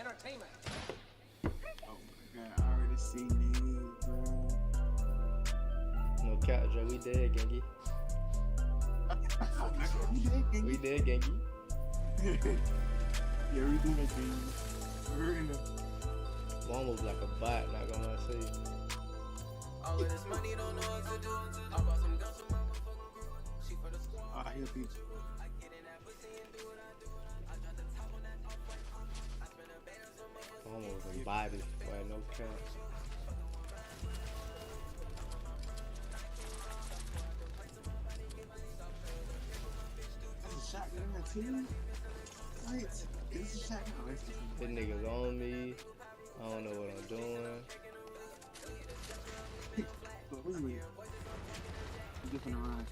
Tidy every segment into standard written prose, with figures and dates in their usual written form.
entertainment. Oh my god, I already seen these, bro. No cap, Joe. We dead, Gengi. We dead, Gengi. Yeah, we do that thing. We're in the. One was like a bot, not gonna lie to you. All of this money don't know what to do. I bought some guns from my motherfucking crew. She for the squad. I hear people. I get in that pussy and do what I do. I drop the top on that off-white. I spend a band on some motherfucking. One was a body, boy, no cap. That's a shotgun in too. Right? Is this a shotgun? Oh, it's This nigga's on me. I don't know what I'm doing. But wait a minute. I'm dipping around.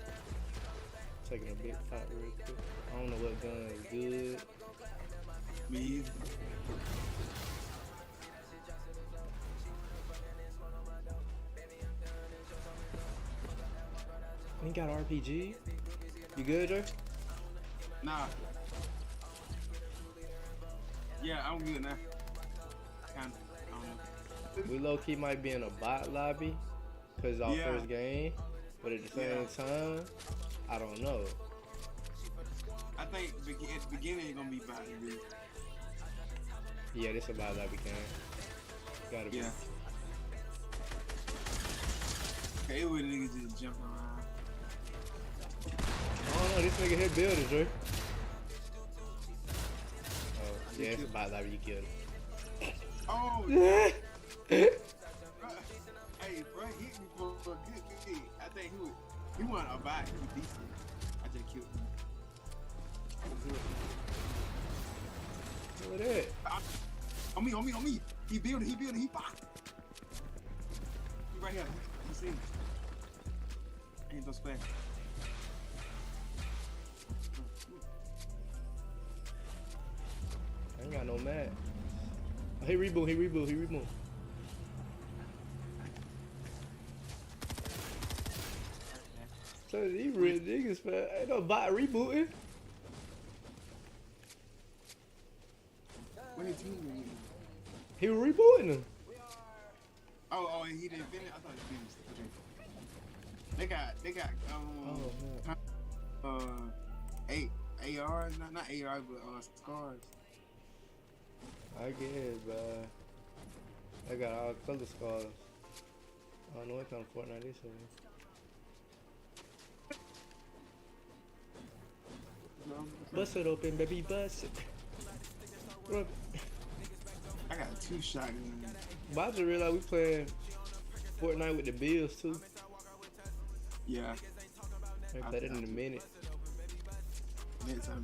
Taking a big pot real quick. I don't know what gun is good. Me either. He got RPG. You good, Joe? Nah. Yeah, I'm good now. Kinda. I don't know. We low key might be in a bot lobby because our Yeah. first game, but at the same time, I don't know. I think at the beginning it's gonna be bad. Yeah, this a bot lobby game. Gotta be. Yeah. Okay, with niggas just jumping around. I don't know. This nigga hit builders, Joe. Oh, yeah, it's a bot lobby. You killed him. Oh, yeah. Hey, bro, hit me for a good hit. I think he wasn't a bot. He was decent. I just killed him. Look at that. On me. He building, he bot. He right here. You see him. Ain't no splash. I ain't got no match. Oh, he reboot. So these real niggas, man. Ain't no bot rebooting. What his team? He was rebooting them. Oh, he didn't finish. I thought he finished. Okay. They got eight ARs, not ARs, but scars. I guess, but I got all color scars. I don't know what kind of FORTNITE this is. Bust it open, baby, bust it. Look, I got 2 shotguns. but I just realized we playing FORTNITE with the Bills too. Yeah. I ain't played it in a minute. Next time.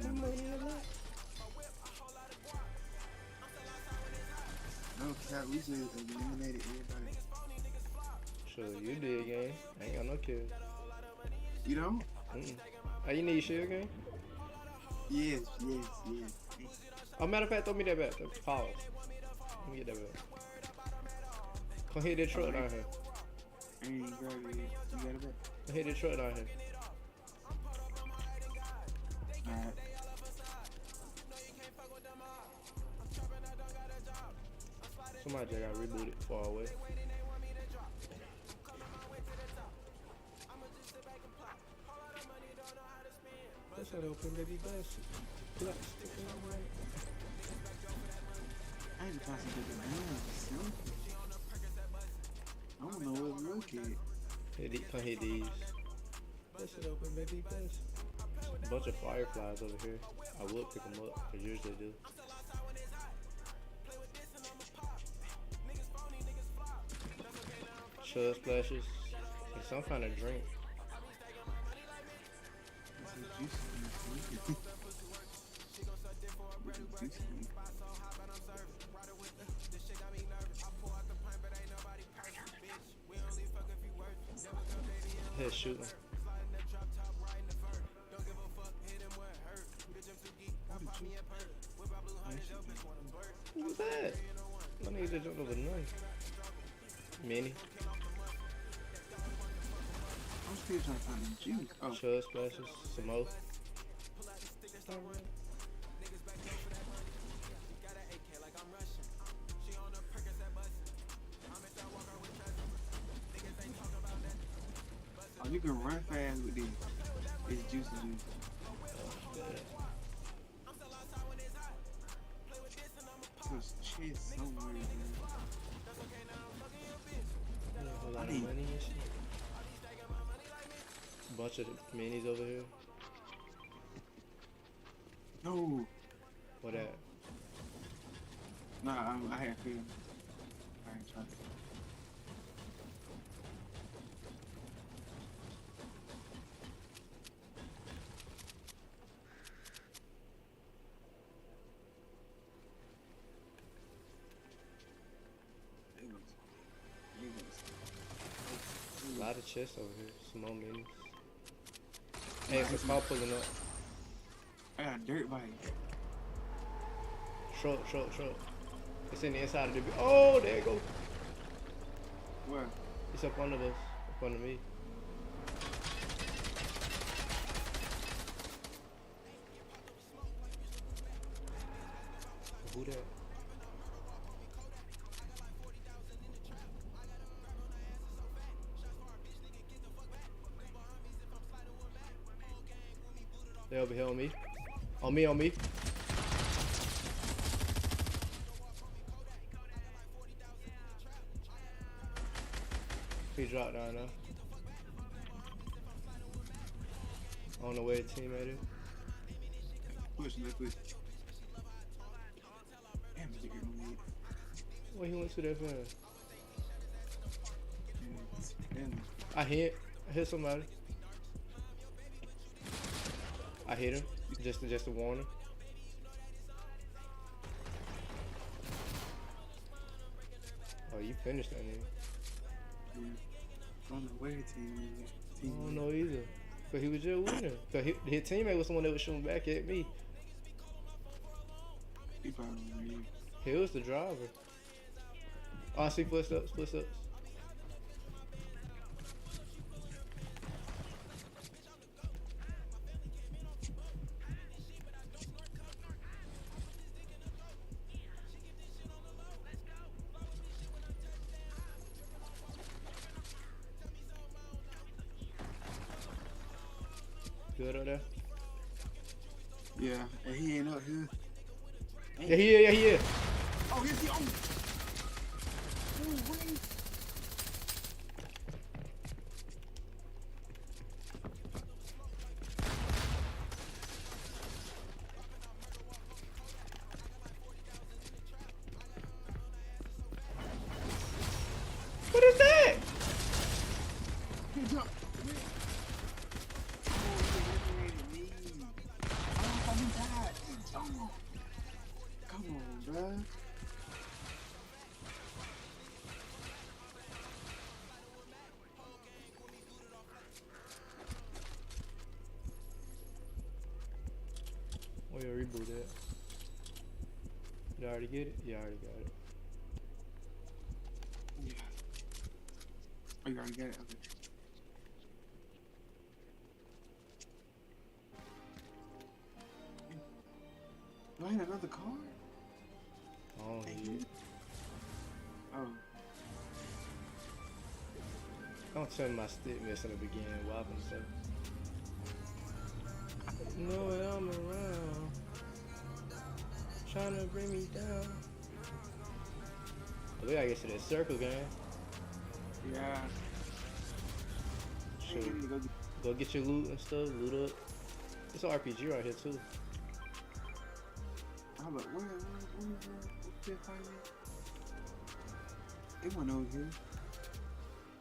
No cap, we just eliminated everybody. Sure, you did, gang. I ain't got no kills. You know? Oh, you need shield, gang? Yes. Oh, matter of fact, throw me that back. Pause. Let me get that back. Come hit that truck down here. I ain't got it. You got it back? Come hit that truck down here. Alright. Somebody just got rebooted far away. What's that open, baby? Bust it. I ain't concentrated on I don't know what real kid. Come hit these. Bust it open, baby. Bust it. Bunch of fireflies over here. I would pick them up, because usually do. Chug splashes. And some kind of drink. Head shooting. What was that? My nigga just jumped over none. Mini. I'm still trying to find the juice. Oh. Chug splashes. Some more. you can run fast with this. It's juicy juice. Cause chest somewhere, man. A lot of I need- money and shit. Bunch of minis over here. No. What that? Nah, I had feeling. I ain't trying. A lot of chests over here. Some more minis. Hey, it's a car pulling up. I got a dirt bike. Truck. It's in the inside of the. Oh, there it go. Where? It's up under us. Up under me. Who that? They over here on me. On me. He dropped down now. On the way, teammate. Push. Damn, this nigga gonna need. Where he went to that van? Damn. I hit somebody. I hit him. Just to warn him. Oh, you finished that nigga. I don't know where team I don't know either. Cause he was just winning. Cause his teammate was the one that was shooting back at me. He probably read. He was the driver. Oh, I see footsteps. Good up there? Yeah, and he ain't up here. Yeah, he is. Oh, yes, he on. Ooh, wait. What is that? He jumped. Come on, bruh. Oh, yeah, reboot that. You already get it? Yeah, I already got it. Yeah. Oh, you already got it? Okay. Do I have another car? I don't need it. Oh. Don't tell me my stick missing the beginning. What happened to You know what I'm around. Trying to bring me down. We gotta get to that circle game. Yeah. Shoot. Hey, go get- Go get your loot and stuff. Loot up. It's an RPG right here too. I'm like, where that fight at? It went over here.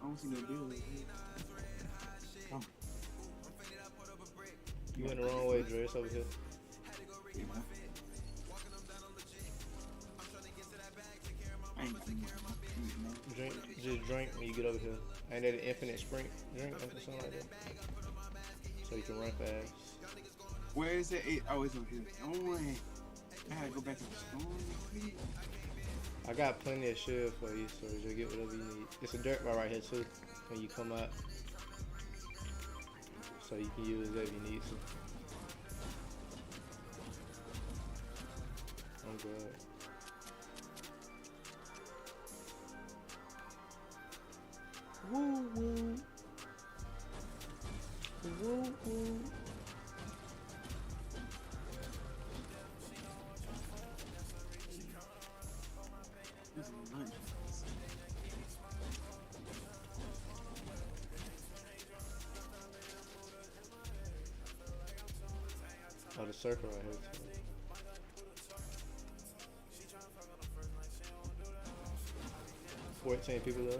I don't see no deal over here. Come. You went the wrong way, Dre. It's over here. Yeah. I ain't gonna Drink, just drink when you get over here. Ain't that an infinite sprint drink or something like that? So you can run fast. Where is it? Oh, it's over here. Oh, I gotta go back to the store. I got plenty of shit for you, so just get whatever you need. It's a dirt bar right here too. When you come out, so you can use it if you need to. I'm good. Woo woo. Woo woo. This is nice. Oh, the circle right here too. $14 people left.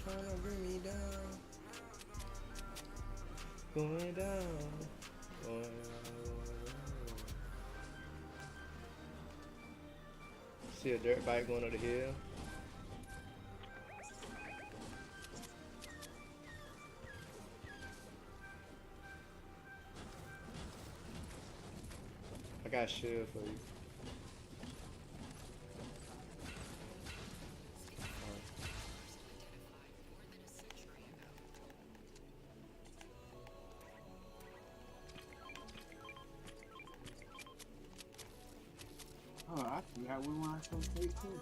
Trying to bring me down. Going down. Going down. See a dirt bike going up the hill. I got a shield for you. Oh, I forgot we want to take too.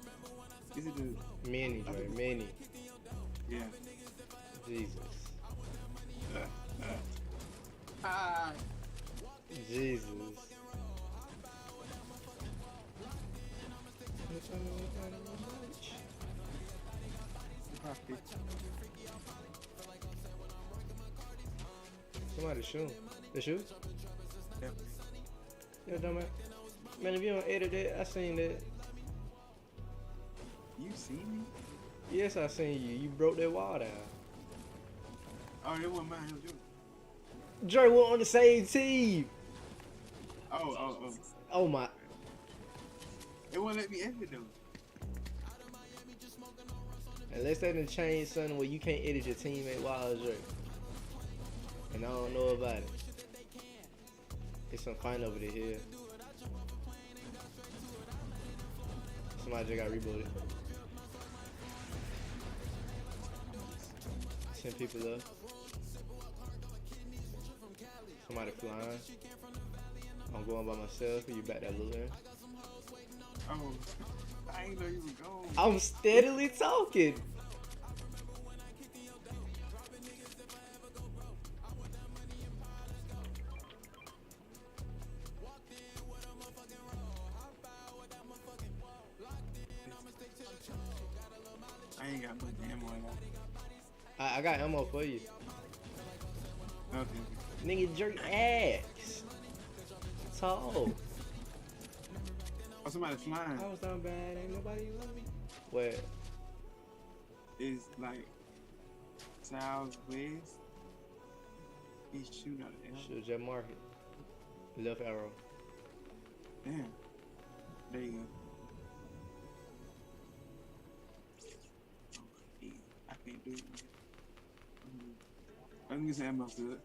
Is it the Mini, Dre, mini. yeah? Jesus. Ah, Jesus. Somebody shoot. They shoot? yeah. Yeah, dumbass. Man, if you don't edit it, I seen that. You see me? Yes, I seen you. You broke that wall down. Oh, it wasn't mine. It was yours. Dre, we're on the same team. Oh. Oh my. It won't let me edit though. Unless they done change something where you can't edit your teammate while it's Dre. And I don't know about it. It's some fine over the hill. Somebody just got rebooted. 10 people left. Somebody flying. I'm going by myself. You back that looting? Oh, I ain't know you was gone. I'm steadily talking. I ain't got much ammo in that. I got ammo for you. Okay. Nigga, jerk ass. Tall. Oh, somebody flying. I was down bad. Ain't nobody love me. Where? It's like southwest. He's shooting out of there. Shoot, just mark it. Left arrow. Damn. There you go. Oh, I can't do it. Let me get some ammo to it.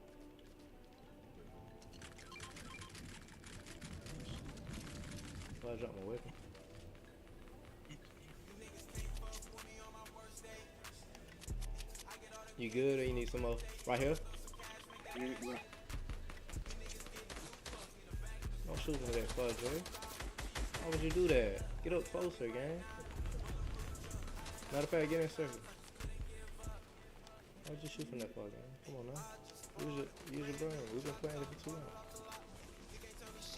So I dropped my weapon. You good or you need some more? Right here? Yeah, right. Don't shoot me that far, Jay. Why would you do that? Get up closer, gang. Matter of fact, get in circle. Why'd you shoot from that far, gang? Come on now. Use your brain. We've been playing it for too long.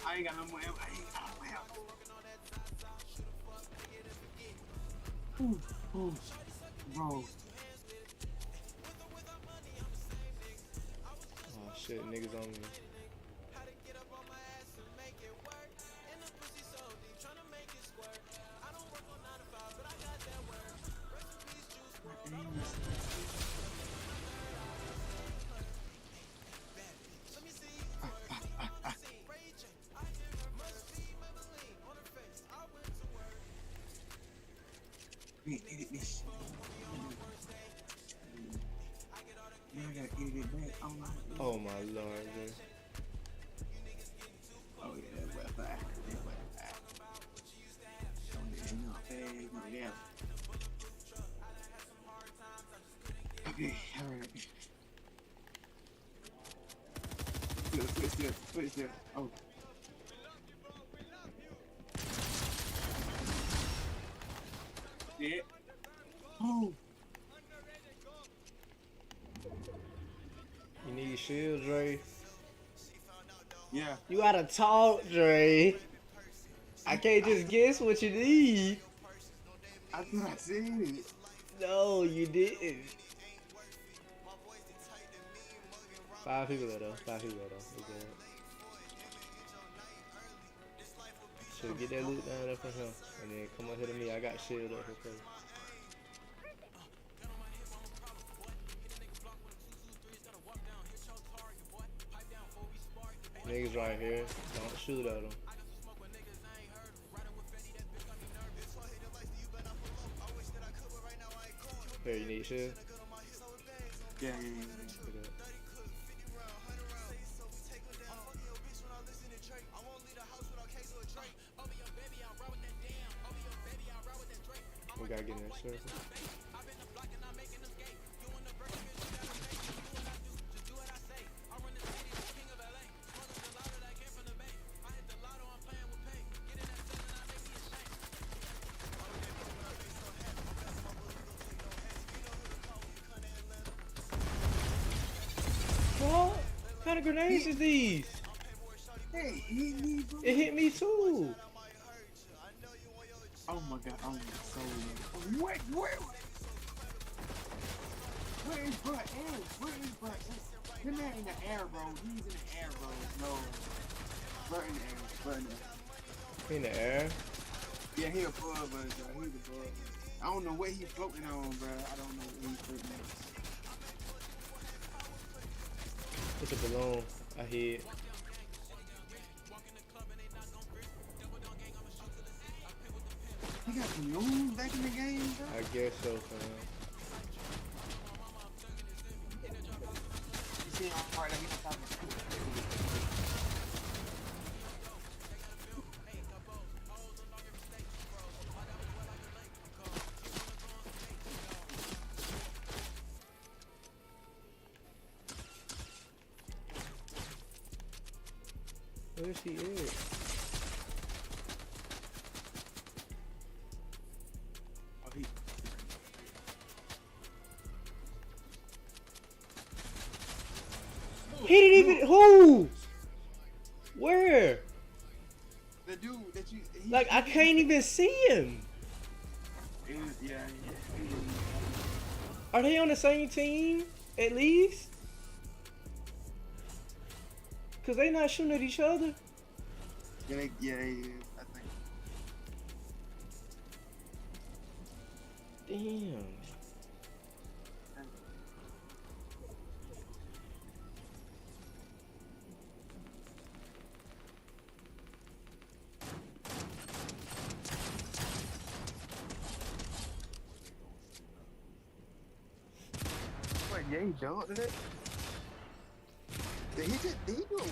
I ain't got no more ammo. I ain't got no more ammo. Ooh, bro. Oh shit, niggas on me. Edit this. Now I gotta edit it back. Oh my lord, dude. Oh yeah, that's Wi-Fi. That's Wi-Fi. Yeah. Okay, alright. Footstep. Oh. need shield, Dre. Yeah. You gotta talk, Dre. I can't just guess what you need. I thought I said it. No, you didn't. 5 people though. 5 people though. We good. Should get that loot down there for him, and then come up here to me. I got shield up here for you. Niggas right here. Don't shoot at them. Here, you need shield? Yeah. Look at that. We gotta get in that circle. What kind of grenades is these? Hey, hit me, bro. It hit me too. Oh my god, oh my soul. Where is Bud at? Where is Bud at? Him man in the air, bro. He's in the air, bro. No. Bud in the air. Bud in the air. In the air. Yeah, he above us, bro. He's above. I don't know what he's floating on, bro. I don't know what he's floating on. It's a balloon. I hit. He got balloons back in the game, bro. I guess so, fam. You see him right there, he's talking. Where's he at? Oh, he. He didn't even. Who? Where? The dude that you. Like, I can't even see him. Yeah. Are they on the same team? At least? Cause they not shooting at each other. Yeah, they is, I think. Damn. Wait, yeah, he jumped to that? Did he do a win?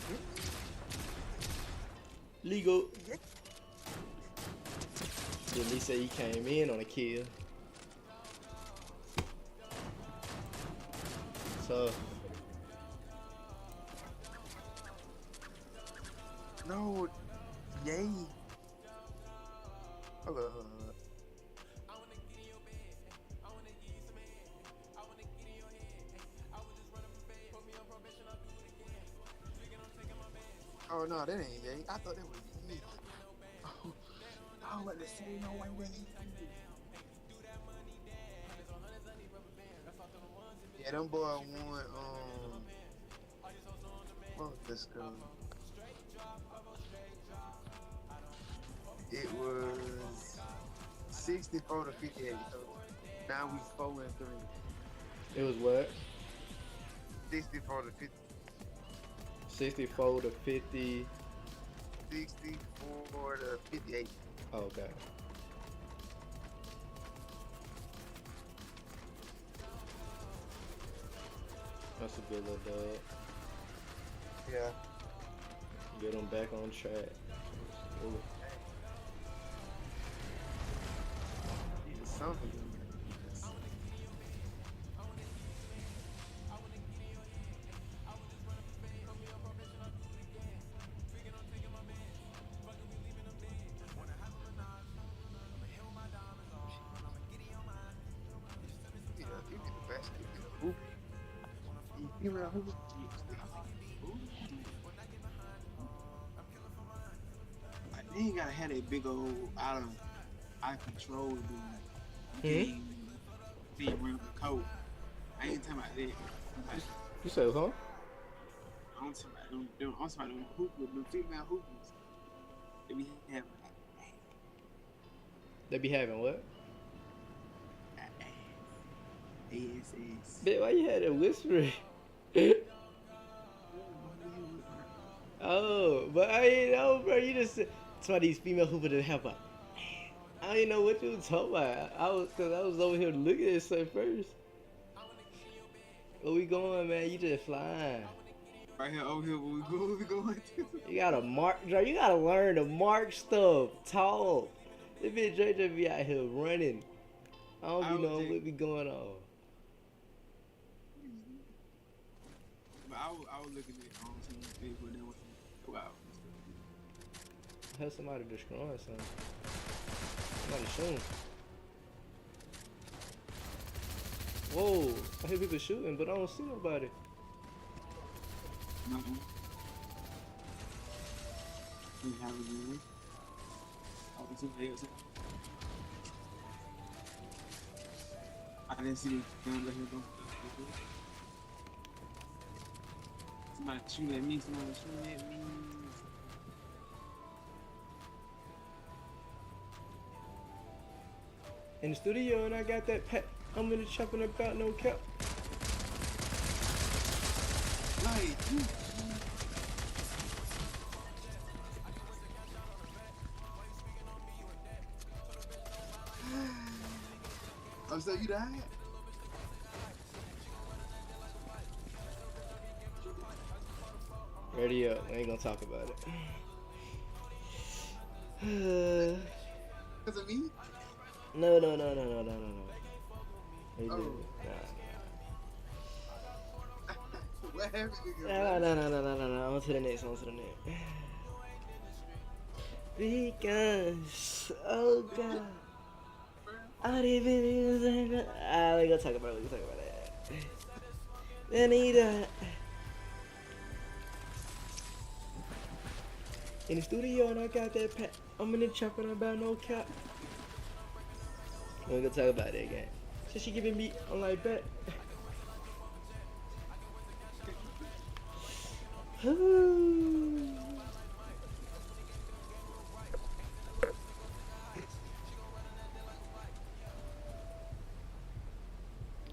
Legal. Then he said he came in on a kill. So No, yay. Hold up. Oh no, that ain't yay. I thought that was yay. Oh, I was about to say no way that yeah, them boy won what was this called? It was 64 to 58. So now we 4-3. it was what? 64 to 50. 64 to 50. 64 to 58. Oh, okay. That's a good little dub. Yeah. Get them back on track. Ooh. It's something. Yeah, you get the basket. Oop. Female hoopers. Like, they ain't gotta have that big old out of control dude. Game team run up the coat. I ain't talking about that. Like, You said, huh? I'm talking about them hoopers, them female hoopers. They be having They be having what? ASS. Bitch, why you had that whispering? Oh, but I ain't know, bro. You just said that's why these female hoopers that have a. I didn't know what you was talking about. Cause I was over here looking at it first. Where we going, man? You just flying. Right here, over here, where we going to? You gotta mark, Dre. You gotta learn to mark stuff. Talk. This bitch Dre just be out here running. I don't be knowing what be going on. But I was looking at some Facebook that was wow. I heard somebody destroying something. Somebody shooting. Whoa! I hear people shooting, but I don't see nobody. Nothing. We have a game. Oh, it's okay. I didn't see the gun let him go. Somebody shooting at me. Somebody shooting at me. In the studio, and I got that pet. I'm in the chopping about no cap. Like, oh, so you died? Ready up. We ain't gonna talk about it. Because of me? No. Oh. What happened to you? No. On to the next. Because, oh God. I don't even. We gonna talk about it. Then he died. In the studio, and I got that pet. I'm in the chopping about no cap. We gonna talk about that again. So she giving me, I'm like, bet.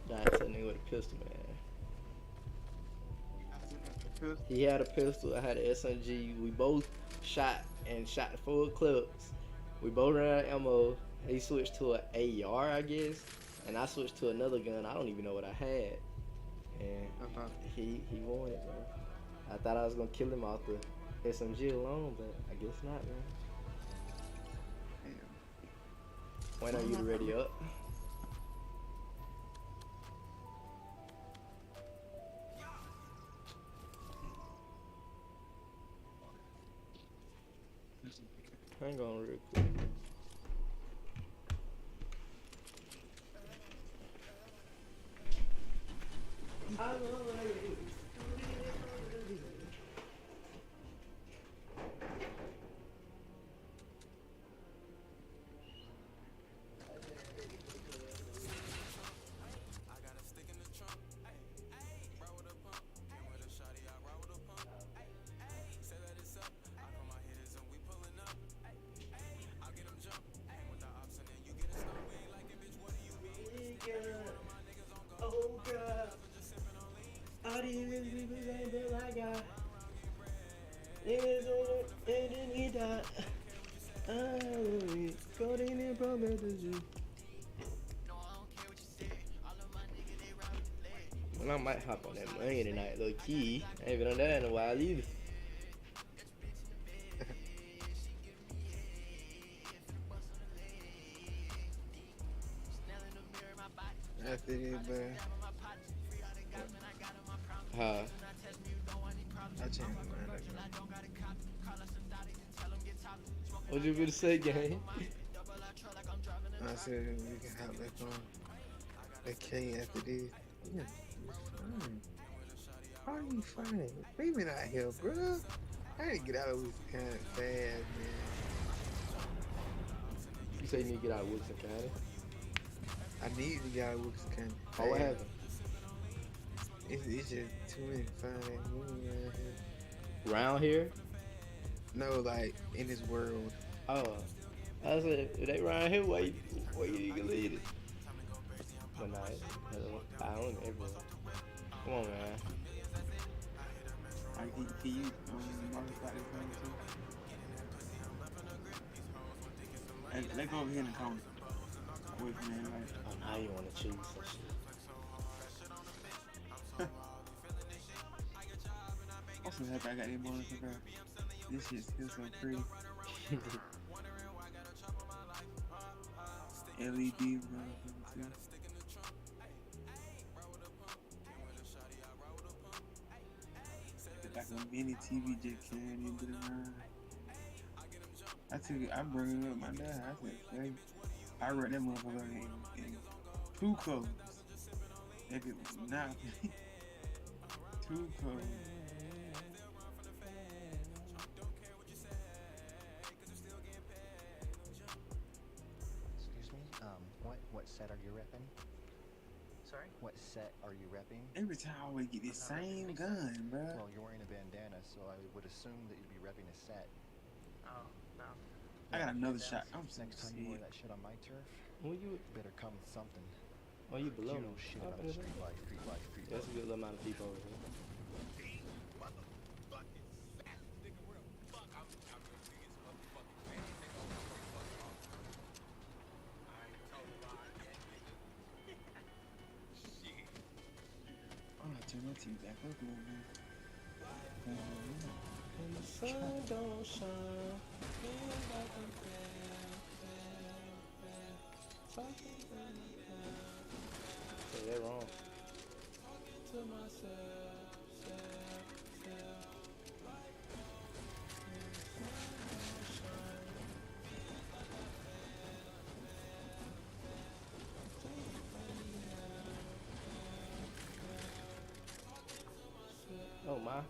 That's a nigga with a pistol, man. He had a pistol, I had an SMG. We both shot full clips. We both ran out of ammo. He switched to an AR, I guess, and I switched to another gun. I don't even know what I had. And he won it, man. I thought I was gonna kill him off the SMG alone, but I guess not, man. When are you ready up? Hang on real quick. Oh God, all these people ain't been like God. Niggas on it, and then he died. God ain't in promises you. Well, I might hop on that money tonight, low key. I ain't been on that in a while either. After that, bro. Huh? I changed my mind. What you gonna say, gang? I said we can hop back on. They can't after this. Yeah. Are you funny? Leave me out here, bro. I need to get out of this kind of fast, man. You say you need to get out of Wilson County. I need to get out of Wilkes County fast. Oh, what happened? It's just too many fine women around here. Round here? No, like in this world. Oh, I said, if they round here, where you need to lead it? But nah, I own everywhere. Come on, man. Like, can you multiply this thing too? Hey, let's go over here in the corner. Away from that light. Oh, now you want to choose some shit. I'm so happy I got this morning, bro. This shit still so pretty. LED, bro. Like a mini TV just carrying into the room. I brought it up my dad. I said, hey, I read that motherfucker in two colors. If it was not two colors. Excuse me? What set are you repping? Sorry? What set are you repping? Every time I always get this same gun, bro. Well, you're wearing a bandana, so I would assume that you'd be repping a set. Oh, no. I got another shot. I'm so Next time you wear sick. that shit on my turf, When you, better come with something. oh, you below You me. know shit Oh, about okay. street life, street life, street That's a life. good little amount of people over here. I'm gonna turn my TV back up a little bit. And the sun don't shine. Say that wrong. Oh my.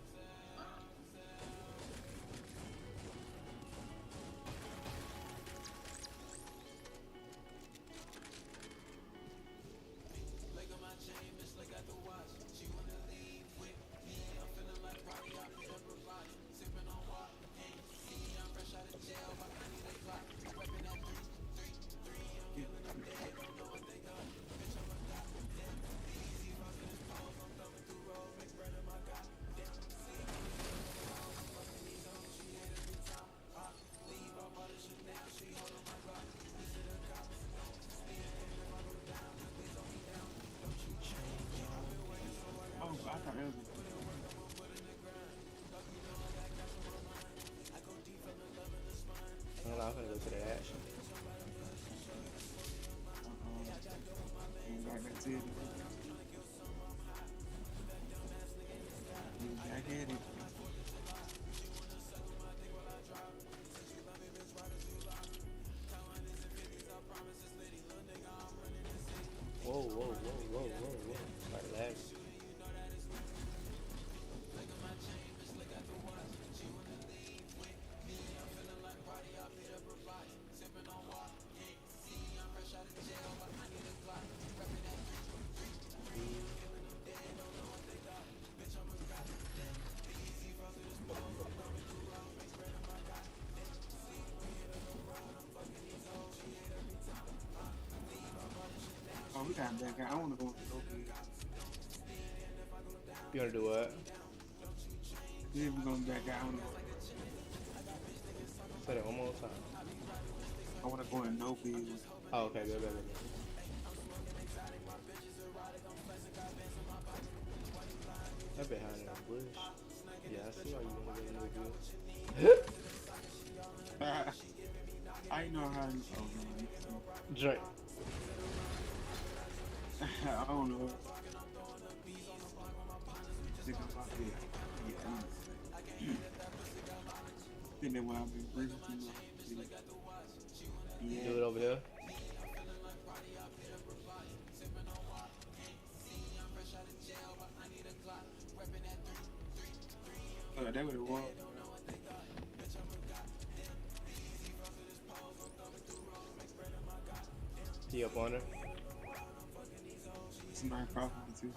Oh, I thought that was I'm gonna go to the action. right back to it. You back at it. Whoa, whoa, whoa, whoa, whoa, whoa. Start lagging. Oh, we got that guy. I want to go with the OP. You wanna do what? If we're going to back out, I want to go. Say that one more time. I want to go in no bid. Oh, okay, good, good, good. That behind that bush. Yeah, I see why you wanna get no good. I know how you. Oh, man. Drink. I don't know. Think about it. Yeah. Think that what I've been breathing too much. Yeah. Do it over there. that what it was. He up on her. Somebody crossing me too.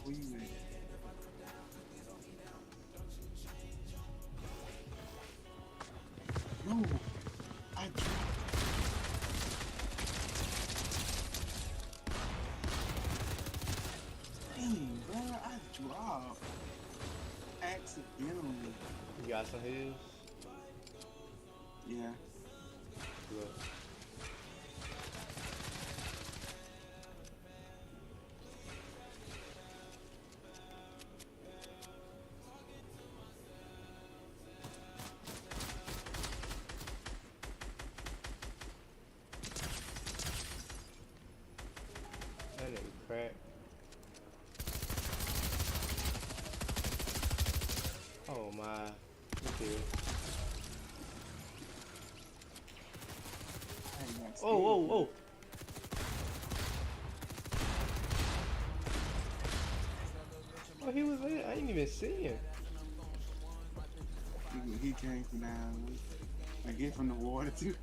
Where you at? No, I dropped. Dang, bro, I dropped accidentally. You got some heels? Yeah. Look. That nigga crack. Oh my. Okay. I ain't got Oh, whoa, scared. whoa. Oh, he was there. I didn't even see him. He came from down. I get from the water too.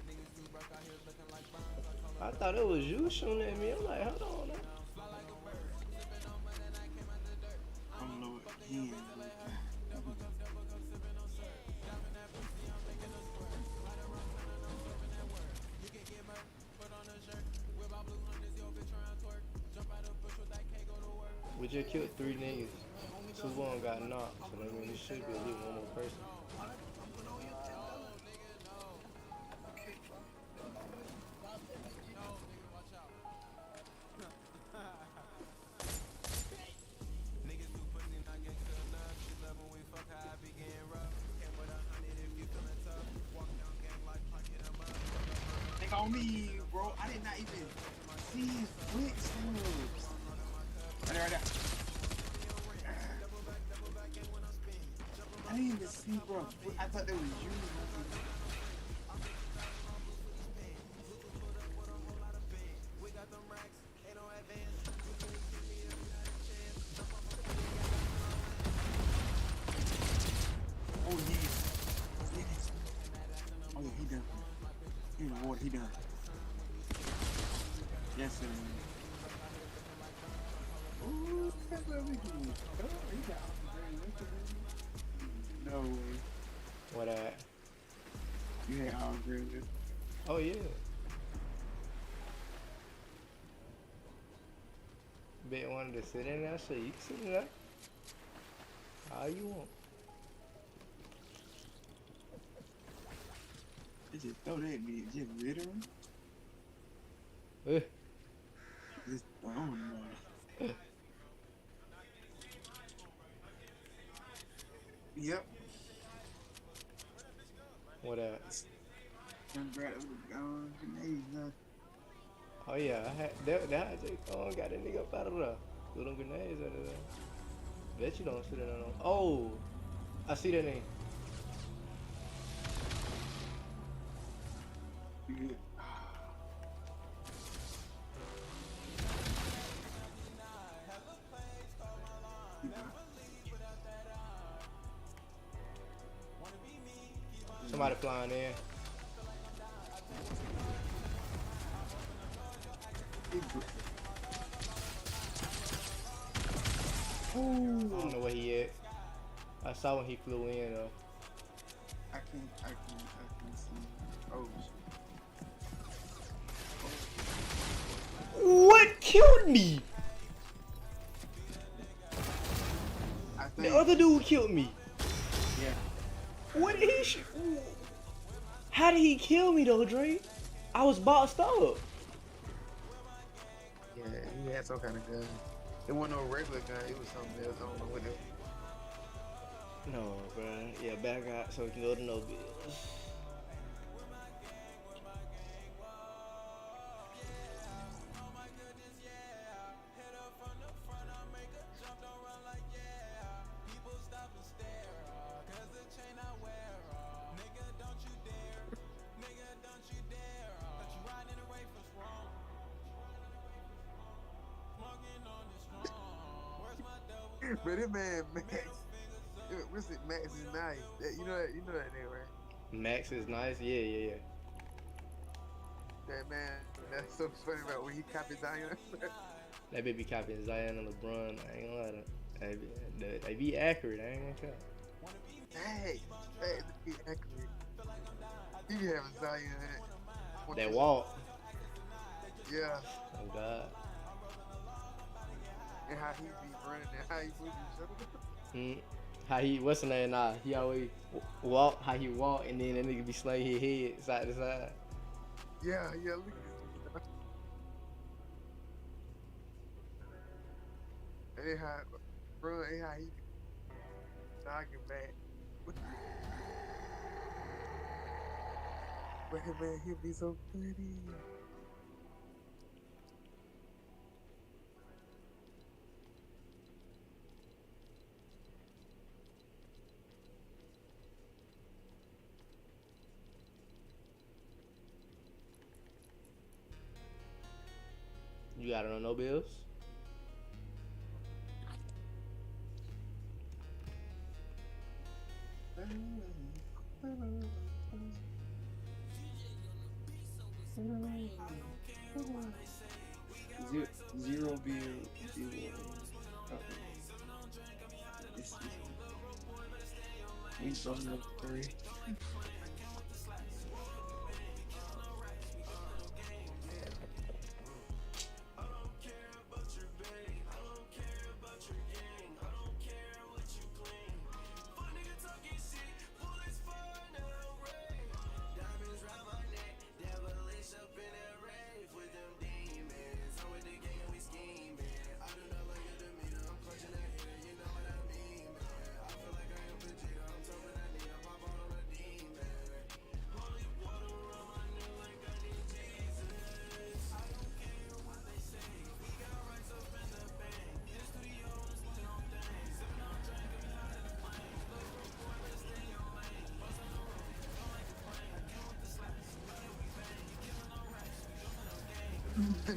I thought it was you shooting at me. I'm like, hold on. Now. I'm low again. We just killed 3 niggas. 2 of them got knocked, so that means we should be at least 1 more person. Think on me, bro. I did not even see his footsteps. Right there. I didn't even see, bro. I thought that was you. Oh, yes. Yes. Oh, yeah, he done. He in the water, he done. Yes, sir. Ooh, that's what we do. Oh, he got no way. What at? You had all graded. Oh, yeah. Bet wanted to sit in that shit. You can sit in that. All you want. They just throw that bitch, just littering. Eh. Just throwing them. Yep. What at? And Brad was gone. Grenades, Oh, yeah. I had that got that nigga up out of there. Threw them grenades out of there. Bet you don't sit in on them. Oh, I see that name. Yeah. Somebody flying in. I don't know where he at. I saw when he flew in though. I can see. Oh shit. What killed me? I The think. other dude killed me. Yeah. What did he shoot? How did he kill me though, Dre? I was boxed up. Yeah, he had some kind of gun. It wasn't no regular gun. It was something else. I don't know what it. No, bro. Yeah, back out so we can go to no bills. But this man Max, what's it? Max is nice. You know that name, right? Max is nice. Yeah. That man, that's so funny about when he copied Zion. They be copying Zion and LeBron. I ain't gonna lie to they be accurate. I ain't gonna cap. Hey, to be accurate. He be having Zion. That walk. Yeah, Oh God. and how he be running and how he moves himself. How he, what's the name? Nah, he always walk. How he walk, and then that nigga be slaying his head side to side. Yeah, look at this. And then how, bro, and how he knocking back. But man, he'll be so funny. You got it on no bills? Zero bill. Zero. Okay. We started up 3.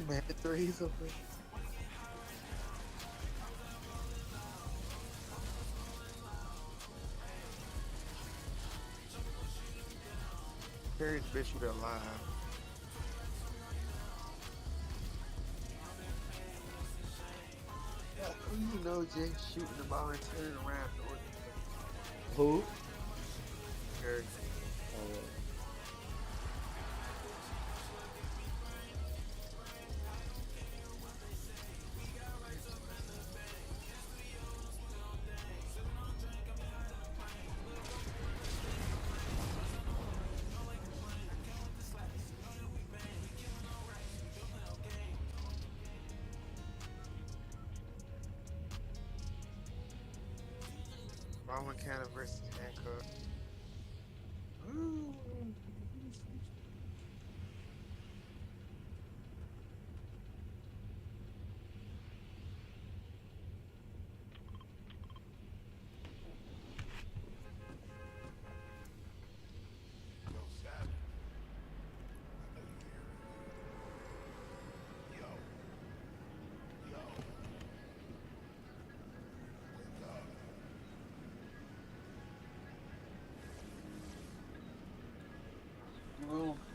Man, the threes open. Perry's bitch with a line. You know Jay shooting the ball and turning around. Who? Perry. Roman Cannon versus Hancock. Ooh.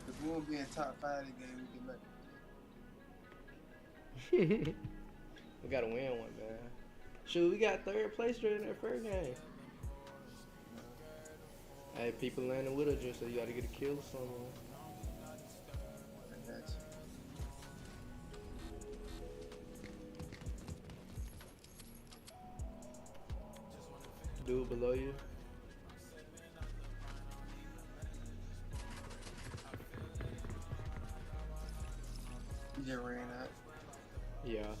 If we won't be in top 5 this game, we get back. We gotta win one, man. Shoot, we got third place during that first game. Hey, people landing with us, just so you gotta get a kill somewhere. I got you. Dude below you. He just ran out. Yeah.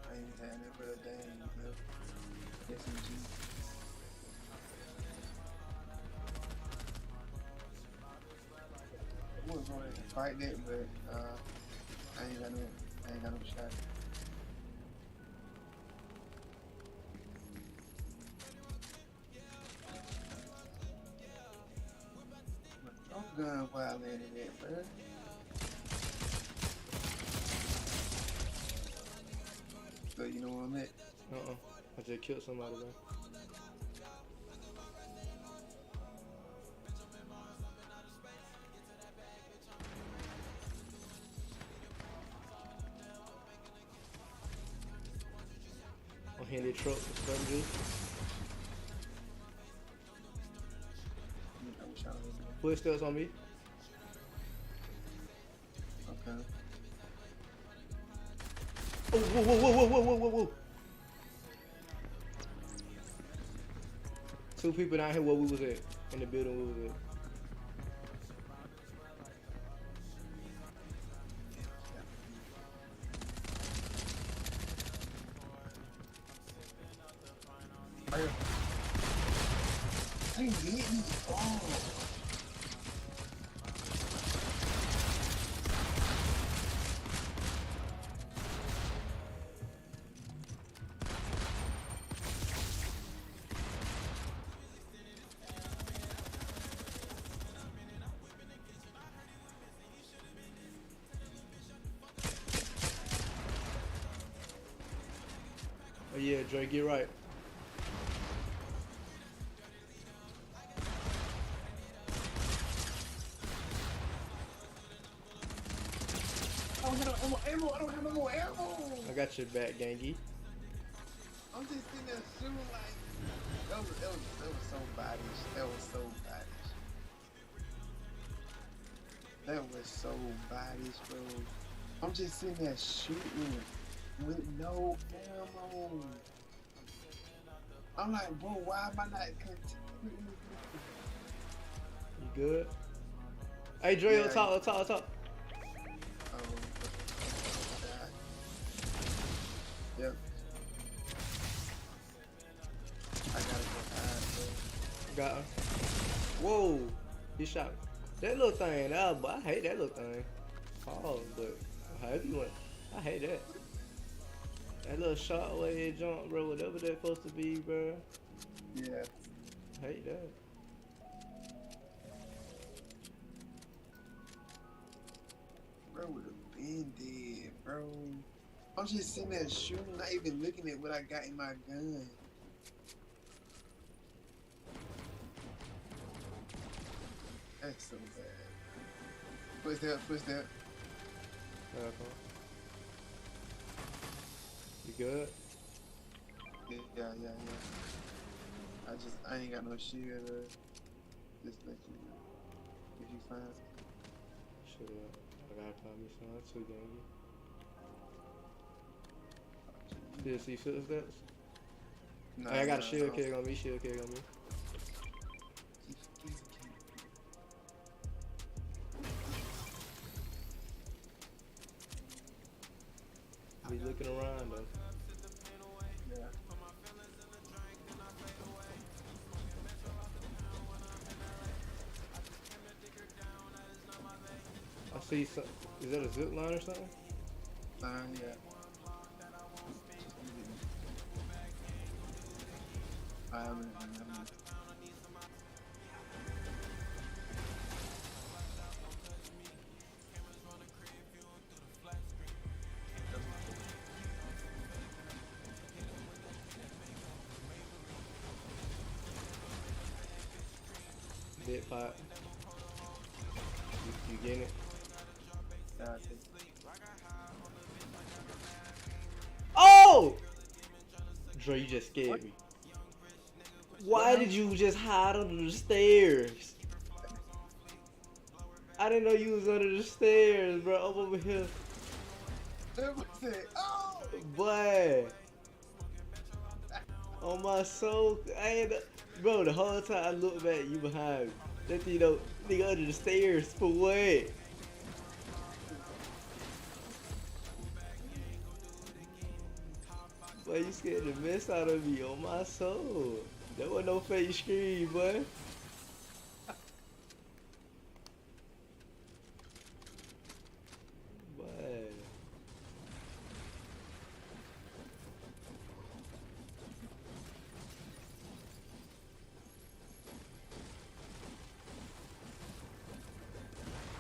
I ain't had that for a dang. SMG. I was going to fight that, but I ain't got no shot. I'm gun where I landed at, bro. So you know where I'm at? I just killed somebody, bro. I'm hitting the truck with some juice. I wish I was Footsteps on me. okay. Oh, whoa, whoa, whoa, whoa, whoa, whoa, whoa, whoa. Two people down here where we was at. In the building we was at. Hey, hit me. Oh. Oh yeah, Dre, get right. I don't have no ammo. I don't have no more ammo. I got your back, Gangy. I'm just sitting there shooting like that was so bodish. That was so bodish. That was so bodish, bro. I'm just sitting there shooting with no ammo. I'm like, bro, why am I not continuing? You good? Hey, Dre, Yeah, on top, on top, on top. Oh, God. Yep. I gotta go hide, bro. Got him. Whoa. He shot. That little thing, but I hate that little thing. Oh, but however you want. I hate that. That little shot way jump, bro, whatever that's supposed to be, bro. Yeah. I hate that. Bro would have been dead, bro. I'm just sitting there shooting, not even looking at what I got in my gun. That's so bad. Footstep. Okay. You good? Yeah. I ain't got no shield. Just let you know. If you find Shit, I gotta find me some too, Gangy. Still see footsteps? nah, Hey, I got a nah, shield nah. keg on me, shield keg on me. Be looking around though. Yeah. I see some. Is that a zip line or something? Yeah. I'm Dead pot. You getting it? Oh! Dre, you just scared me. Why did you just hide under the stairs? I didn't know you was under the stairs, bro. I'm over here. Oh! Boy. On my soul. I ain't. Bro, the whole time I looked back, you behind me. That thing, nigga under the stairs for what? Boy, you scared the mess out of me on my soul. That wasn't no fake scream, boy. Boy.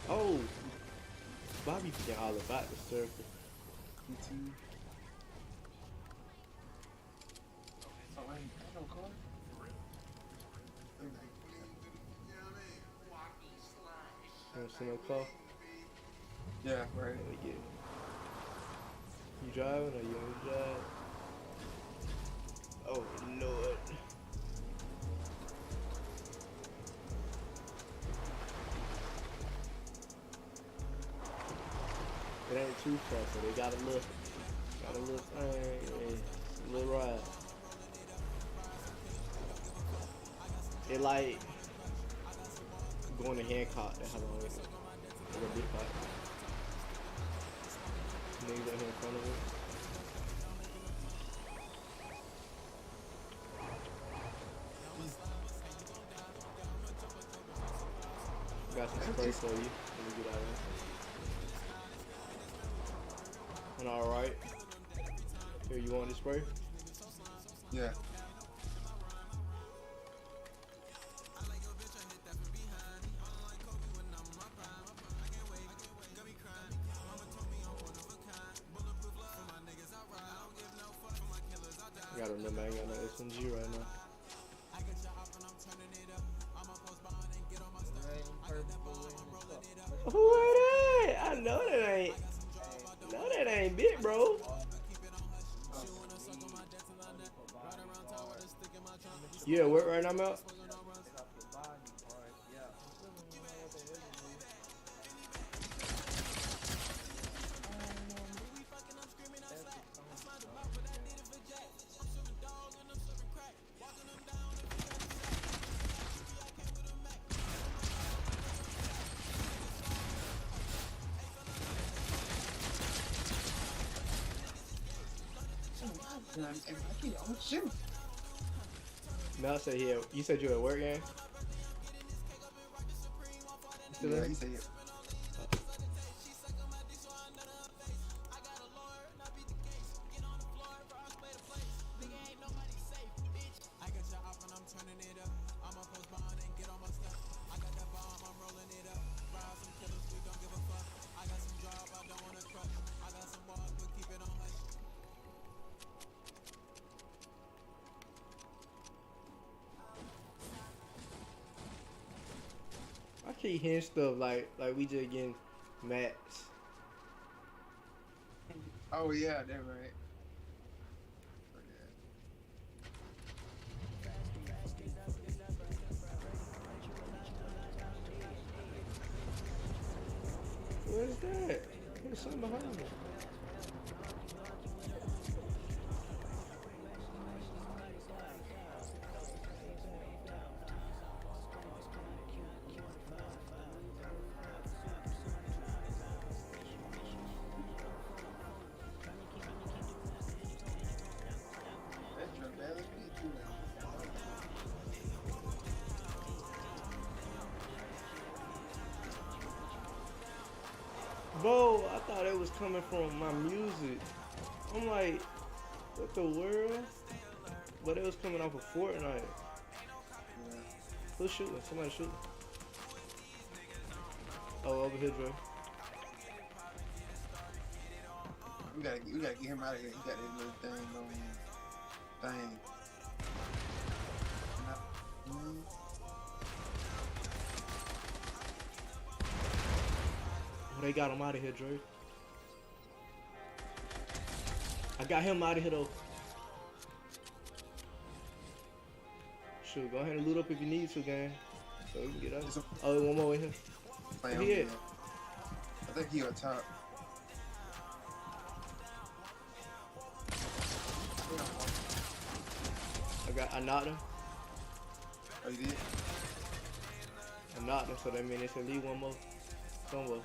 Oh. Bobby forget all about the circle. wanna see no car? Yeah, right. Let me get it. You driving or you want me to drive? Oh Lord. It ain't too far, so they got a little thing, a little ride. It like going to Hancock, that's how long it is. Like a big car. Niggas out here in front of it. Got some spray for you. Let me get out of here. And alright. Here, you want this spray? Yeah. Gotta remember I ain't got no SMG right now. Who are that? I know that ain't. No, that ain't big, bro. You at work right now, Mel? Oh shoot. Mel said here. You said you at work, gang? Still Yeah, in? he said it. I keep hearing stuff like we just getting mats. Oh yeah, that's right. What is that? There's something behind me. Bro, I thought it was coming from my music. I'm like, what the world? But it was coming off of FORTNITE. Yeah. Who's shooting? Somebody shooting. Oh, over here, Dre. We gotta get him out of here. He got that little thing on thing. Oh, they got him out of here, Dre. I got him out of here, though. Shoot, go ahead and loot up if you need to, gang. So we can get out. Oh, one more in here. Where he at? I think he on top. I knocked him. Oh, you did? I knocked him, so that means it's at least one more. Somewhere.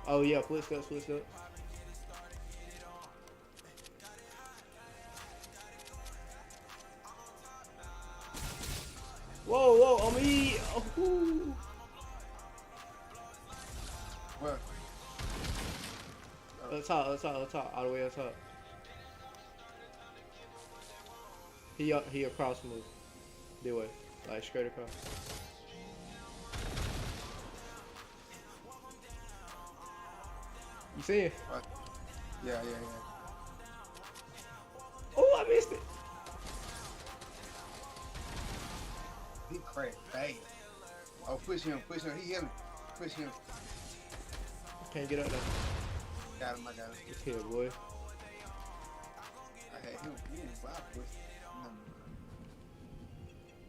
Oh yeah, footsteps. Whoa, on me! Oh, What? up top, all the way up top. He across move. This way, like straight across. You see it? What? Yeah. Oh, I missed it. He cracked bad. Oh, push him. He hit me. Push him. Can't get up there. Got him. I got him. Look here, boy. I had him. Ooh, wow, push.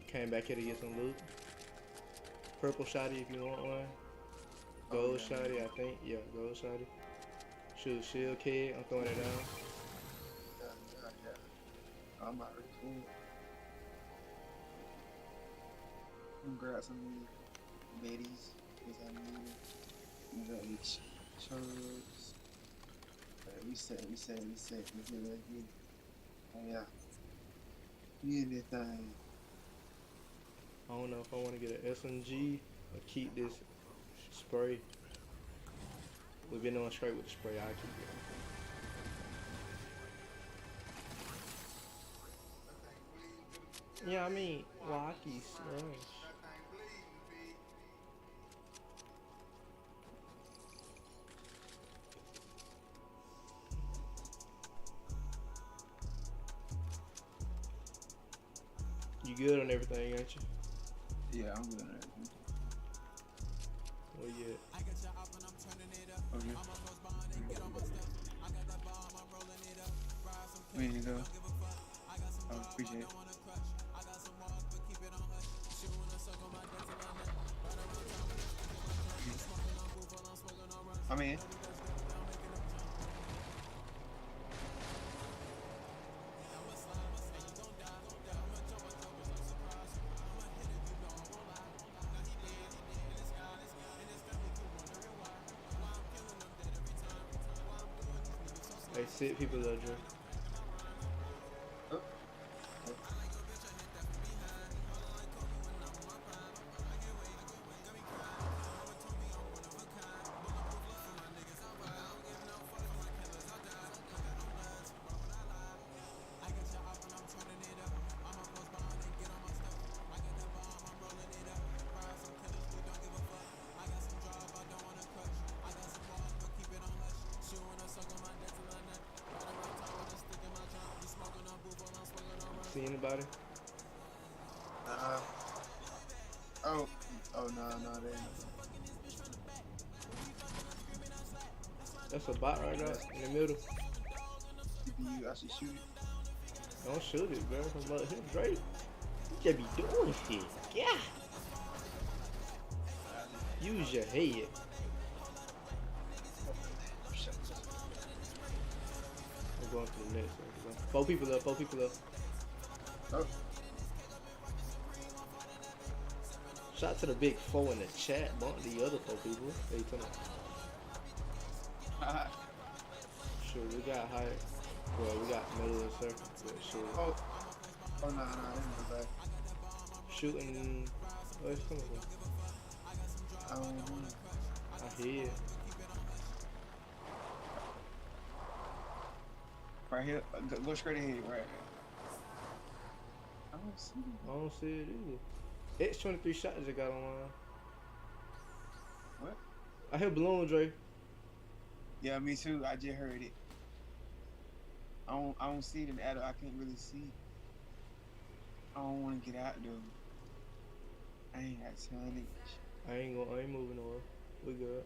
Came back here to get some loot. Purple shotty if you want one. Gold shotty, I think. Yeah, gold shotty. Shoot, shield kid. I'm throwing it down. Yeah. I'm not ready for it. I'm gonna grab some of these middies, because I need them. I'm gonna grab these chugs. We set. Let's get it. Oh yeah. We in this thing. I don't know if I want to get an SMG or keep this spray. We've been on straight with the spray. I'll keep it. Yeah, I mean, Locky Slush. You good on everything, ain't you? Yeah, I'm good on everything. Well, yeah. Okay. Where you go? I appreciate it. I'm in. Hey, sit people though, Drew. See anybody? Oh, no, they ain't. That's a bot right now in the middle. CPU, I should shoot it. Don't shoot it, bro. I'm like him, Drake. You just be doing shit. Yeah. Use your head. I'm going to the next one. 4 people up. Oh. Shout to the big 4 in the chat. Bump the other 4 people. Hey, come on. Sure, we got high. Well, we got middle and circle. But sure. Oh, no, they didn't go back. Shooting. Where's it coming from? I don't know. I hear it. Right here, go straight ahead, right. I don't see it. I don't see it either. X23 shots I got online. What? I hear balloon, Dre. Yeah, me too. I just heard it. I don't see it in the ad. I can't really see. I don't want to get out though. I ain't got time. I ain't moving nowhere. We good.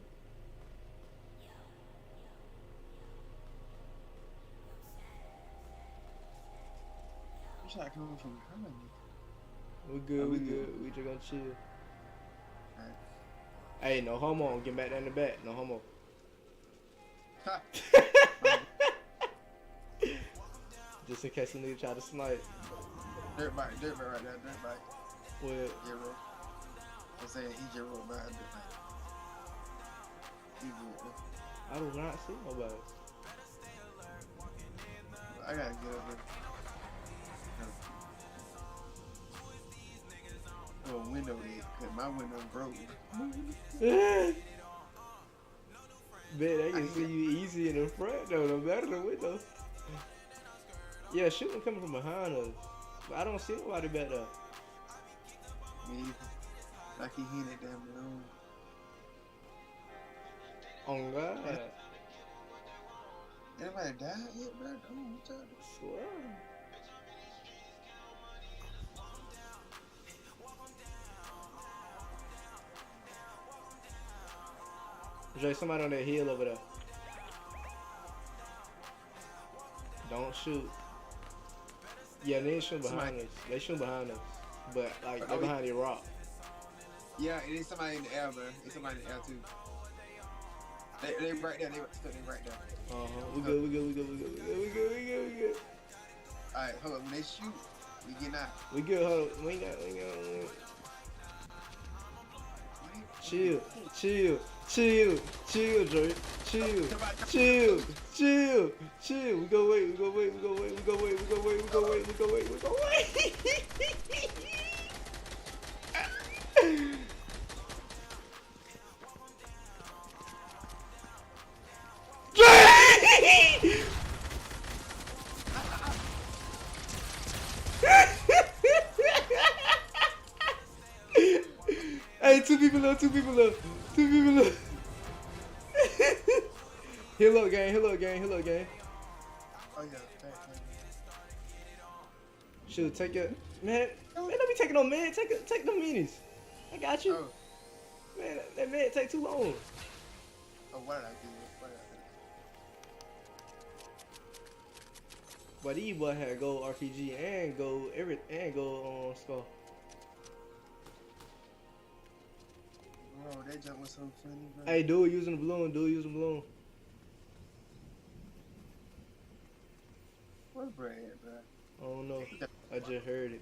You shot coming from behind me. We good, Oh, we we good. good. We just gonna chill. Alright. Hey, no homo. Get back down in the back. No homo. Ha! Just in case a nigga try to snipe. Dirt bike right there, dirt bike. Well, Yeah, bro. I'm saying he just rode by a dirt bike. He good, bro. I do not see nobody. I gotta get up here. Oh, window there, cause my window broke. Bet they can see you easy in the front though, no matter the window. Yeah, shooting coming from behind us. But I don't see nobody back there. Me either. Like he hit it down below. Oh God. Anybody died yet, bro? Come on, what's up? Swear. Dre, somebody on that hill over there. Don't shoot. Yeah, they ain't shooting behind us. They shooting behind us. But, like, they're behind the rock. Yeah, it is somebody in the air, bro. It's somebody in the air, too. They right there. They right there. We good. Alright, hold on. When they shoot, we get out. We good, hold on. We ain't got. Chill, Dre. Chill. We go wait. Hey, two people left. Heal up, gang. Oh, yeah. Shoot, take it. Man, don't be taking no man. Take the minis. I got you. Oh. Man, that man take too long. Oh, what did I do? But these boys had gold RPG and gold on Skull. Bro, that jump was so funny, bro. Hey, dude using the balloon. Where's Brad at, bro? I don't know. I just heard it.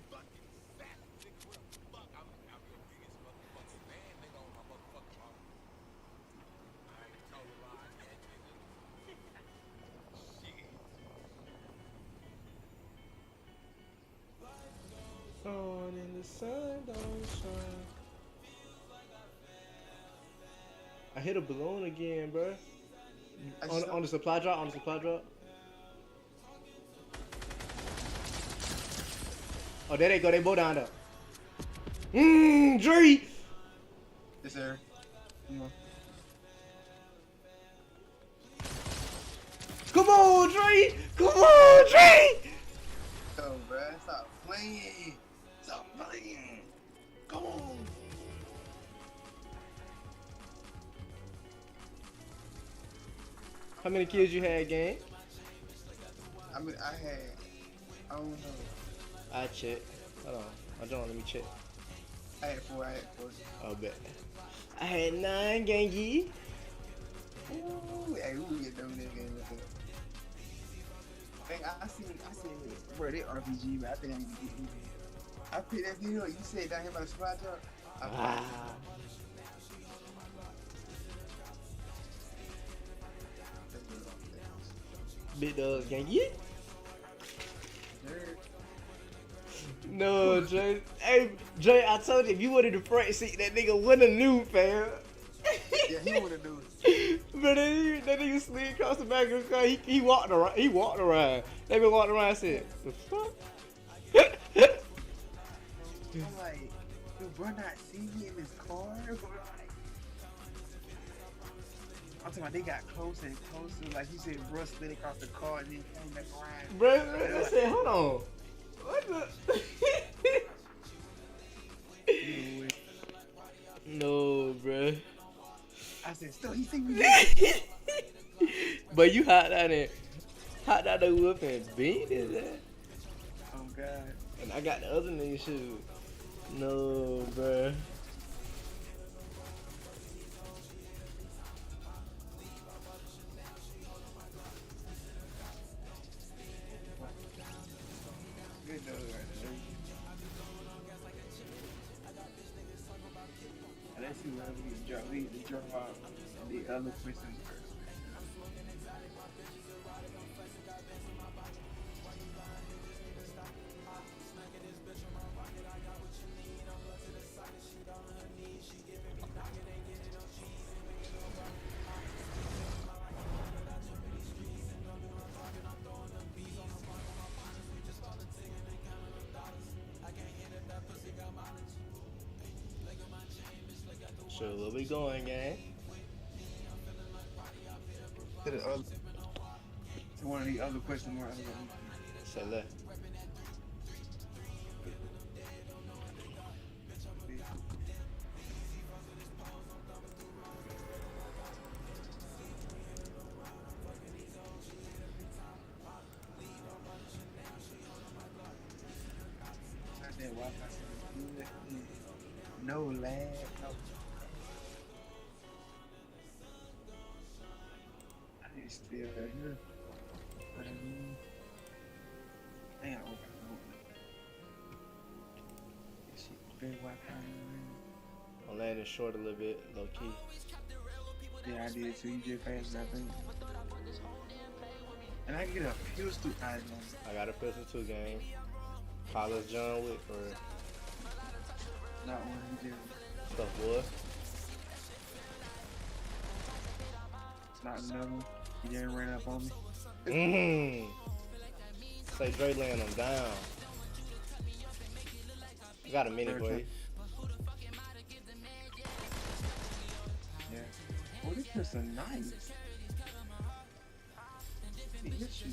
On in the sun, don't shine. I hit a balloon again, bro. On the supply drop. Oh, there they go. They both down there. Dre. Yes, sir. Come on, Dre. Go, bro. Stop playing. Come on. How many kills you had, gang? I don't know. I check. Hold on. Let me check. I had four. I'll bet. I had 9, gangy. Ooh, hey, we get done with that game with that. Hey, I see, bro, they RPG, but I think I need to get in. I picked that video, you said down here by the supply drop. Big dogs, gangy. No, Jay. Hey, Jay, I told you, if you wanted the front seat, that nigga wouldn't have knew, fam. Yeah, he would have knew it. But that nigga slid across the back of the car. He walked around. They been walking around. I said, the fuck? I'm like, did bro not see me in his car? I'm talking about they got closer and closer. Like you said, bro slid across the car and then came back around. Bro, I said, hold on. What the? No, bro. I said, still, he see me. But you hot out the whoop and beat his ass. Oh, God. And I got the other nigga shoot. No, bro. Good dog right there. Let's see what we drop. We need to drop out the other question first. So where we going, gang? To the other. To one of the other question marks. Say left. No lag. No. I need to still here. But I mean, I ain't open. This shit very Wi-Fi. I'm landing short a little bit, low key. Yeah, I did too. You just passed, I think. And I can get a pistol out of them. I got a pistol 2 game. Call us John Wick for it. Not one you just. What's up, boy? It's not another one. You just ran up on me. Say Dre land him down. I got a mini for you. Yeah. Oh, this pistol nice. It hits you.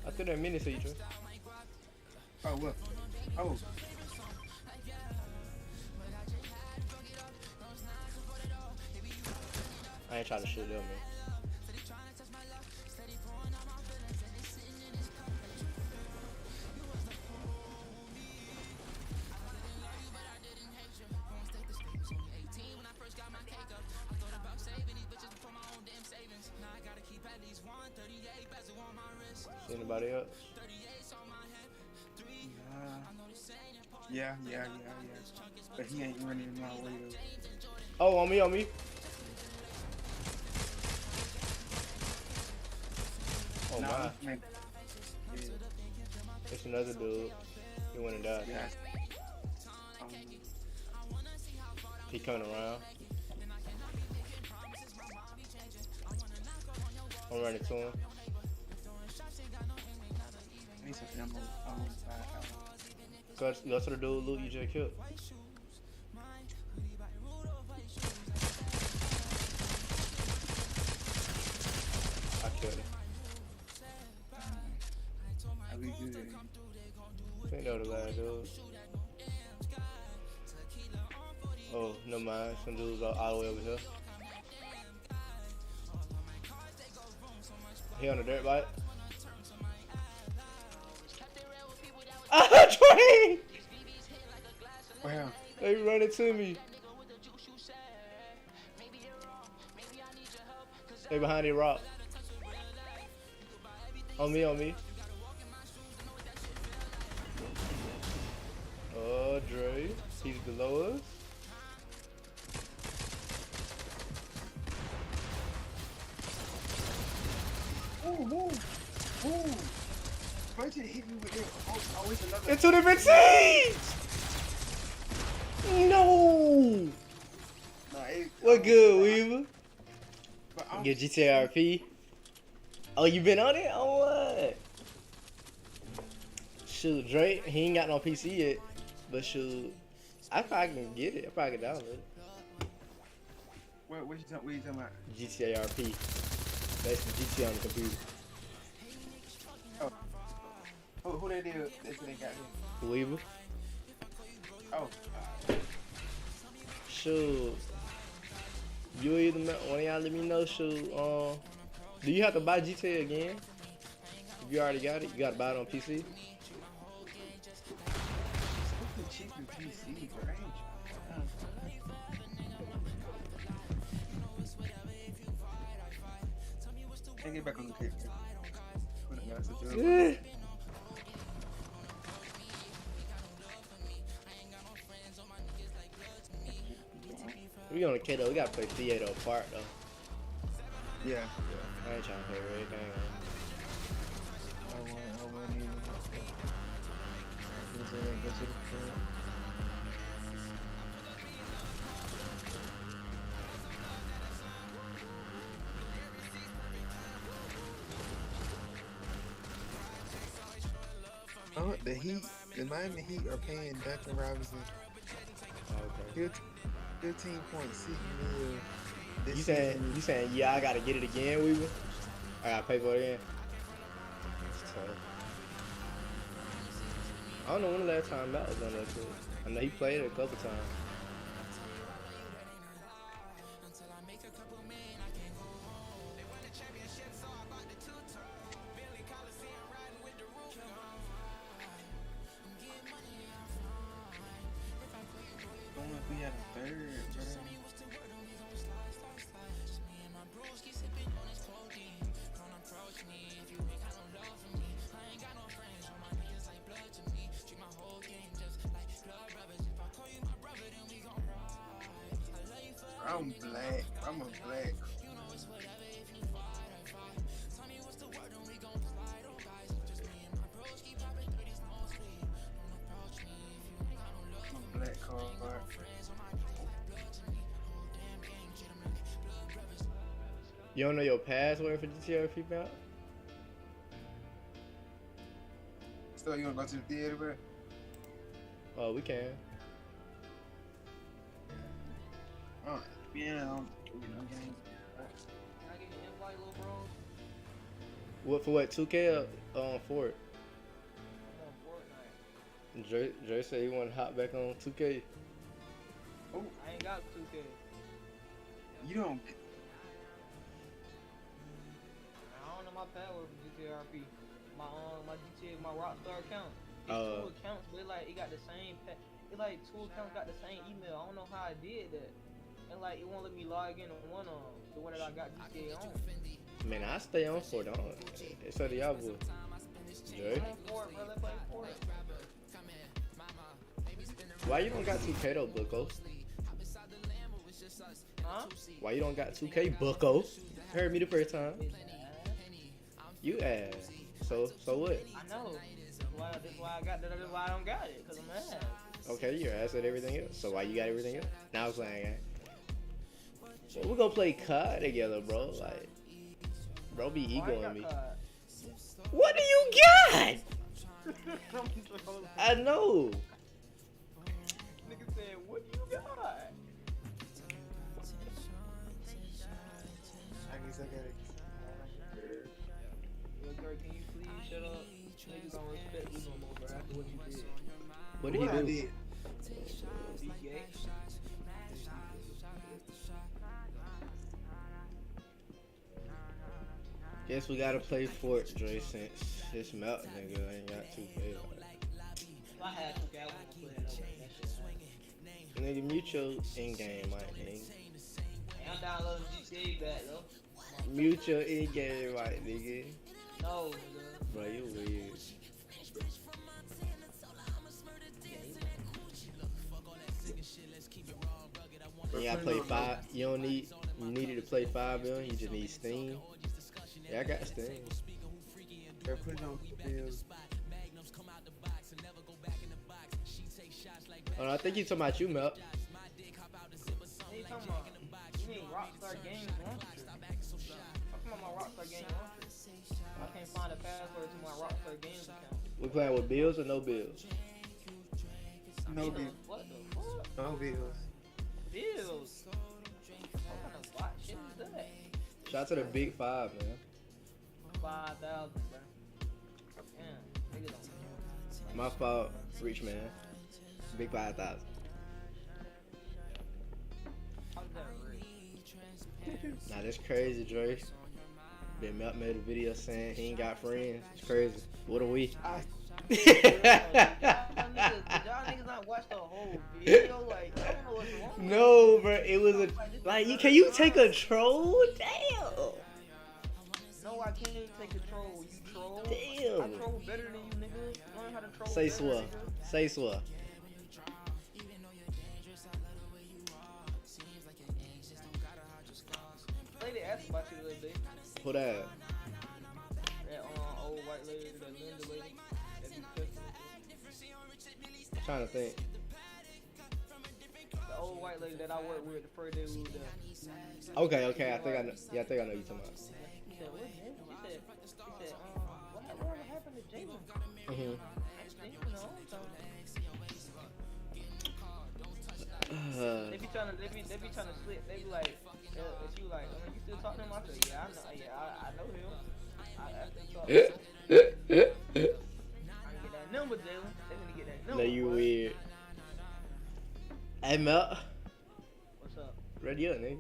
I threw that mini to you, Dre. Oh, what? Oh. I ain't trying to shoot them, man. See anybody else? Yeah. But he ain't running in my way though. Oh, on me. Oh Nah, my. yeah. It's another dude. He went and died. Yeah. He coming around. I'm running to him. I need some ammo. Go to the dude loot you just killed. I killed him. I'll be good. I think that was the last dude. Oh, never mind. Some dudes all the way over here. He on the dirt bike. Ah, Trey! Wow. They running to me. They behind the rock. On me. Oh, Dre. He's below us. Ooh. First it hit me with it. Oh, it's another. Into the besiege! No! Nah, What good, Weaver? But I'm- Get GTA RP. Oh, you been on it? On what? Shoot, Drake, he ain't got no PC yet. But shoot, I probably can get it. I probably can download it. What you talking about? GTA RP. Basically GTA on the computer. Who they did? That's what they got here. Weaver. Oh. Shoot. You either one of y'all let me know. Shoot. Do you have to buy GTA again? If you already got it, you gotta buy it on PC. It's cheap in PC, bro. Can't get back on the kick. Yeah. We on the K though. We gotta play Theater apart though. Yeah. I ain't trying to play Red. I want you. Go to the front. Oh, the Miami Heat are paying Duncan Robinson Okay. 15.6 mil. You saying yeah? I gotta get it again, Weaver. I gotta pay for it again. It's tough. I don't know when the last time that was on that shit. I know he played it a couple times. had a third, bro. I'm black. I'm a black. I'm a black card. You don't know your password for GTA female? So you wanna go to the theater, bro? Oh, we can. Oh, yeah, game. What for? What 2K or Fort? Dre said he want to hop back on 2K. Oh, I ain't got 2K. you don't. I don't know my password for GTRP. My GTA, my Rockstar account. It's two accounts, but it got the same. It like two accounts got the same email. I don't know how I did that. And it won't let me log in on one the one that I got GTA on. Man, I stay on Fort. It's up to y'all, boy. Dre, I'm on Fort, bro. Let's play Fort. why you don't got 2K though, Bucko? Huh? Why you don't got 2K, Bucko? Heard me the first time. You ass. So what? I know. That's why I got that. That's why I don't got it. Cause I'm ass. Okay, you're ass at everything else. So why you got everything else? Now I'm saying, well, we gonna play COD together, bro. Like, bro, be egoing me. What do you got? I know. Nigga said, what do you got? I guess I got it. Yo, girl, can you please shut up? Niggas don't respect you no more, bro. After what you did. What did he What I do? did? Be gay. Guess we gotta play Fort, Dre, since this melt nigga ain't got 2K. If I had 2K, I wouldn't play it no way. That shit. Nigga, mute your in-game, my nigga. Hey, I'm downloading GTA back, though. Mute your in-game, my nigga. No, nigga. Bro, you weird. You gotta play 5. You don't need. You needed to play 5 million. You just need Steam. Yeah, I got Steam. Bro, put it on bills. Oh, no, I think you talking about you, Mel. What you talking about? You mean Rockstar Games launcher? I'm talking about my Rockstar Games launcher. I can't find a password to my Rockstar Games account. We playing with bills or no bills? No bills. What the fuck? No bills. Bills? What kind of bot shit is that? Shout out to the big 5, man. 5,000, bro. Damn, niggas don't. My fault, rich man. Big 5,000. How's that rich? Nah, that's crazy, Dre. Then Mel made a video saying he ain't got friends. It's crazy. What are we? Did y'all niggas not watch the whole video? Like, I don't know what's wrong with No, bro. It was a can you take a troll? Damn. No, I can't take control. You troll. Damn. I troll better than you, nigga. Learn how to troll. Say better, swa. nigga. Say swa. Lady asked about you the other day. Who that? That old white lady, that Linda lady. That be cooking. I'm trying to think. The old white lady that I worked with the first day we were there. Okay. I think I know. Yeah, I think I know you talking about. She said, what happened? She said, what happened to Jalen? Mhm. They be trying to slip. They be like, she was like, you still talk to him? I said, I know him. I asked him to talk. I can get that number, Jalen. They gonna get that number. No, you boy. weird. Hey, Mel. What's up? Ready up, nigga.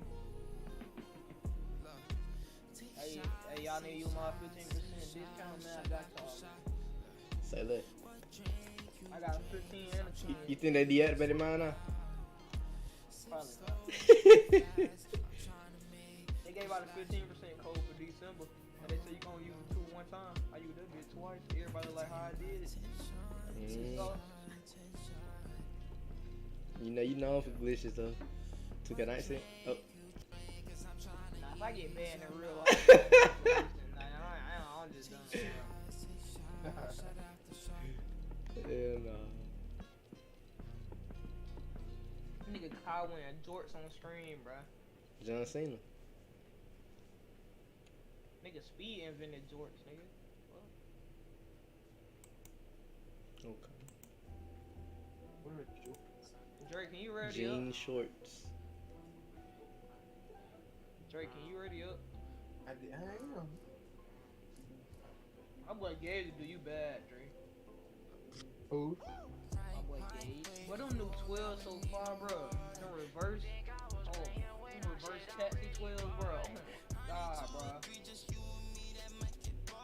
Hey, y'all need you my 15% discount, man. I got y'all. Say that. I got a 15 and a 20. You think they deactivated mine now? Probably not. They gave out a 15% code for December, and they say you gonna use it one time. I used that bitch twice. Everybody like how I did it. So, You know for glitches though. 2K19. Oh. nah, if I get banned in real life, I'm just done. Hell no. Nigga Kyle wearing jorts on stream, bruh. John Cena. Nigga Speed invented jorts, nigga. Okay. What are you? Drake, can you ready up? Jean shorts. Drake, can you ready up? I am. My boy Gage do you bad, Drake. Who? My boy Gage. What them new 12 so far, bro? No reverse. Oh, them reverse taxi 12, bro. Oh my god, bro. I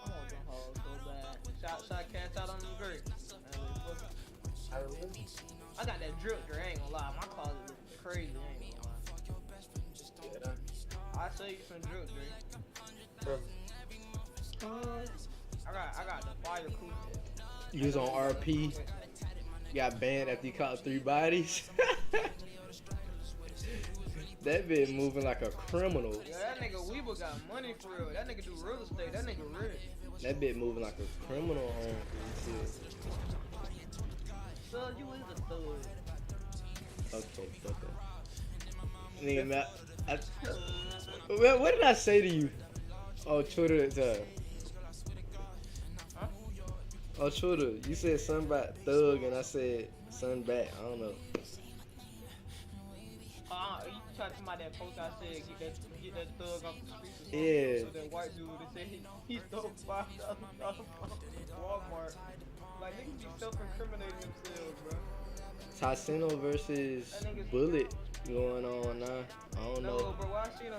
want them hoes so bad. Shot cats out on them Drake. I really? I got that drip, Drake. I ain't gonna lie. My closet looking crazy. I ain't gonna lie. Yeah. I sell you some drip, Drake. I got the fire cool. You was on RP. Got banned after you caught 3 bodies. That bitch moving like a criminal. Yeah, that nigga Weeble got money for real. That nigga do real estate. That nigga rich. That bitch moving like a criminal on this. So you is a thug. Okay. Nigga, man, what did I say to you? Oh, Twitter. Oh, Twitter. You said something about thug, and I said something back. I don't know. You tried to come out that post I said get that thug off the streets. Yeah. So that white dude that said he stole $5,000 from Walmart. Like niggas be self-incriminating themselves, bro. Tassino versus Bullet going on now. I don't know. No, bro, why I seen a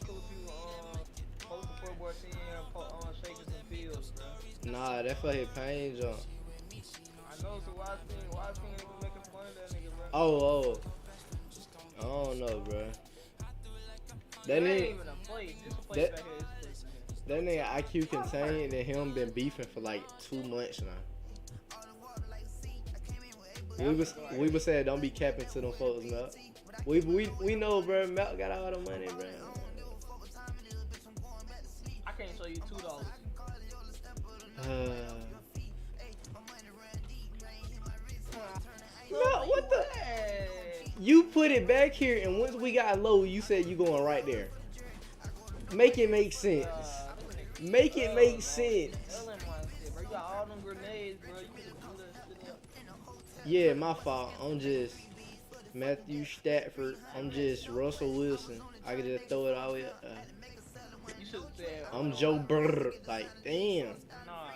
cool people post the poor boy team shaking some fields, bro. Nah, that for his pain jump. I know, so why I seen niggas making fun of that nigga, bro? Oh. I don't know, bro. That ain't nigga, even a place. It's a place back here. that nigga IQ contained and him been beefing for like 2 months now. We was saying don't be capping to them folks, Mel. We know, bro. Mel got all the money, bro. I can't show you $2. No, what the? You put it back here, and once we got low, you said you going right there. Make it make sense. Make it make sense. Bro, you got all them grenades, bro. You could've blew that shit up. Yeah, my fault. I'm just Matthew Stafford. I'm just Russell Wilson. I could just throw it all the way up. You should've said. I'm Joe Burr. Like, damn. Nah,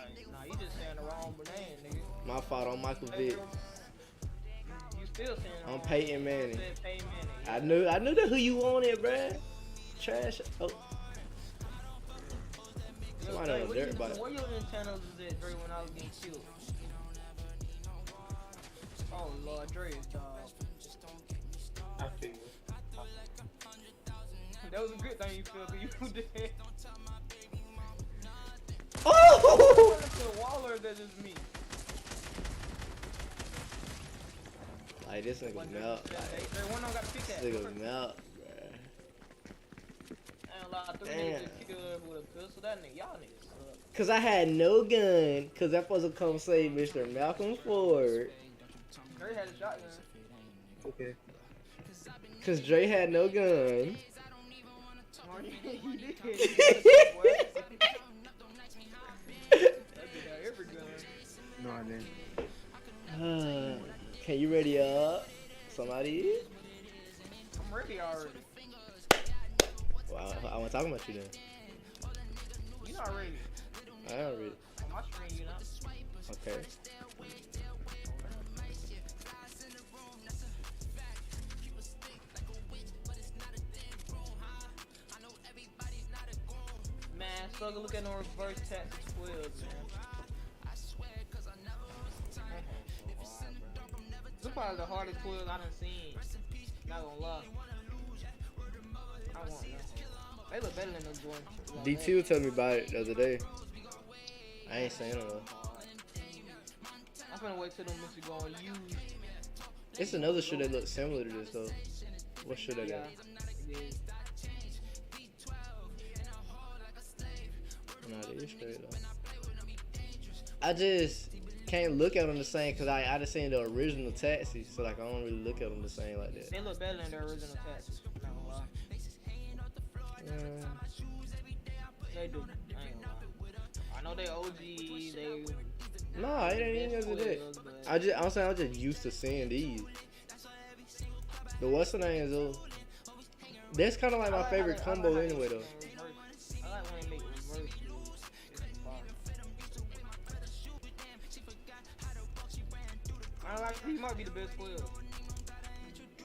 you just saying the wrong name, nigga. My fault. I'm Michael Vick. You still saying the I'm wrong Peyton Manning. You said Peyton Manning. I knew that who you wanted, bruh. Trash. Oh. Somebody on a dirt bike. Where your antennas was at, Dre, when I was getting killed? Oh, Lord, Dre is dog. I feel. That was a good thing you feel, because you did. Oh! It's Waller that is me. Like, this nigga melt. Like, One don't got to pick this that. nigga melt, bruh. I ain't lie, I threw niggas just kick it with a pistol. That nigga, y'all niggas suck. Cause I had no gun. Cause that supposed to come save Mr. Malcolm Ford. Dre had a shotgun. Okay. Cause Dre had no gun. Oh, yeah, he did. Every gun. No, I didn't. Can you ready up? Somebody? I'm ready already. Well, I wasn't talking about you then. You not ready. I am ready. On my screen, you not. Okay. Man, struggle look at no reverse tax 12, man. This is probably the hardest 12 I done seen. Not gonna lie. I want them. They look better than them Jordans. D2 told me about it the other day. I ain't saying it though. I'm finna wait till them bitches go on used. It's another shoe that looks similar to this though. What shoe that Yeah. is? It is. Nah, they is straight though. I just can't look at them the same because I just seen the original Taxi, so like I don't really look at them the same like that. They look better than their original Taxis. Not gonna lie. They do. I ain't gonna lie. I know they OG. They. Nah, it ain't even as that. I'm saying I'm just used to seeing these. The what's the name though? That's kind of like my favorite combo anyway though. I like when they make reverse. I like he might be the best player.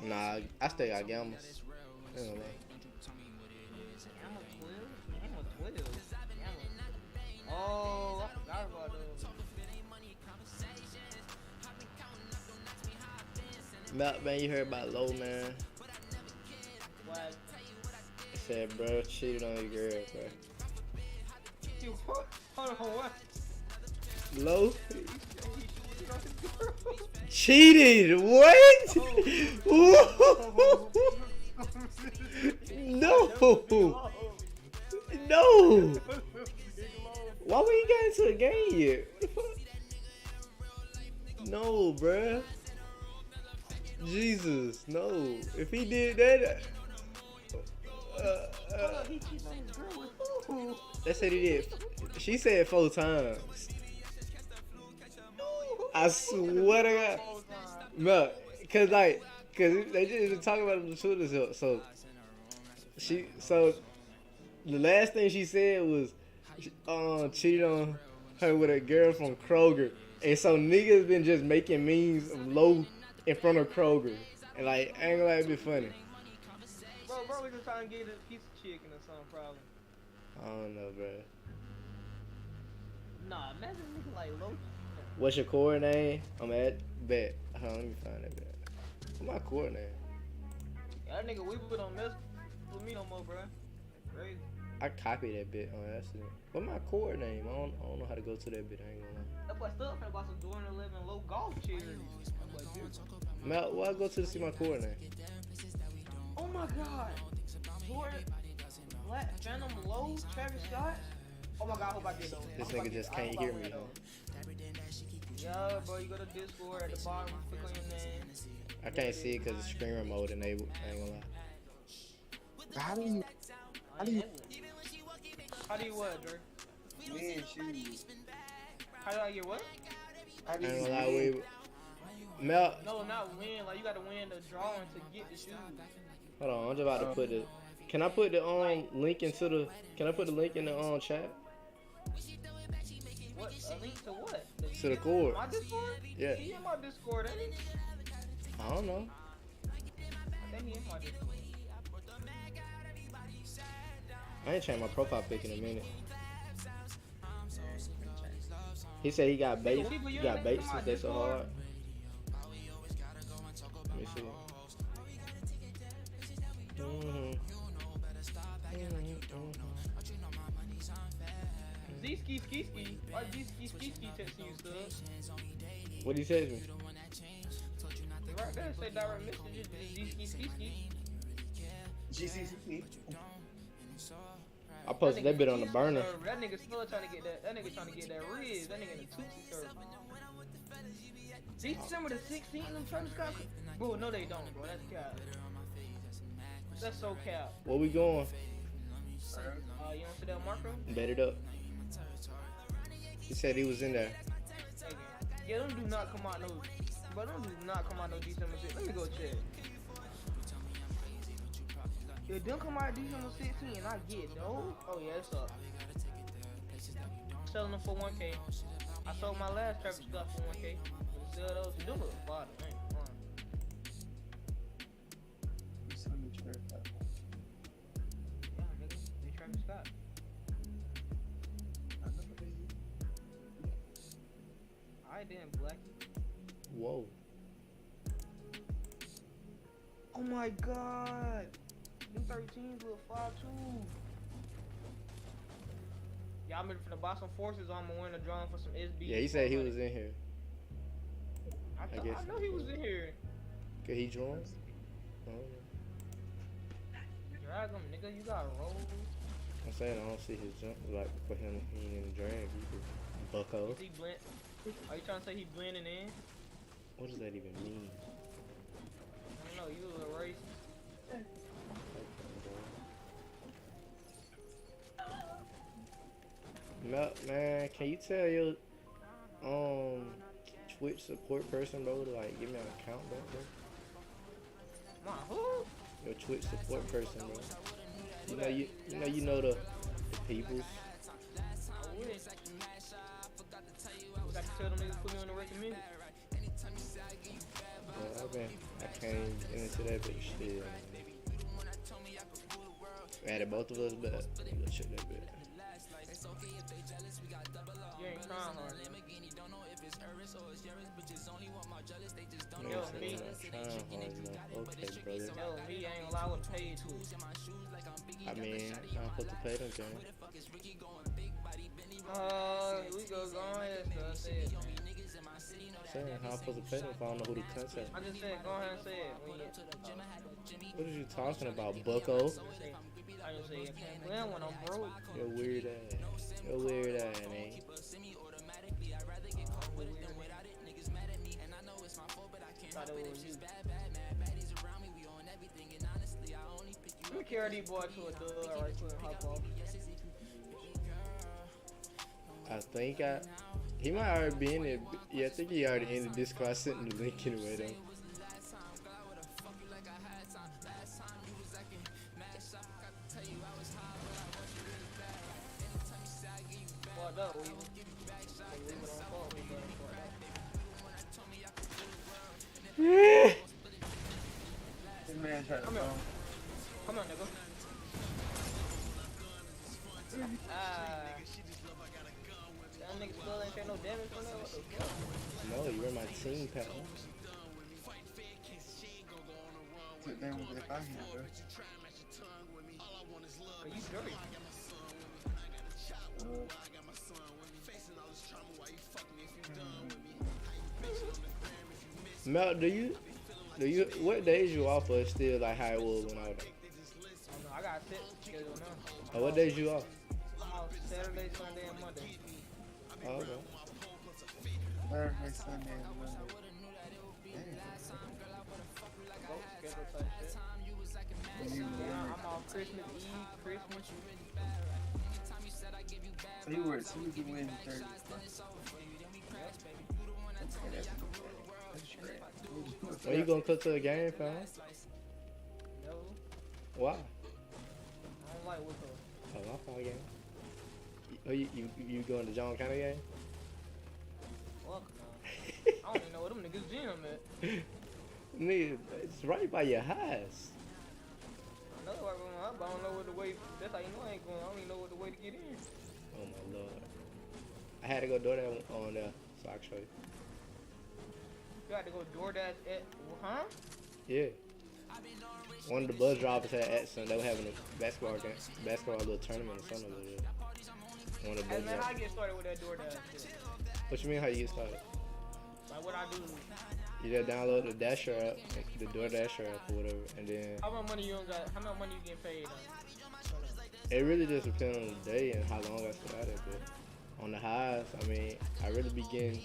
Nah, I stay at Gamma. I ain't gonna lie. Gamma 12? Gamma 12? Gamma. Oh, I forgot about those. Melt, man, you heard about Low, man. What? He said, bro, cheated on your girl, bro. You what? Hold on, what? Low? Cheated? What? No. No. Why we ain't got into a game yet? No, bruh. Jesus, no. If he did that, He cheated on his girl with who? that said he did. She said 4 times. I swear to God. No, cause they just talking about the Twitter, so the last thing she said was cheated on her with a girl from Kroger, and so niggas been just making memes of Low in front of Kroger, and like I ain't gonna lie, it be funny. Bro, we just trying to get a piece of chicken or something, probably. I don't know, bro. Nah, imagine a nigga like Low. What's your core name? I'm at bet. Hold on, let me find that bet. What's my core name? Yeah, that nigga Weeble don't mess with me no more, bro. Crazy. I copied that bit on accident. What's my core name? I don't know how to go to that bit. I ain't gonna lie. That boy still finna buy some Jordan 11 Low golf chairs. That boy dude. Mel, why go to see my core name? Oh my god. Jordan, Black Phantom Low, Travis Scott. Oh my god, I hope I get those. This nigga just can't hear me. Yeah, bro, you go to Discord at the bottom, click on your name. I can't see it because it's screen remote enabled. I ain't gonna lie. How do you How do you what, Dre? win shoes? How do I get what? How I do ain't you gonna lie, win? Mel, No, not win. Like you gotta win the drawing to get the shoes. hold on, I'm just about to put it. Can I put the link into the? Can I put the link in the chat? What? A link to what? To the cord. My Discord? Yeah. He in my Discord, ain't he? I don't know. I think he in my Discord. I ain't changed my profile pic in a minute. He said he got bait. He got bait since they so hard. Let me see. Z-ski ski ski. Why Z-ski ski ski texting you, stuff? What did he text me? Right there, say direct messages. Z-ski ski ski. GCC. I posted that bit on the burner. That nigga still trying to get that. That nigga trying to get that Riz. That nigga in the Tootsie server. December the 16th, them Travis Scott. Bro, no they don't, bro. That's cap. That's so cap. Where we going? You want to see that marker? Bet it up. He said he was in there. Hey, yeah, them do not come out no. But them do not come out no December 6th. Let me go check. If them come out December 16th and I get those, oh yeah, it's up. Selling them for 1K. I sold my last Travis Scott for 1K. Sell those. Them look bottom. I ain't lying. Yeah, nigga. They Travis Scott. I didn't Blackie. Whoa. my god. Them 13s look 5'2". Y'all ready for the buy some forces? I'm gonna win a drawing for some SB. Yeah, he said he was in here. I guess. know he was in here. Could he join? I don't know. Drag him, nigga. You got rolls. I'm saying I don't see his jump. Like, for him, he ain't in the drag either. Bucko. Is he blend? Are you trying to say he blending in? What does that even mean? I don't know. You was a racist. Man, can you tell your Twitch support person, bro, to like give me an account, bro? Who? Your Twitch support person, bro. You know the peoples. I would. I can tell them niggas put me on the recommended. Well, I can't get into that bitch shit. Added both of us, but let's check that bit. You ain't trying hard. No, Yo, I'm me. not trying hard enough. Okay, brother. Yo, me ain't gonna lie, I would pay to it. I mean, I'm supposed to pay them, John. We go ahead, so I said. Saying how I'm supposed to pay them if I don't know who to contact. I just said, go ahead and say it. What are you talking about, Bucko? I just say, you can't play when I'm broke. Your weird ass. Your weird ass, man. Thought it was you. Let me carry these boys to a door right quick and hop off. I think he might already be in it. Yeah, I think he already in the Discord. I sent the link anyway, though. Fucked up, we leave it on fault, we got This man tried to Come go. here. Come on, nigga. That nigga still ain't take no damage from that. What the fuck? No, you were my team, pal. Took them with the back hand, bro. Are you dirty? Mel, do you, what days you off or still like how it was when I was there? Oh no, I got a set schedule now. Oh, what days you off? I'm off Saturday, Sunday, and Monday. Oh, okay. Thursday, Sunday, and Monday. Vote schedule type shit. Yeah, I'm off Christmas Eve, Christmas. So you work Tuesday, Wednesday, Thursday. When you gonna cook to a game, fam? No, Why? I don't like Wicklow. Oh, my fault game. Oh, you going to John County game? Fuck no. I don't even know where them niggas gym at. Nigga, it's right by your house. I know where I'm going, but I don't know what the way. That's how you know I ain't going. I don't even know what the way to get in. Oh my lord. I had to go do that on there, so I can show you. You had to go DoorDash at, huh? Yeah. One of the bus drivers had Edson. They were having a basketball little tournament or something over there. One of the Hey bus man, how I drivers. get started with that DoorDash shit? What you mean? How you get started? Like what I do? You just download the Dasher app, the DoorDasher app or whatever, and then How much money you don't got? How much money you getting paid on? it really just depends on the day and how long I stay out there. But on the highs, I mean, I really be getting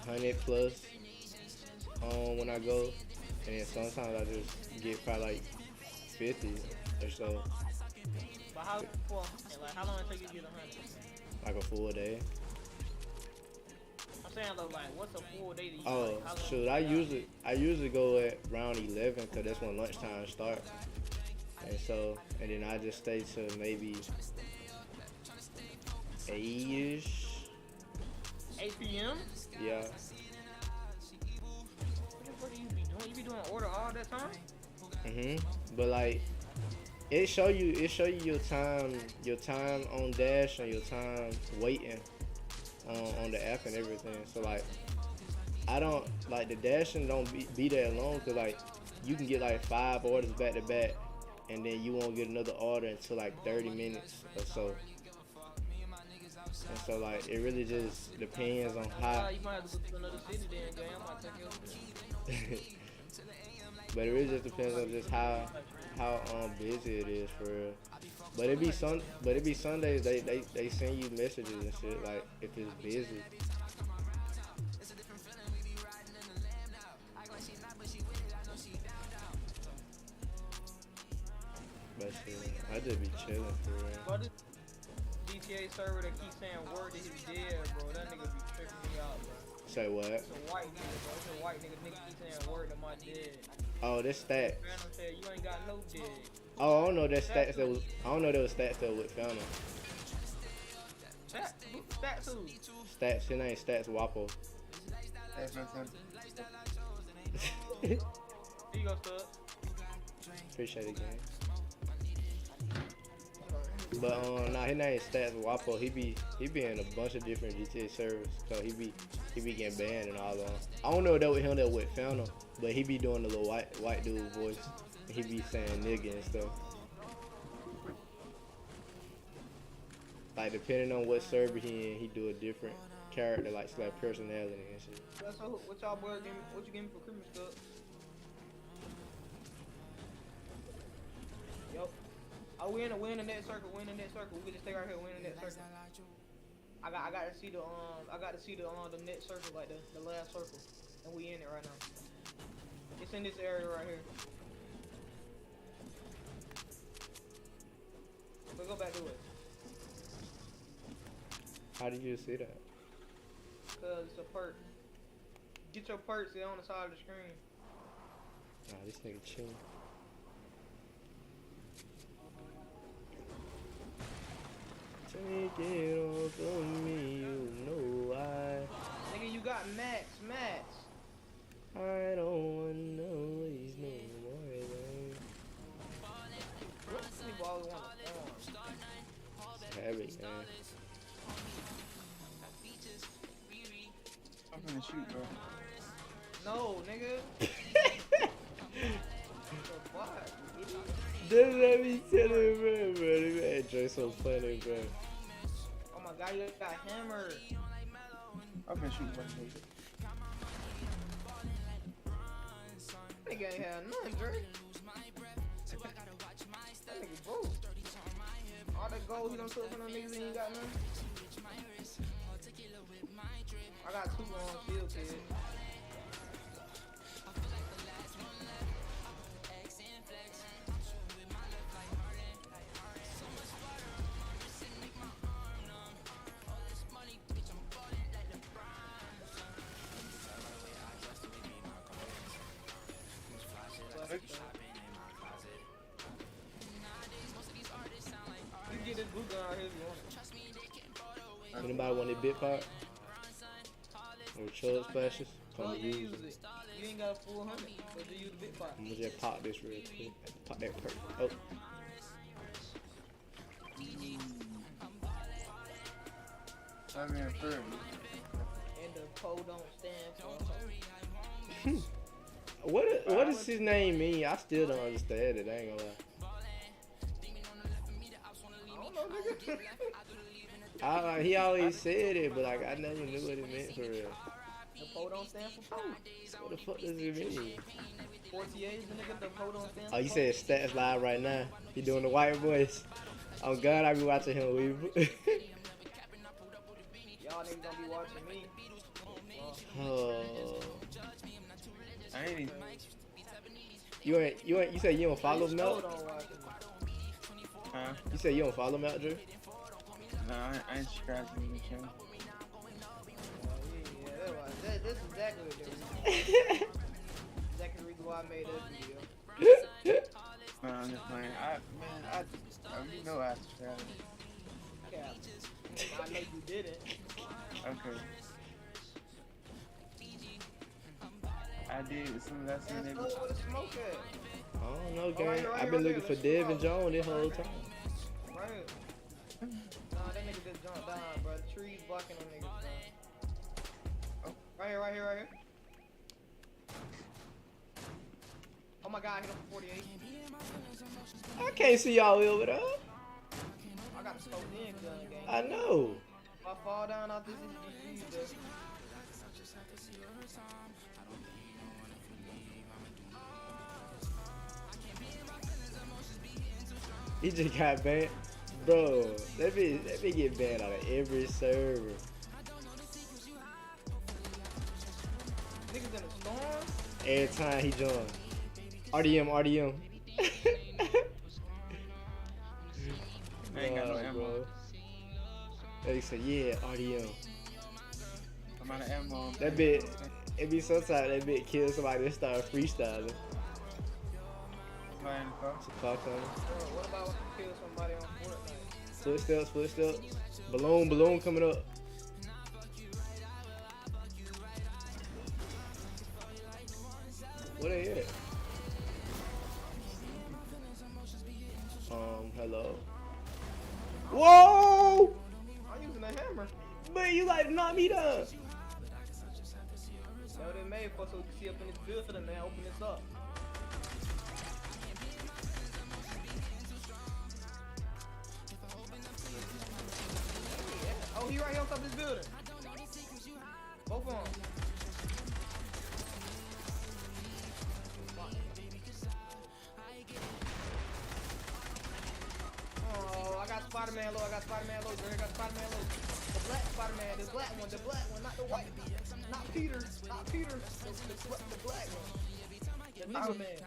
100 plus when I go, and then sometimes I just get probably like 50 or so, But how for? Like how long it take you to get 100? like a full day. I'm saying though, like what's a full day to you? Oh Like, how long shoot, I usually go at around 11 because that's when lunchtime starts, and then I just stay till maybe 8ish. 8 p.m. Yeah. What the fuck do you be doing? You be doing order all that time? But like, it show you your time on Dash and your time waiting on the app and everything. So like, I don't like the dashing don't be that long, cause like you can get like 5 orders back to back, and then you won't get another order until like 30 minutes or so. And so like it really just depends on how. You might have to go to another city then, gang. I might take your But it really just depends on just how busy it is for real. But it be some days they send you messages and shit like if it's busy. But shit, I just be chilling for real. But this GTA server that keeps saying word that he's dead, bro. That nigga be tripping me out, bro. Say what? It's a white nigga, bro. It's a white nigga. Nigga keep saying word that my dead. Oh, this stats. Phantom said you ain't got no dead. Oh, I don't know that stats that was. I don't know there was stats that with Phantom. Stats who? Stats. His name Stats Wapo. That's my son. Here you go, stud. Appreciate it, gang. But nah, his name is Stats Wapo. He be in a bunch of different GTA servers, so he be getting banned and all of them. I don't know if that with him that with Phantom, but he be doing the little white dude voice. He be saying nigga and stuff. Like depending on what server he in, he do a different character, like personality and shit. So what y'all boys give me? What you give me for Christmas, stud? Yo. Oh, we in the net circle. We in the net circle. We can just stay right here. We in the net circle. I got to see the the net circle, like the last circle, and we in it right now. It's in this area right here. But go back to it. How did you see that? Cause it's a perk. Get your perks. They're on the side of the screen. Nah, this nigga chilling. Take it off of me, you know I. Nigga, you got max. I don't want no ways no more. People always want to farm. Habit, man. I'm gonna shoot, bro. No, nigga. What? Just let me tell you, bro. That joke so funny, bro. Oh my god, you got hammered. I'm gonna shoot one nigga. Nigga ain't had nothing, Drake. That nigga broke. All that gold he done took from them niggas and he ain't got nothing. I got 2 on field, kid. You can get this blue gun out here if you want it. Anybody want a bit part? Or chug splashes? Come Well, to you use use them. it. You ain't got a full 100, but you use the big pot. I'm gonna just pop this real quick. Pop that perk. Oh. I'm in third. And the pole don't stand for What does his name mean? I still don't understand it. I ain't gonna lie. I don't know, nigga. He always said it, but like I never knew what it meant for real. The pole don't stand for pole. What the fuck does it mean? 48, the nigga, the pole don't stand for Oh, you pole. said Stats Live right now. He doing the white voice. Oh God, I be watching him. Y'all niggas don't be watching me. Oh. I ain't even. You said you don't follow Still Melt? don't watch me. Huh? You said you don't follow Melt, Drew? No, I ain't subscribed to the channel. Yeah, this is exactly what they were. Exactly the reason why I made this video. No, I'm just playing. You know I subscribed. Cap. I know you didn't. Okay. I did as soon as I seen And it. so where the smoke at? I don't know, right gang. here, right I've here, been right looking here. for Dev and Joan this whole time. Right here. Nah, that nigga just jumped down, bro. The trees blocking them niggas, bro. Oh, right here. Oh my god, I hit him for 48. I can't see y'all over there. I got a scope in gun game. I know. If I fall down off this, it's GG, though. He just got banned. Bro, that bitch get banned out of every server. Niggas in the storm? Every time he joins. RDM. I ain't got no ammo. Bro. They said, yeah, RDM. I'm out of ammo. That bit, it be sometimes that bit kill somebody that start freestyling. Somebody in the car. It's a car coming. Bro, what about when you kill somebody on Fortnite? Footsteps. Balloon coming up. What they at? Hello. Whoa! I'm using a hammer. Man, you like knock me down. That's what they made for, so we can see up in this building, man. Open this up. Oh, he right here on top of this building. Both of them. Oh, I got Spider-Man low, Dre, I got Spider-Man low. The black one, not the white. Not Peter, the black one. The nigga man.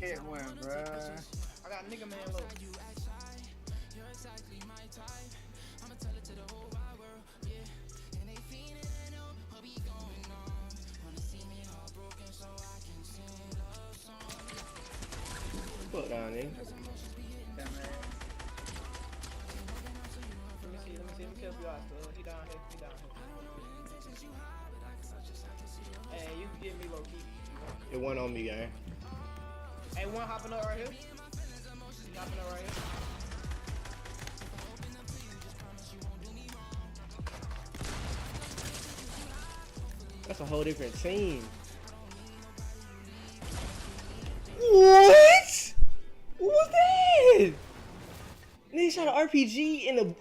Hit one, bruh. I got nigga man low. Put down there. That man. Let me help you out, so he down here. Hey, you can get me low key. It went on me, gang. Hey, one hopping up right here. He hopping up right here. That's a whole different team. What? What was that? Nigga shot an RPG in the.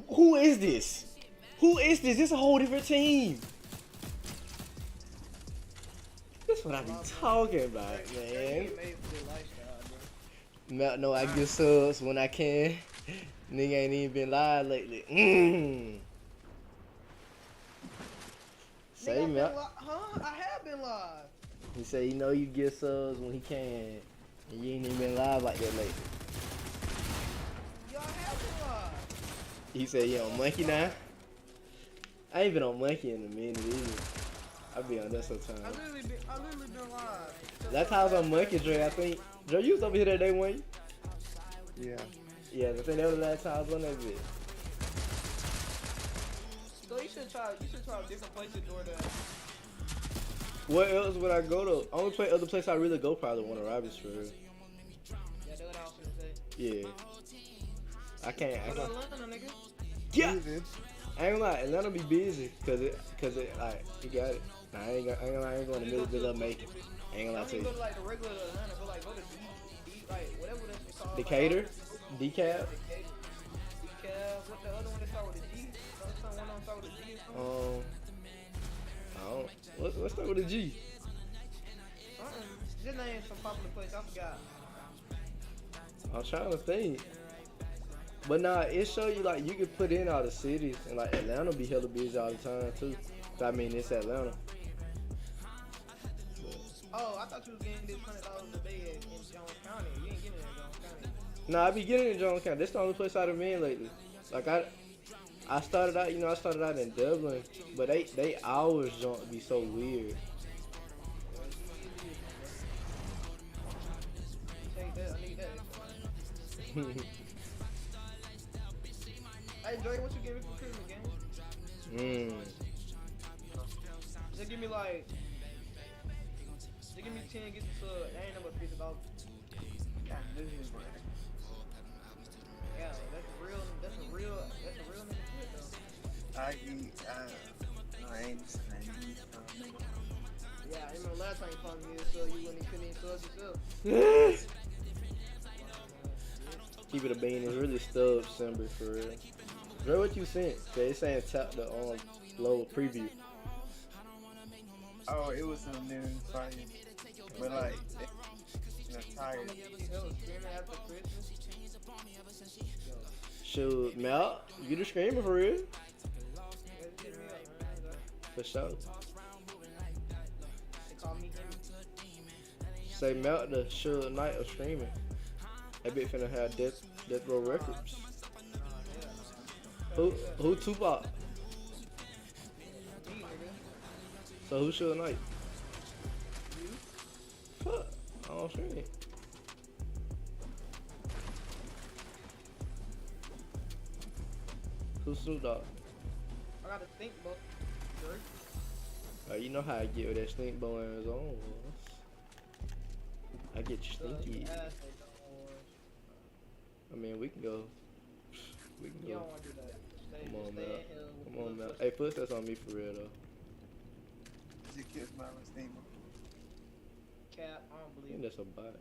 Who is this? This is a whole different team. That's what I be talking about, man. No, I get subs when I can. Nigga ain't even been live lately. Say me. Huh? I have been live. He said, you know, you get subs when he can, and you ain't even been live like that lately. Y'all have been live. He said, you on Monkey now? I ain't been on Monkey in a minute either. I be on that sometimes. I literally been live. That time I was on Monkey, Dre, I think. Dre, you was over here that day, weren't you? Yeah. Yeah, I think that was the last time I was on that bit. So you should try different places, Jordan. What else would I go to? Only other place I really go probably one of Robbie's for real. Yeah, that's what I was gonna say. Yeah. I can't. Go to Atlanta, nigga. Yeah. I ain't gonna lie, Atlanta be busy, cause it like, you got it. Nah, I ain't going to middle of Macon. I ain't gonna lie to you. Go to like the regular Atlanta, go to D, like whatever that's called. Decatur? Decab? Decab, what the other one that start with a G? Some one on start with a G or something? I don't. What's up with a G? Just name some popular place, I forgot. I'm trying to think. But nah, it show you like you can put in all the cities, and like Atlanta be hella busy all the time too. I mean, it's Atlanta. Oh, I thought you was getting this $100 a day in Jones County. You ain't getting it in Jones County. Nah, I be getting in Jones County. That's the only place I've been lately. Like I started out, in Dublin, but they hours don't be so weird. Take that, I need that. Hey, Dre, what you give me for Christmas, gang? Just give me 10, get the sub. That ain't number $50. Yeah, that's a real nigga shit though. I ain't. Yeah, I remember last time you found me, so you when you couldn't even sub yourself. Keep it a bean is really stub December for real. Dre, what you sent? They saying tap the low preview. Oh, it was some new fire, but like, tired. Shoot, Mel, you the screamer for real? For sure. Say Mel the Suge Knight of screaming. That bitch finna have Death Row Records. Who Tupac? So who Suge Knight? Fuck, I don't scream it. Who's Snoop Dogg? I gotta think, bro. You know how I get with that stink boy in his own. I get you stinky. I mean, we can go. We can You go. don't want to do that. Come on, stay man. in here with Come on, the man. Hey, put that on me for real though. Just kiss my steamer. Cap, I don't I believe think it. that's a bot.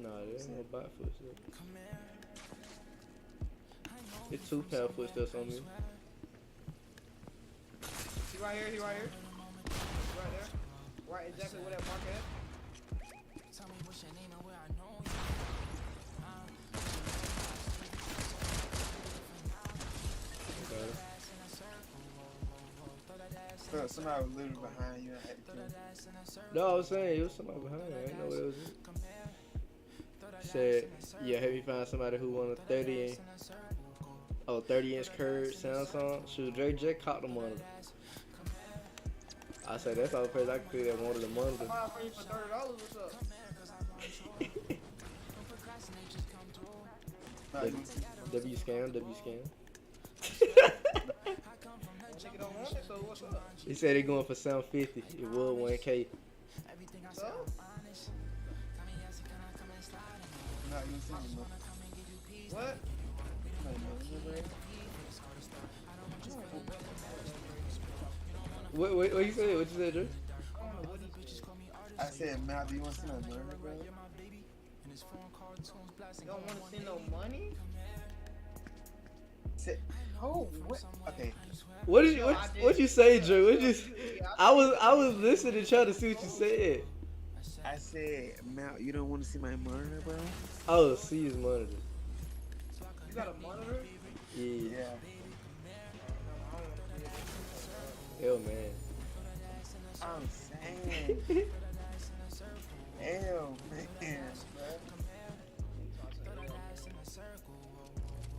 Nah, there ain't no bot footsteps. It's 2 pound footsteps on me. He right here, he right here. He right there. Right exactly where that mark at. So somebody was literally behind you and had to kill you. No, I was saying it was somebody behind me. I didn't know what it was. Said, yeah, have you find somebody who want a 30 30-inch curved Samsung? Shoot, Drake J caught the monitor. I said that's all the place I could feel that wanted the monitor. I'm out for you for $30. What's up? W scam. Nigga don't want it, so what's up? He said they going for 750. It was 1K. So? Not even seeing me, What? What you said? What you said, Drew? I don't know what he said. I said, Mal, do you want to see my murder, bro? You don't want to send no money? Said, oh, what? Okay. What you say, Drew? I was listening trying to see what you said. I said, Mal, you don't want to see my monitor, bro? Oh, see his monitor. You got a monitor? Yeah. Yeah. Hell man. I'm saying. Hell man, bro.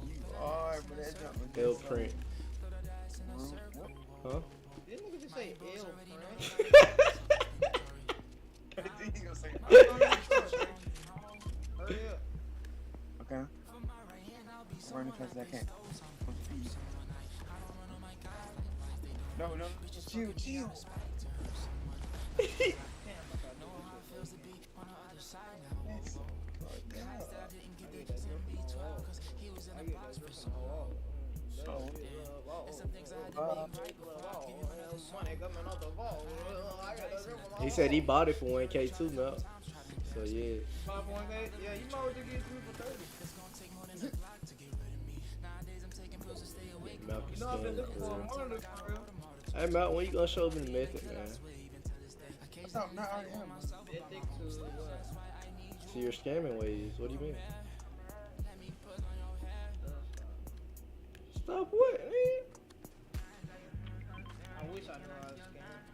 You are, but that jump was Hell just print. What? Huh? This nigga just say L, friend. You gonna say Hurry up. okay. I'm running as fast as I can. No, chill. He said he bought it for 1K too, Mel. So yeah. Yeah, you might as well get it to me for 30. Mel You can know I've been scan it looking for for a real. monitor for real. Hey Mel, when you gonna show me the method, man? No, not already am. Ethic to what? See your scamming ways. What do you mean? Stop what, man? I wish I knew I was scamming.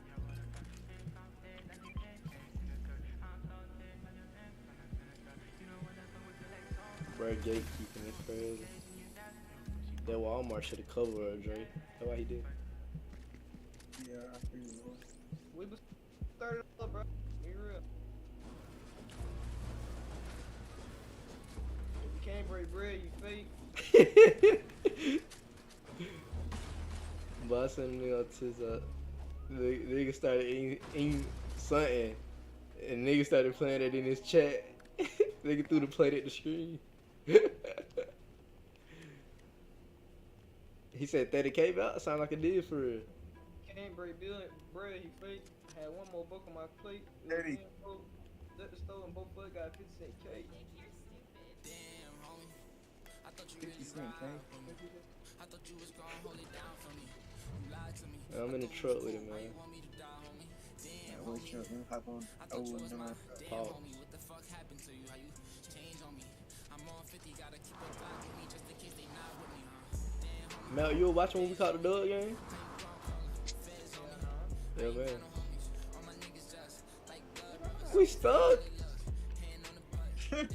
Bro, gatekeeping is crazy. That Walmart should have covered her, Dre. That's why he did. Yeah, I figured it was. We was $30, bro. Be real. If you can't break bread, you fake. But I sent him on to the nigga started eating something, and nigga started playing it in his chat. Nigga threw the plate at the screen. He said 30K out. Sound like a deal for real. Can't break bill, bread, he fake. Had one more book on my plate. 30. Let the store and both foot got 50 cent cake. 50 cent, okay? I'm in the truck with him, man. Wait, let me hop on. Oh, no. Pause. Mel, you were watching when we caught the dog game? Yeah, man. We stuck. I'm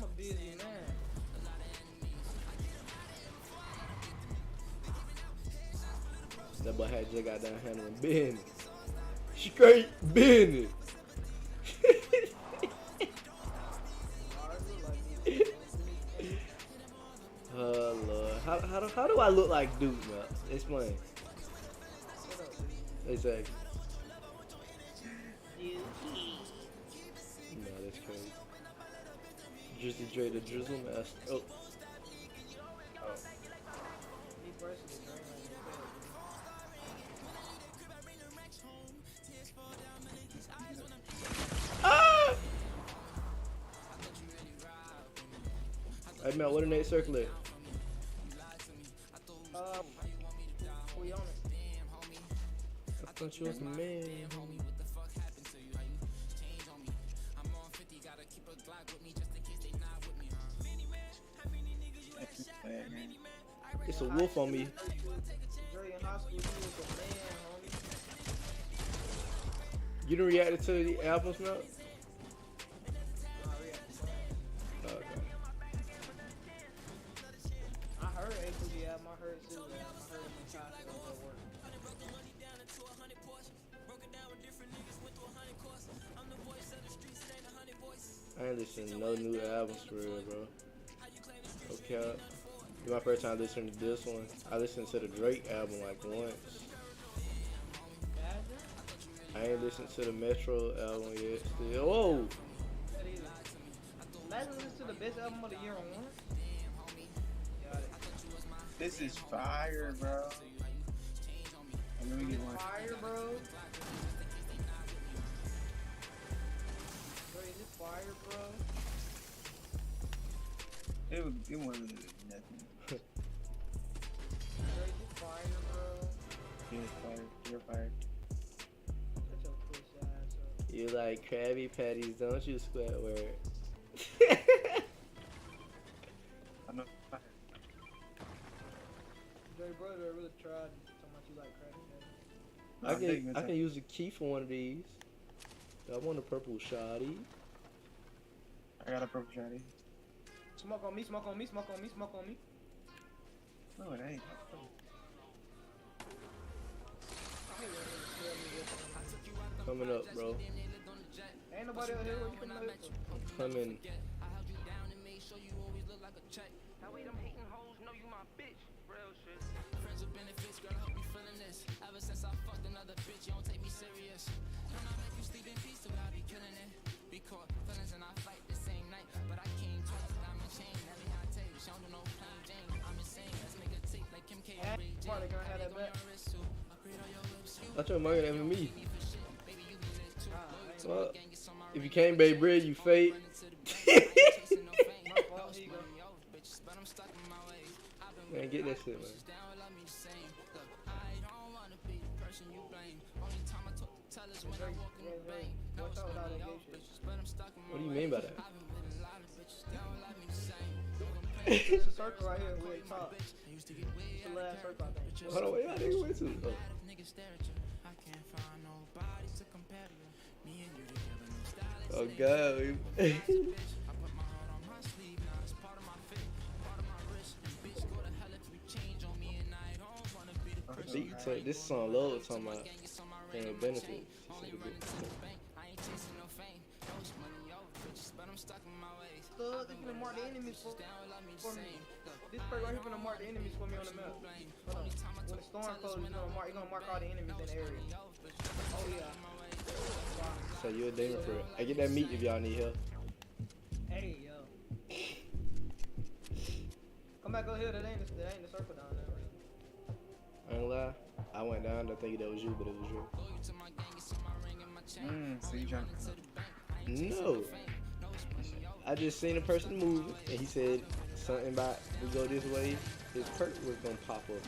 a busy man. That boy had just got down handling business. Straight business. Oh Lord, how do I look like Duke, man? Explain. Exactly. No, that's crazy. Drizzy Dre, the Drizzle Master. Oh. Me personally, Ah! Hey, Mel, what the next circle at? we on it. I thought you was a man, homie. It's a wolf on me. Dre in high school, he was a man, homie. You done reacted to the albums, Mel? Nah, yeah. Okay. I heard A2B album, I heard Silver album, I heard him in Chicago at work. I ain't listening to no new albums for real, bro. Okay. It's my first time listening to this one. I listened to the Drake album like once. I ain't listened to the Metro album yet. Still. Whoa! Imagine listening to the best album of the year on one. Got it. This is fire, bro. Let me get one. Fire, bro. Bro, is it fire, bro? It wasn't nothing. Bro, is it fire, bro? You're fired. You're fired. Shut your pussy ass up. You like Krabby Patties, don't you, Squidward? I'm not fired. Dre, bro, I really tried talking about you like crack, man. I can use a key for one of these. I want a purple shoddy. I got a purple shotty. Smoke on me, smoke on me, smoke on me, smoke on me. No, it ain't. Coming up, bro. Ain't nobody out here where you coming up. I'm coming. Now wait, I'm hating hoes, know you my bitch. Real shit. Friends with benefits, girl, I hope you feeling this. Ever since I fucked another bitch, you don't take me serious. Can I make you sleep in peace, so I be killing it. We caught feelings and I fight the same night. But I came twice, diamond chain, Nelly high tape. She don't do no plain Jane. I'm insane, let's make a tape like Kim K. Party gonna have that back. I told Margaret that with me. Well, if you can't bake bread, you fake. My fault, here you go. Man, get that shit, man. Watch out with all that gay shit. What do you mean by that? It's a circle right here where it top. It's the last circle, I think. Hold on, where y'all nigga went to? Oh. Oh God, this song low talking about benefits. Thug, it's gonna mark the enemies for me. This perk right here gonna mark the enemies for me on the map. Hold on. When the storm closes, it's gonna mark all the enemies in the area. Oh yeah. Wow. So you a demon for it. I get that meat if y'all need help. Hey yo. Come back over here. That ain't the circle down there. I ain't lie. I went down to think that was you, but it was you. So you trying to... No. I just seen a person moving, and he said something about we go this way. His perk was gonna pop up.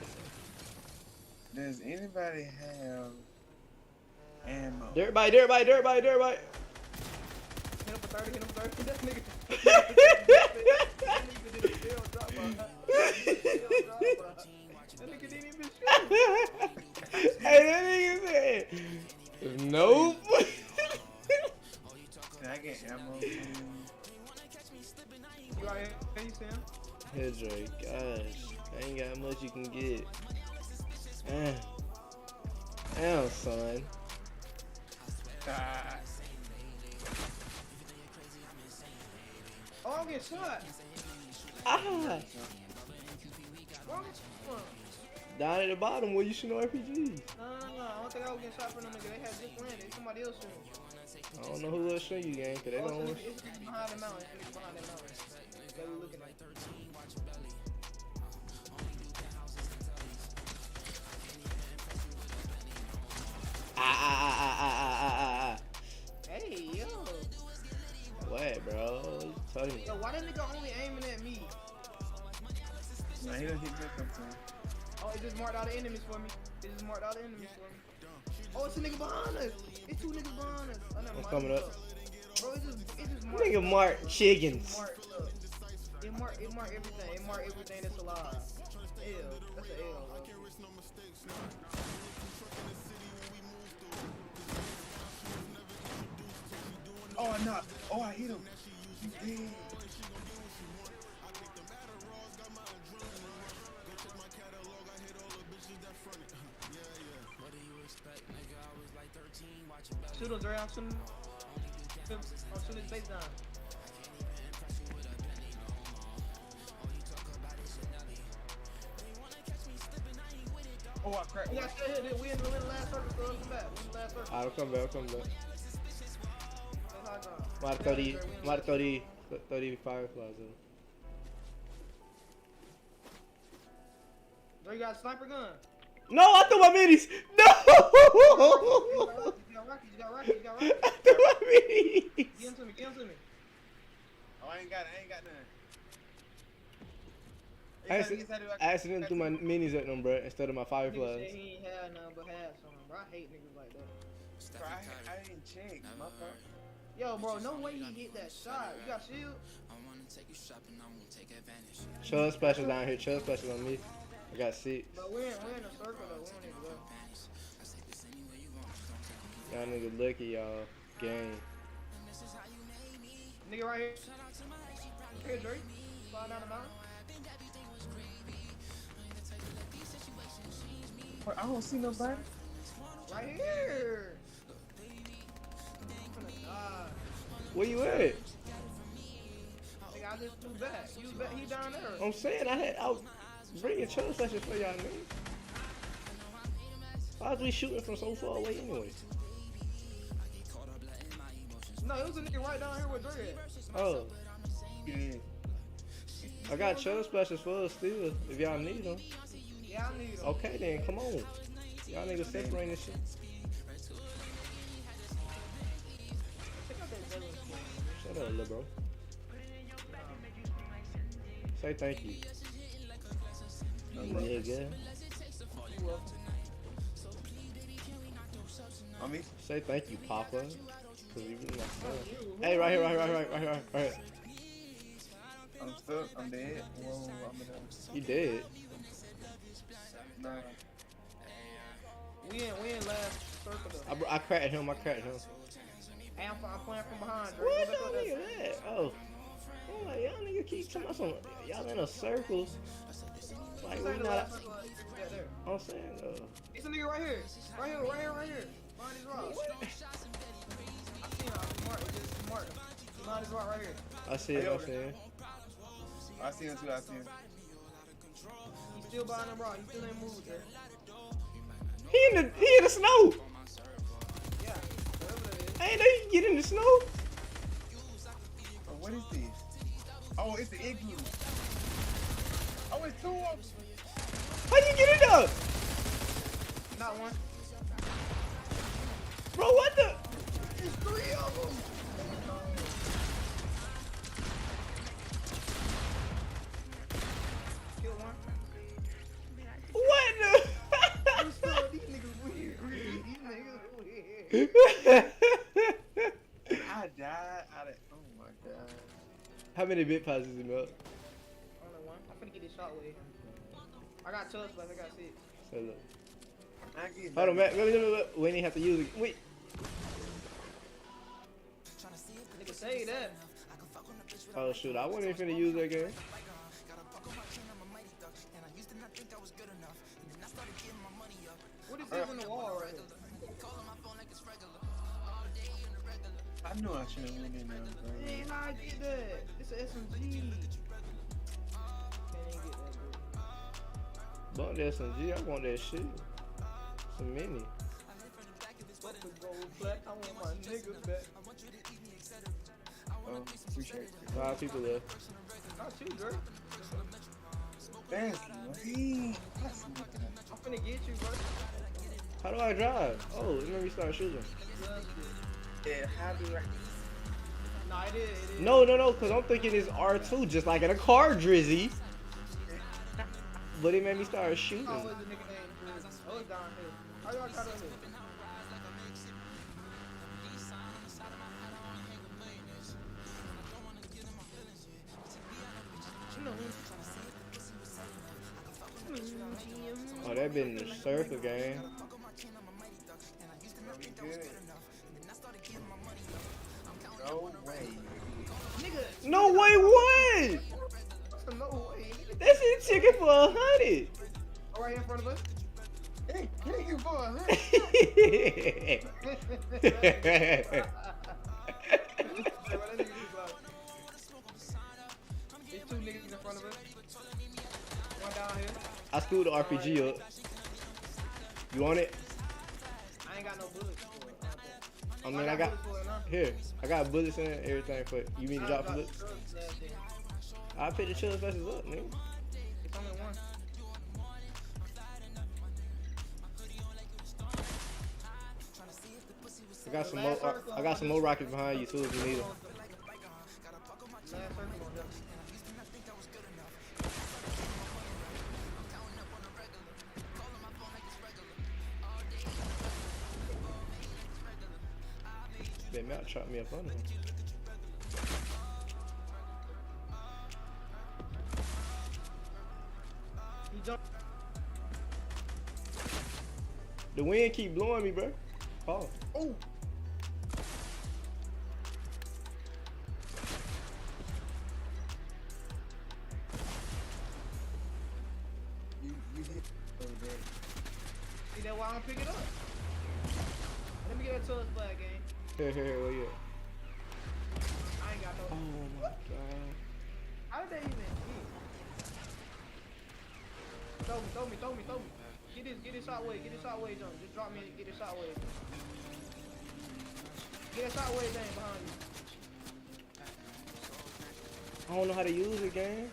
Does anybody have ammo? Dirt bike, dirt bike, dirt bike, dirt bike. Hit him for 30. Hit him for 30. That nigga. That nigga did a still drop, bro. That nigga didn't even shoot. Hey, that nigga said, nope. Can I get ammo? You out here? Can you see him? Hey Drake, gosh, I ain't got much you can get. Damn, son. Oh, I'm getting shot. Ah, Wrong one. down at the bottom where you shoot no RPGs. No. I don't think I was getting shot from them nigga. They had just landed. It's somebody else shooting. I don't know who else shoot you, gang, cause they Oh, don't. it's behind the mountain. It's behind that mountain. That we looking at. Hey, yo. What, bro? Tell me. Yo, why that nigga only aiming at me? Nah, he don't hit me sometime. Oh, it just marked all the enemies for me. It just marked all the enemies for me. Oh, it's a nigga behind us. It's 2 niggas behind us. Oh, never I'm mind. coming up. Bro, it just marked. Nigga Mark Chickens. It marked everything. It marked everything that's alive. L. That's an L, bro. Oh, no. Oh, I hit him. He's dead. Shoot him, Dre. I'm shooting his base down. Oh, I cracked. Yeah, we in the last circle, so come back. We in the last circle. I'll come back, I'll come back. That's how I go. Mark 30 fireflies though. Dre, you got a sniper gun. No, I threw my minis! No! You got rockets. I threw my minis! Give him to me. Oh, I ain't got none. I accidentally threw my minis at them, bro, instead of my Nigga fireflies. said he ain't had none but had some. Bro, I hate niggas like that. Bro, I didn't check. My fault. Yo, bro, no way you get that shot. You got shield? Chug special down here, chug special on me. I got 6. But we're in a circle though. We don't need to go. Y'all niggas lucky, y'all. Gang. Nigga right here. Here, Drake. Slide down the mountain. I don't see nobody. Right here. I'm gonna die. Where you at? Nigga, I just flew back. He down there. I'm saying I was bringing chug specials for y'all niggas. Why was we shooting from so far away anyway? No, it was a nigga right down here with Dre. Oh, Yeah. I got chug specials for us still, if y'all need them. Yeah, I need him. Okay then, come on. Y'all niggas separating this shit. Check out that Dylan. Shut up, little bro. Say thank you. Nigga. You welcome. On me? Say thank you, Papa. Cause you really my son. Hey, right here. I'm stuck. I'm dead. Whoa, I'm done. You dead. Nah. We in last circle though. I cracked him. Hey, I'm playing from behind, Dre. Where's Go back y'all up that niggas at? Oh. I'm like, y'all niggas keep talking about some. Y'all in a circle. Like, we Say the not. last circle right there. I'm saying, It's a nigga right here. Right here. Behind these rocks. I see him. Mark. It's just Mark. Behind this rock right here. I see it. I see him too. He's still behind the rock. He still ain't moved there. He in the snow. Yeah. Whatever that is. Ain't they get in the snow? Oh, what is this? Oh, it's the igloo. Oh, it's 2 of them. How you get it up? Not one. Bro, what the? It's 3 of them. Kill one. What These niggas weird. These niggas weird. the? I died out of. Oh my god. How many bit passes you know? Only one. I'm finna get this shot with. I got tusk, but I got 6. So look. I get Hold on, Matt. Wait. We ain't have to use it. Wait. Nigga say that. Oh shoot, I wasn't even finna use that game. What is this in the wall right here? I knew I should have went in there, bro. Hey, how I get that? It's an SMG. Can't even get that, bro. Bought the SMG. I want that shit. It's a mini. Fuck the gold flat. I want my niggas back. Appreciate it. 5 people left. Not you, girl. That's lame. That's lame. I'm finna get you, bro. How do I drive? Oh, it made me start shooting. Yeah, how do I? Nah, it is. No, because I'm thinking it's R2, just like in a car, Drizzy. But it made me start shooting. Oh, what's the nigga name? Oh, it's down here. How y'all got on here? Oh, that been in the circle game. No way. No way, what? No way. That shit chicken for 100. Oh, right in front of us. Hey, nigga, boy. There's 2 niggas in front of us. One down here. I screwed the RPG up. You want it? I ain't got no bullets for it. I mean, I got bullets for it now. here. I got bullets in it, everything for it. You mean to drop the bullets? I'll pick the chillin' vessels up, nigga. It's only one. I got some more rockets behind you too if you need them. Last circle on there. They might chop me up under him. He jumped. The wind keep blowing me, bro. Oh. Oh! You hit. Oh, damn. See that why I don't pick it up? Let me get that tusk flag, gang. Here, where you at? I ain't got no. Oh my god. How did they even hit? Throw me. Get this shot way, jump. Just drop me and get this shot way. Get that shot way thing behind you. I don't know how to use it, gang.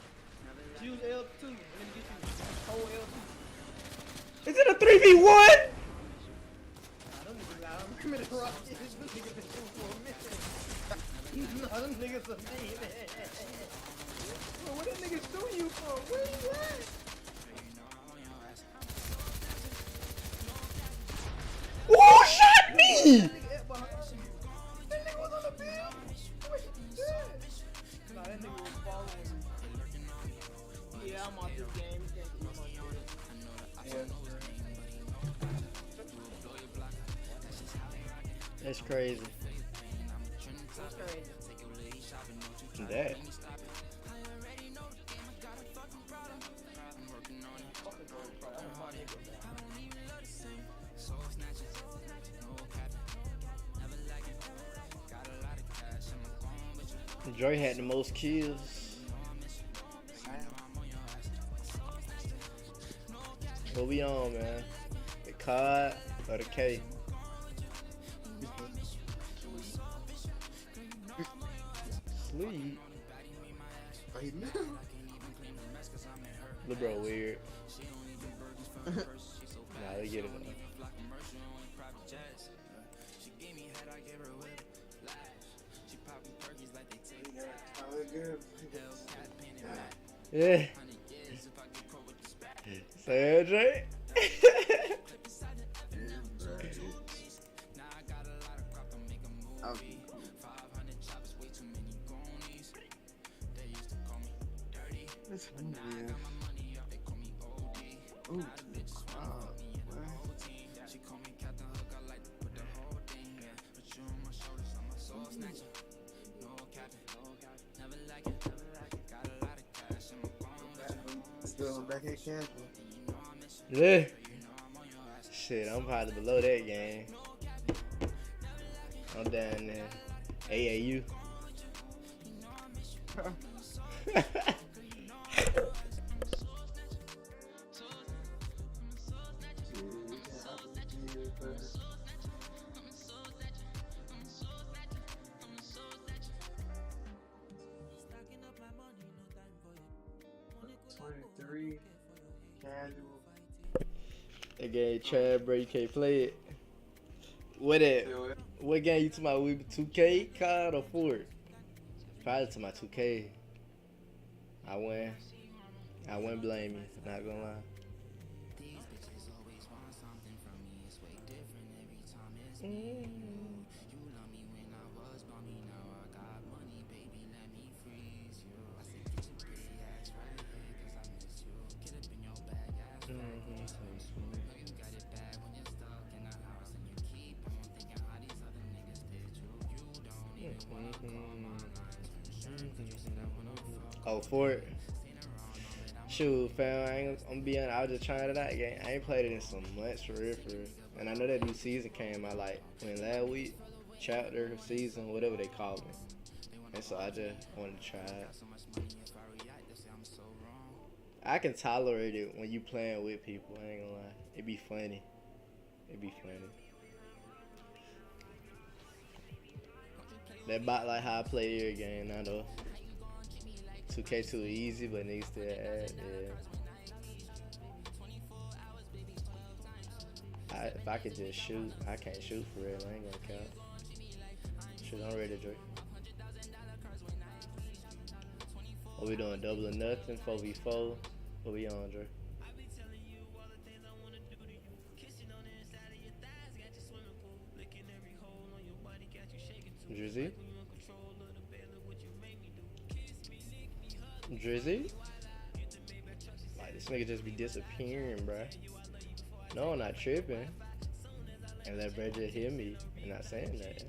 Use L2 and then get you whole L2. Is it a 3v1? Nah, them niggas got them primitive rockets. Them niggas been shooting for a minute. Nah, them niggas are mean. Bro, what them niggas shooting you for? Where you at? Who shot me? That nigga at behind you. That nigga was on the field. Where he at? Nah, that nigga was following you. Yeah, I'm off this game. You can't keep on doing it. That's crazy. That's crazy. That. Dre had the most kills. What we on, man? The COD or the K? Sleep. Lil bro weird. Nah, they get it though. Yeah. Say it, Dre. Okay. This one is. Ooh, wow. Still back at casual. Yeah. Shit, I'm probably below that game. I'm down there. AAU. Three casual. That game Chad, bro, you can't play it. What game you talking about? We 2K, COD, or Fort? Probably to my 2K. I wouldn't blame you, not gonna lie. Oh, Fort. Shoot, fam, I'm be honest, I was just trying it out again. I ain't played it in some months for real. And I know that new season came out like when last week, chapter, season, whatever they call it. And so I just wanted to try it. I can tolerate it when you playing with people, I ain't gonna lie. It be funny. That bot like how I play every game, I know. 2K too easy, but niggas still add, yeah. If I could just shoot, I can't shoot for real, I ain't gonna count. Shit, I'm ready to drink. What we doing, double or nothing, 4v4? What we on, Dre? Drizzy? Drizzy? Like, this nigga just be disappearing, bruh. No, I'm not tripping. And that bruh just hit me. I'm not saying that.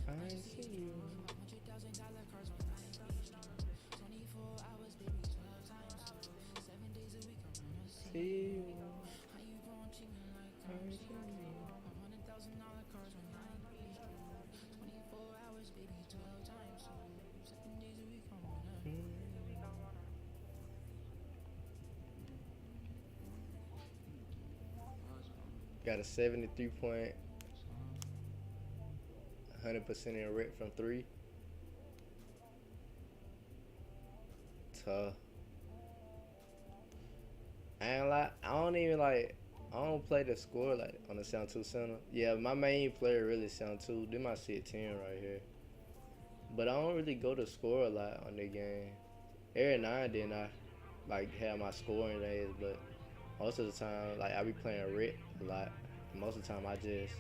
I see you. See you. Got a 73 point, 100% in rep from 3. Tough. I ain't lie, I don't play the score like on the Sound 2 center. Yeah, my main player really Sound 2. They might see a 10 right here. But I don't really go to score a lot on the game. Every now and then I like have my scoring days, but most of the time, like I be playing Rit a lot. And most of the time I just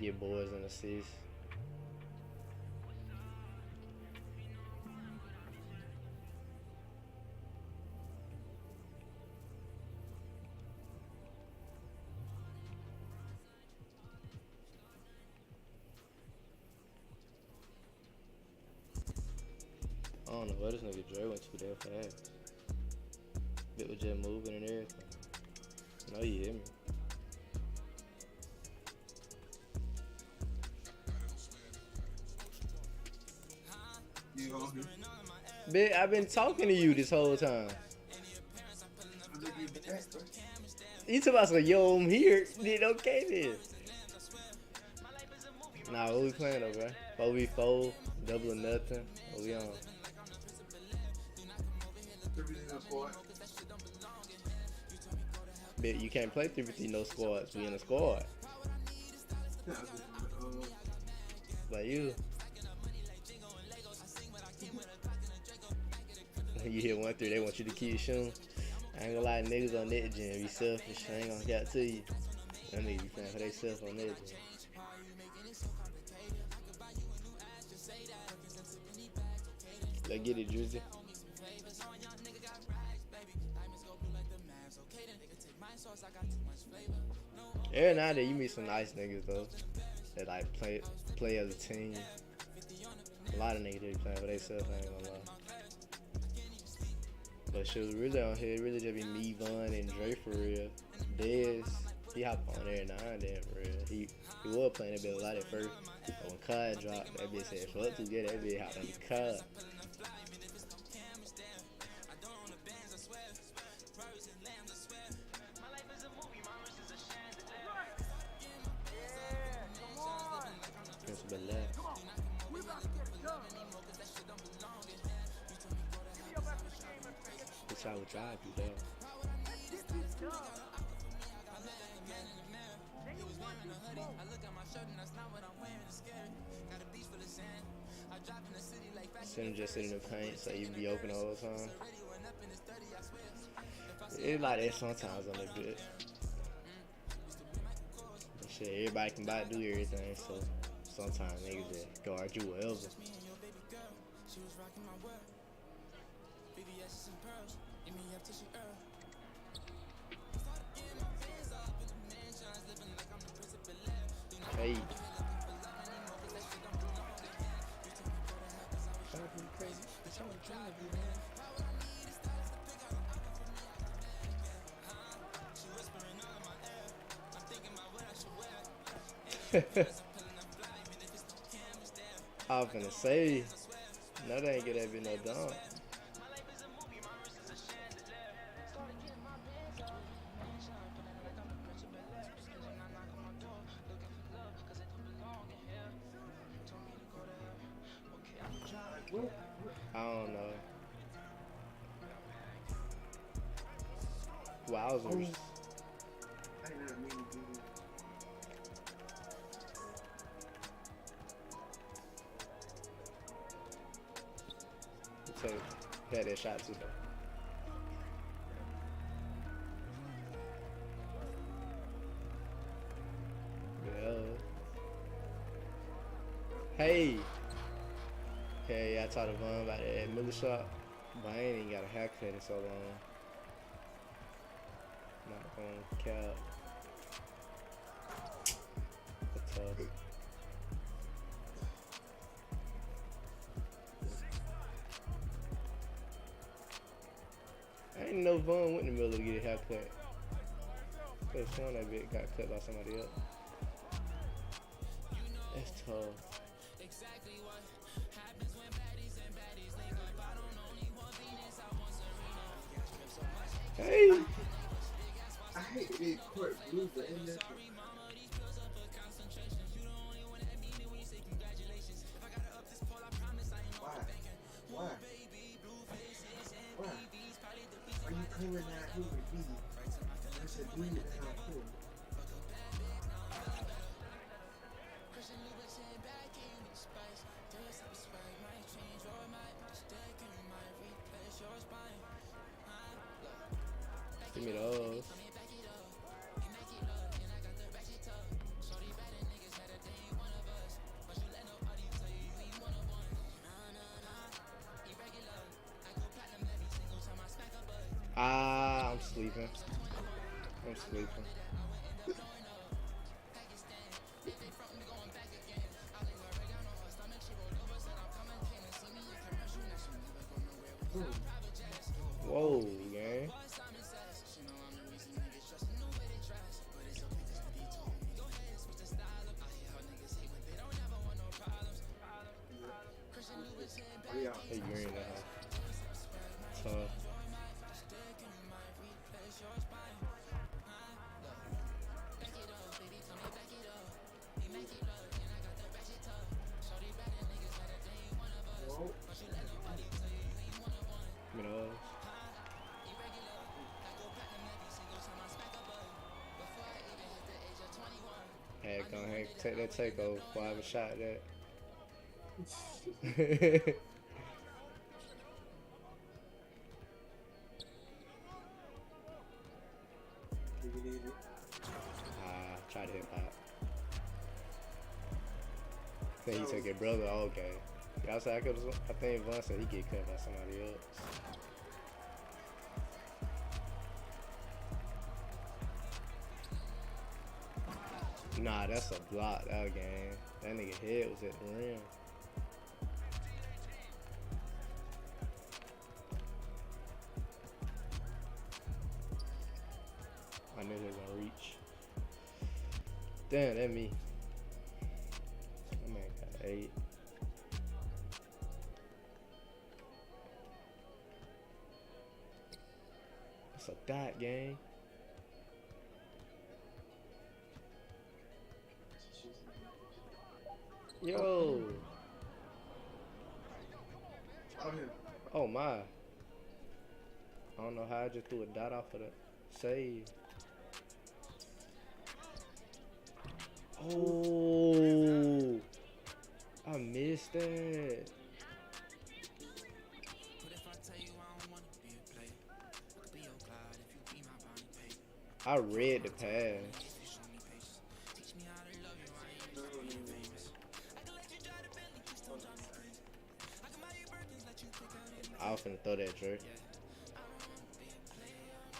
get boards and assists. I don't know why this nigga Dre went too damn fast. Bit was just moving and everything. No, you hear me. You on here? Bitch, I've been talking to you this whole time. I look you back, bro. You talking about some yo, I'm here. Then okay then. Nah, what we playing though, bro? 4v4, double or nothing. What we on? Everything in the squad. Bitch, you can't play 3v3 no squads. We in a squad. Like you. You hit 1-3, they want you to keep shooting. I ain't gonna lie, niggas on that gen be selfish. I ain't gonna get to you. Them niggas be playing for themselves on that gen. Let's get it, Drizzy. Every now and then you meet some nice niggas though that like play as a team. A lot of niggas that be playing for themselves, I ain't gonna lie. But shit, really on here, really just be me, Von, and Dre for real. Dez, he hop on every now and then for real. He was playing a bit a lot at first. But when Cod dropped, that bitch said, fuck to get that bitch hopped on the Cod. Principal left. Bitch, I would drive you though. Shouldn't just sit in the paint so you be open all the time. It's like that sometimes on the bitch. Shit, everybody can buy do everything, so sometimes niggas just guard you wherever. Hey. I was finna say, no, they ain't get that bit no dunk. I don't know. Wowzers. So, had that shot too though. Yeah. Hey. Hey, I talked to Von about that Miller shop, but I ain't even got a haircut in so long. Not gonna cap. That's tough. I didn't know Von went in the middle to get a haircut. Could've sworn that bit got cut by somebody else. That's tough. Hey! I hate being court blue, but in that. Why? Are you coming out here with me? I said, do it how cool. Give me those. I'm sleeping. I'm sleeping. Whoa, gang. Yeah. Whoa. You know, had go ahead and take that takeover before I ever shot that. Try to hip hop. Then he took your brother. Oh, okay. Y'all said I think Von said he get cut by somebody else. Nah, that's a block, that game. That nigga head was at the rim. I knew they was gonna reach. Damn, that me. That man got 8. It's a dot game. Yo. Oh my. I don't know how I just threw a dot off of the save. Oh. I missed that. I read the pass. I was finna throw that jerk.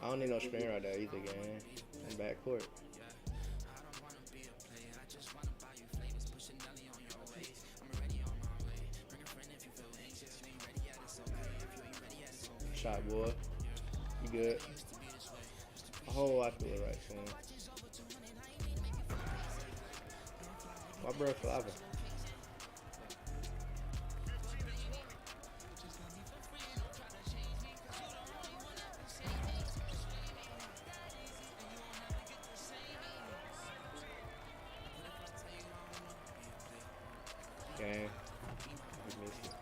I don't need no screen right there either, gang. In back court. Shot, boy. You good? Oh, I feel it right soon. My bro flopping. Gang. You missed it.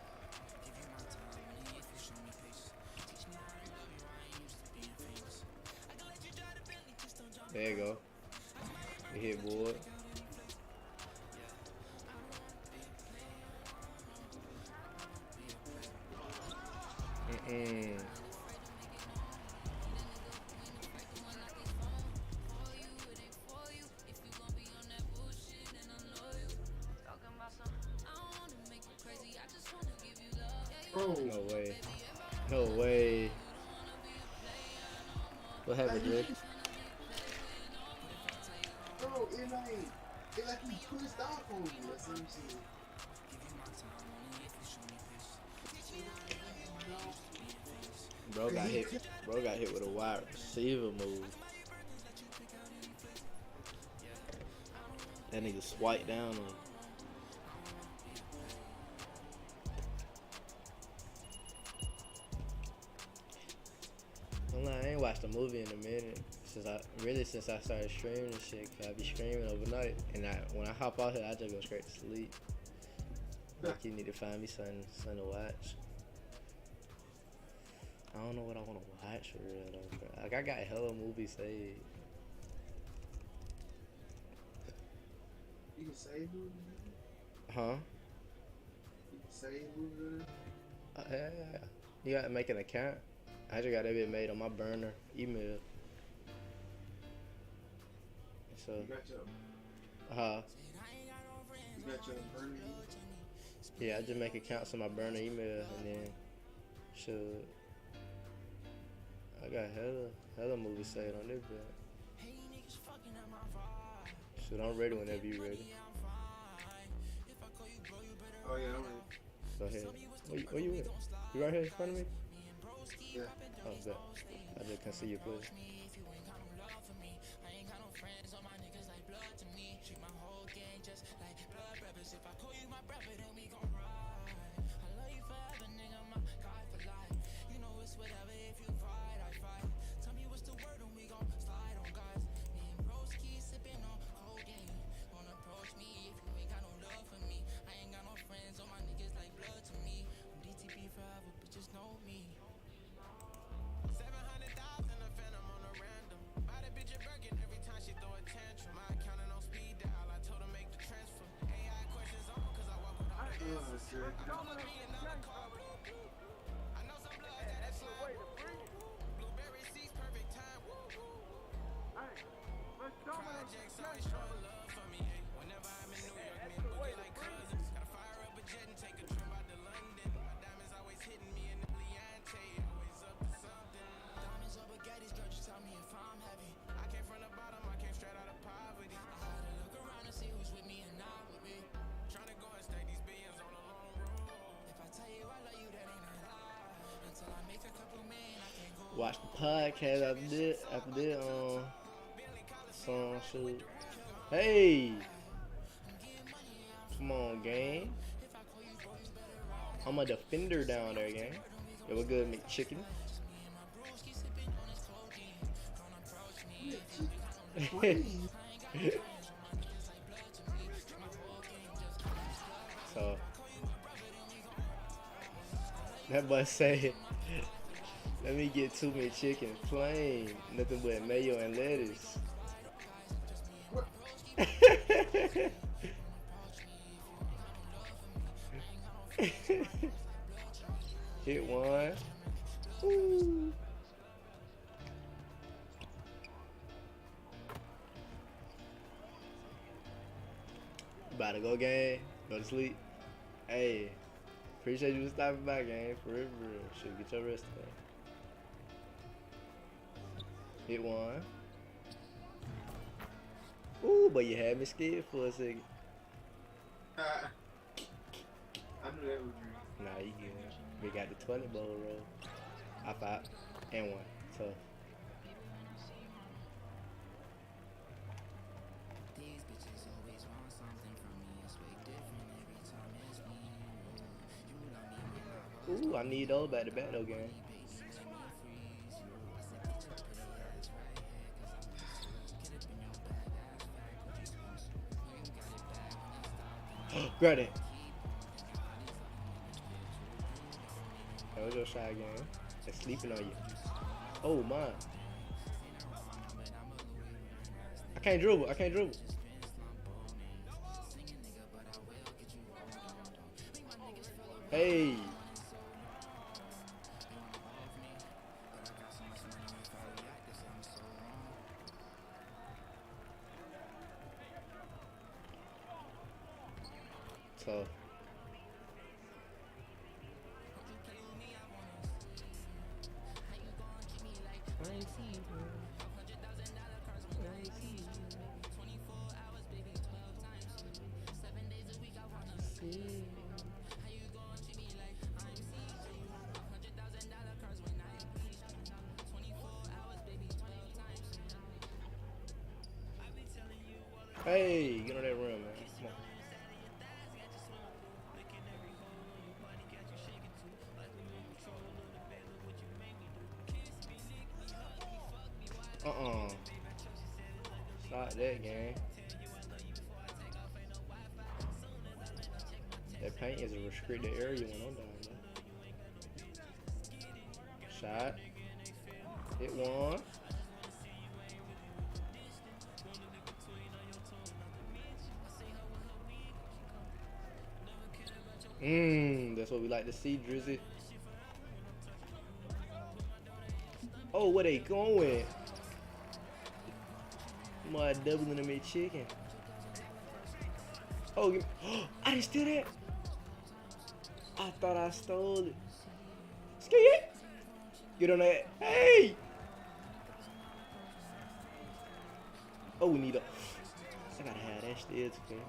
There you go. You hit board. Bro. No way. No way. What happened, Drake? Bro, it like he twist off on you or some shit. Bro got hit. Bro got hit with a wide receiver move. That nigga swiped down on him. I'm like, I ain't watched a movie in a minute since I started streaming and shit. Cause I be streaming overnight, and when I hop out here, I just go straight to sleep. Like, you need to find me something to watch. I don't know what I want to watch for real though. Bro. Like, I got hella movies saved. You can save movies? Huh? You can save movies? Yeah. You gotta make an account. I just got that bit made on my burner email. So. You got your. You got your burner email? Yeah, I just make accounts on my burner email and then should. I got hella movies saved on this bit. Shit, I'm ready whenever you ready. Oh yeah, I'm ready. Go ahead. Where you at? You right here in front of me? Yeah. Oh, good. I just can't see you, please. Watch the podcast after this song shoot. Hey, come on, gang. I'm a defender down there, gang. It was good, McChicken. So that boy say, let me get 2 McChickens plain, nothing but mayo and lettuce. Hit one. Ooh. About to go, gang. Go to sleep. Hey, appreciate you stopping by, gang. For real, for real. Should get your rest today. Hit one. Ooh, but you had me scared for a second. I knew that was dream. Nah, you good. We got the toilet bowl roll. I thought. And one. So. Ooh, I need those back to back though, gang. Grab it. That was your shot, gang. They're sleeping on you. Oh my. I can't dribble. I can't dribble. Hey. So. Hey, get on that room, man. Come on. Stop that, gang. That paint is a restricted area when I'm down there. Shot. Hit one. That's what we like to see, Drizzy. Oh, where they going? My doubling them chicken. Oh, I didn't steal that. I thought I stole it. Ski it. Get on that. Hey. Oh, we need a. I gotta have that still too.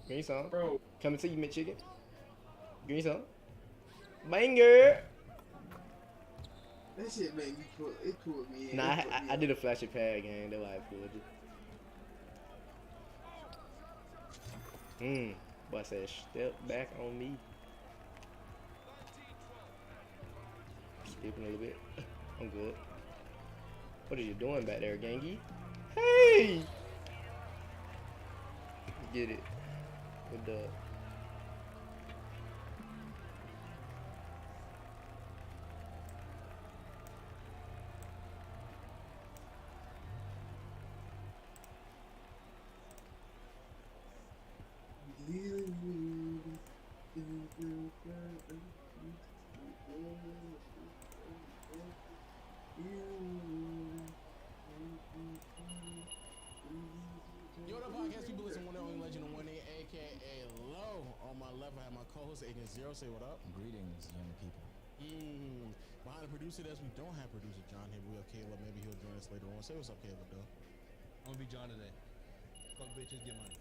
Give me some. Bro. Coming to you, McChicken. Give me some. Banger. That shit made me pulled me in. Nah, I did a flashy pad game. That's why I pulled it. Boy said, step back on me. Skipping a little bit. I'm good. What are you doing back there, gangy? Hey! Get it. Good dub. Yo, the podcast people listen one and only legend of 1A, aka Low. On my left, I have my co-host Agent Zero. Say what up. Greetings, young people. Behind the producer desk, we don't have producer John here, but we have Caleb. Maybe he'll join us later on. Say what's up, Caleb, though. John today. Fuck bitches, get money.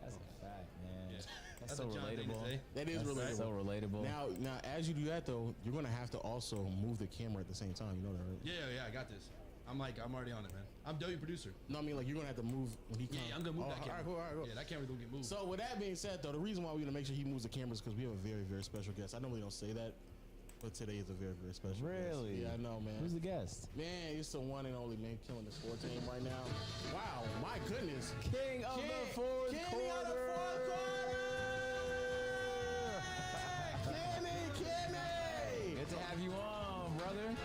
That's a fact, man. Yeah. That's so a John thing to relatable. say. That is relatable. So relatable. Now, as you do that though, you're gonna have to also move the camera at the same time. You know that, right? Yeah, I got this. I'm already on it, man. I'm W producer. No, I mean like you're gonna have to move when he comes. Yeah, I'm gonna move that camera. All right, cool. Yeah, that camera's gonna get moved. So with that being said, though, the reason why we're gonna make sure he moves the camera is because we have a very, very special guest. I normally don't say that, but today is a very, very special guest. Really? Yeah, I know, man. Who's the guest? Man, it's the one and only man killing the sports game right now. Wow, my goodness. King of the fourth quarter. Kenny. Good to have you on, brother.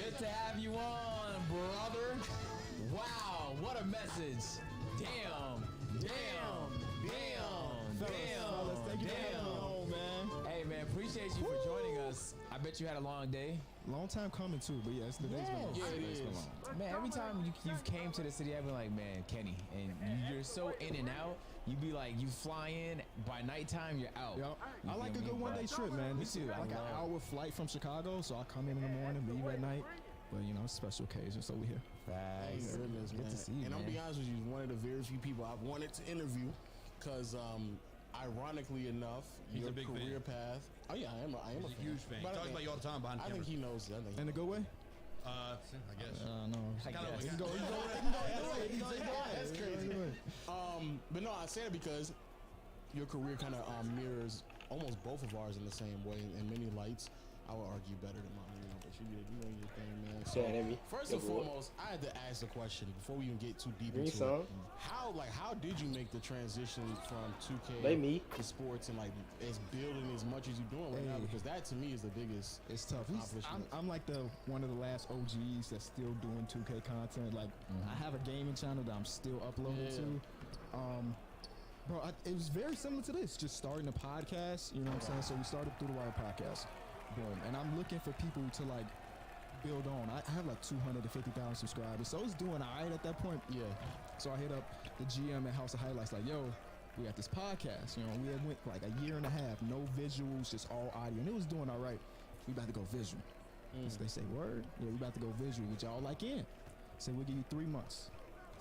Good to have you on, brother. Wow, what a message. Damn. Fellas, thank you for having me on, man. Hey, man, appreciate you for joining us. I bet you had a long day. Long time coming too, but yes, the day's been long. Yeah, it Today's been is. long. Man, every time you've came to the city, I've been like, man, Kenny, and you're so in and out. You be like, you fly in, by nighttime, you're out. Yep. You I feel like a me? good one-day trip, man. Me This too. is I like an love- hour flight from Chicago, so I come in the morning, leave at night. But you know, it's a special occasion, so we here. Thank Facts. goodness, Good man. to see you, and I'm man. be honest with you, one of the very few people I've wanted to interview, because ironically enough, He's your a big career fan. path. Oh yeah, I am a He's a fan. huge fan. He But I talks think- about you all the time behind the I camera. think he knows. I think. In a good way? I guess. No. I Kinda guess. like- You can go That's crazy. But no, I say it because your career kind of mirrors almost both of ours in the same way. In many lights, I would argue better than mine. But you know your thing, man. So, Yeah, that me. first Go and for it. foremost, I had to ask the question before we even get too deep Bring into some. it. How did you make the transition from 2K Blame me. to sports and like as building as much as you're doing right now? Hey. Because that to me is the biggest. It's tough. accomplishment. I'm like one of the last OGs that's still doing 2K content. Like I have a gaming channel that I'm still uploading Yeah. to. Bro, it was very similar to this. Just starting a podcast. You know what I'm saying? So we started Through the Wire podcast. Boom. And I'm looking for people to like build on. I have like 250,000 subscribers, so it's doing all right at that point. Yeah. So I hit up the GM at House of Highlights, like, yo, we got this podcast. You know, we had went like a year and a half, no visuals, just all audio, and it was doing all right. We about to go visual. So they say, word? Yeah, we about to go visual. Would y'all like in? Say we'll give you 3 months.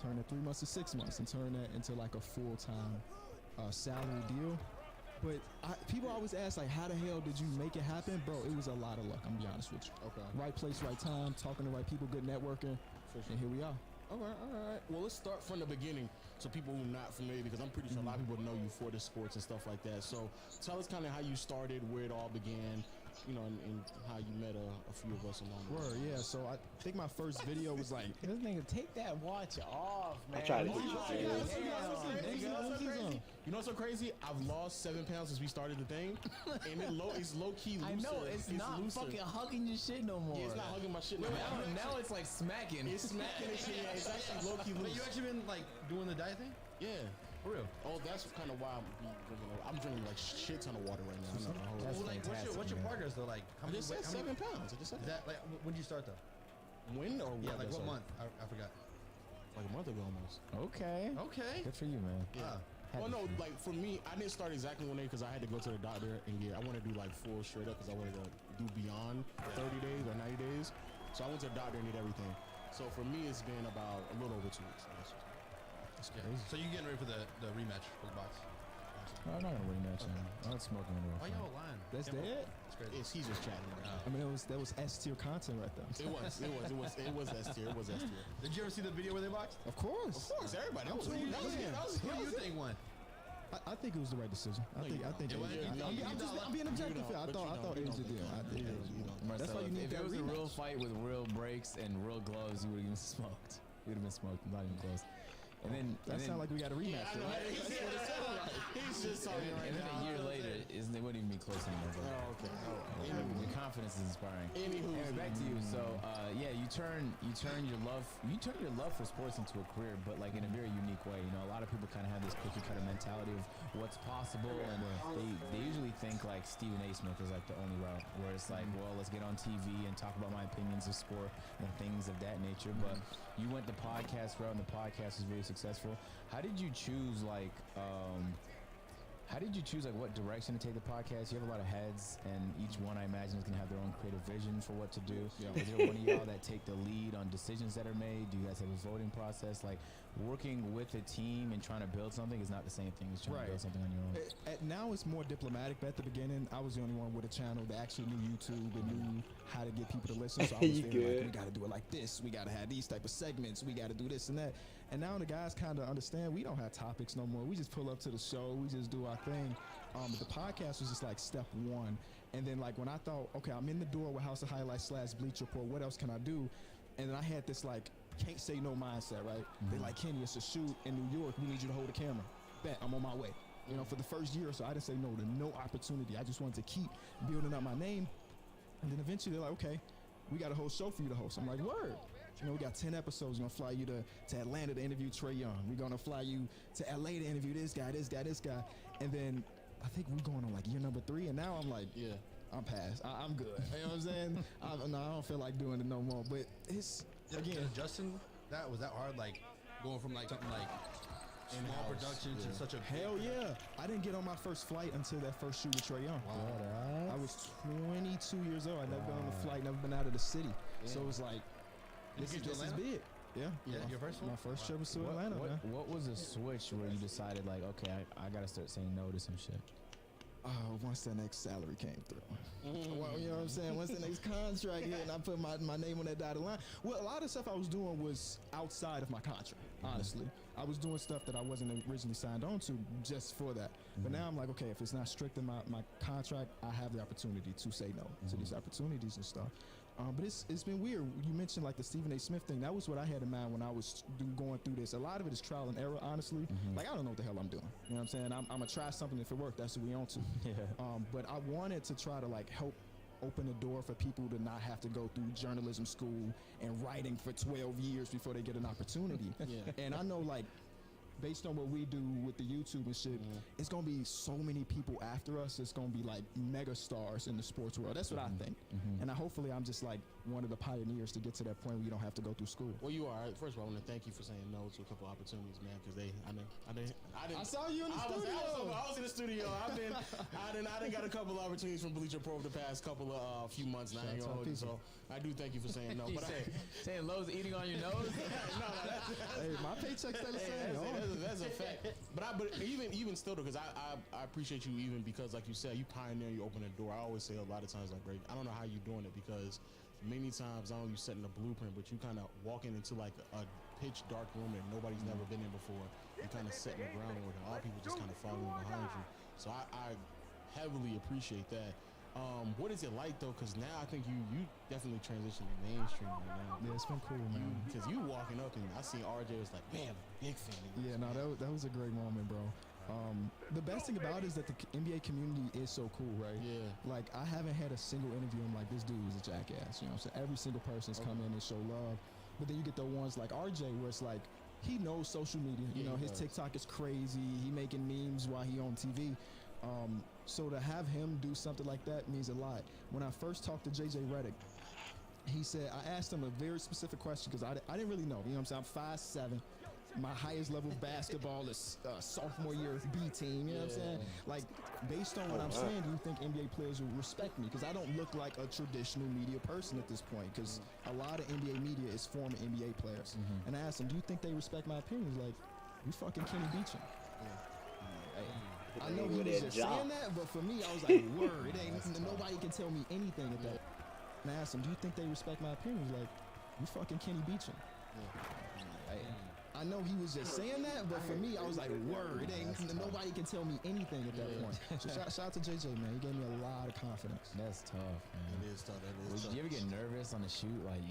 Turn that 3 months to 6 months, and turn that into like a full-time salary deal. But people always ask, like, how the hell did you make it happen? Bro, it was a lot of luck, I'm gonna be honest with you. Okay. Right place, right time, talking to right people, good networking, and here we are. All right. Well, let's start from the beginning, so people who are not familiar, because I'm pretty sure a lot of people know you for the sports and stuff like that. So tell us kind of how you started, where it all began, you know, and how you met a few of us along the way. Word, yeah. So I think my first video was like, This nigga, take that watch off, man. I tried to You get know you serious. what's so crazy? You know what's so crazy? I've lost 7 pounds since we started the thing, and it's low key looser. I know, it's not looser. fucking hugging your shit no more. Yeah, it's not hugging my shit. Now it's like smacking. It's smacking and shit. Yeah, it's actually low key But loose. you actually been like doing the diet thing? Yeah. For real? Oh, that's kind of why I'm drinking like shit ton of water right now. I'm not gonna hold That's you. Well, like, fantastic, what's your man. progress though? Like, I just said how many- 7 pounds. I just said Is that like when did you start though? when or Yeah, what? like That's what all? month? I forgot. Like a month ago almost. Okay. Okay. Good for you, man. Yeah. Well, no, like for me, I didn't start exactly one day because I had to go to the doctor and I want to do like full straight up because I wanted to do beyond 30 days or 90 days. So I went to the doctor and did everything. So for me, it's been about a little over 2 weeks. That's crazy. So you getting ready for the rematch for the box? No, I'm not gonna rematch him. I'm not smoking anymore. Why y'all lying? that's Camera. dead? It's crazy. He's just chatting right now. I mean, that was S tier content right there. It was S tier. It was S tier. Did you ever see the video where they boxed? Of course. Of course, everybody. That was Who do you it. think won? I think it was the right decision. I think It was- AJ. I'm being objective here. I thought AJ did. That's why you need If that it was a real rematch. fight with real breaks and real gloves, you would have been smoked. You would have been smoked, not even close. And then, That sounds like we got a rematch. I know. Right? He's just talking right and then now. a year later, it wouldn't even be close anymore. Bro. Oh, okay. Your confidence is inspiring. Anywho, Anyway, back to you. So, yeah, you turn your love for sports into a career, but like in a very unique way. You know, a lot of people kind of have this cookie cutter mentality of what's possible, and they usually think like Stephen A. Smith is like the only route, where it's like, well, let's get on TV and talk about my opinions of sport and things of that nature. But you went the podcast route, and the podcast is really successful. How did you choose like? How did you choose like what direction to take the podcast? You have a lot of heads, and each one I imagine is gonna have their own creative vision for what to do. Is there one of y'all that take the lead on decisions that are made? Do you guys have a voting process? Like, working with a team and trying to build something is not the same thing as trying to build something on your own. Now it's more diplomatic, but at the beginning, I was the only one with a channel that actually knew YouTube and knew how to get people to listen. So I was very like, we got to do it like this. We got to have these type of segments. We got to do this and that. And now the guys kind of understand we don't have topics no more. We just pull up to the show. We just do our thing. But the podcast was just like step one. And then like when I thought, okay, I'm in the door with House of Highlights / Bleach Report. What else can I do? And then I had this like can't say no mindset, right? They're like, Kenny, it's a shoot in New York. We need you to hold the camera. Bet, I'm on my way. You know, for the first year or so, I didn't say no to no opportunity. I just wanted to keep building up my name. And then eventually they're like, okay, we got a whole show for you to host. I'm like, word. You know, we got 10 episodes. We're going to fly you to Atlanta to interview Trae Young. We're going to fly you to LA to interview this guy. And then I think we're going on like year number 3. And now I'm like, yeah, I'm past. I'm good. You know what I'm saying? I don't feel like doing it no more. But it's, again. Justin, was that hard? Like going from like something like small production to such a hell yeah! I didn't get on my first flight until that first shoot with Trae Young. Wow. I was 22 years old. I'd never been on a flight, never been out of the city. So it was like, this is big. Yeah. Your first one? My first trip was to Atlanta. What was the switch where you decided like, okay, I gotta start saying no to some shit? Once that next salary came through. Well, you know what I'm saying? Once the next contract hit and I put my name on that dotted line. Well, a lot of stuff I was doing was outside of my contract, honestly. I was doing stuff that I wasn't originally signed on to just for that. But now I'm like, okay, if it's not strict in my contract, I have the opportunity to say no to these opportunities and stuff. But it's been weird. You mentioned like the Stephen A. Smith thing. That was what I had in mind when I was going through this. A lot of it is trial and error, honestly. Like, I don't know what the hell I'm doing. You know what I'm saying? I'm going to try something. If it works, that's what we on to. But I wanted to try to like help open the door for people to not have to go through journalism school and writing for 12 years before they get an opportunity. And I know like, based on what we do with the YouTube and shit, it's gonna be so many people after us. It's gonna be like mega stars in the sports world. That's what I think. And hopefully I'm just like one of the pioneers to get to that point where you don't have to go through school. Well, you are. First of all, I want to thank you for saying no to a couple opportunities, man. Because I saw you in the studio. I was in the studio. I didn't got a couple of opportunities from Bleacher Pro over the past couple of few months now. So I do thank you for saying no. But saying Lowe's eating on your nose? No, hey, my paycheck's still the same. That's a fact. But even still though, because I appreciate you even because like you said, you pioneer, you open the door. I always say a lot of times like, Greg, I don't know how you're doing it because many times I know you setting a blueprint, but you kind of walking into like a pitch dark room that nobody's never been in before. You kind of setting the groundwork, and a lot of people just kind of following behind you. So I heavily appreciate that. What is it like though? Because now I think you definitely transitioned to mainstream right now. Yeah, it's been cool, man. Because you walking up and I seen RJ was like, man, big fan of you. Yeah, no, that was a great moment, bro. The best thing about it is that the NBA community is so cool, right? Yeah. Like, I haven't had a single interview I'm like, this dude is a jackass, you know what I'm saying? Every single person's come in and show love. But then you get the ones like RJ where it's like, he knows social media. You know, his TikTok is crazy. He making memes while he on TV. So to have him do something like that means a lot. When I first talked to JJ Redick, he said, I asked him a very specific question because I didn't really know. You know what I'm saying? I'm 5'7". My highest level of basketball is sophomore year B team. You know what I'm saying? Like, based on what I'm saying, do you think NBA players will respect me? Because I don't look like a traditional media person at this point. Because a lot of NBA media is former NBA players. And I asked him, do you think they respect my opinion? He's like, you fucking Kenny Beecham. I know he was just saying that, but for me, I was like, word. It ain't nobody can tell me anything at that. And I asked him, do you think they respect my opinion? He's like, you fucking Kenny Beecham. I know he was just saying that, but for me, I was like, word. It ain't nobody can tell me anything at that point. So shout out to JJ, man. He gave me a lot of confidence. That's tough, man. It is tough. Did you ever get nervous on the shoot? Like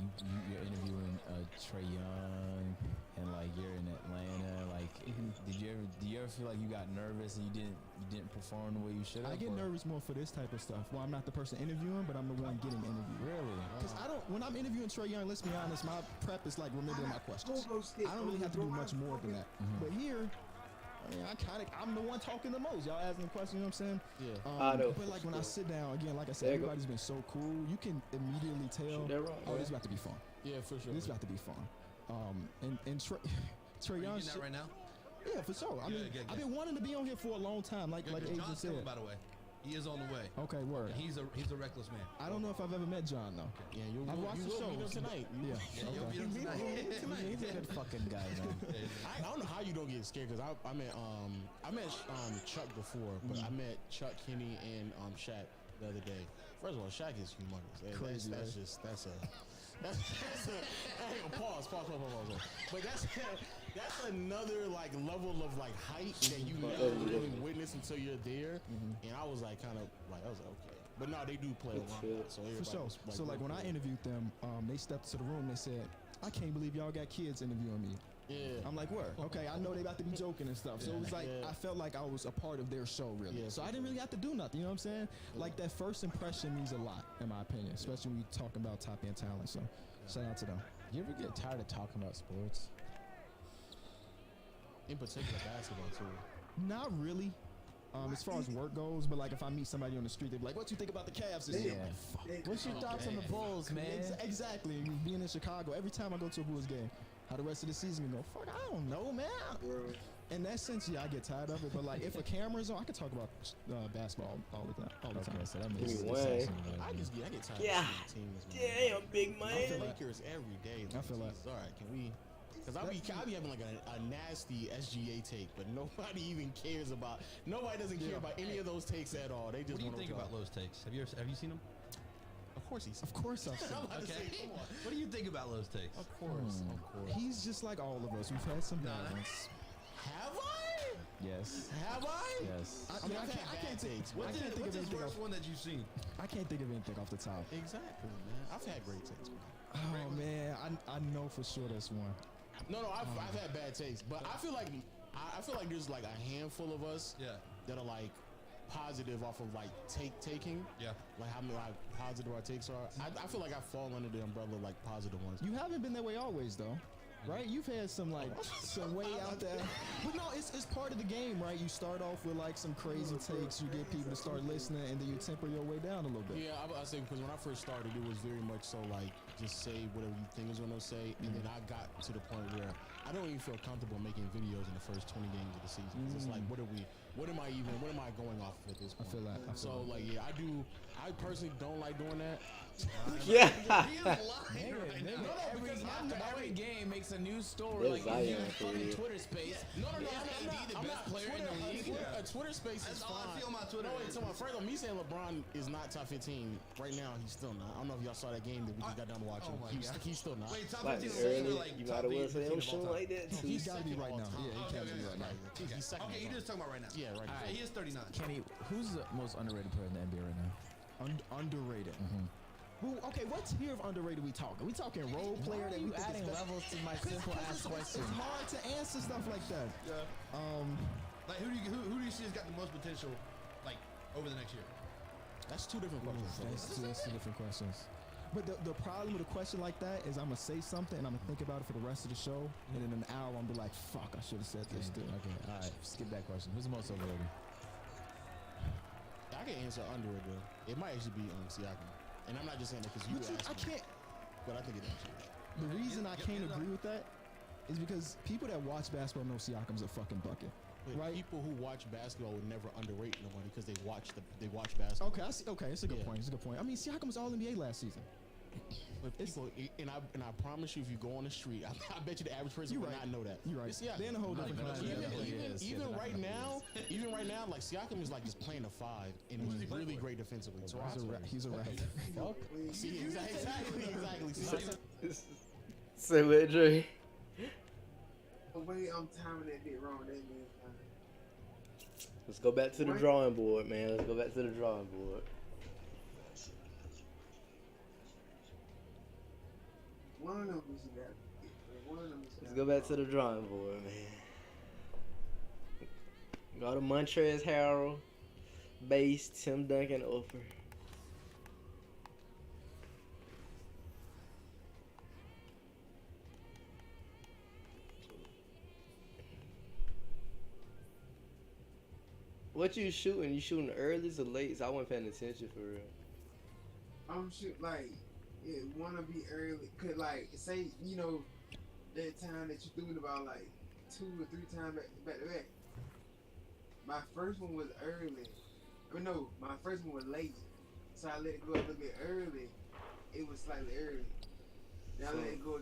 you're interviewing Trae Young, and like you're in Atlanta. Like, did you ever feel like you got nervous and you didn't perform the way you should have? I get nervous more for this type of stuff. Well, I'm not the person interviewing, but I'm the one getting interviewed. Really? Because when I'm interviewing Trae Young, let's be honest, my prep is like remembering my questions. I don't really have to do much more than that. But here, I mean, I'm the one talking the most. Y'all asking the question, you know what I'm saying? Yeah. But like when I sit down, again, like I said, everybody's been so cool. You can immediately tell, this is about to be fun. Yeah, for sure. This is about to be fun. And Trae Young. Are you getting that right now? Yeah, for sure. I mean, I've been wanting to be on here for a long time, like Agent said. By the way. He is on the way. Okay, word. He's a reckless man. I don't know if I've ever met John though. Yeah, I've watched the show tonight. Yeah. You'll Okay. meet him tonight. He's a good fucking guy, man. I don't know how you don't get scared because I met Chuck before, but I met Chuck, Kenny, and Shaq the other day. First of all, Shaq is humongous. Crazy, That's hang on, pause. But that's another like level of like height that you never really witness until you're there. And I was like okay. But no, they do play around. So For sure. So like when I interviewed them, they stepped into the room. They said, "I can't believe y'all got kids interviewing me." Yeah. I'm like, "What? Okay, I know they about to be joking and stuff." So it was like I felt like I was a part of their show, really. Yeah, So I didn't really have to do nothing. You know what I'm saying? Like that first impression means a lot, in my opinion, especially when you're talking about top end talent. So shout out to them. You ever get tired of talking about sports? In particular, basketball too. Not really. As far as work goes, but like if I meet somebody on the street, they're like, "What you think about the Cavs this year?" I'm like, "Fuck." What's your thoughts on the Bulls, man? Exactly. Being in Chicago, every time I go to a Bulls game, how the rest of the season go? Fuck, I don't know, man. In that sense, yeah, I get tired of it. But like, if a camera's on, I can talk about basketball all the time. Okay, so that makes Give me sense. one. I get tired Yeah. of seeing teams. Damn, big man. I feel like Lakers every day. I feel like. All right, can we? Because I be having like a nasty SGA take, but nobody even cares about. Nobody doesn't care about any of those takes at all. They just. What do you wanna think talk. about Lowe's takes? Have you seen them? Of course he's. Of course I've seen it. Okay. What do you think about Lowe's takes? Of course. He's just like all of us. We've had some bad ones. Have I? Yes. Have I? Yes. I mean, I can't think. What's I can't think of his anything worst off. one that you've seen? I can't think of anything off the top. Exactly, man. I've had great takes. Oh man, I know for sure that's one. No, I've had bad takes, but I feel like there's like a handful of us that are like positive off of like taking. Yeah. Like how positive our takes are. I feel like I fall under the umbrella of like positive ones. You haven't been that way always though. Right? You've had some like some way out there. But no, it's part of the game, right? You start off with like some crazy takes, you get people to start listening, and then you temper your way down a little bit. Yeah, I say because when I first started, it was very much so like just say whatever you think is gonna say, and then I got to the point where I don't even feel comfortable making videos in the first 20 games of the season. It's like what am I going off of at this point? I feel that. I personally don't like doing that. Yeah. He is lying right now. Every game makes a new story. That's Like Zion in for fucking real. Twitter space. No, I'm not player in the league. Twitter space is That's all I fine. see on my Twitter. No, wait, so first of all, me saying LeBron is not top 15 right now. He's still not. I don't know if y'all saw that game that we just got done watching. Oh my God. He's still not. Wait, top Like 15 early, or like you top might as well 8 say I'm of all shooting time? like that too. He's got to be second right all now. time. Yeah, he Okay, can't be right now. okay. He's second. Okay, you're just talking about right now. Yeah, right. He is 39. Kenny, who's the most underrated player in the NBA right now? Underrated. Okay, what tier of underrated we talking? We talking role player that we think adding is best? levels to my simple ass question? It's hard to answer stuff like that. Yeah. Like who do you see has got the most potential, like over the next year? That's two different questions. That's two different questions. But the problem with a question like that is I'm gonna say something and I'm gonna think about it for the rest of the show, and in an hour I'm gonna be like, "Fuck, I should have said this." Too. Okay, all right. Skip that question. Who's the most overrated? I can answer underrated. It might actually be Siakam, and I'm not just saying that because you asked I me, can't. but I think it actually is. The reason I can't agree with that is because people that watch basketball know Siakam's a fucking bucket. But Right. people who watch basketball would never underrate nobody because they watch basketball. Okay, I see. Okay, it's a good Yeah. point. It's a good point. I mean, Siakam was All NBA last season. But people, and I promise you, if you go on the street, I bet you the average person You're would right. not know that. You're right. It's Siakam. They're in a whole different even- class. Even right now, like Siakam is like just playing a five, and he's really great defensively. So He's a rat. See, exactly. Say what, Dre? The way I'm timing that bit wrong, that man. Let's go back to the drawing board, man. Let's go back to the drawing board. One of them is that. One of them is Let's go back to the drawing board, man. Go to Montrezl Harrell, base, Tim Duncan, Ofer. What you shooting? You shooting early or late? So I wasn't paying attention for real. I'm shoot like it wanna be early. Could like say that time that you threw it about like 2 or 3 times back to back. My first one was early. I mean, no, my first one was late, so I let it go a little bit early. It was slightly early. Then I let it go.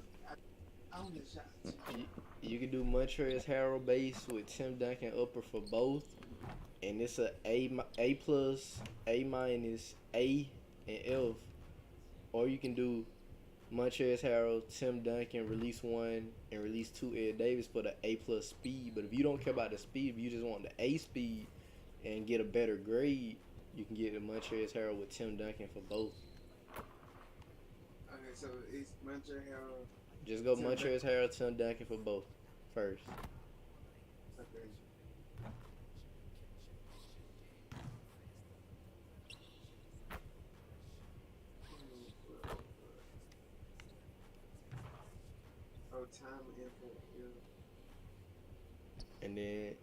I only shot two. You can do Montrezl Harrell base with Tim Duncan upper for both, and it's A plus, A minus, A, and F. Or you can do Montrezl Harrell, Tim Duncan, release 1 and release 2 Ed Davis for the A plus speed. But if you don't care about the speed, if you just want the A speed and get a better grade, you can get the Montrezl Harrell with Tim Duncan for both. Okay, so it's Montrezl Harrell. Just go Montrezl Harrell, Tim Duncan for both first. Okay. Oh, time input. Yeah. And then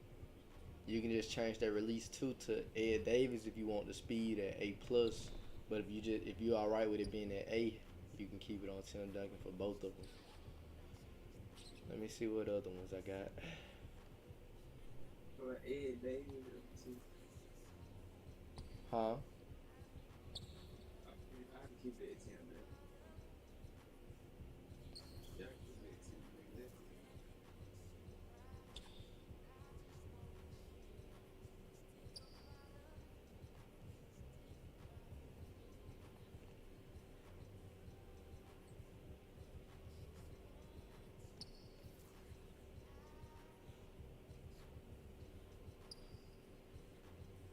you can just change that release 2 to Ed Davis if you want the speed at A plus. But if you alright with it being at A, you can keep it on Tim Duncan for both of them. Let me see what other ones I got. For Ed Davis, Huh? I can keep it at 10, man. Yeah, I can keep it at 10, man.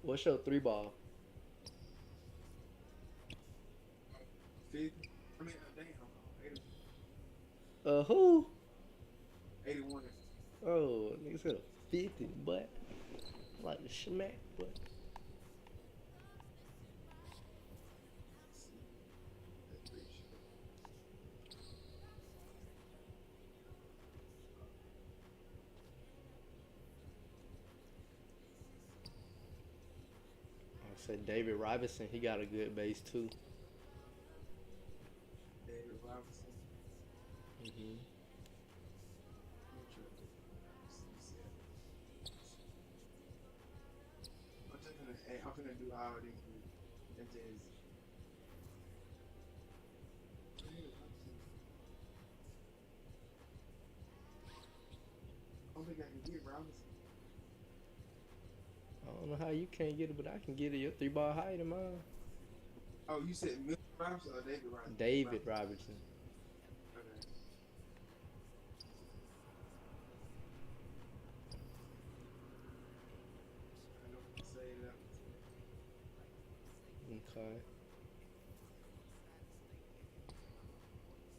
What's your 3-ball? 50. I mean, damn. Who? 81. Oh, nigga said a 50, but like the smack, but. I said David Robinson, he got a good base too. David Robinson. Mm-hmm. I'm gonna do all these. And just. I don't think I can get Robinson. I don't know how you can't get it, but I can get it. Your 3-ball higher than mine. Oh, you said Mr. Robinson or David Robinson? David Robinson. Okay. I know what to say that. Okay.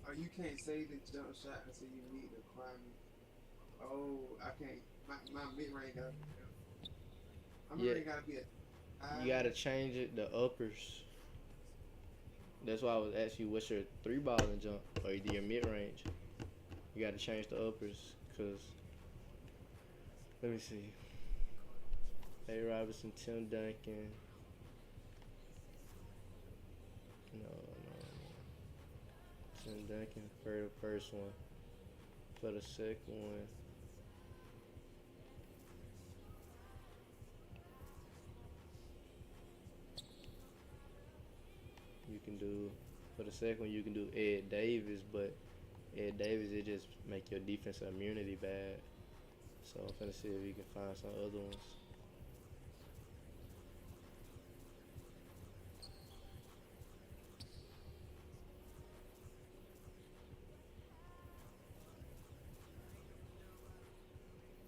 Oh, you can't say the jump shot until you meet the requirement. Oh, I can't. My mid range got. I'm Yeah. really gotta be You gotta change it, the uppers. That's why I was asking you what's your 3-ball and jump, or your mid range. You gotta change the uppers, cause let me see. A. Robinson, Tim Duncan. No. Tim Duncan for the first one. For the second one. You can do, for the second one, you can do Ed Davis, but Ed Davis, it just make your defensive immunity bad. So I'm finna see if you can find some other ones.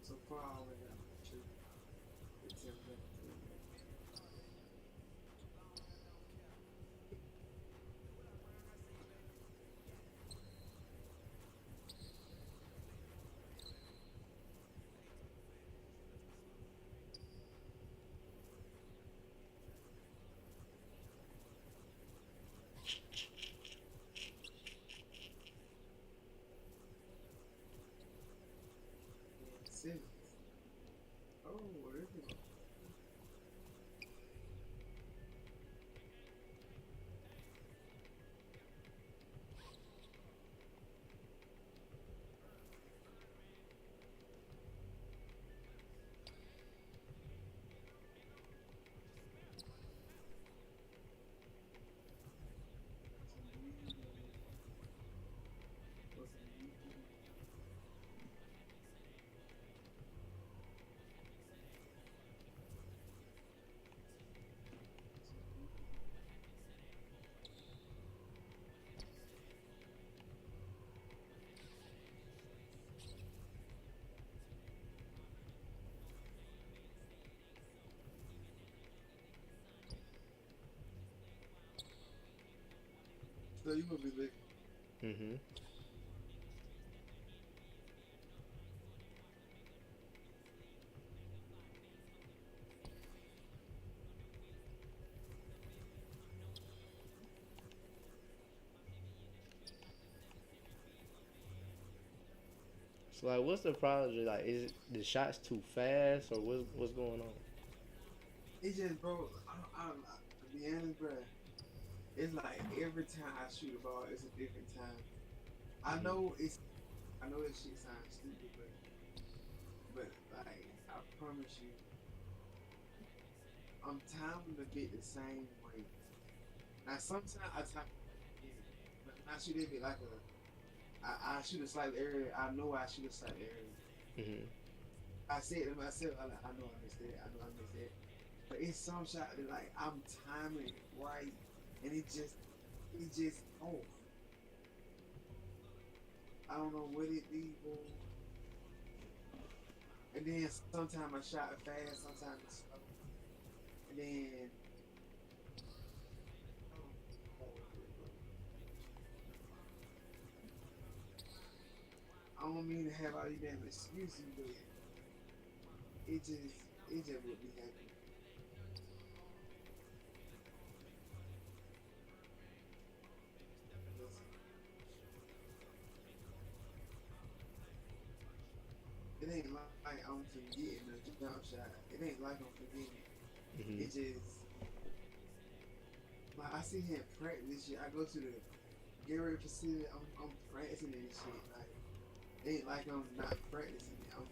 So far, I only got 2. It's in there. Simmons. Oh, there you go. So you would be looking. Mm-hmm. So like, what's the problem? Like, is it the shots too fast, or what's going on? It just, bro. To be honest, bro. It's like every time I shoot a ball, it's a different time. I know this shit sounds stupid, but like I promise you, I'm timing the bit the same way. Now sometimes I time it, but when I shoot it bit like I shoot it slightly earlier. I know I shoot it slightly earlier. Mm-hmm. I said to myself, I know I missed it. I know I missed it. But it's some shot that like I'm timing it right, and it just off. I don't know what it be, bro. And then sometimes I shot it fast, sometimes it's slow. And then I don't mean to have all these damn excuses, but it just would be happy. It ain't like I'm forgetting the jump shot. It ain't like I'm forgetting. Mm-hmm. It just like I sit here and practice this shit. I go to the Gatorade facility. I'm practicing this shit. Like it ain't like I'm not practicing it. I'm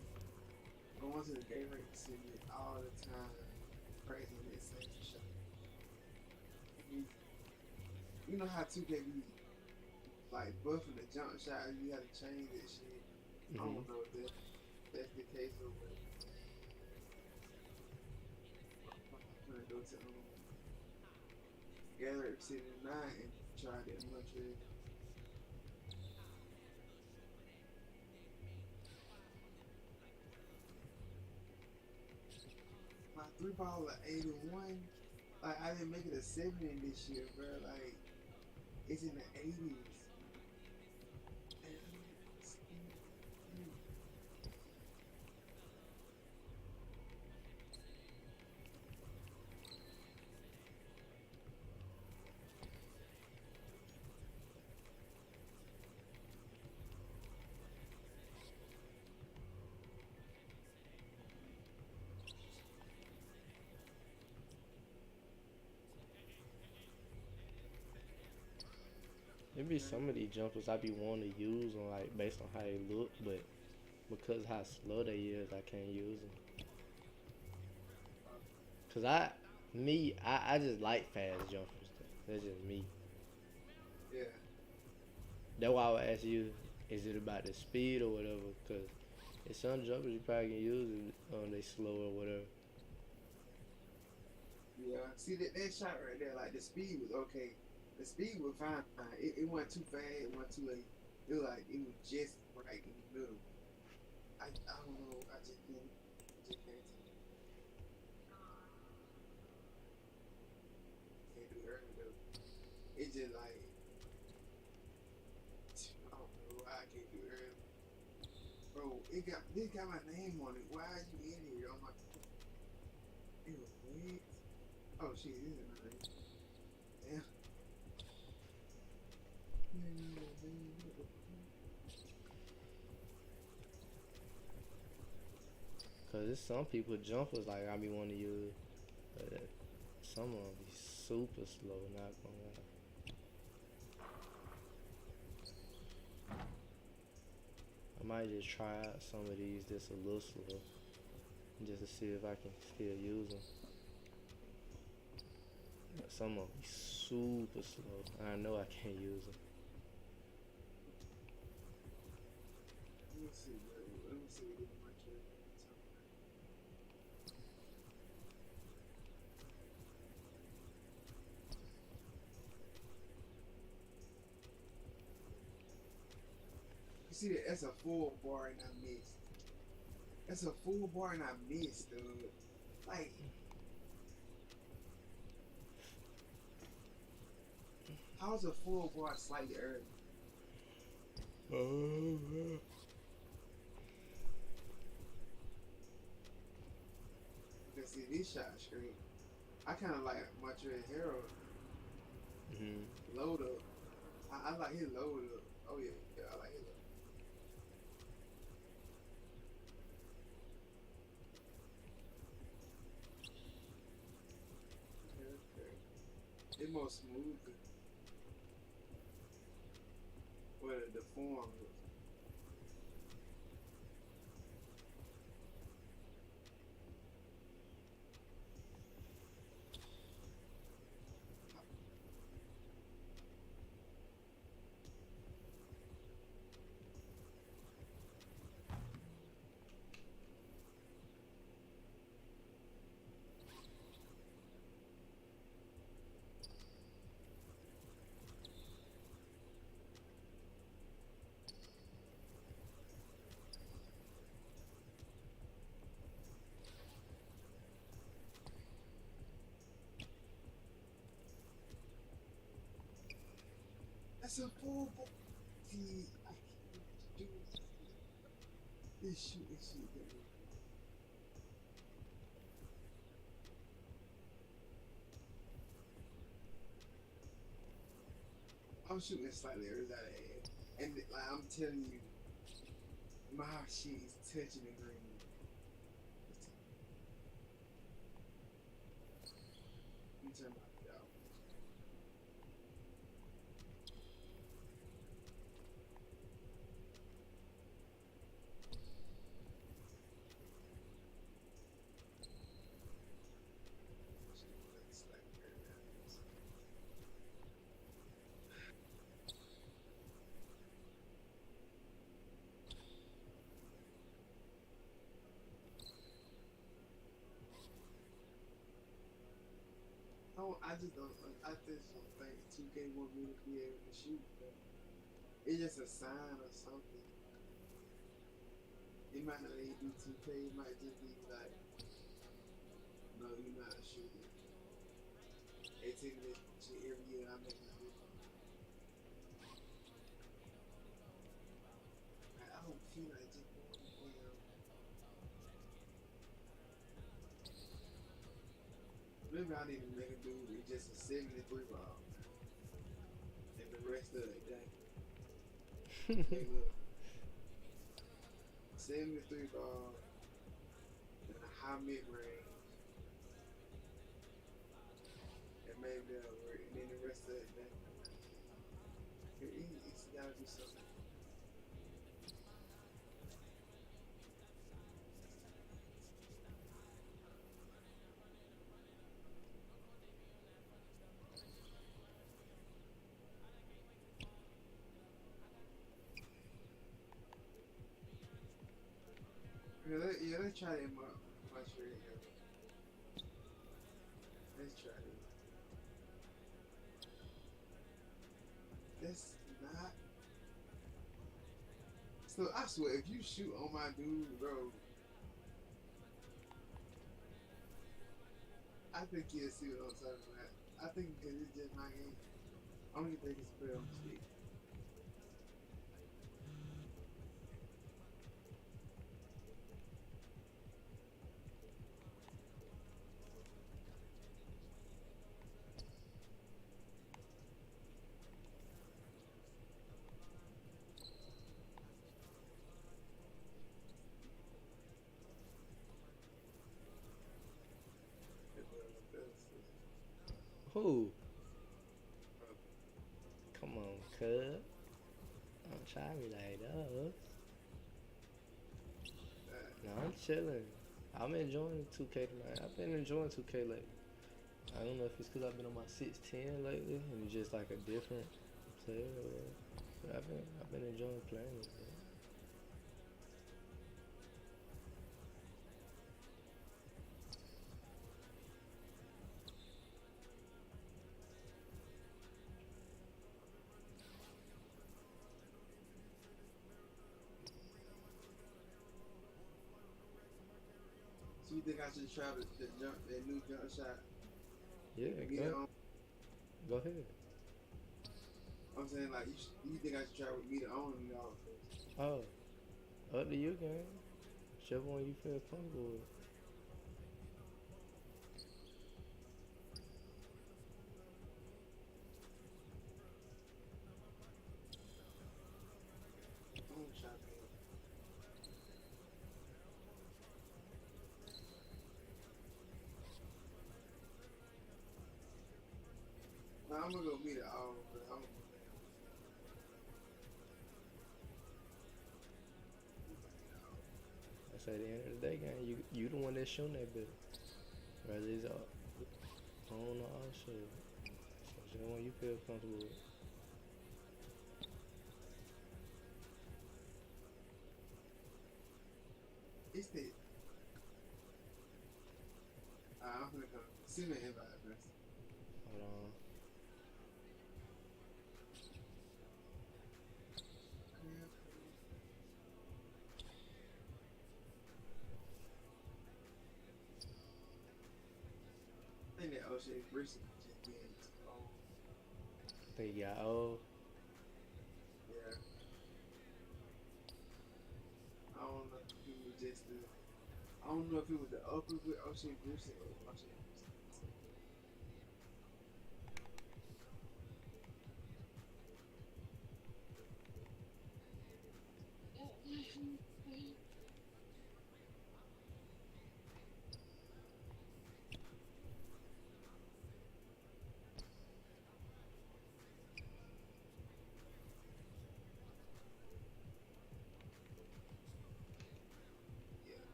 going to the Gatorade facility all the time, practicing this same shot. You know how 2K be like buffing the jump shot, you gotta change that shit. I don't know if that's the case or what. I'm gonna go to Gather City 9 and try that much of it. My 3 ball at 81, like I didn't make it a 70 this year, bro. Like it's in the 80s. Maybe some of these jumpers I be wanting to use on like based on how they look, but because how slow they is, I can't use them. Cause I just like fast jumpers. That's just me. Yeah. That's why I would ask you, is it about the speed or whatever? Cause it's some jumpers you probably can use if they slow or whatever. Yeah. See that shot right there, like the speed was okay. The speed was fine. It wasn't too fast, it wasn't too late. It was like it was just right in the middle. I don't know. I just can't tell. Can't do early though. It just like I don't know why I can't do early. Bro, this got my name on it. Why are you in here on my it was weird. Oh shit, this is my name. Damn. Cause there's some people jumpers like I be wanting to use, but some of them be super slow. Not gonna lie. I might just try out some of these just a little slow, just to see if I can still use them. But some of them be super slow. I know I can't use them. Let me see what my kid. You see that? That's a full bar and I missed. That's a full bar and I missed, dude. Like, How's a full bar slightly early? Because see, these shots straight. I kind of like Montreal Hero load up. I like his load up. Oh yeah, I like his load. Okay. It's more smooth. Well, the form. That's a full ball. See, I can't do this shit. I'm shooting slightly early out of head. And like I'm telling you, my shit is touching the green. I'm turning my it out. I just don't. I just don't think 2K want me to be able to shoot. But it's just a sign or something. It might not even be 2K. It might just be like, no, you're not a shooter. They take this shit every year. I make it different. I don't feel like just going down. Maybe I need to make a dude with just a 73 ball. And the rest of it, dang. Hey, look. 73 ball and a high mid range. And maybe that'll work. And then the rest of it, dang. It's gotta be something. Yeah, let's try it much right here. Let's try it. That's not. So I swear, if you shoot on my dude, bro, I think you'll see what I'm talking about. I think because it's just my game. I don't even think it's a fair mistake. Who? Come on, cuz. Don't try me like that. No, I'm chilling. I'm enjoying 2K tonight. I've been enjoying 2K lately. I don't know if it's because I've been on my 610 lately and it's just like a different player or whatever. But I've been enjoying playing it. Man. So you think I should try that new jump shot? Yeah, go ahead. I'm saying like you think I should try with me to own y'all first? Oh, up to you, gang. Whichever one you feel comfortable with. I'm gonna try to. Nah, I'm gonna go meet it all, but I'm gonna That's at the end of the day, gang. You the one that's shooting that bitch. Whether it's on or off shit. So whichever one you feel comfortable with. it's the I'm gonna come. Send me an invite address. Hold on. I think that O'Shea recently just being old. Think you got old. Yeah. I don't know if it was just the. I don't know if it was the upper with O'Shea Brewster or O'Shea Brewster.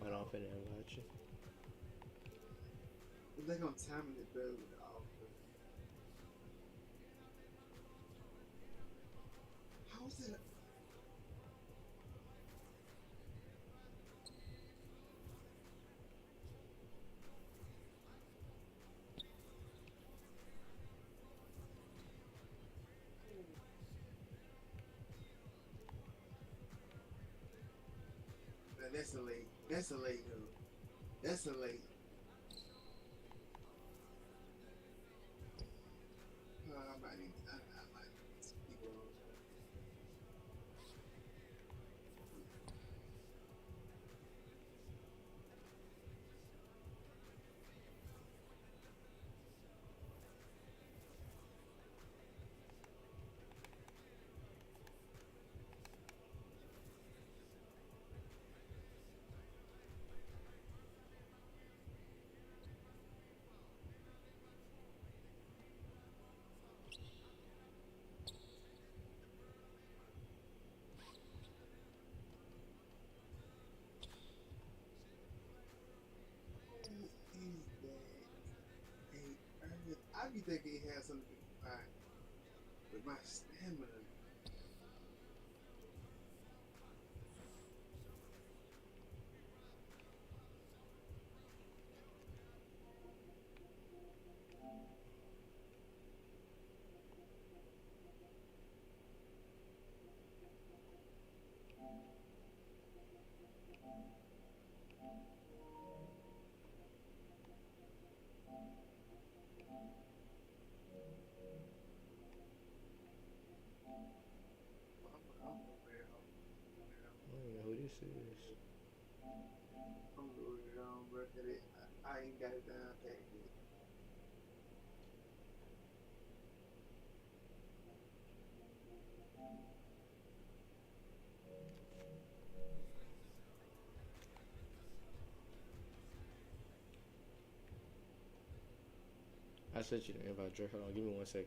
Hold on, I'm finna invite you. I think I'm timing it better with the off. How is it? Man, that's a late. That's a late though. That's a late. I might need. I might need some people on. Who is that? Hey, I be thinking he has something to do with my stamina. I'm over here. I don't know who this is. I'm over here. I'm working it. I ain't got it down pat yet. I sent you the invite, Drake. Hold on, give me 1 second.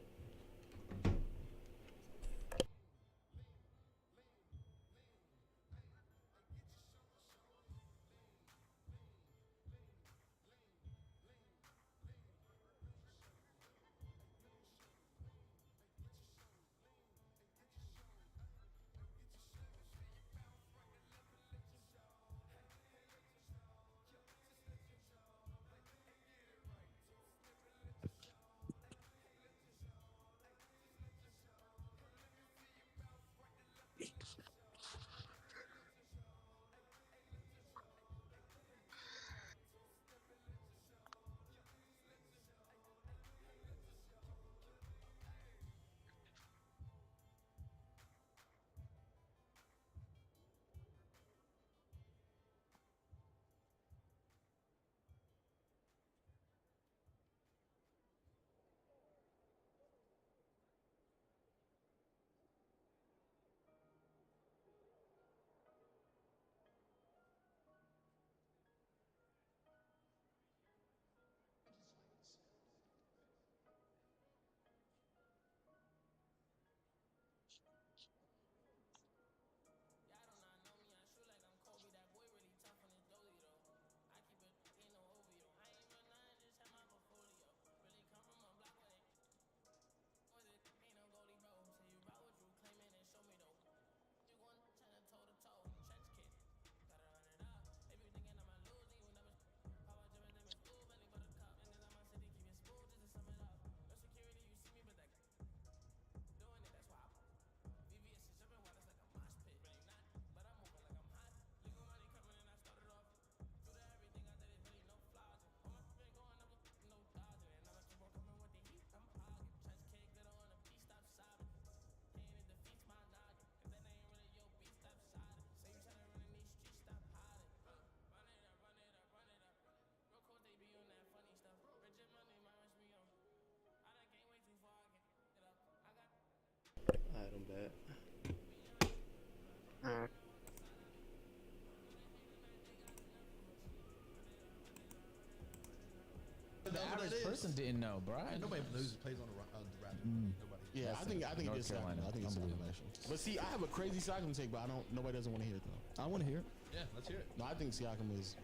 the knows what average it is. person didn't know, bro. Man, nobody plays on the Raptors. Nobody. Yeah, I think North it is Carolina. Siakam. I think it's Siakam actually. But see, I have a crazy Siakam take, but nobody doesn't want to hear it though. I want to hear it. Yeah, let's hear it. No, I think Siakam is.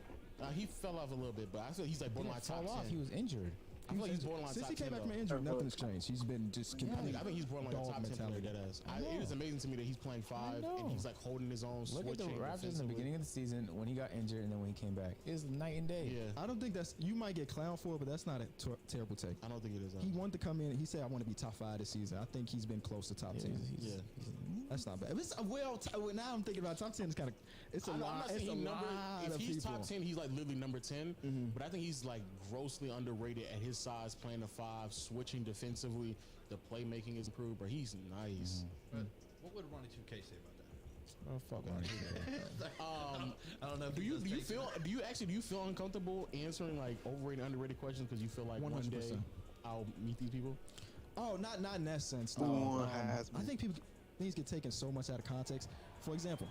He fell off a little bit, but I feel he's like He borderline didn't top fall off. 10. He was injured. I feel like he's borderline Since top he 10. came back from though. injury, nothing has changed. He's been just I completely think he's borderline dog top 10 player. mentality. It is amazing to me that he's playing 5 know. and he's like holding his own. Look at the switching Raptors in the defensively. beginning of the season when he got injured and then when he came back. It was night and day. Yeah, I don't think that's, you might get clown for it, but that's not a terrible take. I don't think it is. He wanted to come in. He said, "I want to be top 5 this season." I think he's been close to top 10. Yeah. That's not bad. It's, now I'm thinking about top 10. It's kind of, it's a I'm lot. not saying It's a he lot if of he's people. top 10, he's like literally number 10. But I think he's like grossly underrated at his size, playing the 5, switching defensively. The playmaking is improved, but he's nice. But what would Ronnie 2K say about that? Oh, fuck Ronnie. I don't know. If Do he you does take feel uncomfortable answering like overrated, underrated questions because you feel like one day 100%. I'll meet these people? Oh, not in that sense. Who No. has I me? think things get taken so much out of context. For example,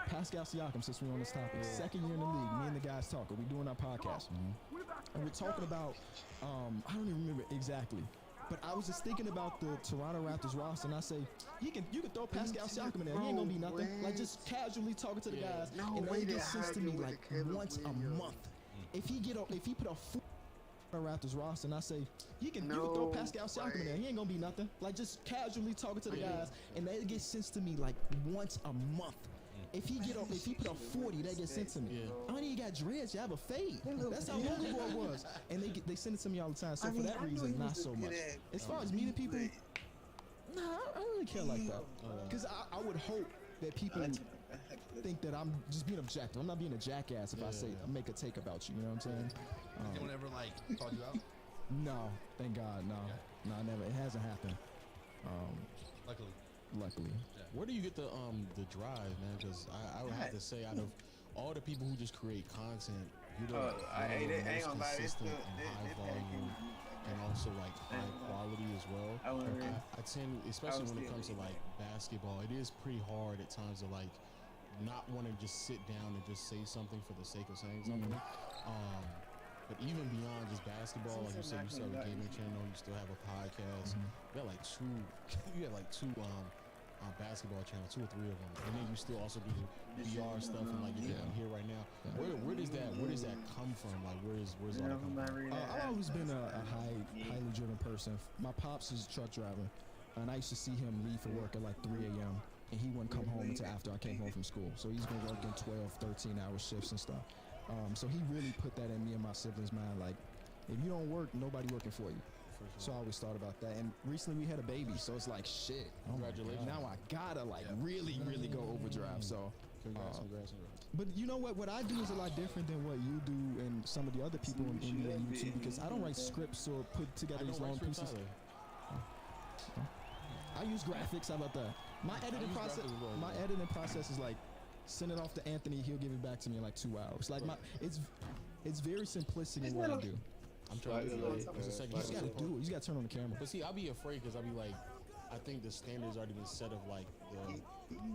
Pascal Siakam, since we're on this topic, second year in the league, me and the guys talk. We're doing our podcast, and we're talking about. I don't even remember exactly, but I was just thinking about the Toronto Raptors roster, and I say you can throw Pascal Siakam in there. He ain't gonna be nothing. Like just casually talking to the guys, No and way it they gets sense hired to you me with like the Kevin once a Williams. month. If he put a full Raptors roster, and I say you can throw Pascal Siakam in there. He ain't gonna be nothing. Like just casually talking to the guys, and that gets sense to me like once a month. If he put up 40, that gets sent to me. Yeah. I don't even got dreads. You have a fade. That's how Holy Boy was, and they send it to me all the time. So for that reason, not so much. As far as meeting people, nah, I don't really care like that. Because I would hope that people think that I'm just being objective. I'm not being a jackass if I say make a take about you. You know what I'm saying? anyone ever like called you out? No, thank God, no, never. It hasn't happened. Luckily. Where do you get the drive, man? Because I would have to say, out of all the people who just create content, you're the I ain't most gonna lie, consistent and high volume, and also like high quality as well. I tend, especially when it comes to like basketball, it is pretty hard at times to like not want to just sit down and just say something for the sake of saying something. But even beyond just basketball, like you said, you still have a gaming channel, you still have a podcast. You got like two basketball channels, 2 or 3 of them, and then you still also do VR stuff and like you're doing here right now. Where does that come from? Like where's all that come from? I've always been a highly driven person. My pops is a truck driver, and I used to see him leave for work at like 3 a.m. and he wouldn't come home until after I came home from school. So he's been working 12, 13-hour shifts and stuff. So he really put that in me and my siblings' mind. Like, if you don't work, nobody working for you. So I always thought about that. And recently we had a baby, so it's like, shit. Congratulations. Now I gotta really go overdrive. So, Congrats. but you know what? What I do is a lot different than what you do and some of the other people in NBA and YouTube, because I don't write scripts or put together these long pieces. I use graphics. How about that? My editing process is like, send it off to Anthony. He'll give it back to me in like 2 hours. Like it's very simplistic in what I do. I'm trying to do it. You just gotta do it. You just gotta turn on the camera. But see, I'll be afraid because I'll be like, I think the standards already been set of like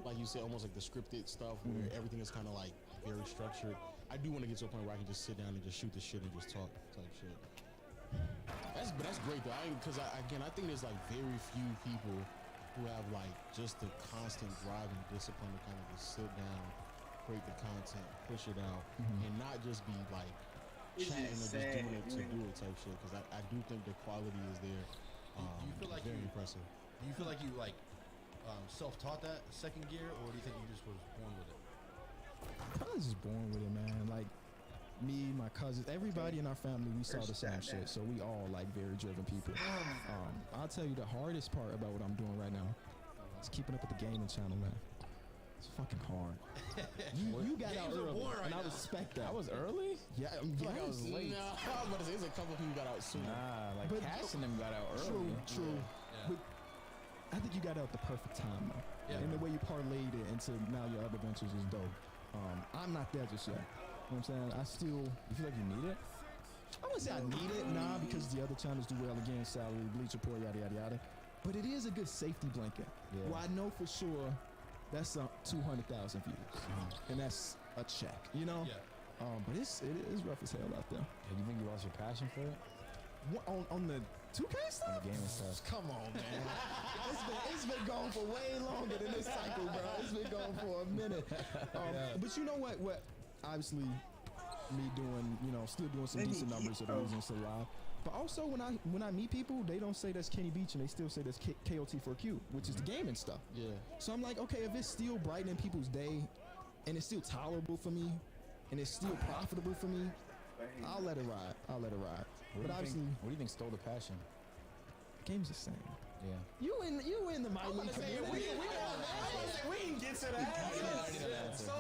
like you said, almost like the scripted stuff where everything is kind of like very structured. I do want to get to a point where I can just sit down and just shoot the shit and just talk type shit. That's great though. Because I think there's like very few people who have like just the constant drive and discipline to kind of just sit down, create the content, push it out, and not just be like cheating or just doing it to do it type shit. Because I do think the quality is there. Do you feel like very impressive. Do you feel like you like self-taught that second gear, or do you think you just was born with it? I was just born with it, man. Like me, my cousins, everybody in our family, we saw the same shit. So we all like very driven people. I'll tell you the hardest part about what I'm doing right now is keeping up with the gaming channel, man. It's fucking hard. You got out early, and I respect that. I was early? Yeah, I feel like I was late. No, but there's a couple people got out soon. Nah, like But- Cash and them got out early. True. Yeah. But I think you got out the perfect time, though. Yeah. And the way you parlayed it into now your other ventures is dope. I'm not there just yet. You know what I'm saying? I still. You feel like you need it? I wouldn't say I need it, nah, because the other channels do well again, salary, Bleach Report, yada yada yada. But it is a good safety blanket. Yeah. Well, I know for sure that's 200,000 views, and that's a check. You know. Yeah. But it is rough as hell out there. Yeah, you think you lost your passion for it? On the 2K stuff? On the gaming stuff. Come on, man. it's been going for way longer than this cycle, bro. It's been going for a minute. But you know what? What obviously me doing, still doing some decent numbers of the reason it's alive. But also when I meet people, they don't say that's Kenny Beach and they still say that's KOT4Q, which is the gaming stuff. Yeah. So I'm like, okay, if it's still brightening people's day and it's still tolerable for me and it's still profitable for me, I'll let it ride. But obviously, what do you think stole the passion? Game's the same. Yeah. You in the minor league community. We didn't get to that. So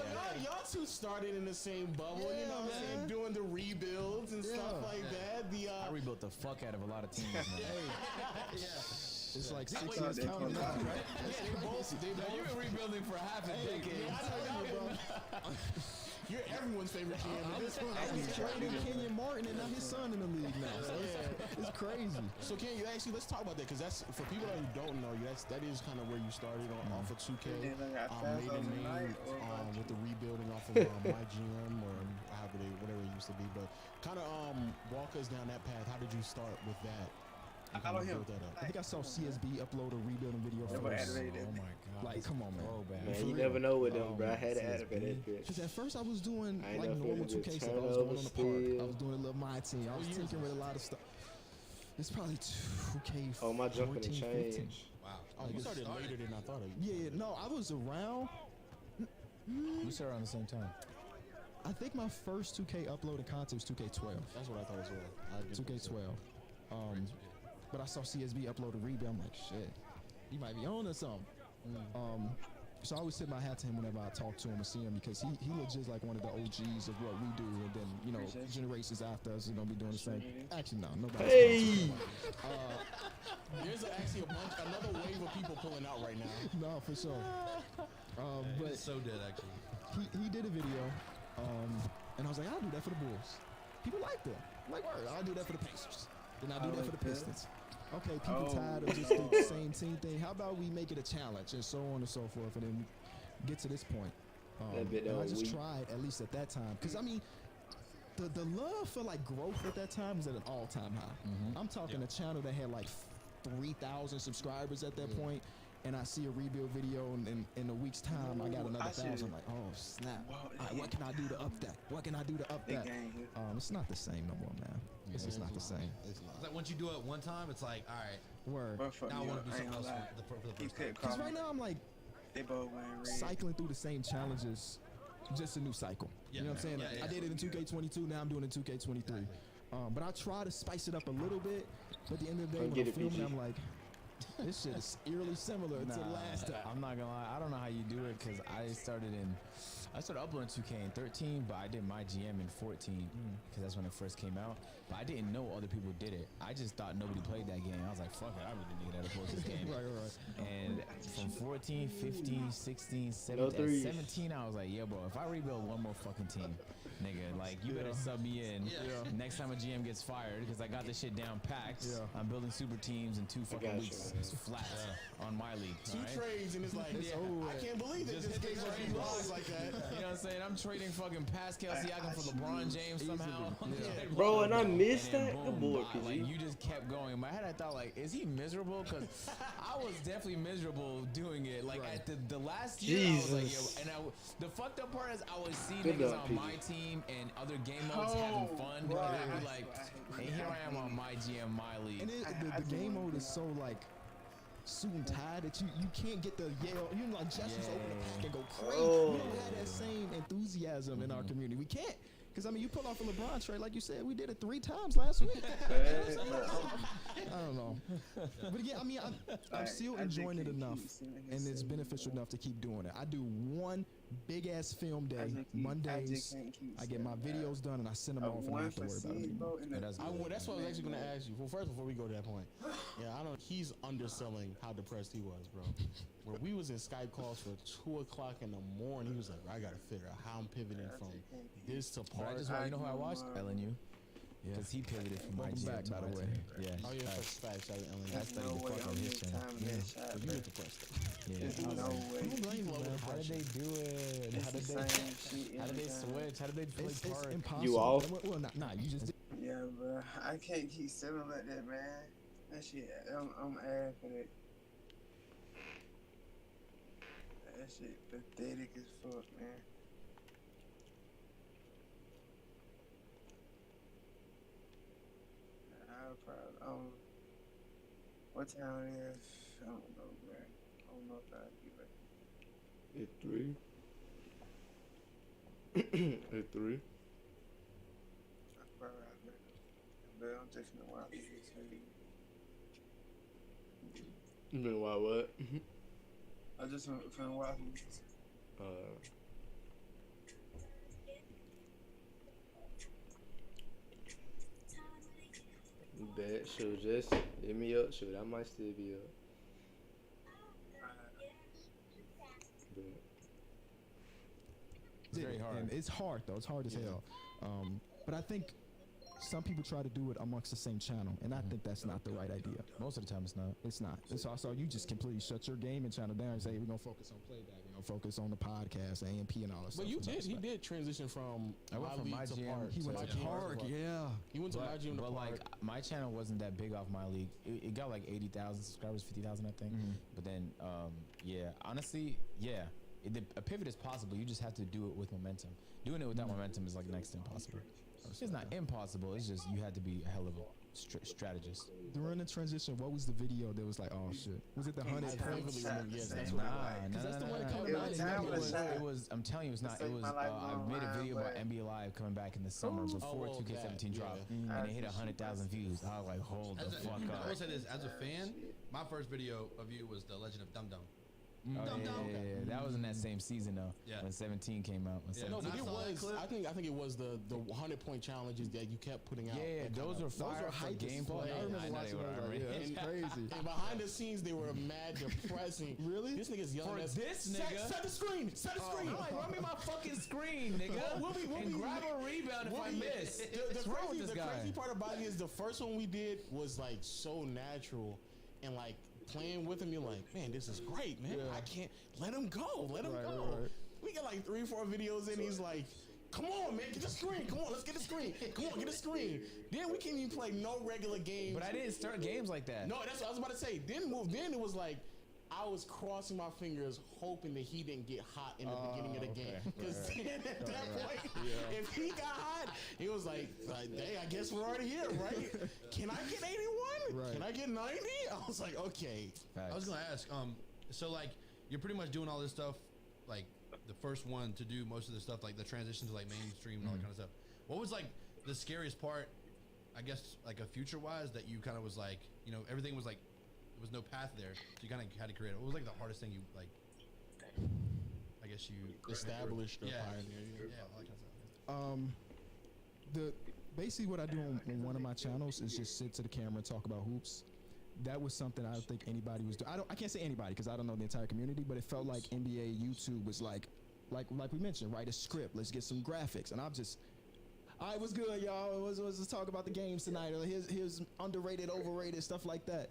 y'all two started in the same bubble, you know what I'm saying? Doing the rebuilds and stuff like that. I rebuilt the fuck out of a lot of teams, man. It's like 6 years counting now, right? You've been rebuilding for half a decade. You're everyone's favorite GM at this point. I was trading Kenyon Martin and now his son in the league now. So it's crazy. So Ken, let's talk about that because that's for people that don't know you. That is kind of where you started off of 2K. Made a name with the rebuilding off of my GM or whatever it used to be. But kind of walk us down that path. How did you start with that? I think I saw CSB upload a rebuilding video first. Oh my god! Like, come on, man. Man, you never know with them, bro. I had to activate that bitch. Because at first I was doing like normal 2K stuff. I was going on the park. I was doing a little my team. I was tinkering with a lot of stuff. It's probably 2K. Oh, my jumping to 14, change. 15. Wow. Oh, you started later than I thought of. Yeah, no, I was around. We started around the same time. I think my first 2K uploaded content was 2K12. That's what I thought as well. 2K12. But I saw CSB upload a rebuild. I'm like, shit, he might be on or something. So I always tip my hat to him whenever I talk to him and see him because he legit like one of the OGs of what we do, and then generations after us are gonna be doing the same. Actually, no, nobody. Hey. There's actually another wave of people pulling out right now. No, for sure. But it's so dead actually. He did a video, and I was like, I'll do that for the Bulls. People liked it. I'm like, word, I'll do that for the Pacers. Then I'll do that for the Pistons. Okay, people tired of just the same team thing. How about we make it a challenge and so on and so forth, and then get to this point. And I just tried at least at that time, because I mean, the love for like growth at that time was at an all-time high. I'm talking a channel that had like 3,000 subscribers at that point, and I see a rebuild video, and in a week's time, I got another 1,000. I'm like, oh snap! All right, what can I do to up that? What can I do to up that? It's not the same no more, man. It's just not the same. It's like once you do it one time, it's like, all right. Word. Now I want to do something else for the first time. Because right now I'm like cycling through the same challenges, just a new cycle. You know what I'm saying? I did it in 2K22, now I'm doing it in 2K23. But I try to spice it up a little bit, but at the end of the day, when I'm filming, I'm like, this shit is eerily similar to the last time. I'm not gonna lie, I don't know how you do it because I started uploading 2K in 13, but I did my GM in 14 because that's when it first came out. But I didn't know other people did it. I just thought nobody played that game. I was like, fuck it, I really need that to post this game. Right. And from 14, 15, 16, 17, 17, I was like, yeah, bro, if I rebuild one more fucking team, nigga, like, you better sub me in next time a GM gets fired because I got this shit down packed. I'm building super teams in 2 fucking weeks. It's flat on my league. 2 trades and it's like, I can't believe it. Just hit the logs like that. You know what I'm saying? I'm trading fucking Pascal Siakam for LeBron James somehow. Bro, and I missed that. Good boy, like, you just kept going. In my head, I thought, like, is he miserable? Because I was definitely miserable doing it. Like, at the last year, I was like, yo, and the fucked up part is I would see niggas on my team and other game modes having fun. And I'd be like, hey, here I am on my GM, my league. And the game mode is so, like, suit and tie that you can't get the yell. You know, like Jesse's open the pack and go crazy. We don't have that same enthusiasm in our community. We can't. Because, I mean, you pull off a LeBron trade, like you said, we did it 3 times last week. I don't know. But again, I mean, I'm still enjoying it enough, and it's beneficial enough to keep doing it. I do one big-ass film day, Mondays. I get my videos done, and I send them off, and I don't have to worry about it anymore. That's what I was actually going to ask you. Well, first, before we go to that point, I don't. He's underselling how depressed he was, bro. Where we was in Skype calls for 2 o'clock in the morning, he was like, I got to figure out how I'm pivoting from this to part. You know who I watched? LNU. Because he pivoted from Welcome IGN back, to by the my way. team. Yeah. Oh yeah, facts. I studied the fuck out of his channel. But you went to first. Yeah. There's I was no like, way. Don't blame me, man. how did they do it? It's How the did same shit How did every they time. switch? How did they play It's part? impossible. You off? Well, nah, you just did. Yeah, bro. I can't keep selling like that, man. That shit, I'm ass for that. That shit pathetic as fuck, man. I'll probably, what time it is? I don't know, man. I don't know if I'll be back. At 3. At 3. I probably have back. But I'm taking a while to get to you. You been wild what? I just went from watching. Bet. Shoot, just hit me up. Shoot, I might still be up. Bet. It's very hard. And it's hard though. It's hard as hell. But I think some people try to do it amongst the same channel, and I think that's not the right idea. Most of the time, it's not. It's not. It's also you just completely shut your gaming channel down and say we're gonna focus on playback. We're gonna focus on the podcast, AMP, and all that stuff. But you and did. that's He right. did transition from I went from my my league to GM Park. He went My to GM Park, yeah. He went to my GM to But Park. like my channel wasn't that big off my league. It got like 80,000 subscribers, 50,000 I think. But then, yeah, honestly, yeah, a pivot is possible. You just have to do it with momentum. Doing it without momentum is like next to impossible. It's not impossible. It's just you had to be a hell of a strategist. During the transition, what was the video that was like, oh shit? Was it the 100 I points? vividly remember, yes, that's Nah, what nah, that's the nah, one that nah, came nah. out in It was. I'm telling you, it's not. It was. I made a video about NBA Live coming back in the summer before 2K17 dropped, and it hit 100,000 views. I was like, hold the fuck I will up. say this, as a fan, my first video of you was the Legend of Dum Dum. Oh, yeah. That was in that same season though. Yeah. When 17 came out. When Yeah. 17 No, but I it saw that was. clip. I think it was the 100-point challenges that you kept putting out. Yeah, that those kinda- were fire for hype as gameplay. fuck. I remember know they watching were, those, like, right? yeah, it's crazy. And behind the scenes, they were mad depressing. Really? This nigga's yelling For at us, this nigga? Set the screen. Set the screen. I'm like, run me my fucking screen, nigga. We'll be- and grab a rebound if I miss. The What's wrong with this guy? crazy part about it is the first one we did was like so natural and like playing with him. You're like, man, this is great, man. I can't let him go. Let him go. Right. We got like 3-4 videos in. He's like, come on, man, get the screen. Come on, let's get the screen. Come on, get the screen. Then we can't even play no regular games. But I didn't start games like that. No, that's what I was about to say. Then it was like I was crossing my fingers, hoping that he didn't get hot in the beginning of the game. Because then at that point, if he got hot, it was like, hey, I guess we're already here, right? Can I get 81? Right. Can I get 90? I was like, okay. I was gonna ask, so like you're pretty much doing all this stuff, like the first one to do most of the stuff, like the transition to like mainstream and all that kind of stuff. What was like the scariest part, I guess, like a future wise, that you kind of was like, you know, everything was like, there was no path there, so you kind of had to create it. What was like the hardest thing you like, I guess you Established or yeah, pioneered. yeah, all that kind of stuff. Basically what I do on one of my channels is just sit to the camera and talk about hoops. That was something I don't think anybody was doing. I can't say anybody because I don't know the entire community, but it felt like NBA YouTube was like we mentioned, write a script, let's get some graphics, and I'm just, all right, what's good, y'all? Let's talk about the games tonight, or here's underrated, overrated, stuff like that.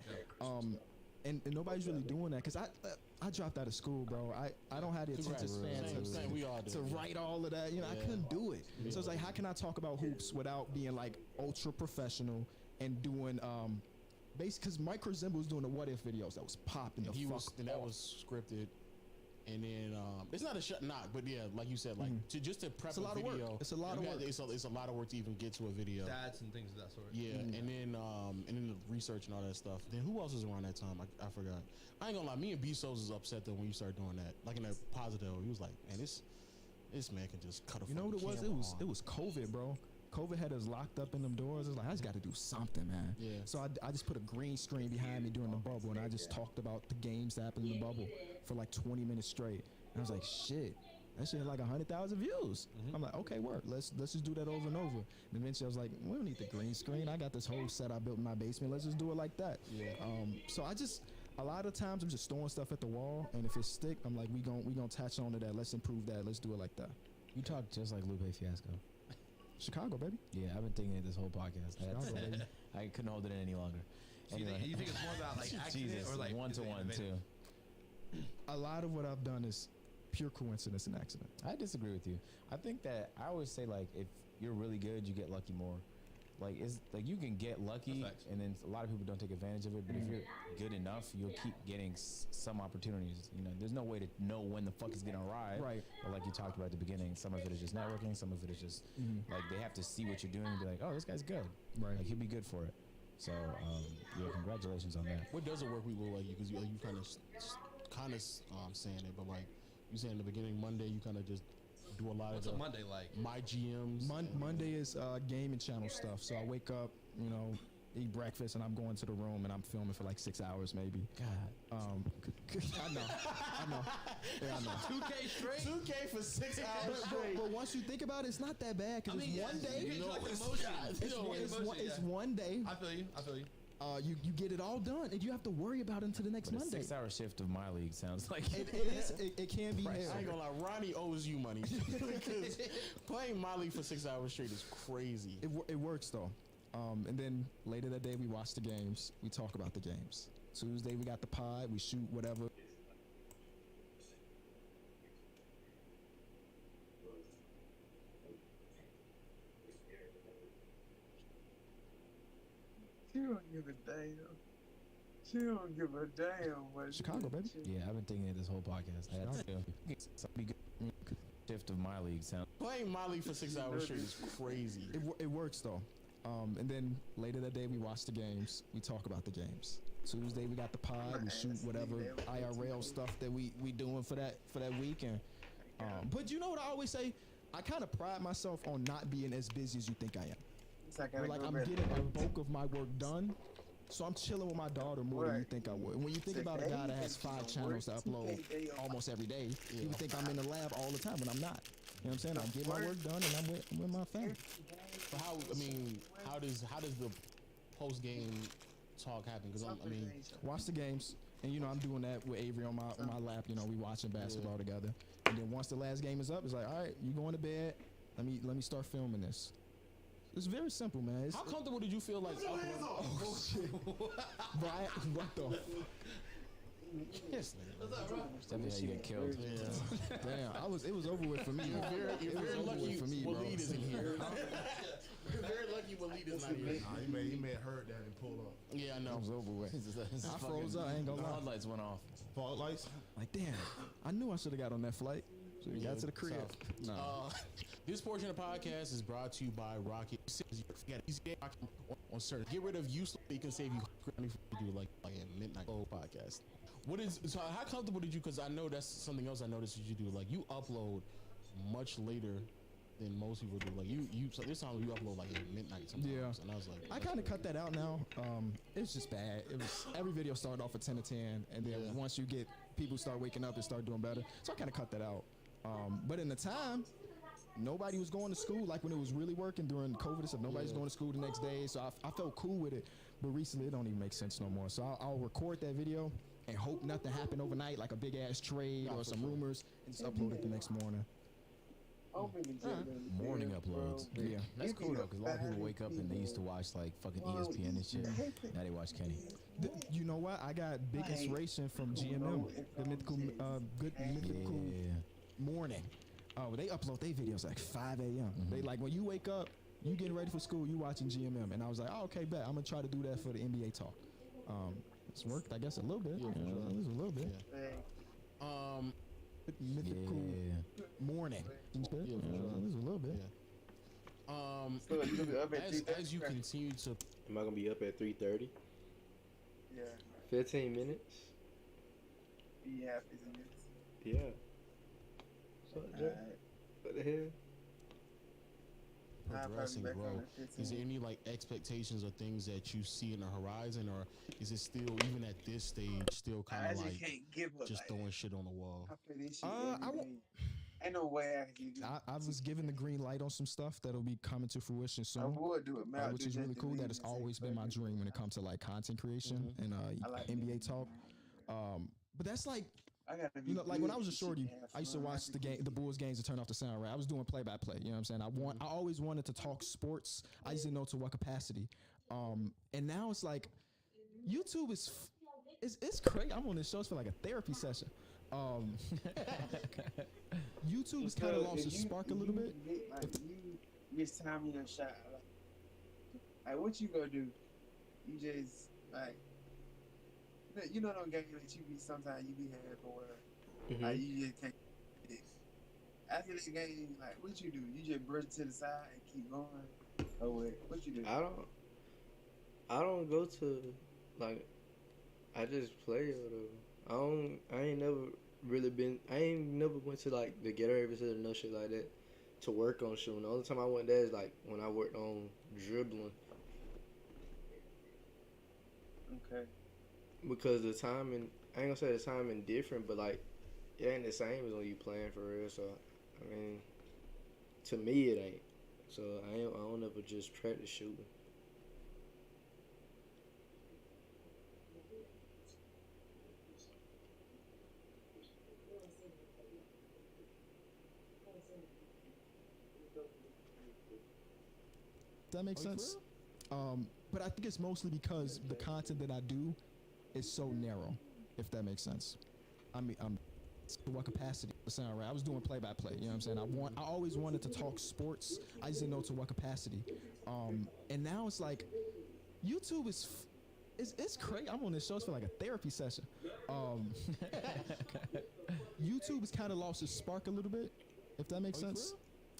And nobody's really doing that because I dropped out of school, bro. I don't have the attention span We all to write all of that. You know, I couldn't do it. So it's like, how can I talk about hoops without being like ultra professional and doing because Mike Zimba was doing the what if videos that was popping And that was scripted. And then it's not a knock, but yeah, like you said, like just to prep It's a lot of work. video. It's a lot of work. It's a lot of work to even get to a video. Stats and things of that sort. Yeah, and then the research and all that stuff. Then who else was around that time? I forgot. I ain't gonna lie, me and Bezos was upset though when you started doing that. Like in a positive, he was like, man, this man can just cut a. You know what it was? camera It was COVID, bro. COVID had us locked up in them doors. It's like, I just got to do something, man. Yeah. So I just put a green screen behind me during the bubble, and I just talked about the games that happened in the bubble for like 20 minutes straight. And I was like, shit, that shit had like 100,000 views. I'm like, okay, work. Let's just do that over and over. And eventually I was like, we don't need the green screen. I got this whole set I built in my basement. Let's just do it like that. Yeah. So a lot of times I'm just throwing stuff at the wall, and if it stick, I'm like, we gon' attach on to that. Let's improve that. Let's do it like that. You talk just like Lupe Fiasco. Chicago, baby. Yeah, I've been thinking it this whole podcast. Chicago, baby. I couldn't hold it in any longer. So you think it's more about like accident Jesus, or like one to one too? A lot of what I've done is pure coincidence and accident. I disagree with you. I think that I always say like if you're really good, you get lucky more. Like it's like you can get lucky, and then a lot of people don't take advantage of it. But if you're good enough, you'll keep getting some opportunities. You know, there's no way to know when the fuck is gonna arrive. Right. But like you talked about at the beginning, some of it is just networking. Some of it is just like they have to see what you're doing and be like, oh, this guy's good. Right. Like he'll be good for it. So yeah, congratulations on that. What doesn't work with people like you? Because you kind of saying it, but like you said in the beginning, Monday you kind of just do a lot What's of a Monday like? my GMs. Monday is gaming channel stuff. So I wake up, you know, eat breakfast, and I'm going to the room and I'm filming for like 6 hours maybe. God. I know. Yeah, I know. 2K straight. 2K for 6 hours straight. But once you think about it, it's not that bad because it's one day. You like emotion. It's one day. I feel you. You get it all done, and you have to worry about it until the next But Monday. a 6-hour shift of my league sounds like It can be I hell. ain't gonna lie, Ronnie owes you money because playing my league for 6 hours straight is crazy. It works though. And then later that day we watch the games. We talk about the games. Tuesday we got the pod. We shoot whatever. She don't give a damn. She don't give a damn what Chicago, baby. yeah, I've been thinking it this whole podcast. I had to be good. Shift of my league sounds. Playing my league for 6 hours straight is crazy. It works though. And then later that day we watch the games. We talk about the games. Tuesday we got the pod. We shoot whatever IRL stuff that we doing for that week. And but you know what I always say? I kind of pride myself on not being as busy as you think I am. Where, like I'm getting a bulk of my work done, so I'm chilling with my daughter more than you think I would. And when you think about a guy that has 5 channels to upload almost every day, you would think I'm in the lab all the time, but I'm not. You know what I'm saying? I get my work done and I'm with my family. So how does the post game talk happen? Because Watch the games, and you know I'm doing that with Avery on my lap. You know we watching basketball together, and then once the last game is up, it's like, all right, you going to bed? Let me start filming this. It's very simple, man. how comfortable did you feel like? Oh shit! Brian, what the? Yes, Definitely how you get killed. yeah. Damn, it was over with for me. You're very lucky for me, bro. Waleed isn't here. You're very lucky Waleed is not here. He made hurt that and pulled up. Yeah, I know. It was over with. I froze up. I ain't gonna The lie. headlights went off. Fault lights? Like damn, I knew I should have got on that flight. So we got to the crib. Nah. This portion of the podcast is brought to you by Rocket. On certain, get rid of useless. It can save you money if you do like a midnight podcast. So how comfortable did you? Because I know that's something else I noticed that you do. Like you upload much later than most people do. Like you so this time you upload like at midnight sometimes. Yeah. And I was like, I kind of cut that out now. It's just bad. It was every video started off at 10 to 10, and then once you get people start waking up and start doing better. So I kind of cut that out. But in the time, nobody was going to school. Like when it was really working during COVID and stuff, nobody's going to school the next day. So I felt cool with it. But recently, it don't even make sense no more. So I'll record that video and hope nothing happened overnight, like a big ass trade or some rumors, and just upload it the next morning. Morning uploads. Yeah. That's cool though, because a lot of people wake up and they used to watch like fucking ESPN and shit. Now they watch Kenny. You know what? I got big inspiration from GMM, the mythical, mythical morning. Oh, they upload their videos like 5 a.m. They like when you wake up, you getting ready for school, you watching GMM, and I was like, oh, okay, bet I'm gonna try to do that for the NBA talk. It's worked, I guess, a little bit. It was a little bit. Mythical morning. It was a little bit. As you continue to, Am I gonna be up at 3:30? Yeah. 15 minutes. Yeah, 15 minutes. Yeah. What's up, Jay? What the hell? progress and grow, is there any like expectations or things that you see in the horizon, or is it still, even at this stage, still kind of like can't give up just throwing shit on the wall? I play this shit every day. Ain't no way I can do it. I was given the green light on some stuff that'll be coming to fruition soon. I would do it, man. Which is really cool. That has always been my dream when it comes to like content creation and NBA talk. But that's like I gotta be You know, like when I was a good, you shorty, should have I used to fun. watch the Bulls games and turn off the sound. Right, I was doing play by play. You know what I'm saying? I always wanted to talk sports. I just didn't know to what capacity. And now it's like YouTube it's crazy. I'm on this show. It's feel like a therapy session. YouTube has kind of lost its spark a little bit. You mistime your shot. Like what you gonna do? You just like you know them games that you be sometimes you be having or like you just can't. After the game, like what you do? You just brush to the side and keep going, or what you do? I don't go to like. I just play or whatever. I ain't never really been. I ain't never went to like the Gatorade facility or no shit like that to work on shooting. The only time I went there is like when I worked on dribbling. Okay. Because the timing, I ain't gonna say the timing different, but like it ain't the same as when you playing for real. So I mean, to me it ain't. So I don't ever just practice shooting. Does that make sense? But I think it's mostly because the content that I do is so narrow, if that makes sense. I mean, to what capacity? Sound right? I was doing play by play. You know what I'm saying? I always wanted to talk sports. I just didn't know to what capacity. And now it's like YouTube it's crazy. I'm on this show. It's feel like a therapy session. YouTube has kind of lost its spark a little bit, if that makes sense.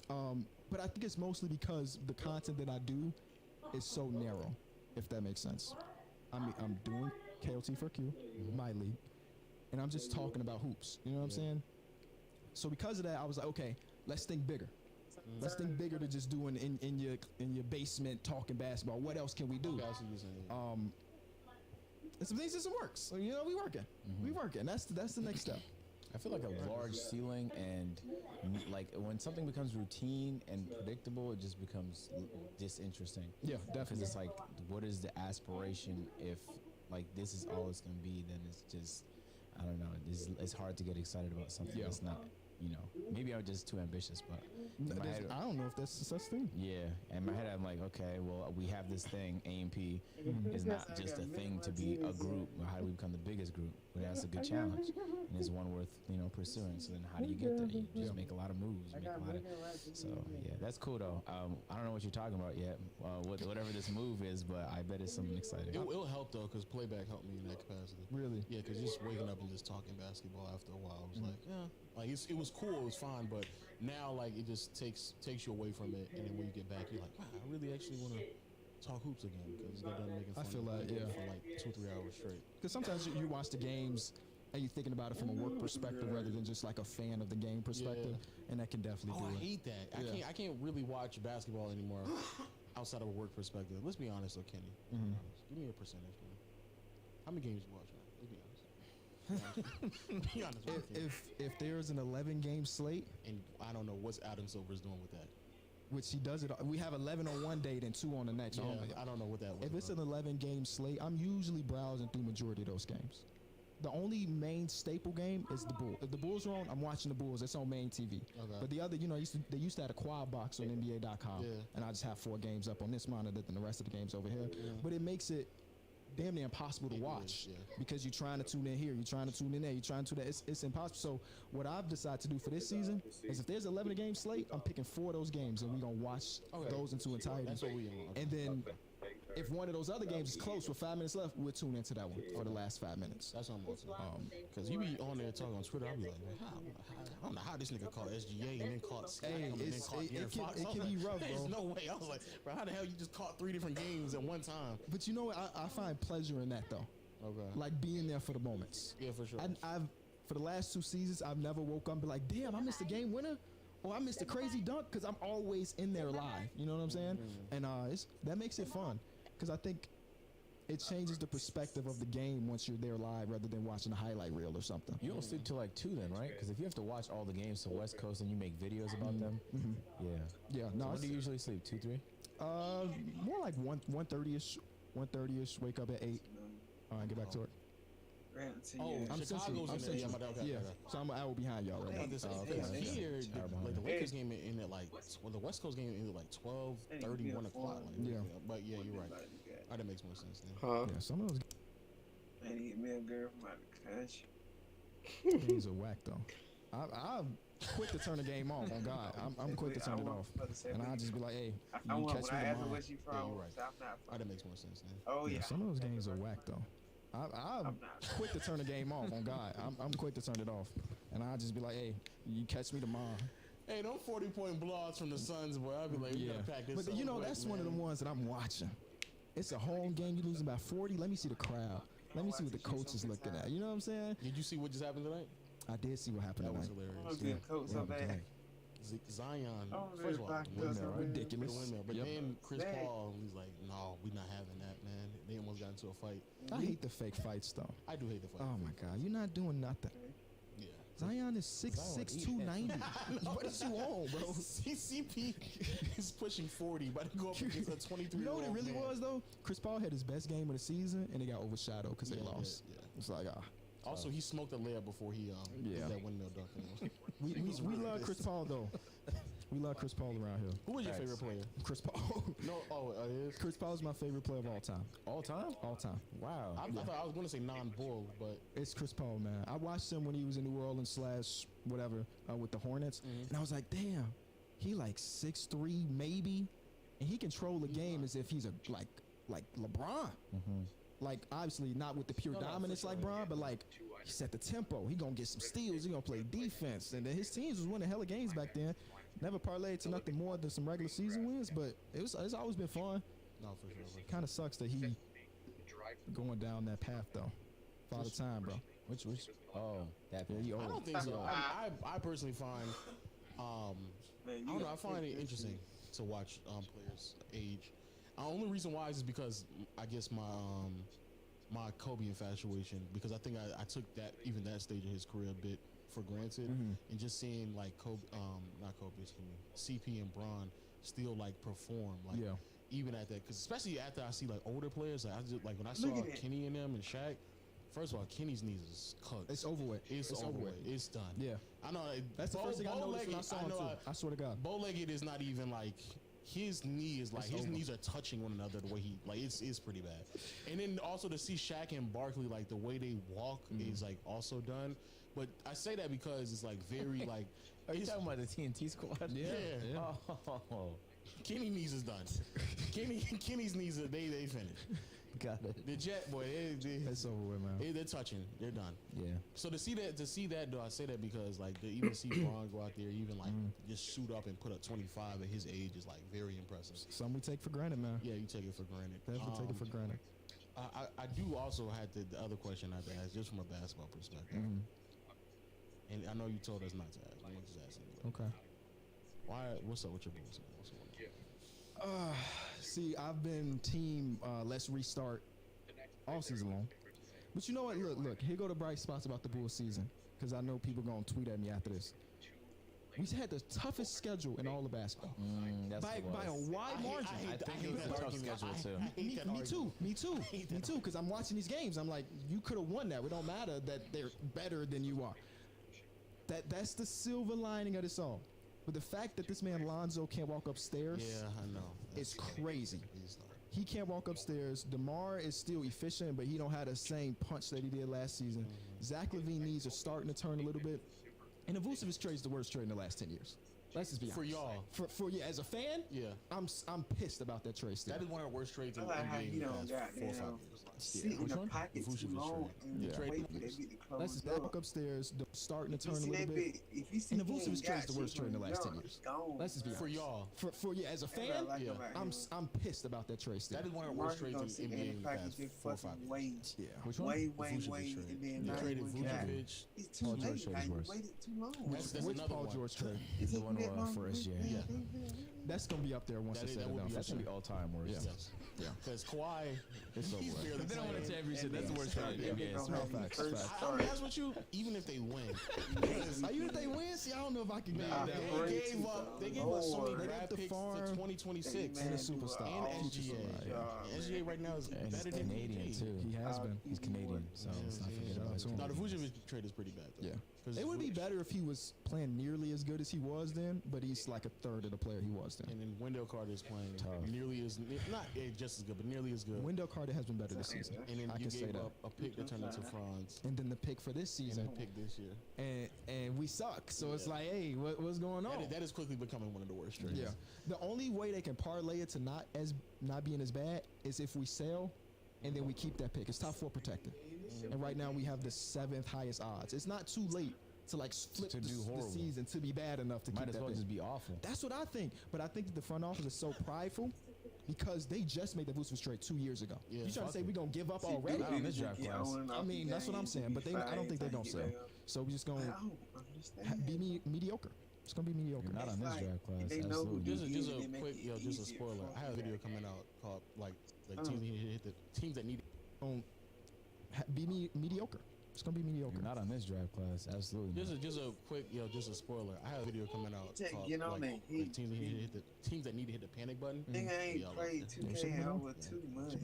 But I think it's mostly because the content that I do is so narrow, if that makes sense. I mean, I'm doing KOT for Q, my league, and I'm just talking about hoops. You know what I'm saying? So because of that, I was like, okay, let's think bigger. Let's think bigger to just doing in your basement talking basketball. What else can we do? And some things just works. So, you know, we working. We working. That's the next step. I feel like a large ceiling, and like when something becomes routine and predictable, it just becomes disinteresting. Yeah, definitely. Because it's like, what is the aspiration if like this is all it's gonna be? Then it's just, I don't know. It's hard to get excited about something that's not. You know, maybe I'm just too ambitious, but in my head, I don't know if that's such thing. Yeah, in my head, I'm like, okay, well, we have this thing. AMP is not just a thing to be a group. How do we become the biggest group? But that's a good challenge, and it's one worth pursuing. So then, how do you get there? You just make a lot of moves. So yeah, that's cool though. I don't know what you're talking about yet. Whatever this move is, but I bet it's something exciting. It'll help though, because playback helped me in that capacity. Really? Yeah, because just waking up and just talking basketball after a while, I was like, yeah, like it was cool, it was fine, but now like it just takes you away from it, and then when you get back, you're like, wow, I really actually want to talk hoops again, because they're done making fun I feel of like, me yeah, for like 2 or 3 hours straight. Because sometimes you watch the games and you're thinking about it from a work perspective rather than just like a fan of the game perspective, and that can definitely do I it. hate that. I can't really watch basketball anymore outside of a work perspective. Let's be honest though, Kenny. Give me a percentage, man. How many games you watch, man? Let's be honest. Be honest with me. If there's an 11 game slate, and I don't know what Adam Silver's doing with that, which he does it. We have 11 on one date and 2 on the next. Yeah, I don't know what that was. If it's an 11 game slate, I'm usually browsing through majority of those games. The only main staple game is the Bulls. If the Bulls are on, I'm watching the Bulls. It's on main TV. Okay. But the other, they used to have a quad box on NBA.com, and I just have 4 games up on this monitor than the rest of the games over here. Yeah. But it makes it damn near impossible to watch because you're trying to tune in here, you're trying to tune in there, you're trying to tune that. It's impossible. So what I've decided to do for this season is if there's 11 game slate, I'm picking 4 of those games and we're gonna watch those into entirety. That's what we want. And then if one of those other games is close with 5 minutes left, we'll tune into that one for the last 5 minutes. That's what I'm on. Because you be on there talking on Twitter, I'll be like, man, I don't know how this nigga caught SGA and then caught Scott and then caught Aaron Fox. It can be rough, bro. There's no way. I was like, bro, how the hell you just caught 3 different games at one time? But you know what? I find pleasure in that though. Okay. Like being there for the moments. Yeah, for sure. I've for the last 2 seasons, I've never woke up and be like, damn, I missed a game winner. Or I missed a crazy dunk, because I'm always in there live. You know what I'm saying? And that makes it fun. Because I think it changes the perspective of the game once you're there live rather than watching a highlight reel or something. You don't sleep till like 2 then, right? Because if you have to watch all the games to West Coast and you make videos about them, Yeah, no. So when do you usually sleep? 2, 3? More like 1:30ish. 1:30ish. Wake up at 8. Get back to work. Oh, Chicago's in there. Yeah, but okay. Yeah, so I'm an hour behind y'all right now. Here, like the Lakers game ended at like, well, the West Coast game ended at like 12:30, 1 o'clock. Like, Yeah. But yeah, you're right. That makes more sense then. Huh? Yeah, some of those I need to get me a girl from out the country. games are whack though. I'm quick to turn the game off. On God, I'm quick to turn it off, and I'll just be like, hey, I you want catch when me I ask her tomorrow. where she from. you're right. So I'm not from. That makes more sense then. Oh Yeah, yeah. some of those games are whack though. I'm quick to turn the game off. On God, I'm quick to turn it off, and I'll just be like, hey, you catch me tomorrow. Hey, them 40-point blowouts from the Suns, boy. I'll be like, we gotta pack this But up you know, quick, that's man. one of the ones that I'm watching. It's a home game. You losing by 40. Let me see the crowd. Let me see what the coach is looking at. You know what I'm saying? Did you see what just happened tonight? I did see what happened That was tonight. hilarious. I'm getting coach so bad. Zion, Oh, first of all, back windmill, us up, ridiculous. the windmill. But Yep. then Chris Dang. Paul, he's like, no, we're not having that, man. They almost got into a fight. I hate the fake fights though. I do hate the fight. Oh my God, you're not doing nothing. Yeah. Zion is 6'6", 290. What is you on, bro? CCP is pushing 40, but to go up against a 23. You know what it really was though? Chris Paul had his best game of the season, and it got overshadowed because they lost. Yeah. It's like Also, he smoked a layup before he did that windmill dunk. we love Chris Paul though. We love Chris Paul around here. Who was your favorite player? Chris Paul. No, it is. Chris Paul is my favorite player of all time. All time? All time. Wow. I thought I was going to say non-bull, but It's Chris Paul, man. I watched him when he was in New Orleans / whatever with the Hornets, and I was like, damn, he like 6'3" maybe, and he control the game as if he's a like LeBron. Like obviously not with the pure dominance like Bron, but like he set the tempo. He gonna get some steals. He gonna play defense, and then his teams was winning hella games back then. Never parlayed to nothing more than some regular season wins, but it's always been fun. no, for sure. Kind of sucks that he going down that path though. Father time, bro. Which? Oh, that. Yeah, he old. I don't think so. I personally find, I don't know. I find it interesting to watch players age. The only reason why is because I guess my Kobe infatuation, because I think I took that stage of his career a bit for granted, and just seeing like Kobe, not Kobe, excuse me, CP and Bron still like perform, like even at that, because especially after I see like older players, like I just like when I saw Kenny and them and Shaq. First of all, Kenny's knees is cooked. It's over with. It's over with. It's done. Yeah. I know. That's the first thing I noticed when I saw him too. I swear to God. Bow-legged is not even like his knee is like his knees are touching one another the way he like it's pretty bad. And then also to see Shaq and Barkley like the way they walk is like also done. But I say that because it's like very like. Are you talking about the TNT squad? Yeah. Oh. Kenny knees is done. Kenny's knees are they finished. Got it. The Jet boy, It's over with, man. they're touching. They're done. Yeah. So to see that though, I say that because like to even see Bron go out there, even like just suit up and put up 25 at his age is like very impressive. Some we take for granted, man. Yeah, you take it for granted. Definitely take it for granted. I do also have the other question I have to ask, just from a basketball perspective. And I know you told us not to ask. I'm gonna just ask anyway. Okay. What's up with your Bulls, man? What's going on? See, I've been team let's restart all season long. But you know what? Look. Here go the bright spots about the Bulls season, because I know people gonna tweet at me after this. We had the toughest schedule in all of basketball That's by what it a was. wide margin. I think it was a tough schedule too. Me too. Because I'm watching these games. I'm like, you could have won that. It don't matter that they're better than you are. That's the silver lining of this all. But the fact that this man Lonzo can't walk upstairs, Yeah, I know. it's crazy. He's not. He can't walk upstairs. DeMar is still efficient, but he don't have the same punch that he did last season. Zach LaVine needs are starting to turn a little bit. And the Vucevic trade is the worst trade in the last 10 years. Let's just be honest. For y'all. For yeah, as a fan, Yeah. I'm pissed about that trade still. That is one of the worst trades in I the like how NBA he in the don't past 4 or 5 goddamn years. sit in Which the one? pocket The too Vucevic long trade. and Yeah. wait for that bit to close Let's just up. walk upstairs, starting to You turn a see little that bit. bit? If you see And the he ain't Vucevic trade is got the worst shit trade in the from last 10 jump, years. it's gone. Let's just be For honest. y'all. For you as a That's what I fan, like Yeah. about I'm him. pissed about that trade still. That is one of the Marcus worst trades gonna in sit the in NBA the in the pocket past just 4 or 5 fucking years. wait. Yeah. Which one? Wait, The Vucevic and trade. then You now traded he went back. Vucevic. It's too Paul George late. trade Now was you worse. waited too long. That's Which another Paul one. George trade? It The took one that long for to SGA. get Yeah. there. that's gonna be up there once That it's is- that said and would done. be for That should sure. be all-time worst. Yeah. Yes. Yeah. Because Kawhi, It's over he's with. barely If they don't win a playing. championship, that's the worst thing in the NBA. Don't No, have any facts, first facts. I'll start. be honest with you, even if they win, Are you if they win? See, I don't know if I can get Nah, that. they they gave gave up so many Lord. They draft got the picks farm. to 2026 And a superstar. and Future SGA. superstar, SGA right now is And he's better than Canadian PG. too. He has been. He's Canadian, so let's not forget about him. Now the Vucevic trade is pretty bad though. Yeah. 'Cause It would be Vuce- better if he was playing nearly as good as he was then, but he's like a third of the player he was then. And then Wendell Carter is playing Tough. nearly as not just as good, but nearly as good. Wendell Carter has been better this season. And then I you can say gave that. up a pick that turned into Franz, And then the pick for this and season, a pick this year. and we suck. So it's Yeah. like, hey, what's going on? That is quickly becoming one of the worst trades. Yeah. The only way they can parlay it to not being as bad is if we sell and then we keep that pick. It's top 4 protected. And right now we have the 7th highest odds. It's not too late to like flip To the, do the horrible. season to be bad enough to Might keep as that well pick. just be awful. That's what I think. But I think that the front office is so prideful because they just made the Vucevic trade 2 years ago. Yeah, You trying to fuck say it. we gonna give up already? Not on this draft class. I mean, that's what I'm saying. But I don't think they're gonna sell. So we just I gonna don't understand. be mediocre. It's gonna be mediocre. You're not on It's this like, draft class. they know who Absolutely. Just a They make quick, it just a easier spoiler. for I have a them. video coming out called like Oh. teams that need. Be mediocre. It's gonna be mediocre. You're not on this draft class. Absolutely. not. Just a quick, just a spoiler. I have a video coming out Take- called get on like, that heat. teams that need to hit the panic button. Nigga ain't Yeah, played Yeah, 2K should've in been on. over 2 months.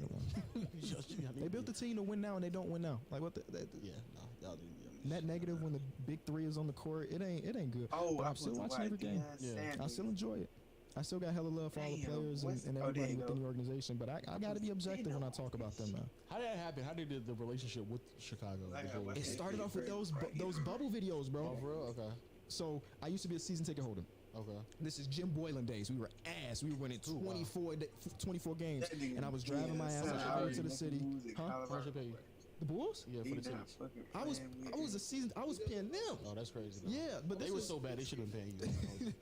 They built the team to win now and they don't win now. Like what? Yeah, no, y'all do. Net negative when the big 3 is on the court. It ain't good. Oh, But I I'm still put the watching every white game. Yeah. I still enjoy it. I still got hella love for all the Damn, players what's- and oh, there everybody you within go. the organization. But I got to be objective when I talk about them now. How did that happen? How did the relationship with Chicago? I got the whole- my It Okay. started off with those bubble videos, Oh, bro. for real? Okay. So I used to be a season ticket holder. Okay. This is Jim Boylan days. We were ass. We were winning 24 games, That nigga- and I was driving my ass son, out already to the making city. moves at Huh? How much Colorado. they pay you? The Bulls? Yeah, He for the not tickets. fucking I was playing with I was paying them. Oh, that's crazy. though. Yeah, but They this were is- so bad. They should have been paying you.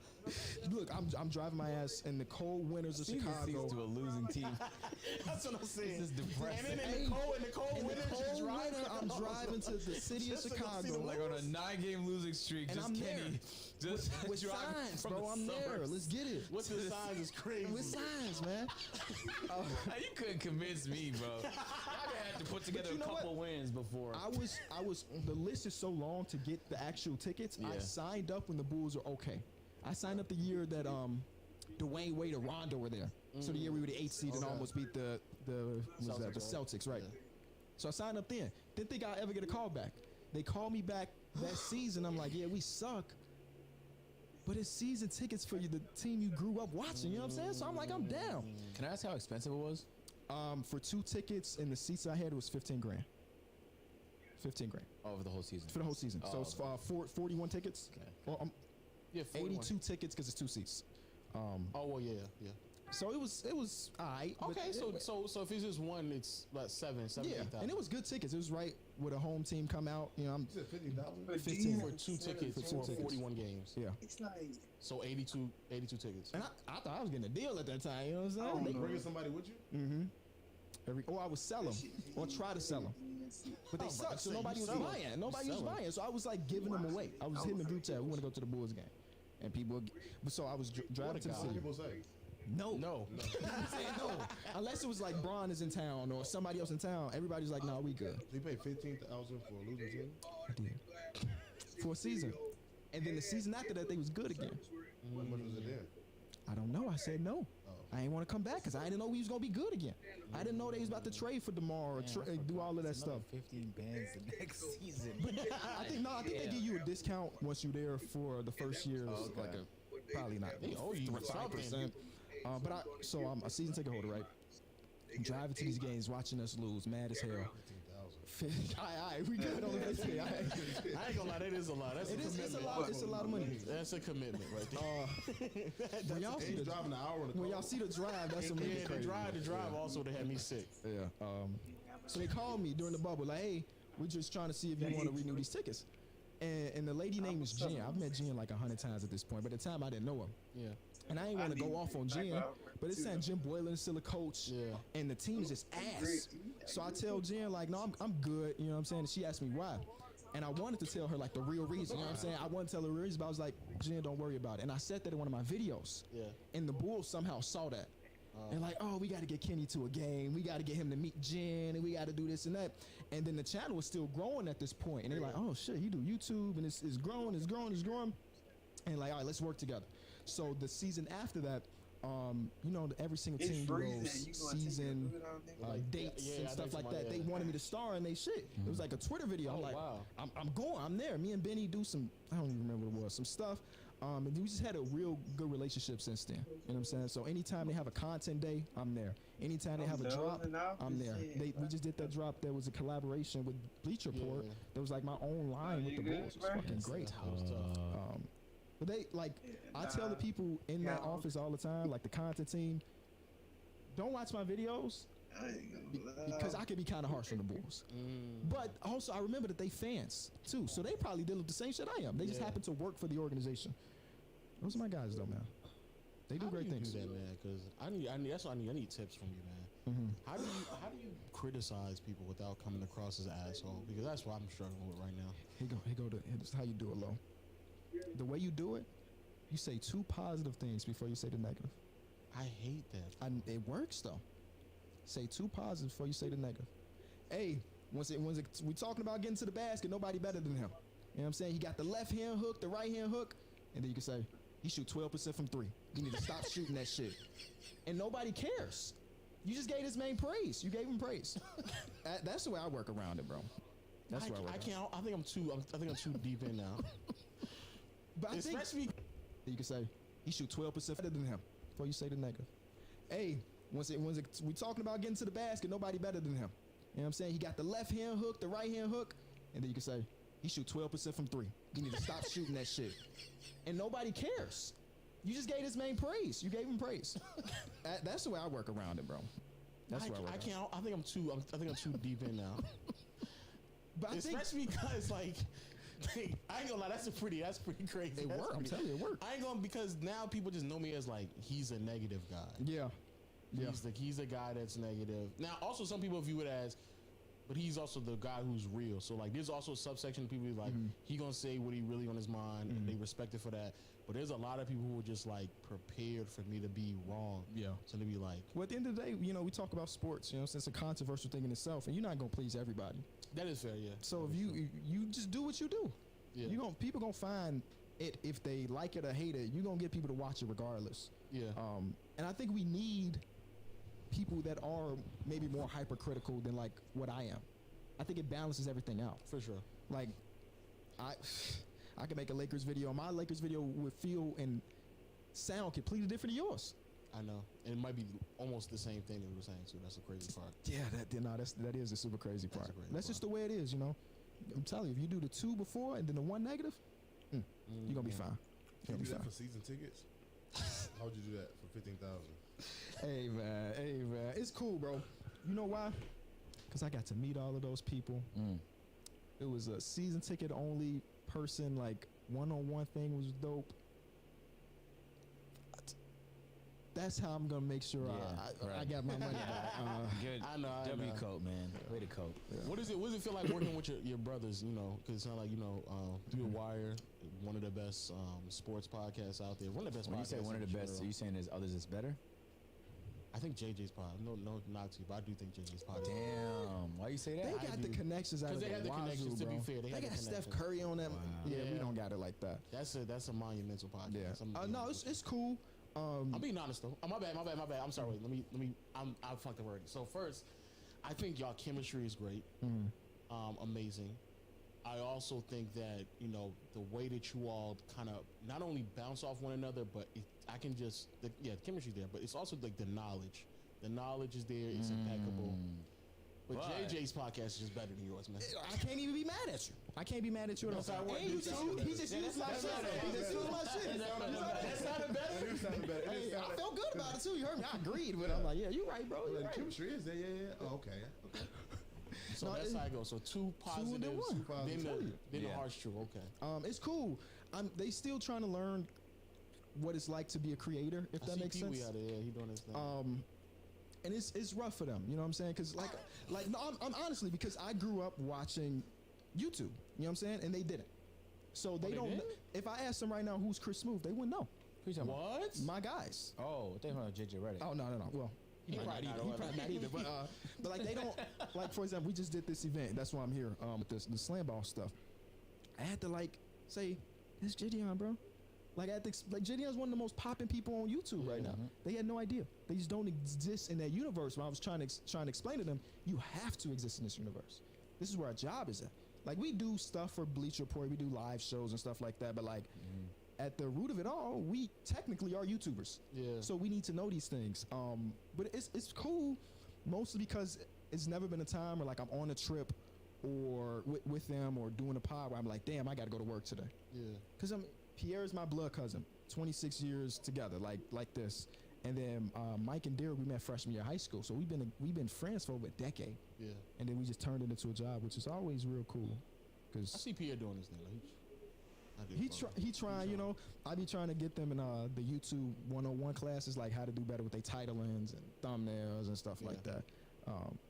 Look, I'm driving my ass in the cold winters of Season Chicago. 6 to a losing team. That's what I'm saying. This is depressing. And then Hey, in the cold In the winter, cold just driving. winter, I'm driving to the city of Just to go see Chicago. the Like on a 9-game losing streak, And just I'm Kenny, just with driving signs, from bro. the I'm there. suburbs. Let's get it. With the signs is crazy. With signs, man. You couldn't convince me, bro. I had to put together you a know couple wins before. I was. The list is so long to get the actual tickets. I Yeah. signed up when the Bulls were okay. I signed up the year that Dwayne Wade and Rondo were there. So the year we were the 8th seed and Okay. almost beat the Celtics, right? So I signed up then. Didn't think I'd ever get a call back. They called me back that season. I'm like, yeah, we suck. But it's season tickets for you, the team you grew up watching. You know what I'm saying? So I'm like, I'm down. Can I ask how expensive it was? For 2 tickets and the seats I had, it was 15 grand. 15 grand Over the whole season. for the whole season. So Oh, it's 41 tickets. Okay. Well, Yeah, 41. 82 tickets because it's 2 seats. Oh well, yeah. So it was alright. but Okay, it- so if it's just one, it's like seven, yeah, 8,000. and it was good tickets. It was right with a home team come out. You know, I'm You said 50,000? 15 for 2 tickets For for, 2 tickets. 41 games. yeah. It's like, So 82 tickets. And I thought I was getting a deal at that time. You know what Oh, I'm saying? no. Bringing somebody with you? Mm-hmm. I would sell them or try to sell them, but they Oh, sucked. So say, nobody you was sell 'em. buying. Nobody You was sell 'em. buying. So I was like giving them away. I was hitting the group chat. We want to go to the Bulls game, and people. But so I was driving to the guy. What city. people say? No. No. Saying no. Unless it was like Bron is in town or somebody else in town. Everybody's like, no, we good. They pay 15,000 for a losing team? I did. For a season. And then the season after that, they was good again. How much was it then? I don't know. I said no. Oh. I ain't want to come back because I didn't know we was going to be good again. I didn't know they was about to trade for DeMar or do all of that stuff. 15 bands the next season. But I think they give you a discount once you're there for the first year. It's like probably not. They owe you 5%. So I'm a season ticket holder, right? Driving to these games, watching us lose, mad as hell. 15,000. Alright, we good on the next day. I ain't gonna lie, that is a lot. That's It's a lot. It's a lot of money. That's a commitment right there. When y'all And see he's the driving an hour in the when car. y'all see the drive, that's some Yeah, really the crazy. drive also would have had me sick. Yeah. So they called me during the bubble, like, hey, we're just trying to see if you want to renew these tickets. And the lady name is Jen. I've met Jen like 100 times at this point, but at the time I didn't know her. Yeah. And I ain't want to go off on Jen, but it's saying Jim Boylan is still a coach, Yeah. and the team's just ass. So I tell Jen like, no, I'm good. You know what I'm saying? And she asked me why. And I wanted to tell her like the real reason, you know what I'm saying? I wanted to tell her the real reason, but I was like, Jen, don't worry about it. And I said that in one of my videos. Yeah. And the Bulls somehow saw that. And like, oh, we got to get Kenny to a game. We got to get him to meet Jen, and we got to do this and that. And then the channel was still growing at this point. And they're like, oh, shit, he do YouTube, and it's growing, it's growing, it's growing. And like, all right, let's work together. So the season after that, you know, every single team goes season dates and stuff like that. They wanted me to star in they shit. It was like a Twitter video. I'm like, I'm going, I'm there. Me and Benny do some, I don't even remember what it was, some stuff. And we just had a real good relationship since then. You know what I'm saying? So anytime they have a content day, I'm there. Anytime they have a drop, I'm there. We just did that drop. There was a collaboration with Bleacher Report. There was like my own line with the Bulls. It was fucking great. But they like, I tell the people in that office all the time, like the content team, don't watch my videos because I can be kind of harsh on the Bulls. But also I remember that they fans too, so they probably deal with the same shit I am. They just happen to work for the organization. Those are my guys though, man. They do great things. Do that, man, because I need tips from you, man. How do you criticize people without coming across as an asshole? Because that's what I'm struggling with right now. This is how you do it, Lo. The way you do it, you say 2 positive things before you say the negative. I hate that. It works though. Say 2 positives before you say the negative. Hey, we talking about getting to the basket, nobody better than him. You know what I'm saying? He got the left hand hook, the right hand hook, and then you can say, he shoot 12% from 3. You need to stop shooting that shit. And nobody cares. You just gave this man praise. You gave him praise. That's the way I work around it, bro. That's the way I work. I think I'm too deep in now. But I think you can say he shoot 12% better than him before you say the negative. Hey, we talking about getting to the basket, nobody better than him. You know what I'm saying? He got the left hand hook, the right hand hook, and then you can say he shoot 12% from 3. You need to stop shooting that shit. And nobody cares. You just gave this man praise. You gave him praise. That's the way I work around it, bro. That's the way I work. I think I'm too deep in now. But especially because like. I ain't gonna lie, that's pretty crazy. It worked. I'm telling you, it worked. I ain't gonna, because now people just know me as like, he's a negative guy. Yeah. He's a guy that's negative. Now, also some people view it as, but he's also the guy who's real. So like, there's also a subsection of people who like, he gonna say what he really on his mind, and they respect it for that. But there's a lot of people who are just like prepared for me to be wrong. Yeah. So they be like, well, at the end of the day, you know, we talk about sports. You know, it's a controversial thing in itself, and you're not gonna please everybody. That is fair, yeah. So if you just do what you do, people gonna find it. If they like it or hate it, you're gonna get people to watch it regardless. Yeah. And I think we need people that are maybe more hypercritical than like what I am. I think it balances everything out. For sure. Like, I can make a Lakers video. My Lakers video would feel and sound completely different to yours. I know, and it might be almost the same thing that we were saying too. That's the crazy part. Yeah, that is the super crazy part. That's just the way it is, you know. I'm telling you, if you do the 2 before and then the 1 negative, you're gonna be fine. Can you do that for season tickets? How would you do that for 15,000? Hey man, it's cool, bro. You know why? Because I got to meet all of those people. It was a season ticket only person, like one-on-one thing was dope. That's how I'm gonna make sure I got my money back. Good. I know. W coat, man. Way to coat. Yeah. What does it feel like working with your brothers? You know, because it sounds like, you know, Through the Wire, one of the best sports podcasts out there. One of the best. When you say one of the best, are you saying there's others that's better? I think JJ's pod. No, not to you, but I do think JJ's pod. Damn, why you say that? They got the connections out of they have the connections. To be fair, they got Steph Curry on them. Wow. Yeah, we don't got it like that. That's a monumental podcast. Yeah. No, it's cool. I'm being honest though. My bad. I'm sorry. I fucked the word. So first, I think y'all chemistry is great. Amazing. I also think that, you know, the way that you all kind of not only bounce off one another, but the chemistry there, but it's also like the knowledge. The knowledge is there. It's impeccable. But JJ's podcast is just better than yours, man. I can't even be mad at you. I can't be mad at you at all. He just used my shit. That sounded better. Hey, I felt good about it too. You heard me. I agreed with him. I'm like, yeah, you're right, bro. You're right. Chemistry is there. Yeah. Oh, okay. So that's how it goes. So 2 positives, then the harsh truth. Okay. It's cool. They still trying to learn what it's like to be a creator, if that makes sense. He doing his thing. And it's rough for them, you know what I'm saying? Because like no, I'm honestly, because I grew up watching YouTube. You know what I'm saying? And they didn't. So they don't. didn't? If I asked them right now who's Chris Smooth, they wouldn't know. Who you talking about? What? My guys. Oh, they don't know JJ Redick. Oh no. Well, he probably not either. But like they don't. Like for example, we just did this event. That's why I'm here. With the slam ball stuff. I had to like say, "This Gideon, bro." Like Gideon's one of the most popping people on YouTube right now. They had no idea. They just don't exist in that universe. When I was trying to explain to them, you have to exist in this universe. This is where our job is at. Like we do stuff for Bleacher Report, we do live shows and stuff like that. But like at the root of it all, we technically are YouTubers. Yeah. So we need to know these things. But it's cool, mostly because it's never been a time where like I'm on a trip or with them or doing a pod where I'm like, damn, I got to go to work today. Yeah. Because Pierre is my blood cousin, 26 years together, like this. And then Mike and Derek, we met freshman year of high school, so we've been friends for over a decade. Yeah. And then we just turned it into a job, which is always real cool. Cause I see Pierre doing this now. he trying, you know. I be trying to get them in the YouTube 101 classes, like how to do better with their titleings and thumbnails and stuff like that.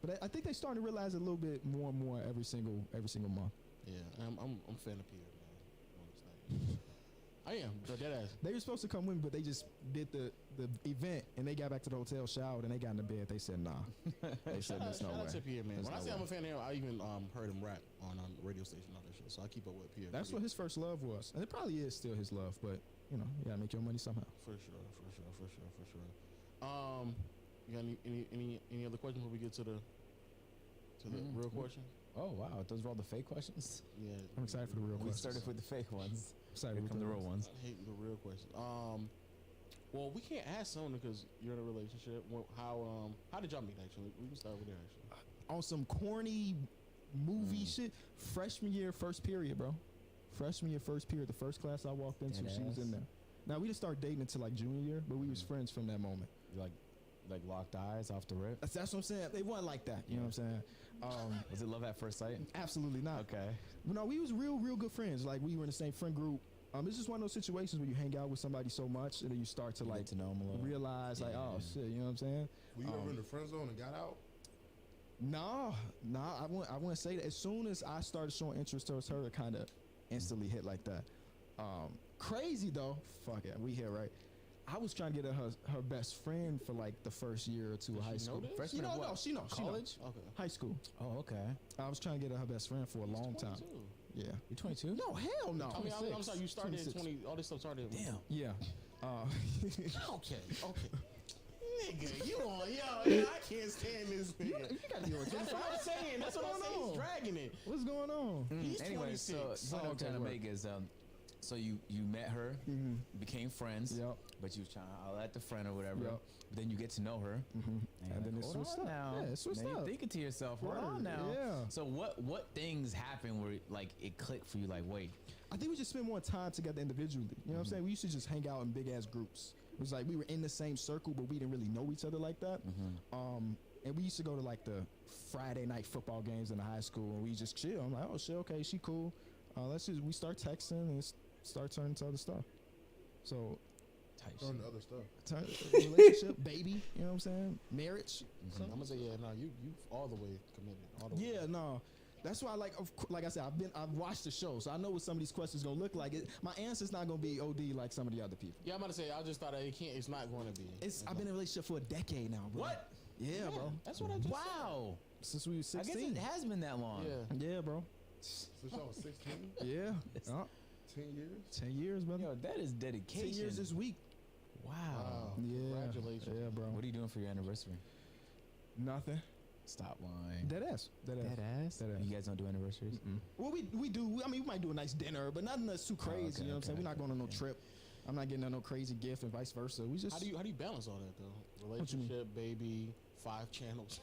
But I think they starting to realize it a little bit more and more every single month. Yeah, I'm a fan of Pierre, man. I am. Dead ass. They were supposed to come with me, but they just did the event and they got back to the hotel, showered, and they got in the bed. They said, nah. They said, there's no way. Shout out to Pierre, man. There's When I no say way. I'm a fan of him, I even heard him rap on radio station and all that shit. So I keep up with Pierre. That's what his first love was. And it probably is still his love, but, you know, you got to make your money somehow. For sure. You got any other questions before we get to the real question? Oh wow, those were all the fake questions. Yeah. I'm excited for the real We questions. started with the fake ones. Excited Here with come the real ones. I hate the real question. Well, we can't ask Sona because you're in a relationship. How did y'all meet? Actually, we can start with there. Actually, On some corny movie shit, freshman year, first period, bro. Freshman year, first period. The first class I walked into, she was in there. Now, we didn't start dating until like junior year, but we was friends from that moment. Like locked eyes off the rip. That's what I'm saying. They wasn't like that. You know what I'm saying? Was it love at first sight? Absolutely not. Okay. But no, we was real good friends. Like we were in the same friend group. It's just one of those situations where you hang out with somebody so much and then you start to like to know them a little. realize like, oh shit, you know what I'm saying? Were you ever in the friend zone and got out? Nah, I wouldn't say that. As soon as I started showing interest towards her, it kind of instantly hit like that. Crazy though. Fuck it, we here, right? I was trying to get her best friend for like the first year or two of high school. Freshman of what? No, she know. College? Okay. High school. Oh, okay. I was trying to get her best friend for a long time. Yeah. You're 22? No, hell no. I mean, I'm sorry. You started 26. at 20. All this stuff started. Damn. Yeah. Okay. Nigga, you on? Yo, I can't stand this nigga. You gotta be on 25. That's what I'm saying. That's what I'm saying. He's dragging it. What's going on? He's Anyway, 26. so what I'm trying to make is, so you met her, Mm-hmm. became friends, Yep. but you was trying to holler at the friend or whatever. Yep. But then you get to know her, And then like, it hold switched on up. now. Yeah, it switched now up. You're thinking to yourself, hold on Word, now. yeah. So what things happened where like it clicked for you? Like, wait, I think we just spent more time together individually. You know what I'm saying? We used to just hang out in big ass groups. It was like we were in the same circle, but we didn't really know each other like that. And we used to go to like the Friday night football games in the high school, and we just chill. I'm like, oh shit, okay, she cool. We start texting and start turning to other stuff. So, type On shit. the other stuff. relationship, baby. You know what I'm saying? Marriage. I'm gonna say no. You all the way committed. All the way. Yeah, no. That's why, like I said, I've watched the show, so I know what some of these questions gonna look like. My answer's not gonna be OD like some of the other people. Yeah, I'm about to say. I just thought it's not going to be. I've been in a relationship for a decade now, bro. What? Yeah, bro. That's what I just Wow. Since we were I guess 16. it has been that long. Yeah. Yeah, bro. Since y'all was 16? Yeah. 10 years? 10 years, brother. Yo, that is dedication. 10 years this week. Wow. Yeah. Congratulations. Yeah, bro. What are you doing for your anniversary? Nothing. Stop lying. Dead ass. You guys don't do anniversaries? Well, we do. I mean, we might do a nice dinner, but nothing that's too crazy. okay, You know what I'm saying? okay, We're not going on no trip. I'm not getting no crazy gift and vice versa. We just. How do you balance all that though? What you mean? Relationship, baby, 5 channels,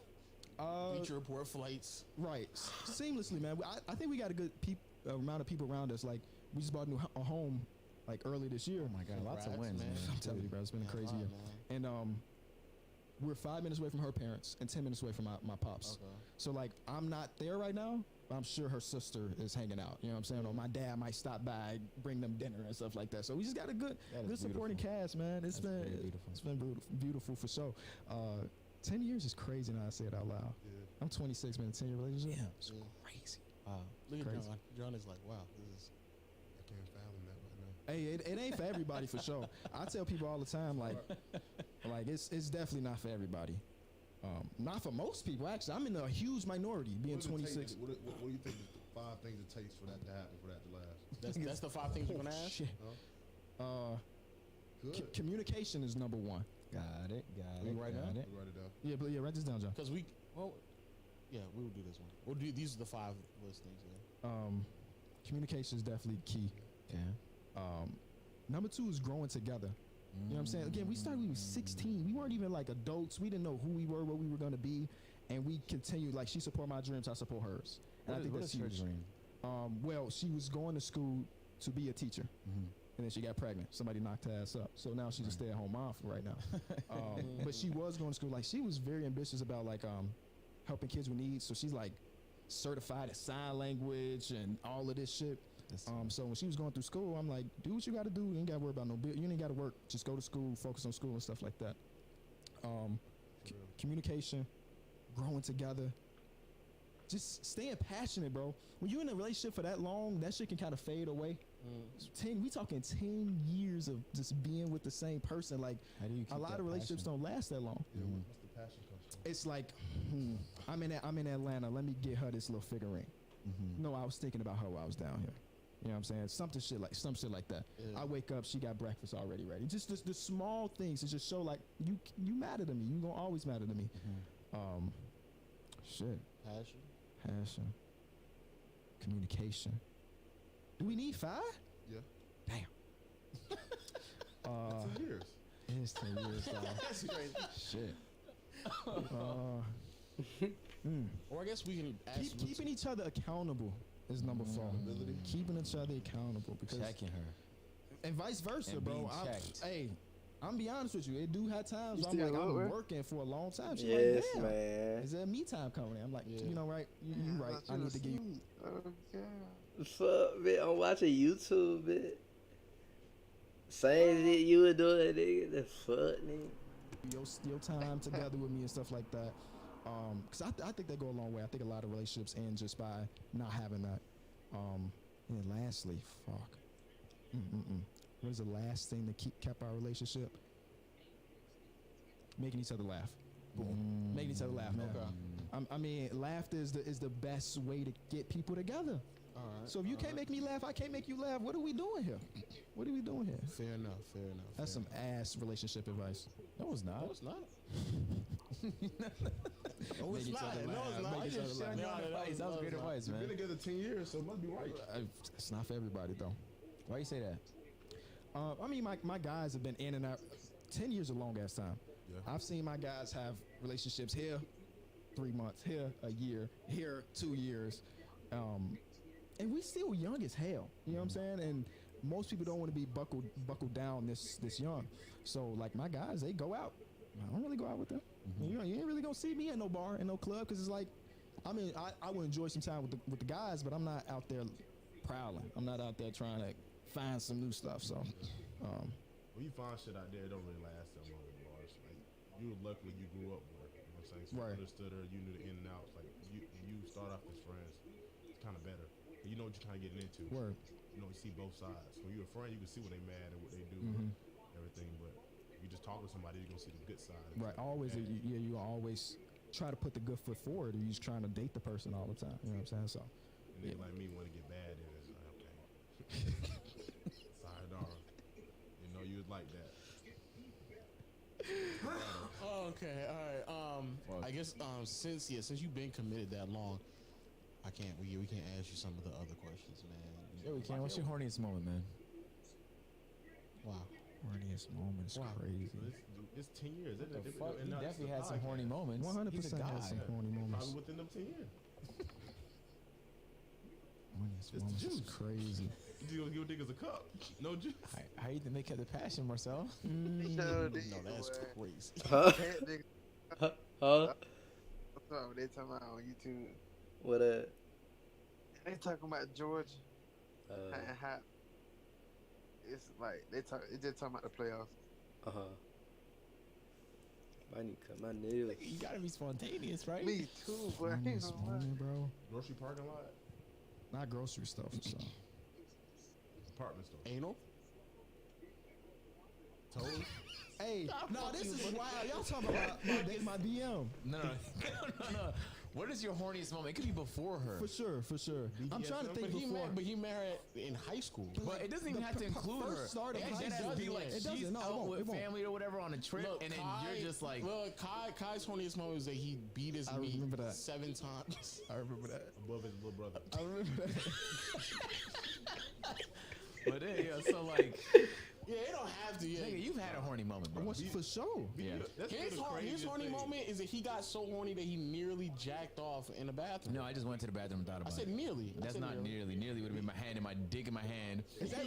feature report flights. Right. Seamlessly, man. I think we got a good amount of people around us. Like, we just bought a home like early this year. Oh my God, lots of Congrats, wins, man. man. I'm telling you, bro, it's been a crazy year. And we're 5 minutes away from her parents and 10 minutes away from my pops. Okay. So like, I'm not there right now, but I'm sure her sister is hanging out. You know what I'm saying? Or my dad might stop by, bring them dinner and stuff like that. So we just got a good supporting cast, man. It's been beautiful. It's been beautiful for sure. 10 years is crazy now I say it out loud. Yeah. I'm 26, man. 10-year relationship. Yeah. It's crazy. Wow. Look at Crazy. John. John is like, wow, this is. I can't fathom that right now. Hey, it ain't for everybody for sure. I tell people all the time, like it's definitely not for everybody. Not for most people, actually. I'm in a huge minority, being What does it 26. take- What do you think is the 5 things it takes for that to happen, for that to last? That's the 5 things you're gonna ask. Shit. Good. Communication is number one. Got it. You write it got down? it. Write it down. Yeah, but yeah, write this down, John. Because we will do this one. We'll do these are the 5 listings. Yeah. Communication is definitely key. Okay. Number 2 is growing together. You know what I'm saying? Again, we started when we were 16. We weren't even like adults. We didn't know who we were, what we were going to be, and we continued. Like, she support my dreams, I support hers. And I think what that's is her huge. dream? Well, she was going to school to be a teacher, and then she got pregnant. Somebody knocked her ass up, so now she's a stay-at-home mom for right now. But she was going to school. Like, she was very ambitious about like helping kids with needs. So she's like certified at sign language and all of this shit. So when she was going through school, I'm like, do what you got to do. You ain't got to worry about no bill. You ain't got to work. Just go to school, focus on school and stuff like that. Communication, growing together, just staying passionate, bro. When you're in a relationship for that long, that shit can kind of fade away. We talking 10 years of just being with the same person. Like, How do you keep a lot that of relationships passion? don't last that long. Yeah, what's the passion comes from? It's like, I'm in Atlanta. Let me get her this little figurine. No, I was thinking about her while I was down here. You know what I'm saying? Some shit like that. Yeah. I wake up, she got breakfast already ready. Just the small things to just show like you matter to me. You gonna always matter to me. Shit. Passion. Communication. Do we need 5? Yeah. Damn. 10 years. It is 10 years, dog. That's crazy. Shit. Or I guess we can ask. Keeping each other accountable is number 4. Accountability. Keeping each other accountable, because Checking her. and vice versa, And bro. being checked. I'm be honest with you. It do have times You I'm like, still I'm up, working for a long time. She's Yes, like, damn, man. is there me time coming? I'm like, Yeah. you know, right? You right. I need to get you. Fuck, man. I'm watching YouTube, man. Same shit you were doing, nigga. The fuck, nigga. your time together with me and stuff like that. Because I think they go a long way. I think a lot of relationships end just by not having that. And lastly, fuck. What is the last thing that kept our relationship? Making each other laugh. Boom. Making each other laugh, man. Okay. I mean, laughter is the best way to get people together. All right. So if you can't make me laugh, I can't make you laugh. What are we doing here? What are we doing here? Fair enough. That's some ass relationship advice. No, it's not. No, it's not. No, it's not. No, it's not. Make each other laugh. That was great advice, You've been man. together 10 years, so it must be right. It's not for everybody, though. Why you say that? I mean, my guys have been in and out. 10 years is a long ass time. Yeah. I've seen my guys have relationships here 3 months, here a year, here 2 years. And we still young as hell. You know what I'm saying? And most people don't want to be buckled down this young. So like my guys, they go out. I don't really go out with them. You ain't really gonna see me at no bar, in no club, because it's like, I mean, I would enjoy some time with the guys, but I'm not out there prowling. I'm not out there trying to find some new stuff. So, When you find shit out there, it don't really last that long in bars. Like, you were lucky when you grew up with her. You know what I'm saying? So Right. you understood her, you knew the in and outs. Like, you start off as friends, it's kind of better. You know what you're kind of getting into. word. You know, you see both sides. When you're a friend, you can see when they mad and what they do, Mhm. and everything. But if you just talk to somebody, you're gonna see the good side. Right. Always, you always try to put the good foot forward, or you're just trying to date the person all the time. You know what I'm saying? So, And they like me want to get bad, and it's like, okay. Sorry, darling. You know you was like that. Okay, all right. I guess since you've been committed that long, we can't ask you some of the other questions, man. Yeah, we can. What's your horniest moment, man? Wow. horniest moments, Wow. crazy. It's 10 years. What the fuck? He definitely had some horny moments. 100% had some horny moments. Probably within them 10 years. Horniest the moments is juice. crazy. You gonna give niggas a cup? No juice. How you think they kept the passion, Marcel? No, that's crazy. Huh? Nigga, Huh? what's up? They talking about on YouTube. What They talking about Georgia uh and how it's like they just talking about the playoffs. uh-huh. I need to cut my nails. You gotta be spontaneous, right? Me too, boy. Horniest moment, bro. Grocery parking lot. Not grocery stuff. So. Department store. Anal? Total? Hey, no, this is wild. Y'all talking about my DM. No. What is your horniest moment? It could be before her. For sure. I'm trying to think before. But he married in high school. But it doesn't even have to include her. Start of It high does school. be like It she's doesn't. No, out with it won't. family or whatever on a trip, Look, and then Kai, you're just like, look, Kai's horniest moment was that he beat his I meat remember that. 7 times. I remember that. Above his little brother. I remember that. but yeah, so like, Yeah, it don't have to. Yeah, nigga, you've had a horny moment, bro. For sure. Yeah. That's His the horny craziest thing. moment is that he got so horny that he nearly jacked off in the bathroom. No, I just went to the bathroom and thought I about said it. nearly. I That's said not nearly. Nearly would have been my hand and my dick in my hand. Is that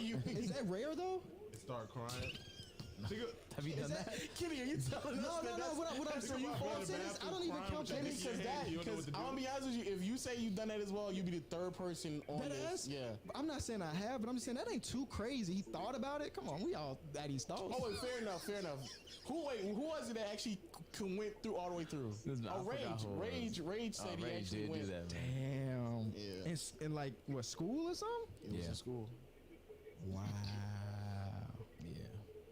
rare though? Start crying. Have you done that? Kitty, are you telling us No. that that's What I'm that's saying, your what I'm fault? saying is, I don't even count Kenny, that. because I'm gonna be honest with you, if you say you've done that as well, you'd be the third person on That this. ass? Yeah. I'm not saying I have, but I'm just saying that ain't too crazy. He thought about it. Come on, we all at these thoughts. Oh, wait, fair enough. Who was it that actually went through all the way through? I forgot Rage. who it was. Rage said he Rage actually did went. do that, man. Damn. Yeah. In like what, school or something? It was Yeah. in school. Wow. Yeah.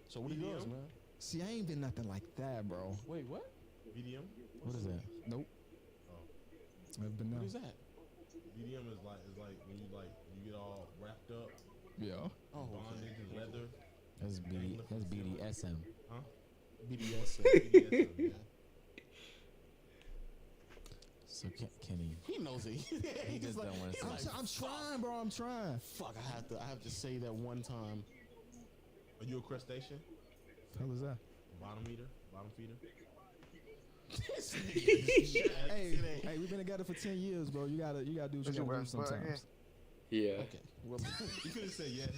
So what he does, man? See, I ain't been nothing like that, bro. Wait, what? VDM? What is that? Nope. Oh. I've been What there. is that? VDM is like when you get all wrapped up, Yeah. Oh, bondage and leather. That's BDSM. Huh? BDS. BDSM, yeah. So Kenny, He knows it. he just don't want to say. I'm trying, bro. I'm trying. Fuck, I have to say that one time. Are you a crustacean? Hell is that? Bottom feeder? Hey, we've been together for 10 years, bro. You gotta do what you gotta do sometimes. Yeah. Okay. Well, You could have said yes.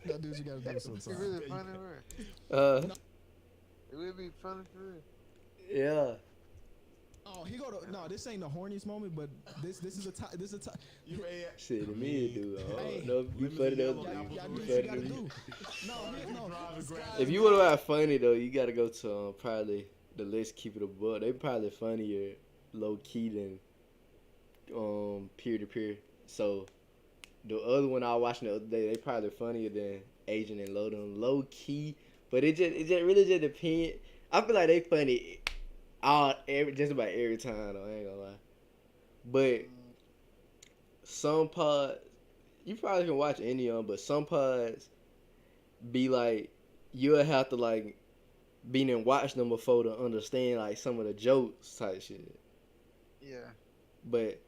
You gotta do what you gotta do It's sometimes. really funny, bro. It would be funny for real. Yeah. Oh, he go to no. This ain't the horniest moment, but this is a time. This is a time. You may Shit, to me, dude. Hey, No, you funny though. Y'all do You what you funny gotta to me. do. No. If you want to have funny though, you gotta go to probably the Let's Keep It a Buck. They probably funnier low key than peer to peer. So the other one I was watching the other day, they probably funnier than Agent and low key. But it just really just depends. I feel like they funny just about every time though. I ain't gonna lie. But some pods, you probably can watch any of them, but some pods be like, you'll have to like be and watch them before to understand like some of the jokes type shit. Yeah. But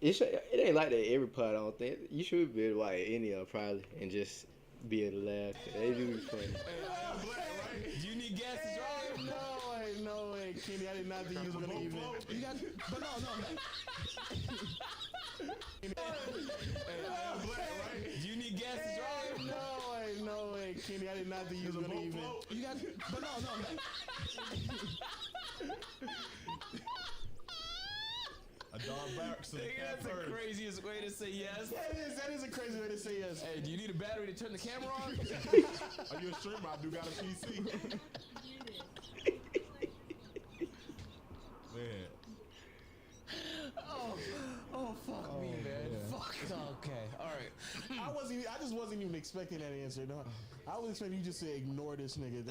it ain't like that every pod. I don't think you should be able to watch any of them probably and just be able to laugh. They do be funny. Do you need gas to drive? No way, Kenny. I did not think you was gonna even. You got, but no. Do you need gas to drive? No way, Kenny. I did not think you was gonna even. You got, but no. a dog barks and a Nigga, cat that's the purrs. craziest way to say yes. That is a crazy way to say yes. Hey, do you need a battery to turn the camera on? Are you a streamer? I do got a PC. Man. Oh fuck me, man. yeah. Fuck. Okay, all right. I just wasn't even expecting that answer. No, I was expecting you just to ignore this nigga.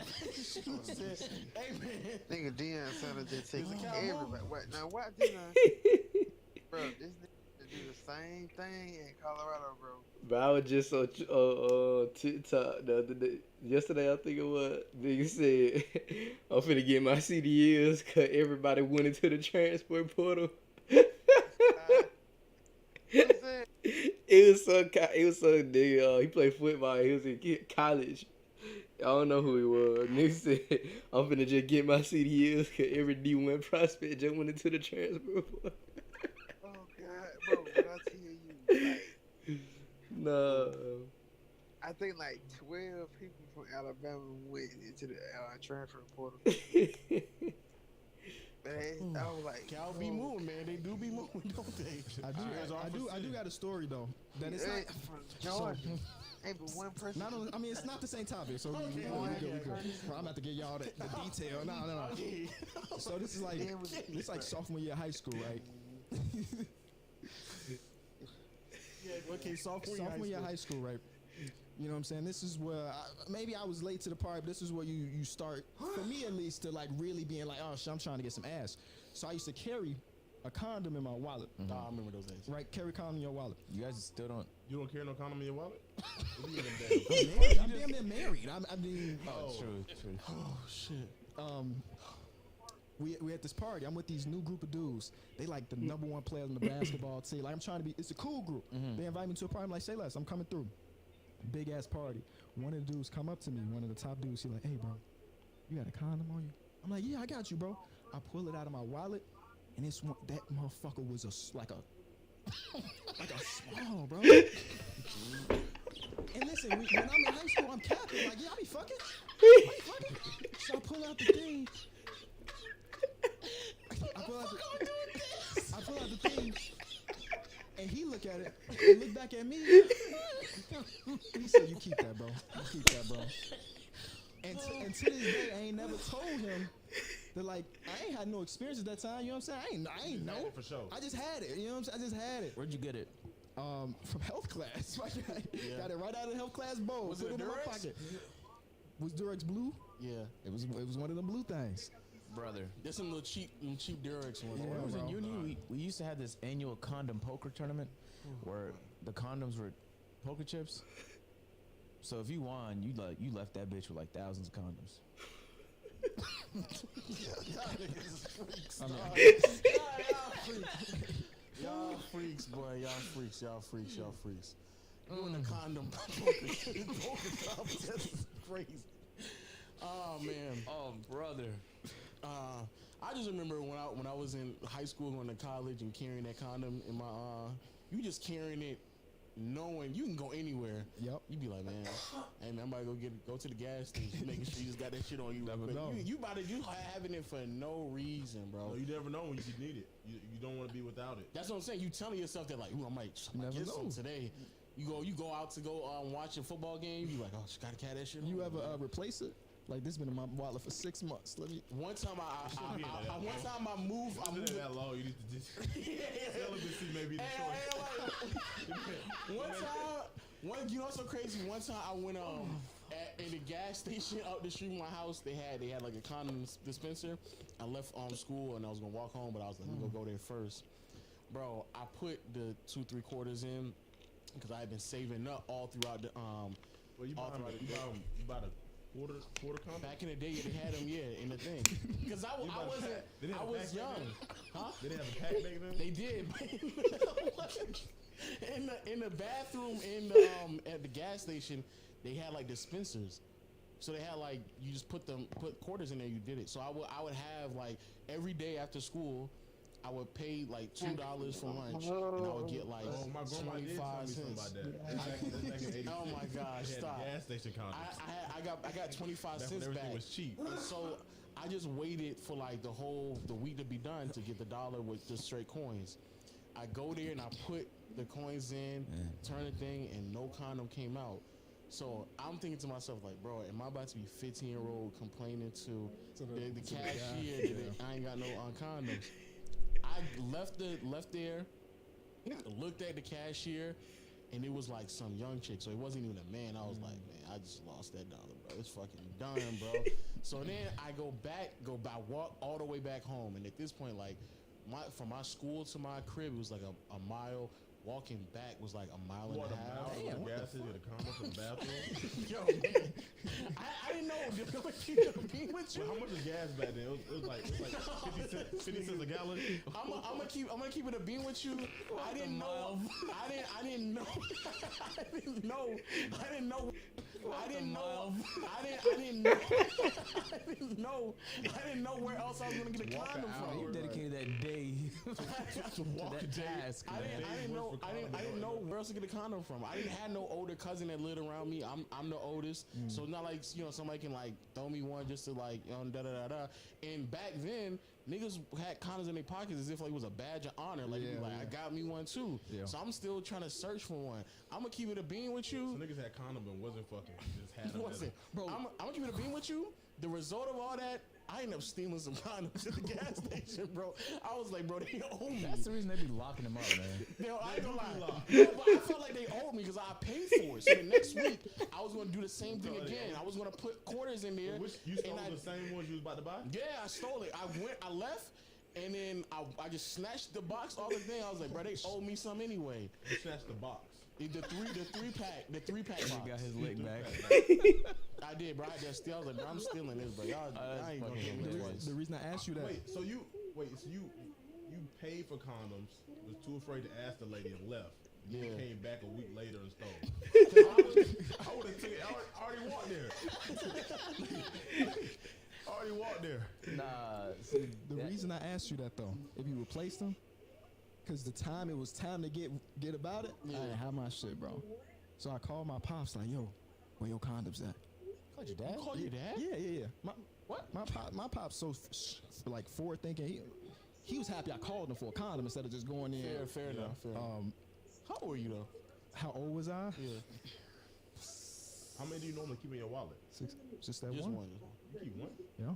Said, hey man. Nigga Dion sounded just take He's a cowboy. everybody. What now? What Dion? Bro, this nigga do the same thing in Colorado, bro. But I was just on TikTok the other day. Yesterday, I think it was. Nigga said, I'm finna get my CDLs because everybody went into the transport portal. It was so nigga. He played football. He was in college. I don't know who he was. Nigga said, I'm finna just get my CDLs because every D1 prospect just went into the transport portal. Oh, God, bro, when I tell you, like, No. I think like 12 people from Alabama went into the transfer portal. Man, I was like, Cows be moving, man. They do be moving, don't they? I do got a story though. That it's hey, not. from Georgia. Ain't but one person. Not on, I mean, it's not the same topic, so we good. Bro, I'm about to get y'all the detail. No. So this is like sophomore year of high school, right? Okay, sophomore year of high school, right? You know what I'm saying? This is where maybe I was late to the party, but this is where you start, for me at least, to like really being like, oh shit, I'm trying to get some ass. So I used to carry a condom in my wallet. I remember those days. Right, carry a condom in your wallet. You guys still don't. You don't carry no condom in your wallet? I'm damn near married. I mean, True. oh shit. We at this party. I'm with these new group of dudes. They like the number one players in the basketball team. Like I'm trying to be. It's a cool group. They invite me to a party. I'm like, say less. I'm coming through. Big ass party. One of the dudes come up to me. One of the top dudes. He like, hey bro, you got a condom on you? I'm like, yeah, I got you, bro. I pull it out of my wallet, and it's one, that motherfucker was like a small, bro. And listen, when I'm in high school, I'm capping. Like, yeah, I be fucking. So I pull out the thing. I pull out the thing, and he look at it and look back at me. He said, "You keep that, bro. You keep that, bro." And to this day, I ain't never told him that. Like, I ain't had no experience at that time. You know what I'm saying? I ain't know. For sure. I just had it. You know what I'm saying? I just had it. Where'd you get it? From health class. Got it right out of the health class bowl. Was Put it it in my Durex? pocket. Was Durex blue? Yeah. It was one of them blue things. Brother. There's some little cheap Durex ones. Yeah, When I was in bro. uni, we used to have this annual condom poker tournament where the condoms were poker chips. So if you won, you left that bitch with like thousands of condoms. Y'all freaks, boy. Y'all freaks. Doing the condom poker contest is crazy. Oh man. Oh brother. I just remember when I was in high school, going to college, and carrying that condom in my you just carrying it, knowing you can go anywhere. Yep. You be like, man, hey man, I'm about to go to the gas station, making sure you just got that shit on you. Never But know. you having it for no reason, bro. No, you never know when you need it. You don't want to be without it. That's what I'm saying. You telling yourself that like, ooh, I might Never get know. some today. You go out to go watch a football game. You like, oh, just gotta carry that shit. You on, ever man. replace it? Like, this been in my wallet for 6 months. Let me. One time I moved. I moved that long. You need to just celibacy may be the choice. You know what's so crazy? One time I went in the gas station up the street from my house. They had like a condom dispenser. I left school and I was gonna walk home, but I was like, let me go there first, bro. I put the 2/3 in because I had been saving up all throughout the Well, you bought a quarter condom? Back in the day, they had them, in the thing. Because I was young. Huh? They didn't have a pack back then? They did. in the bathroom at the gas station, they had like dispensers. So they had like, you just put quarters in there, you did it. So I would have like every day after school, I would pay like $2 for lunch, and I would get like my grandma did tell 25 me something cents. about that. Back in 86. Oh my gosh, They had stop. gas station condoms. I got 25 That's cents when everything back. was cheap. And so I just waited for like the week to be done to get the dollar with just straight coins. I go there and I put the coins in, turn the thing, and no condom came out. So I'm thinking to myself, like, bro, am I about to be 15-year-old complaining to the cashier that I ain't got no condoms? I left there, looked at the cashier, and it was like some young chick, so it wasn't even a man. I was like, man, I just lost that dollar, bro. It's fucking done, bro. So then I walk all the way back home, and at this point, like, from my school to my crib, it was like a mile. Walking back was like a mile and a half. Damn, gas station with a condom for the bathroom. Yo, man, I didn't know. Did I keep it being with you? Well, how much is gas back then? It was like 50 cents a gallon. I'm gonna keep it a bean with you. I didn't know. I didn't know. I didn't know. I didn't know. I didn't know. I didn't know where else I was gonna get a condom from. You dedicated that day to that task. I didn't know where else to get a condom from. I didn't have no older cousin that lived around me. I'm the oldest, so it's not like somebody can like throw me one just to like da da da da. And back then, niggas had condoms in their pockets as if like it was a badge of honor. Like, I got me one too. Yeah. So I'm still trying to search for one. I'm gonna keep it a bean with you. So niggas had condom and wasn't fucking. Just had them. Bro, I'm gonna keep it a bean with you. The result of all that, I ended up stealing some condoms at the gas station, bro. I was like, bro, they owe me. That's the reason they be locking them up, man. No, I ain't gonna lie. No, but I felt like they owed me because I paid for it. So the next week, I was gonna do the same thing again. I was gonna put quarters in there. You stole the same ones you was about to buy? Yeah, I stole it. I left, and then I just snatched the box off the thing. I was like, bro, they owe me some anyway. You snatched the box. The three pack box. He got his lick back. I did, bro. I just steal. I was like, bro, I'm stealing this, bro. Y'all, I ain't gonna give me twice. The reason I asked you that. So you paid for condoms, was too afraid to ask the lady and left. You came back a week later and stole. I would have took it. I already walked there. Nah, see, The reason I asked you that though, if you replaced them, because it was time to get about it. I didn't have my shit, bro. So I called my pops like, yo, where your condoms at? Called your dad? Called your dad? Yeah. My pop's so like forward thinking. He was happy I called him for a condom instead of just going in. Fair enough. How old were you though? How old was I? Yeah. How many do you normally keep in your wallet? 6. Just that Just one. one. You keep one? Yeah.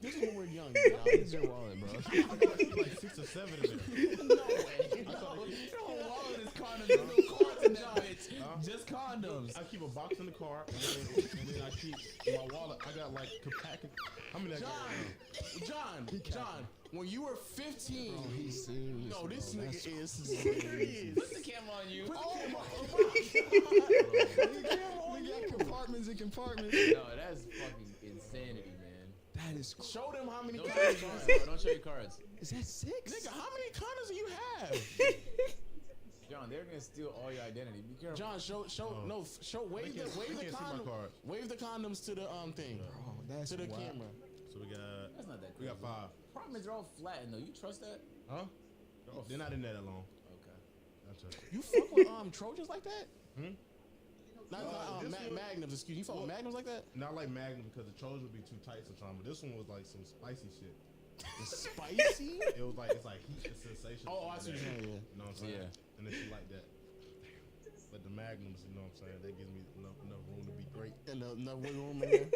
This is when we're young. This is your wallet, bro. I got like 6 or 7 in there. No way. your wallet is condoms. There's no cards in that bitch. Just condoms. I keep a box in the car, and then I keep my wallet. I got like packet. How many? John, when you were 15, Bro, he's serious. no, this bro. nigga is serious. Put the camera on you. Oh my We got compartments and compartments. No, that's fucking insanity, man. That is. Show them how many Don't show condoms your you cards, have. bro. Don't show your cards. Is that 6? Nigga, how many condoms do you have? John, they're gonna steal all your identity. Be careful. John, wave the condoms to the thing. Bro, that's To the wild. So camera. That's not that we crazy. got 5. Problem is they're all flattened though. You trust that? Huh? They're not in there that long. Okay. That's it. You fuck with Trojans like that? Not this one- Magnums, excuse me. You fuck with Magnums like that? Not like Magnum because the Trojan would be too tight sometimes. But this one was like some spicy shit. The spicy? It's like heat and sensation. Oh, I see what you're saying, yeah. You know what I'm saying? Yeah. And then she like that. But the Magnums, you know what I'm saying? That gives me enough room to be great. And enough wiggle room in there?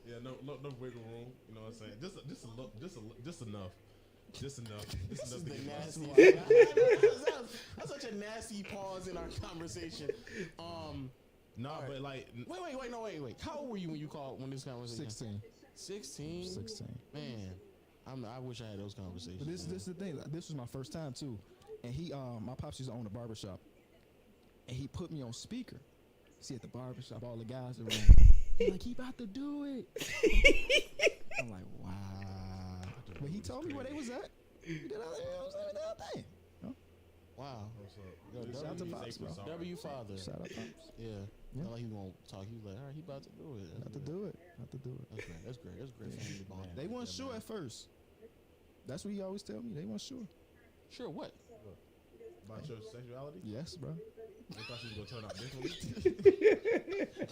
Yeah, no wiggle room. You know what I'm saying? Just enough. Just enough. This is to the get by. nasty. That's such a nasty pause in our conversation. Nah, but like, Wait. How old were you when this conversation? 16. 16? 16. Man, I wish I had those conversations. But this is the thing. This was my first time too, and he my pops used to own a barbershop, and he put me on speaker. See at the barbershop, all the guys around. He's like, he about to do it. I'm like, wow. But he told me where they was at. He did other thing. Wow. What's up? Yo, Shout out to Pops, bro. W father. Shout out Pops. Yeah. Yeah. Not like he won't talk. He was like, all right, he about to do it. Not to do it. That's great family bond. They weren't sure at first. That's what he always tell me. They weren't sure. Sure, what? About your sexuality? Yes, bro. They thought she was gonna turn out differently.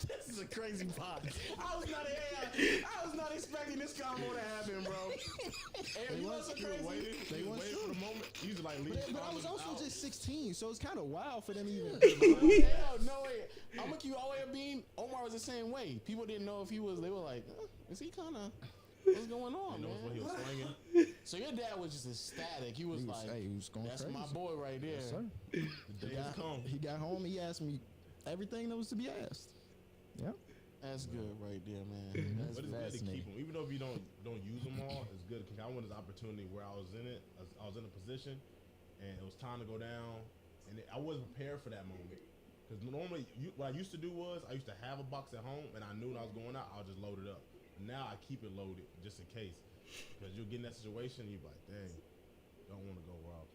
This is a crazy pod. I was not expecting this combo to happen, bro. Hey, you know so crazy? They weren't Waited sure. for the moment. You just like leave. But I was also just 16, so it's kind of wild for them even. Hell, no way. I'm gonna keep all the way up being. Omar was the same way. People didn't know if he was. They were like, is he kind of? What's going on, You know what he man? was slanging? So your dad was just ecstatic. He was like, he was going "That's crazy. my boy right there." Yes, sir. The day has come. He got home. He asked me everything that was to be asked. Yeah. That's good right there, man. That's But it's good to fascinating. keep them, even though if you don't use them all. It's good because I wanted this opportunity where I was in it. I was in a position, and it was time to go down, and I wasn't prepared for that moment. Because normally, what I used to do was I used to have a box at home, and I knew when I was going out, I'll just load it up. Now I keep it loaded just in case, because you'll get in that situation, and you're like, dang, don't want to go rob.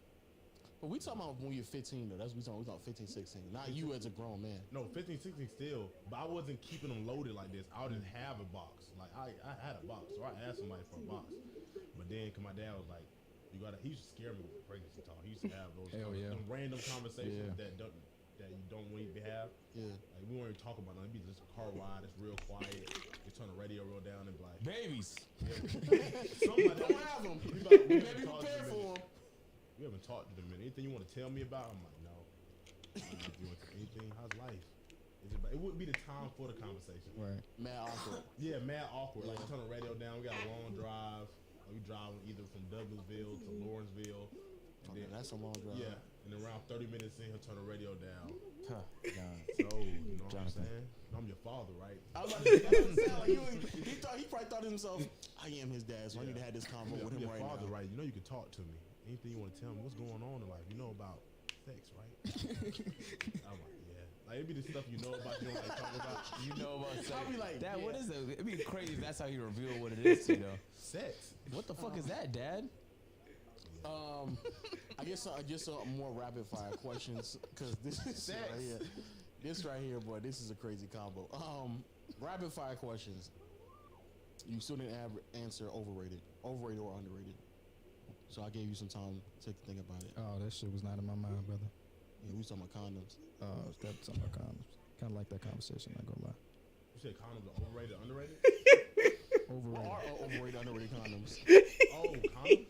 But we talking about when you're 15 though. That's what we talking 15, 16. Not you as a grown man. No, 15, 16 still, but I wasn't keeping them loaded like this. I would just have a box. Like I had a box, so I asked somebody for a box. But then, cause my dad was like, he used to scare me with pregnancy talk. He used to have those them random conversations that you don't want to have. Yeah. Like we won't even talk about nothing. It'd be just a car ride. It's real quiet. You turn the radio real down and be like, Babies. something like that. Don't have them. We Baby, haven't talked prepare in a for minute. them. We haven't talked in a minute. Anything you want to tell me about? I'm like, no. You want anything? How's life? It wouldn't be the time for the conversation. Right. Mad awkward. Yeah, mad awkward. Like, you turn the radio down. We got a long drive. We driving either from Douglasville to Lawrenceville. And Okay, then, that's a long drive. yeah, and around 30 minutes in, he'll turn the radio down. Huh, John. So, you know what I'm Jonathan. saying? I'm your father, right? I was about to say, that doesn't sound like he probably thought to himself, I am his dad, so I need to have this convo with I'm him your right father, now. right? You know you can talk to me. Anything you want to tell me, what's going on in life? You know about sex, right? I'm like, yeah. Like, it'd be the stuff you know about, you don't like talk about. You know about sex. I'll be like, Dad, yeah. what is that? It'd be crazy if that's how you reveal what it is, you know. Sex. What the fuck is that, Dad? I guess more rapid fire questions because this is shit right here. This right here, boy, this is a crazy combo. Rapid fire questions. You still didn't answer overrated or underrated. So I gave you some time to think about it. Oh, that shit was not in my mind, brother. Yeah, we was talking about condoms. That's something about condoms. Kind of like that conversation. Not gonna lie. You said condoms are overrated, underrated? Overrated. Or overrated, underrated condoms. Oh, condoms?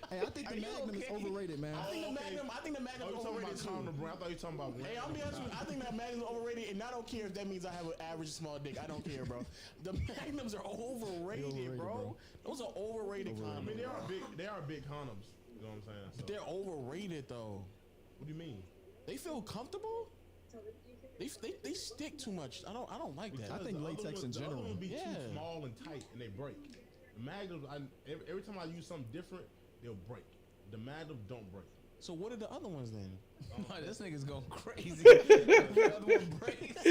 Hey, I think the Magnum is overrated, man. I think the Magnum Oh, you talking overrated about too. condom brand? I thought you were talking about. Hey, I'll be honest with you. I think that Magnum's overrated, and I don't care if that means I have an average small dick. I don't care, bro. The Magnums are overrated, bro. Those are overrated I condoms. mean, they are big condoms. You know what I'm saying? So, They're overrated though. what do you mean? They feel comfortable. They stick too much. I don't like that. I think The other latex in ones- the other general. ones be Yeah. too small and tight, and they break. The Magnums, every time I use something different, they'll break. The Magnums don't break. So what are the other ones then? This nigga's going crazy. The other one breaks.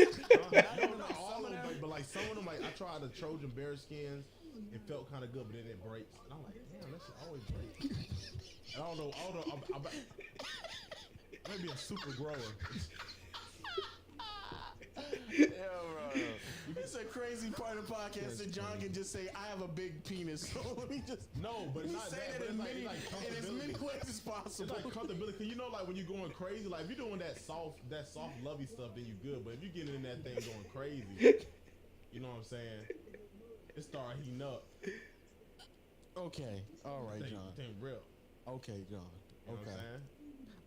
Not all of them, but like some of them, like I tried the Trojan bear skins. It felt kind of good, but then it breaks. And I'm like, damn, that shit always breaks. And I don't know. I'm maybe a super grower. Yeah, bro. It's a crazy part of the podcast that John can just say, I have a big penis. So let me just But let me not say that. that But in as many comfortability. ways as It's possible. like comfortability, cause you know, like when you're going crazy, like if you're doing that soft, lovey stuff, then you good. But if you're getting in that thing going crazy, you know what I'm saying? It start heating up. Okay. All right, John. Thing real. Okay, John. You know what Okay. I'm saying?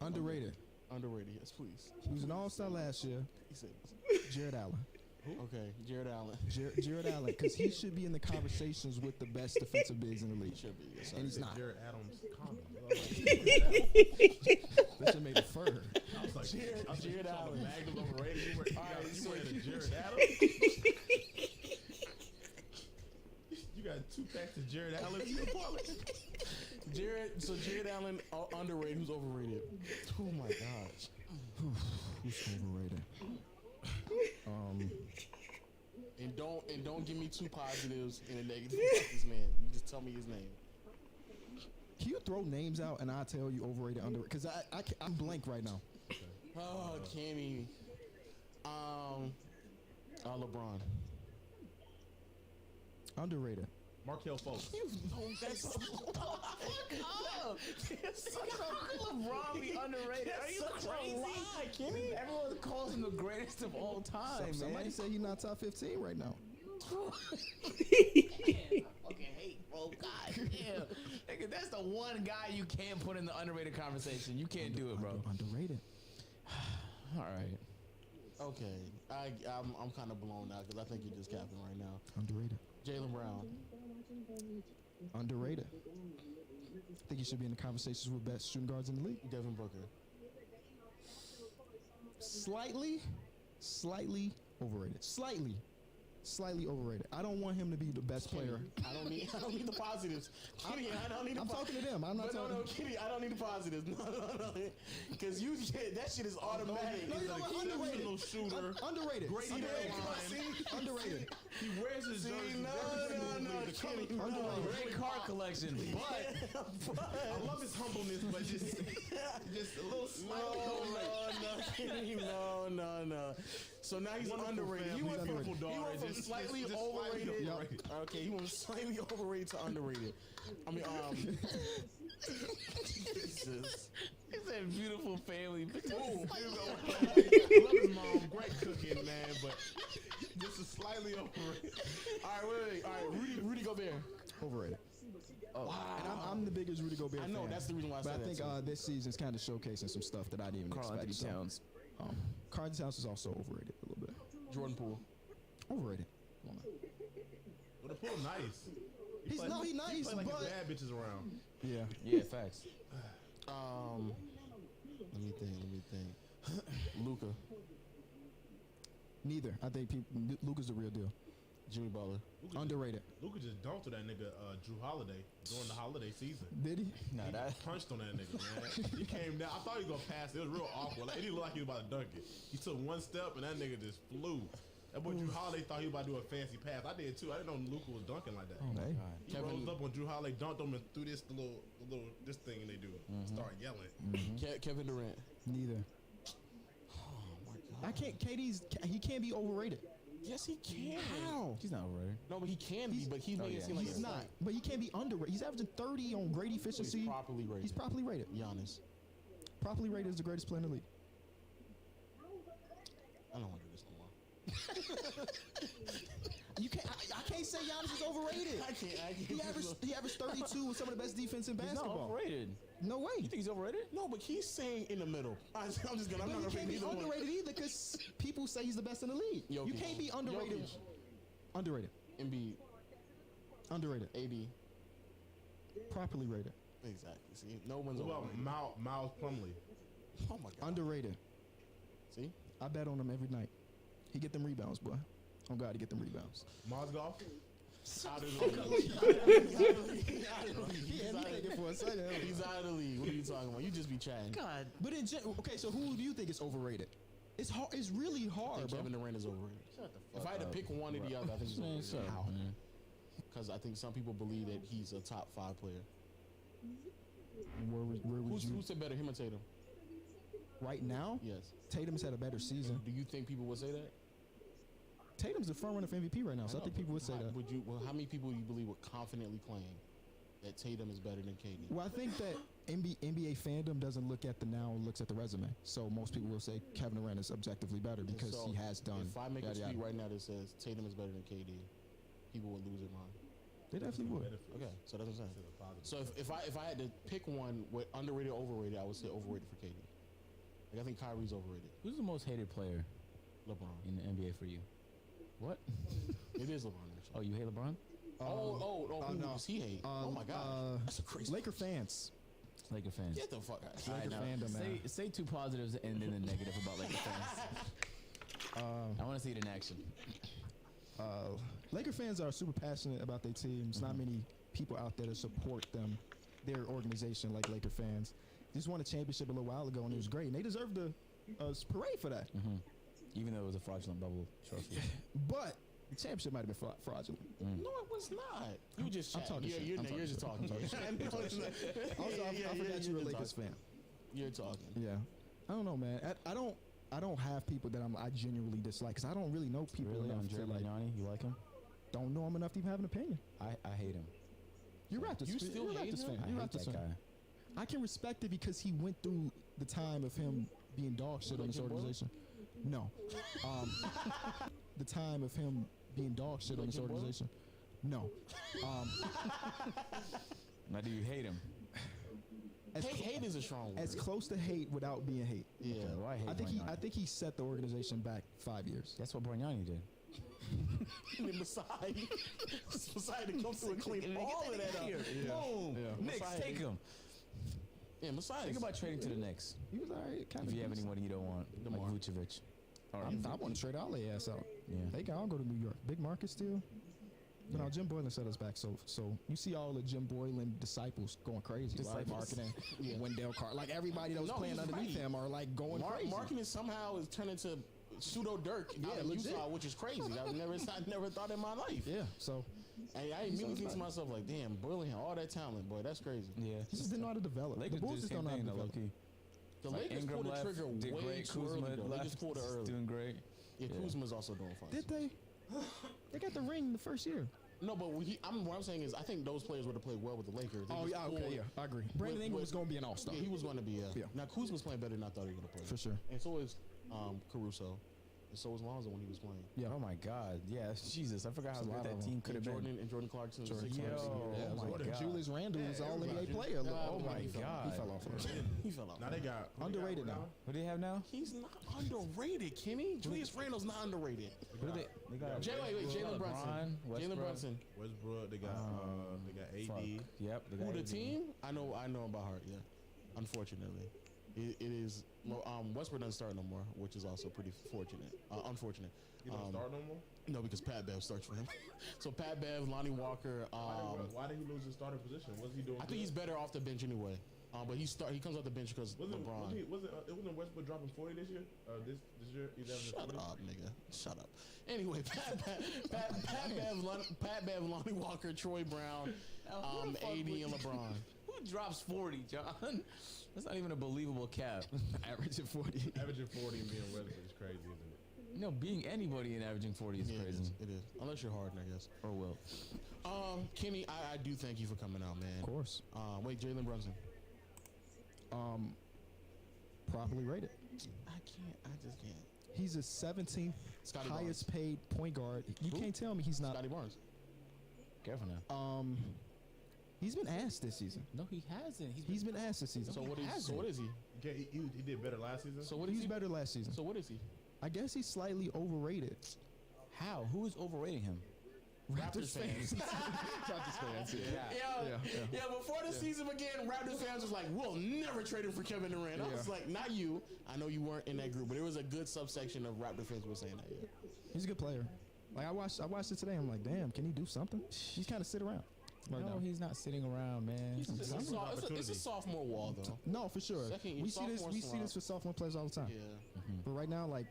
Underrated. Underrated, yes, please. He was an all-star last year. He said, Jared Allen. okay, Jared Allen. Jared Allen, because he should be in the conversations with the best defensive bigs in the league. He should be. Yes, And he's not. Jared Adams comment. They should made it fur. I was like, Jared Allen. Magnum overrated. You so wearing a Jared Adams? You got 2 packs of Jared Allen in your wallet? Jared Allen underrated. Who's overrated? Oh my gosh. Who's overrated? And don't give me 2 positives and a negative about this man. You just tell me his name. Can you throw names out and I'll tell you overrated, underrated? Because I'm blank right now. Oh, Kenny. LeBron. Underrated. Markel Fultz. That's such LeBron be underrated. Are you crazy? Kenny? Everyone calls him the greatest of all time, Somebody man. say he's not top 15 right now. I fucking hate, bro. God damn. Nigga, that's the one guy you can't put in the underrated conversation. You can't do it, bro. Underrated. All right. Okay. I'm kind of blown out because I think you're just capping right now. Underrated. Jaylen Brown. Underrated. Think he should be in the conversations with best shooting guards in the league. Devin Booker. Slightly overrated. Slightly overrated. I don't want him to be the best player. I don't need the positives. Kenny, I don't need the I'm talking to them. I'm not talking to Kenny, I don't need the positives. No. Because that shit is automatic. No, you know what? Underrated. Little shooter. Underrated. Great Underrated. He wears his jersey. No, Kenny. Great car collection, but I love his humbleness, but just a little slightly No. So now he's underrated. He went from slightly overrated. Okay, he went slightly overrated to underrated. I mean, Jesus. he said beautiful family. Ooh, love his mom, great cooking, man, but just a slightly overrated. All right, wait. All right, Rudy Gobert. Overrated. Oh, And the biggest Rudy Gobert I know, fan. that's the reason why I But said I think that, too. this season's kind of showcasing some stuff that I didn't even Karl-Anthony expect. Towns. Karl Towns is also overrated a little bit. Jordan Poole. Overrated. Come on, man. But the pool nice. He nice, he play like but his bad bitches around. yeah. Yeah, facts. Let me think. Luca. Neither. I think Luka's the real deal. Jimmy Butler. Underrated. Luka just dunked to that nigga Drew Holiday during the holiday season. Did he? Nah, He that. punched on that nigga, man. He came down. I thought he was gonna pass it. It was real awkward. Like, it didn't look like he was about to dunk it. He took one step and that nigga just flew. That boy Drew Holiday thought he was about to do a fancy pass. I did too. I didn't know Luka was dunking like that. Oh, hey. He rose up when Drew Holiday dunked him and threw this little this thing they do. Start yelling. Kevin Durant. Neither. I can't. He can't be overrated. Yes, he can. How? He's not overrated. No, but he can be. But he's making it seem like He's it's not. But he can't be underrated. He's averaging 30 on great efficiency. He's properly rated. He's properly rated. Giannis. Properly rated as the greatest player in the league. I don't want to do this no more. You can't. I can't say Giannis is overrated. I can't. He averaged 32 with some of the best defense in He's not basketball. overrated. No way. You think he's overrated? No, but he's saying in the middle. I'm just gonna. I'm But not he gonna can't pick be either one. underrated either because people say he's the best in the league. You Jokic. can't be underrated. Jokic. Underrated. Embiid. Underrated. AD. Properly rated. Exactly. See, no one's What about overrated. Miles Plumlee? Oh my god. Underrated. See? I bet on him every night. He get them rebounds, boy. Oh God, he get them rebounds. Mars Golf? Out of the league. He had me thinking for a second. He's out of the league. What are you talking about? You just be chatting. God. But in okay, so who do you think is overrated? It's hard. It's really I hard, think bro. Kevin Durant is overrated. Shut the If fuck I had to up. pick one or the other, I think he's Man, overrated. shut up, How? man. Because I think some people believe that he's a top 5 player. Where would you Who said better, him or Tatum? right now? Yes. Tatum's had a better season. Do you think people would say that? Tatum's the front runner for MVP right now, so I think people would say that. How many people do you believe would confidently claim that Tatum is better than KD? Well, I think that NBA fandom doesn't look at the now, looks at the resume. So most people will say Kevin Durant is objectively better because So, he has done. If I make a yada, tweet yada. right now that says Tatum is better than KD, people would lose their mind. They definitely would. Okay, so that's what I'm saying. So if I had to pick one with underrated or overrated, I would say overrated for KD. Like I think Kyrie's overrated. Who's the most hated player LeBron. in the NBA for you? What? It is LeBron. Actually. Oh, you hate LeBron? Who no. does he hate? Oh my god, that's a crazy. Laker fans. Laker fans. Get the fuck out. All right, Laker now, fandom, man. say 2 positives and then the negative about Laker fans. I want to see it in action. Laker fans are super passionate about their teams. Not many people out there to support them, their organization, like Laker fans. Just won a championship a little while ago, and it was great. And they deserve the parade for that. Even though it was a fraudulent bubble trophy. But the championship might have been fraudulent. No, it was not. You were just I'm chatting. talking shit. You're just talking. Also, I forgot you were a Lakers fan. You're talking. Yeah, I don't know, man. I don't have people that I genuinely dislike because I don't really know people Really? enough Andre to like. Magnani? You like him? Don't know him enough to even have an opinion. I hate him. You're Raptors. You still you're a hate Raptors him? fan. I You're a hate Raptors that fan. guy. I can respect it because he went through the time of him being dog shit on this Jim Boylan? organization. No. The time of him being dog shit on this Jim Boylan? organization. No. Now, do you hate him? Hate is a strong word. As close to hate without being hate. Yeah. Okay, well, I hate Magnani. I think he set the organization back 5 years. That's what Bargnani did. And then Masai to come through and clean all of that up. Boom. Knicks, Masai- take him. Yeah, Masai. Think about trading to the Knicks. He was alright, kind If of. you have anyone you don't want, like DeMar. Vucevic. Or I want to trade all their ass out. Yeah. They can all go to New York. Big market still. But now Jim Boylan set us back. So you see all the Jim Boylan disciples going crazy. Like Disciples. marketing, Wendell Carter. Like everybody that was No, playing he's underneath right. him are like going crazy. Marketing somehow is turning to pseudo Dirk out of legit. Utah, which is crazy. I never thought in my life. Yeah. So And I immediately think to myself like, damn, Boylan had all that talent, boy. That's crazy. Yeah. he just didn't know how to develop. Lakers the Bulls do just the don't same know how to thing, though, develop. low-key. The Like Lakers Ingram pulled the left, trigger did way great. too Kuzma early, though. They left, just pulled it early. doing great. Yeah, Yeah. Kuzma's also doing fine. Did they? They got the ring the first year. No, but what I'm saying is, I think those players would have played well with the Lakers. They Oh just yeah, pulled- okay, yeah, I agree. Brandon Ingram was going to be an all-star. Yeah, he was going to be. Yeah. Now Kuzma's playing better than I thought he was going to play. For sure. And so is Caruso. and so was Lonzo when he was playing. Yeah. Oh my God. Yeah. Jesus, I forgot how There's a good lot that of team could have been. And Jordan Clarkson was Jordan 6 months. Yo, Yeah, oh my Jordan. God. Julius Randle was Yeah, all NBA everybody. player. Oh my He God. fell off. He fell off. Now they got Underrated now. What do they have now? He's not underrated, Kenny. Julius Randle's not underrated. What do they got? Jalen Brunson. LeBron, Jalen Brunson. Westbrook. They got AD. Fuck. Yep. They got Who the AD. team? I know about heart. Yeah. Unfortunately, it is. Westbrook doesn't start no more, which is also pretty unfortunate. He don't start no more. No, because Pat Bev starts for him. So Pat Bev, Lonnie Walker. Why did he lose his starting position? What's he doing? I think he's better off the bench anyway. But he comes off the bench because Wasn't LeBron. wasn't Westbrook dropping 40 this year? This year? Shut up, nigga. Shut up. Anyway, Pat Bev, Lonnie Walker, Troy Brown, AD, and LeBron. Who drops 40, John? That's not even a believable cap. Averaging 40. Averaging 40 and being Westbrook is crazy, isn't it? No, being anybody and averaging 40 is crazy. It is. Unless you're Harden, I guess. Or Will. Kenny, I do thank you for coming out, man. Of course. Wait, Jalen Brunson. Properly rated. I just can't. He's the 17th Scotty highest paid point guard. You can't tell me he's not. Scotty Barnes. Careful now. He's been asked this season. No, he hasn't. He's been asked this season. So what is he? He did better last season. So what is He's he? better last season. So what is he? I guess he's slightly overrated. How? Who is overrating him? Raptors fans. Raptors fans. Yeah, before the season began, Raptors fans was like, we'll never trade him for Kevin Durant. I was like, not you. I know you weren't in that group, but there was a good subsection of Raptors fans who were saying that, yeah. He's a good player. Like I watched it today. I'm like, damn, can he do something? He's kind of sit around. Right No, now. he's not sitting around, man. It's a sophomore wall, though. No, for sure. Second, We see this for sophomore players all the time. Yeah. But right now, like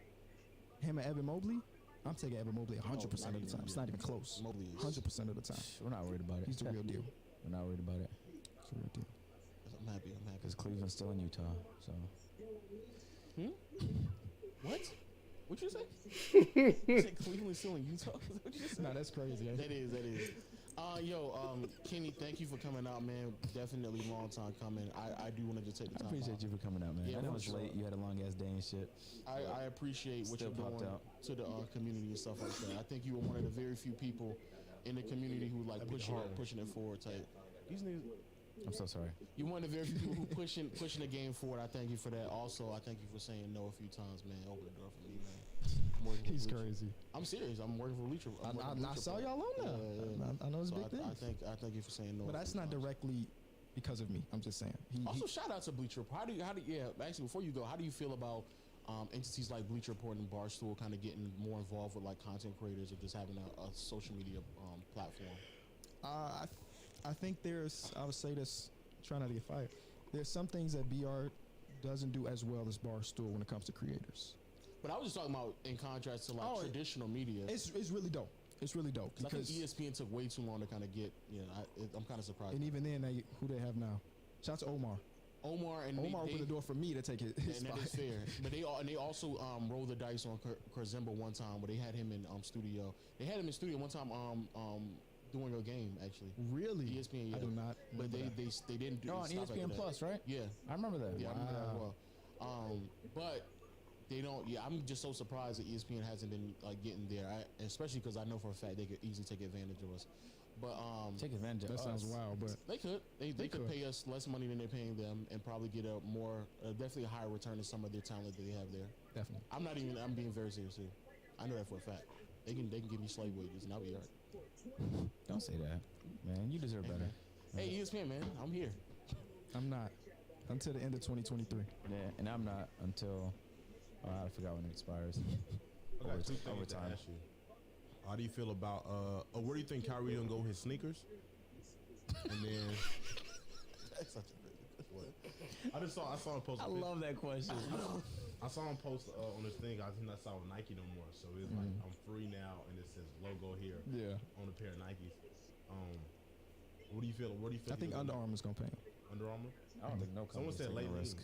him and Evan Mobley, I'm taking Evan Mobley 100% of the time. It's not even close. Mobley is. 100% of the time. We're not worried about it. He's the real deal. We're not worried about it. He's the real deal. I'm happy. Because Cleveland's still in Utah, so. What? What'd you say? You said Cleveland's still in Utah? What'd you say? Nah, that's crazy. That is. Kenny, thank you for coming out, man. Definitely long time coming. I do want to just take the I time appreciate out. you for coming out, man. Yeah, I know for it's sure. late. You had a long ass day and shit. I appreciate what Still you're popped doing out. to the community and stuff like that. I think you were one of the very few people in the community who like pushing it forward. Type. These niggas. I'm so sorry. You're one of the very few people who pushing the game forward. I thank you for that. Also, I thank you for saying no a few times, man. Open the door for me, man. He's crazy. I'm serious. I'm working for Bleacher. I saw y'all on there. Yeah. I know it's So big things. I thank you for saying no. But a that's few not times. directly because of me. I'm just saying. Also, shout out to Bleacher Report. Actually, before you go, how do you feel about entities like Bleacher Report and Barstool kind of getting more involved with like content creators or just having a social media platform? I think I would say this, try not to get fired. There's some things that BR doesn't do as well as Barstool when it comes to creators. But I was just talking about in contrast to like traditional media. It's really dope. It's really dope. I think ESPN took way too long to kind of get. I'm kind of surprised. And even then, who they have now? Shout out to Omar. Omar opened the door for me to take his spot. And that is fair. But they also rolled the dice on Kurzemba one time where they had him in studio. They had him in studio one time doing a game actually. Really? ESPN. Yeah. I do not. But they didn't do. Oh, on ESPN Plus, right? Yeah, I remember that. Yeah, I remember that as well. But they don't. Yeah, I'm just so surprised that ESPN hasn't been like getting there. Especially because I know for a fact they could easily take advantage of us. But take advantage of that us. sounds wild, but they could. They could pay us less money than they're paying them and probably get a more definitely a higher return to some of their talent that they have there. Definitely. I'm being very serious here. I know that for a fact. They can give me slave wages and I'll be alright. Don't say that, man. You deserve better. Hey, ESPN, man, I'm here. I'm not until the end of 2023. Yeah, and I'm not until I forgot when it expires. I got two things to ask you. How do you feel about where do you think Kyrie gonna go with his sneakers? And then That's such a what? I saw him post. I love that question. I saw him post on this thing. I think I saw with Nike no more. So it's like I'm free now, and it says logo here. Yeah. On a pair of Nikes. What do you feel? What do you feel? I think Under Armour's gonna pay him. Under Armour. I don't think no Someone company's said taking late a risk.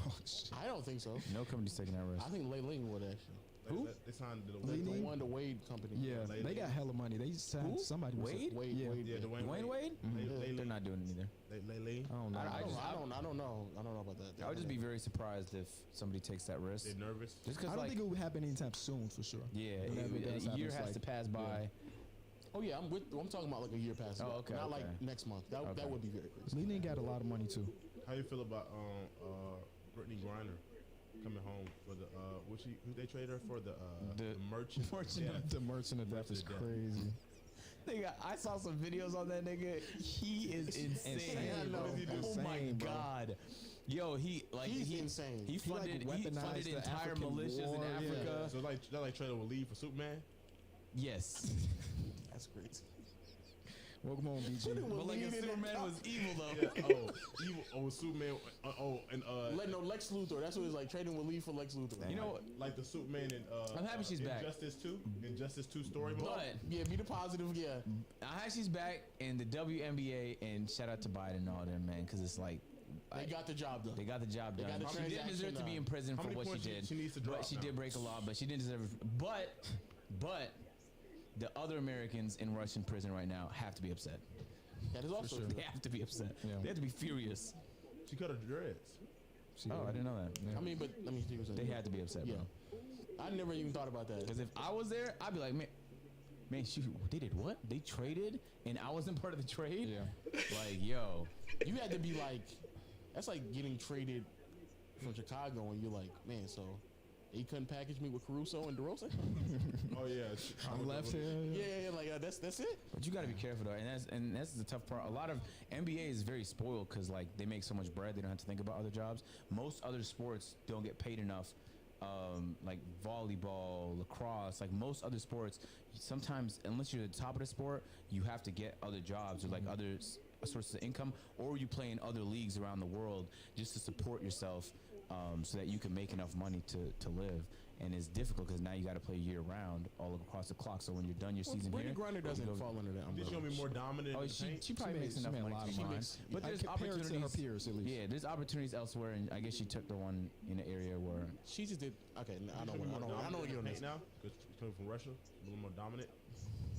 Oh shit. I don't think so. No company's taking that risk. I think Lei Ling would actually. Who? They signed the Lee-Ning? The Wade company. Yeah, they got hella money. They signed somebody. Wade? Yeah. Yeah, Dwayne Wade? They're not doing it either. They I don't know. I don't know about that. I would just be very surprised if somebody takes that risk. They're nervous. Just I because, don't like, think it will happen anytime soon, for sure. yeah, Whenever it does a happen, year it's has like- to pass by. Oh yeah, I'm talking about like a year past. Oh, okay, Not like okay. next month. That Okay. would be very crazy. Lee-Ning got a lot of money too. How you feel about Brittany Griner coming home for the who they traded her for the merchant? The Merchant of Death is Merchant of Death. crazy. Nigga, I saw some videos on that nigga. He is insane. bro. Oh my Insane, bro. god. Yo, he's insane. He He, like, funded weaponized the entire African militias war, in yeah. Africa. So they're like trading with Lee for Superman. Yes. That's crazy. Welcome home, BG. But like if Lean in Superman that was evil though. Yeah. Evil. Superman. Lex Luthor. That's what it's like, trading with Lee for Lex Luthor. You know, like the Superman in I'm happy she's back. Injustice 2 story mode. but Yeah, be the positive. Yeah. I heard she's back in the WNBA, and shout out to Biden and all them, man, because it's like They got the job done. they got the job They done. got the She didn't deserve to be in prison How for many what she points did. she needs to But drop she now? did break a law, but she didn't deserve it. But the other Americans in Russian prison right now have to be upset. That is also true. They have to be upset. Yeah. They have to be furious. She cut her dreads. Oh, I didn't know that. I mean, but let me see what They had to be upset, Yeah. bro. I never even thought about that. Because if I was there, I'd be like, man, shoot, they did what? They traded, and I wasn't part of the trade. Yeah. Like, yo, You had to be like, that's like getting traded from Chicago, and you're like, man, so he couldn't package me with Caruso and DeRozan. Oh yeah. I'm left here. Yeah, like that's it. but you got to be careful though, and that's the tough part. A lot of NBA is very spoiled because like they make so much bread, they don't have to think about other jobs. Most other sports don't get paid enough. Like volleyball, lacrosse, like most other sports, sometimes unless you're the top of the sport, you have to get other jobs or like other sources of income, or you play in other leagues around the world just to support yourself, so that you can make enough money to live. And it's difficult because now you got to play year round all across the clock. So when you're done your season Brittany here, Griner doesn't you go- fall under that She's umbrella. gonna be more dominant. Oh, in the paint. she probably makes She enough made a money lot to of be money. fine. But there's Compared to her opportunities. peers, at least. Yeah, there's opportunities elsewhere, and I guess she took the one in an area where She just did. Okay, I don't want to get on this. now because she's coming from Russia, a little more dominant,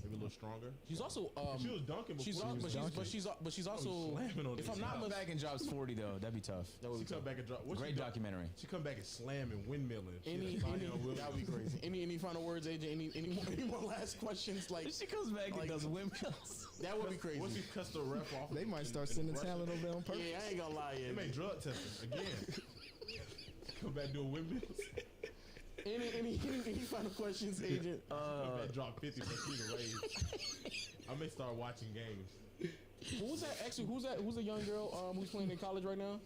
maybe a little stronger. She's also She was dunking before. she's she was dunking. but she's also slamming on if these I'm not shots. come back and drops 40 though, that'd be tough. She come back and drop. What Great she do- documentary. She come back and slamming, windmilling. any that would be crazy. Any final words, AJ? Any more last questions? Like She comes back and Like- does windmills. that would be crazy. Once she cuts the ref off, They might start in sending Russia, talent over there on purpose. Yeah, I ain't gonna lie. They Yeah. make drug testing again. Come back doing windmills. Any final questions, agent? Come back drop 50 for me to raise. I may start watching games. Who's that? Actually, who's a young girl who's playing in college right now?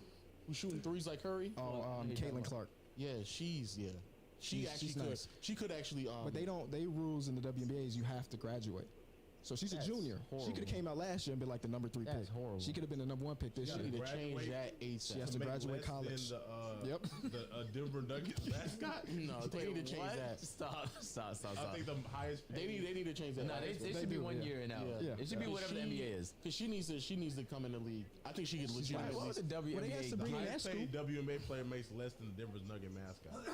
Who's shooting threes like Curry? Oh, Caitlin Clark. Yeah, She She's actually could. nice. She could actually. But they rules in the WNBA is you have to graduate. So she's a junior. She could have came out last year and been like the number 3 That's pick. horrible. She could have been the number 1 pick this She year. need to Graduate. change that ASAP. She has to Make graduate less college. than Yep. the Denver Nuggets mascot. No, they need to change that. Stop. I think the highest. They need to change that. No, they They should be do, 1 yeah. year and out. Yeah. It should be whatever the NBA is. Because she needs to come in the league. I think she could What legitimately. was the WNBA? to bring in Highest that paid WNBA player makes less than Denver's Nugget mascot.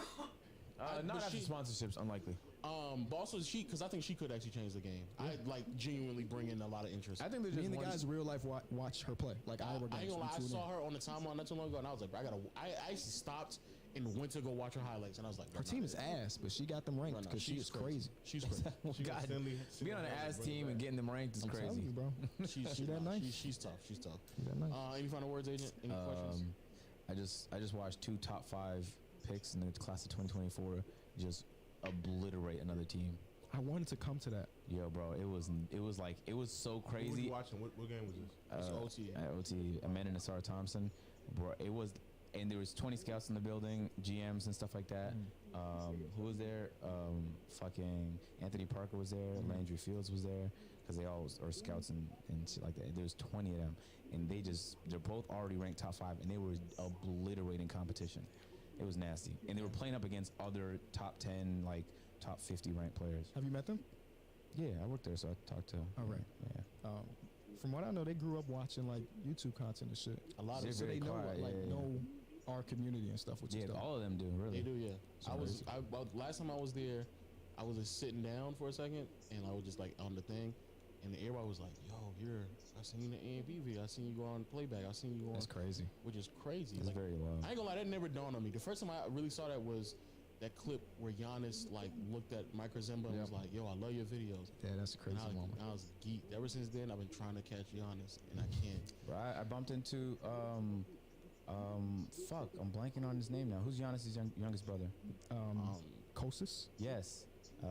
Not but after she- sponsorships, unlikely. But also because I think she could actually change the game. I like genuinely bring in a lot of interest. I think there's Me just and the one. guys in real life watch her play. Like I our ain't games. gonna lie, I we tune saw in. her on the timeline not too long ago, and I was like, bro, I actually stopped and went to go watch her highlights, and I was like, bro, Her team is ass, but she got them ranked because she is crazy. She's crazy. She God, got Finley- being on an ass team and getting them ranked is I'm telling crazy. you, bro. She's that nice? She's tough. She's tough. She that nice. Any final words, agent? Any questions? I just watched 2 top 5 picks in the class of 2024 just obliterate another team. I wanted to come to that. Yo, bro, it was so Who was crazy. you watching? What game was this? OT. OT, Amanda Nassar Thompson, bro. It was, and there was 20 scouts in the building, GMs and stuff like that. Who was there? Fucking Anthony Parker was there. Landry Fields was there because they all are scouts and shit like that. There's 20 of them, and they're both already ranked top 5, and they were obliterating competition. It was nasty, and they were playing up against other top 10, like top 50 ranked players. Have you met them? Yeah, I worked there, so I talked to. All right. Yeah. From what I know, they grew up watching like YouTube content and shit. A lot They're of So very they know quiet, like yeah. know our community and stuff. Which is dope. all of them do. Really, They do, yeah. Sorry. Last time I was there, I was just sitting down for a second, and I was just like on the thing, and everybody was like, "Yo, I seen the A&B video. I seen you go on playback. I seen you on." That's crazy. Which is crazy. it's Like, very low. I ain't gonna lie, that never dawned on me. The first time I really saw that was that clip where Giannis like looked at Mike Zimba and was like, "Yo, I love your videos." Yeah, that's a crazy moment. I was geeked. Ever since then, I've been trying to catch Giannis, and I can't. Bro, I bumped into fuck, I'm blanking on his name now. Who's Giannis' youngest brother? Kosis. Yes,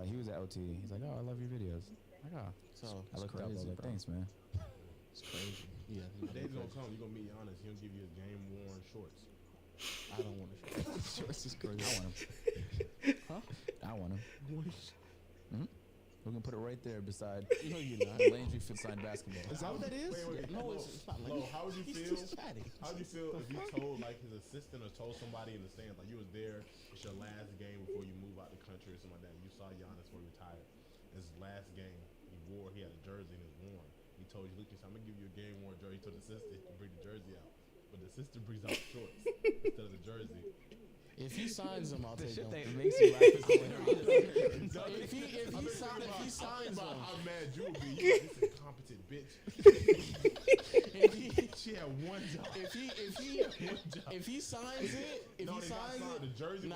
he was at OTD. He's like, "Oh, I love your videos." Like, oh, So I looked up. I was crazy, like, bro. "Thanks, man." it's crazy. Yeah, The days gonna come, you're gonna meet Giannis. He'll give you his game worn shorts. I don't want to. Shorts is crazy. I want him. Huh? I want him. We can put it right there beside No, you're not. Landry Fitsign basketball. Is that what that is? Wait. No, it's not. Lo, how would you feel? He's just fatty. How would you feel if you told like his assistant or told somebody in the stands like you was there, it's your last game before you move out the country or something like that. You saw Giannis before he retired. His last game, he had a jersey and it's worn. He told you, "Look, I'm gonna give you a game worn jersey." He told the assistant to bring the jersey out, but the assistant brings out shorts instead of the jersey. If he signs him, I'll The take shit him. that makes you laugh is hilarious. If he signs about him, how mad you would be. You this incompetent bitch. She had one job. if he signs it, the jersey.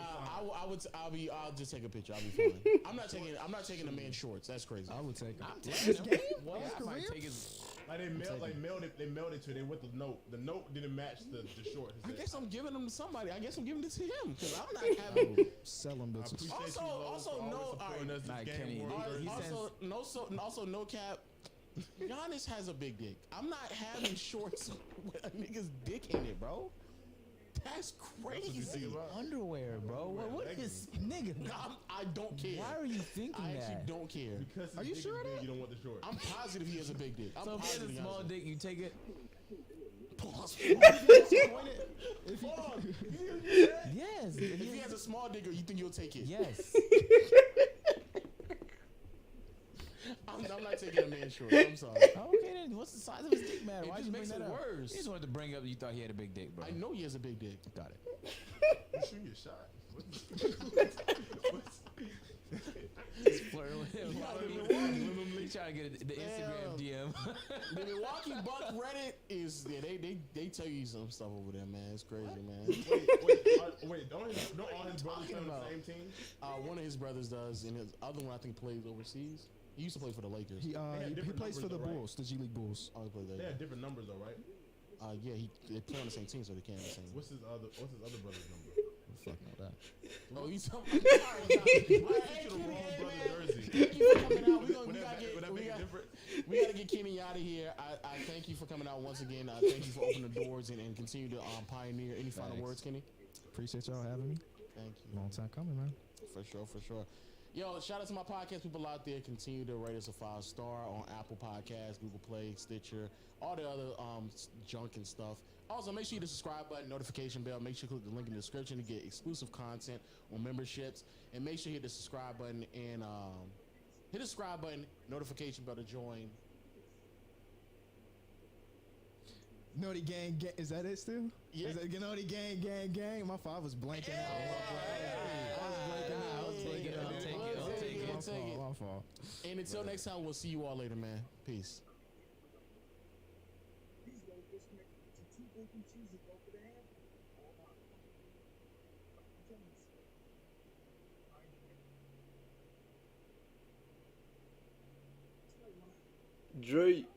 I'll just take a picture. I'll be fine. I'm not taking a man's shorts. That's crazy. I would take it. Last game? Well, I might take his. Like they mailed it to. They with the note. The note didn't match the short. I guess I'm giving them to somebody. I guess I'm giving it to him because I'm not having. Sell them I bitches. appreciate Also, you, Lo, for no. always supporting us. This Nah, game Kenny, worn jersey. Also, no cap. Giannis has a big dick. I'm not having shorts with a nigga's dick in it, bro. That's crazy. Underwear, bro. What is nigga? I don't care. Why are you thinking I that? actually don't care. Because his Are you dick sure is of big, that? you don't want the short. I'm positive he has a big dick. I'm So if he positive has a small has dick, you take it. Yes. If he has a small dick, you think you'll take it? Yes. I'm not taking a man's short. I'm sorry. Okay then. What's the size of his dick matter? It Why'd just you bring makes that it up? worse. You just wanted to bring up that you thought he had a big dick, bro. I know he has a big dick. Got it. You shoot your shot. He's flirting with him. He trying to get the Instagram DM. The Milwaukee Bucks Reddit is they tell you some stuff over there, man. It's crazy, man. Wait, don't all his brothers play on the same team? One of his brothers does, and his other one I think plays overseas. He used to play for the Lakers. He different plays for the numbers, though, right? Bulls, the G League Bulls. Oh, he plays They there. have different numbers though, right? Yeah, they play on the same team, so they can't be the same. What's his other brother's number? Fuck know that. Oh, you talking about? Get the wrong brother jersey. Thank you for coming out. We gotta get Kenny out of here. I thank you for coming out once again. I thank you for opening the doors and continue to pioneer. Any final Thanks. words, Kenny? Appreciate y'all having me. Thank you. Long time coming, man. For sure. Yo, shout out to my podcast people out there. Continue to rate us a 5-star on Apple Podcasts, Google Play, Stitcher, all the other junk and stuff. Also, make sure you hit the subscribe button, notification bell. Make sure you click the link in the description to get exclusive content on memberships. And make sure you hit the subscribe button and notification bell to join. Naughty gang, is that it still? Yeah. Is it Naughty gang? My father was blanking out. I'll take it. My fault. And until next time, we'll see you all later, man. Peace. Drake.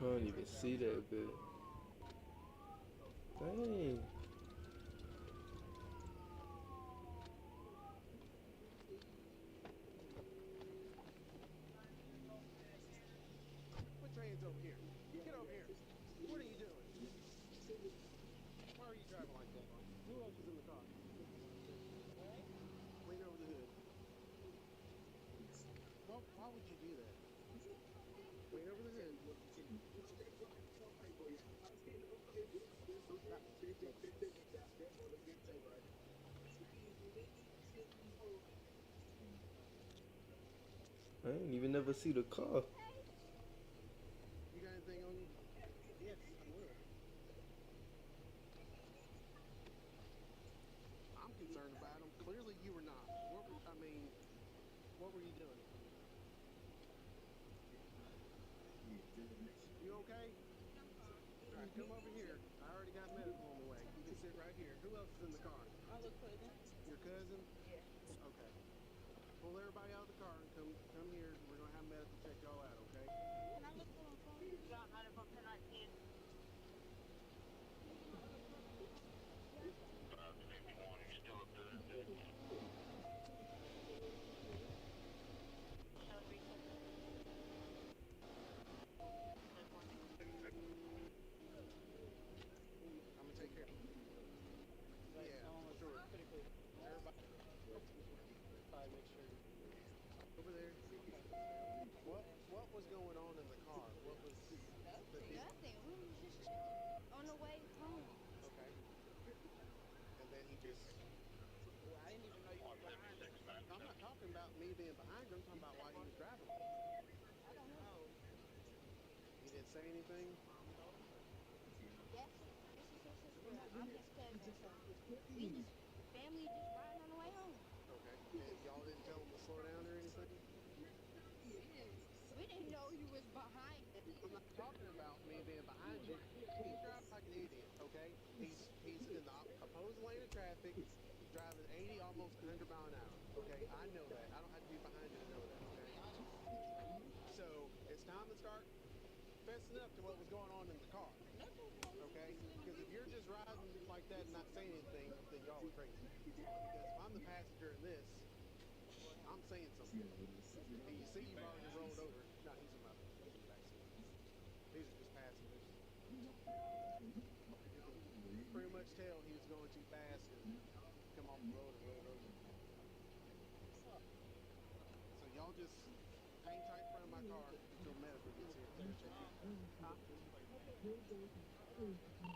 I don't even see that good. Dang. Put your hands over here. Get over here. What are you doing? Why are you driving like that? Who else is in the car? Lean over the hood. Why would you do that? Lean over the hood. I ain't even never see the car. You got anything on you? Yes, I will. I'm concerned about him. Clearly you were not. What were you doing? You okay? All right, come over here. I already got medical on the way. You can sit right here. Who else is in the car? My little cousin. Your cousin? Yeah. Okay. Pull everybody out of the car and come here. We're gonna have medical check y'all out, okay? Can I look for my phone? You got medical tonight, kid. I'm gonna take care of it. Yeah, sure. Everybody. Probably make sure. Over there. What was going on in the car? What was the deal? Nothing. We were just chilling on the way home. Okay. And then he just. Well, I didn't even know you were behind him. I'm not talking about me being behind him. I'm talking about why he was driving. I don't know. He didn't say anything. Yes. This is his sister. I'm his cousin. So we just family just riding on the way home. Okay. And y'all didn't tell him to slow down or anything? We didn't know you was behind us. I'm not talking about me being behind you. He's driving like an idiot, okay? He's in the opposing lane of traffic. He's driving 80, almost 100 mile an hour, okay? I know that. I don't have to be behind you to know that, okay? So it's time to start fessing up to what was going on in the car, okay? Because if you're just riding like that and not saying anything, then y'all are crazy. Because if I'm the passenger in this, I'm saying something. And you see you've already rolled over. No, he's in my backseat. These are just passengers. You can pretty much tell he was going too fast and come off the road and rolled over. So y'all just hang tight in front of my car until medical gets here. They're checking. Huh? I have a plan. Sir.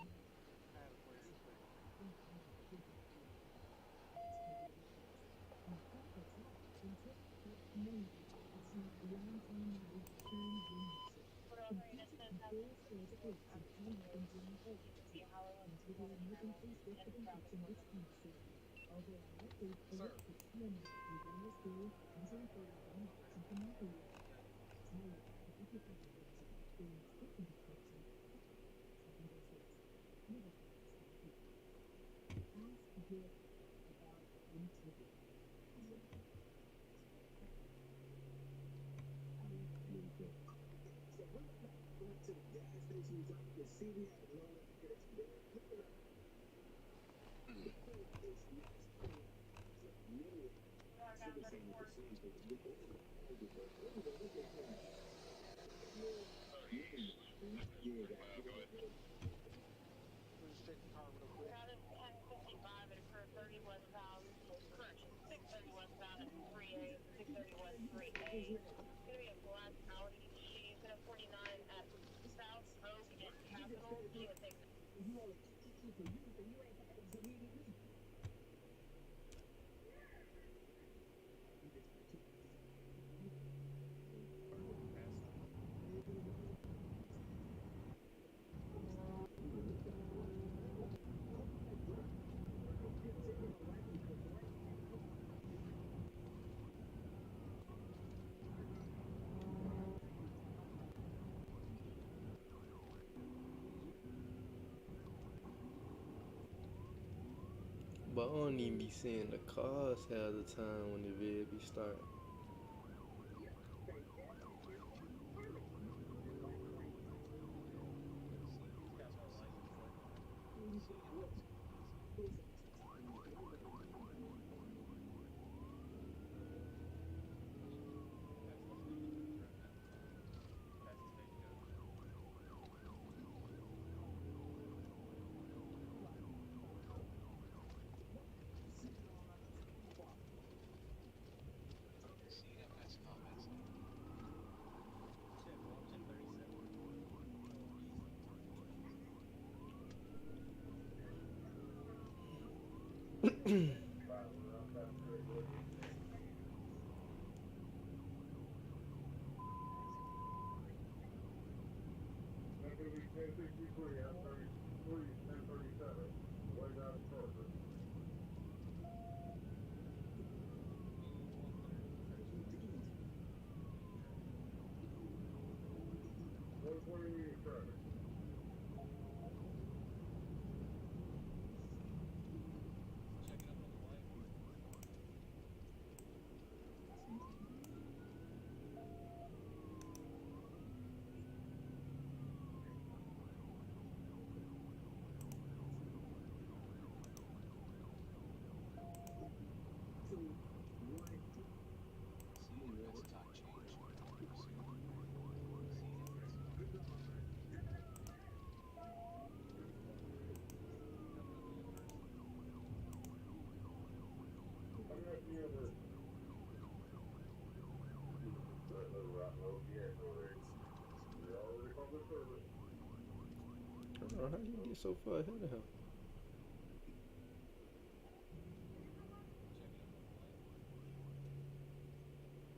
We'll just check the car real quick. But I don't even be seeing the cars half the time when the vid be starting. I don't know how you get so far ahead of him.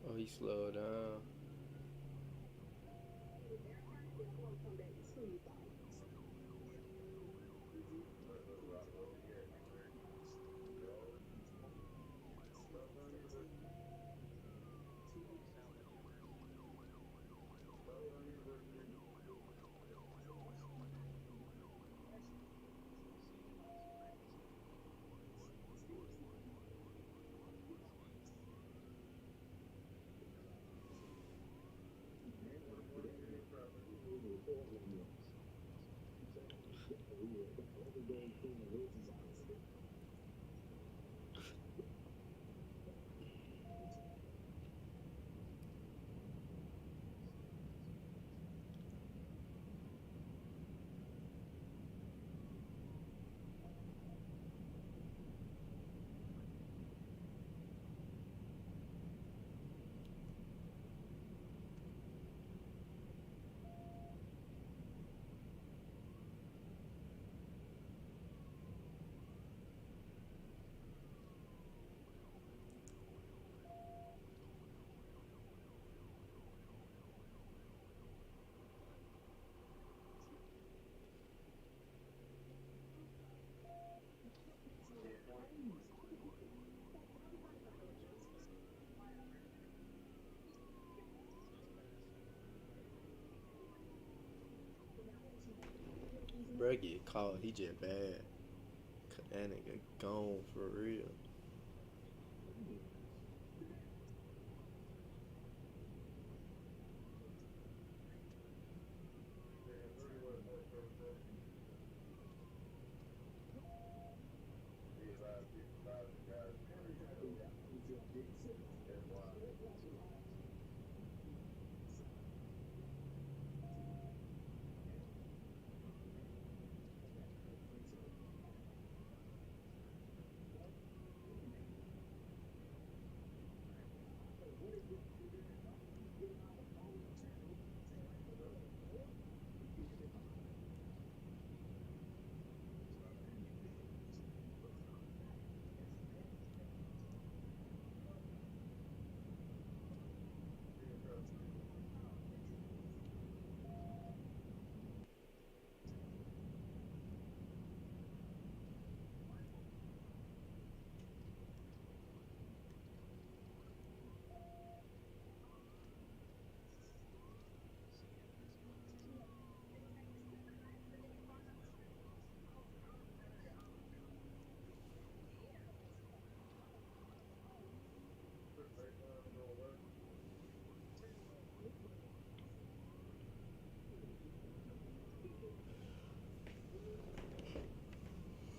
Oh, he slowed down. Bro get caught, he just bad. That nigga gone for real.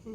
I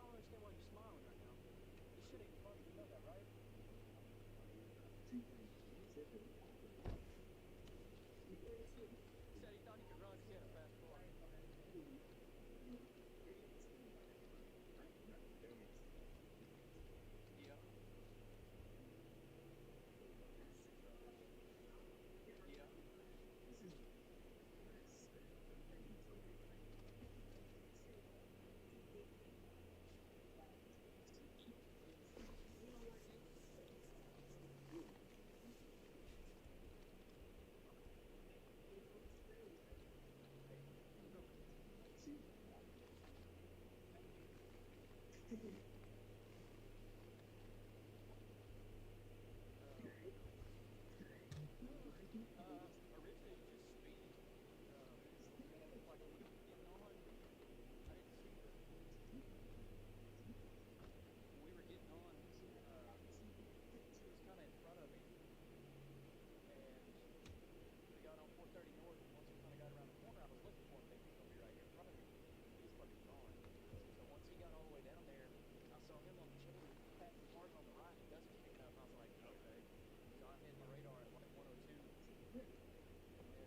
don't understand why you're smiling right now. This shit ain't funny, you know that, right? Said he thought he could run because he had a fast car. Yeah. Yeah. Originally it was just speed. Like when we were getting on, I didn't see when we were getting on, he was kind of in front of me, and we got on 430 north, and once we kind of got around the corner, I was looking for him, thinking he's gonna be right here in front of me. He's fucking gone. So once he got all the way down there, I saw him on the chain, passing cars on the right, and dust was kicking up, and I was like, okay. So I'm hitting my radar at like 102. And we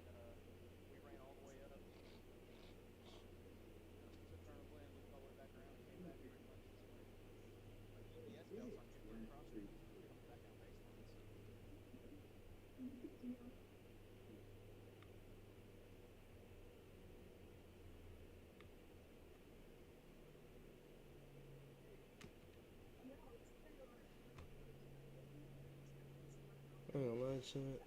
ran all the way up. Took turn of blend, looped all the way back around, and came back pretty much this way. Like GPS belts on your front crossers, we don't back down baselines. I ain't gonna lie to it.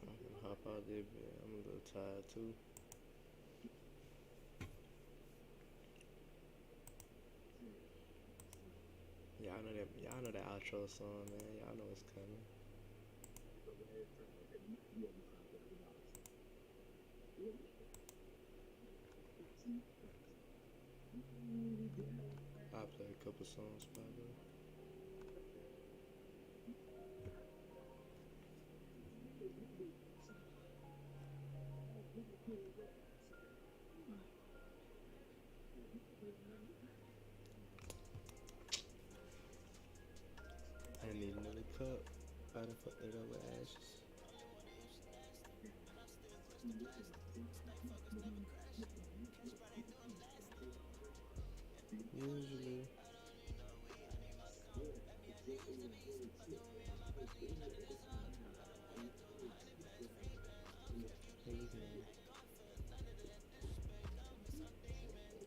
I'm gonna hop out there, but I'm a little tired too. Y'all know that outro song, man. Y'all know it's coming. I'll play a couple songs probably. I need another cup. I done fucked it up with ashes. Usually.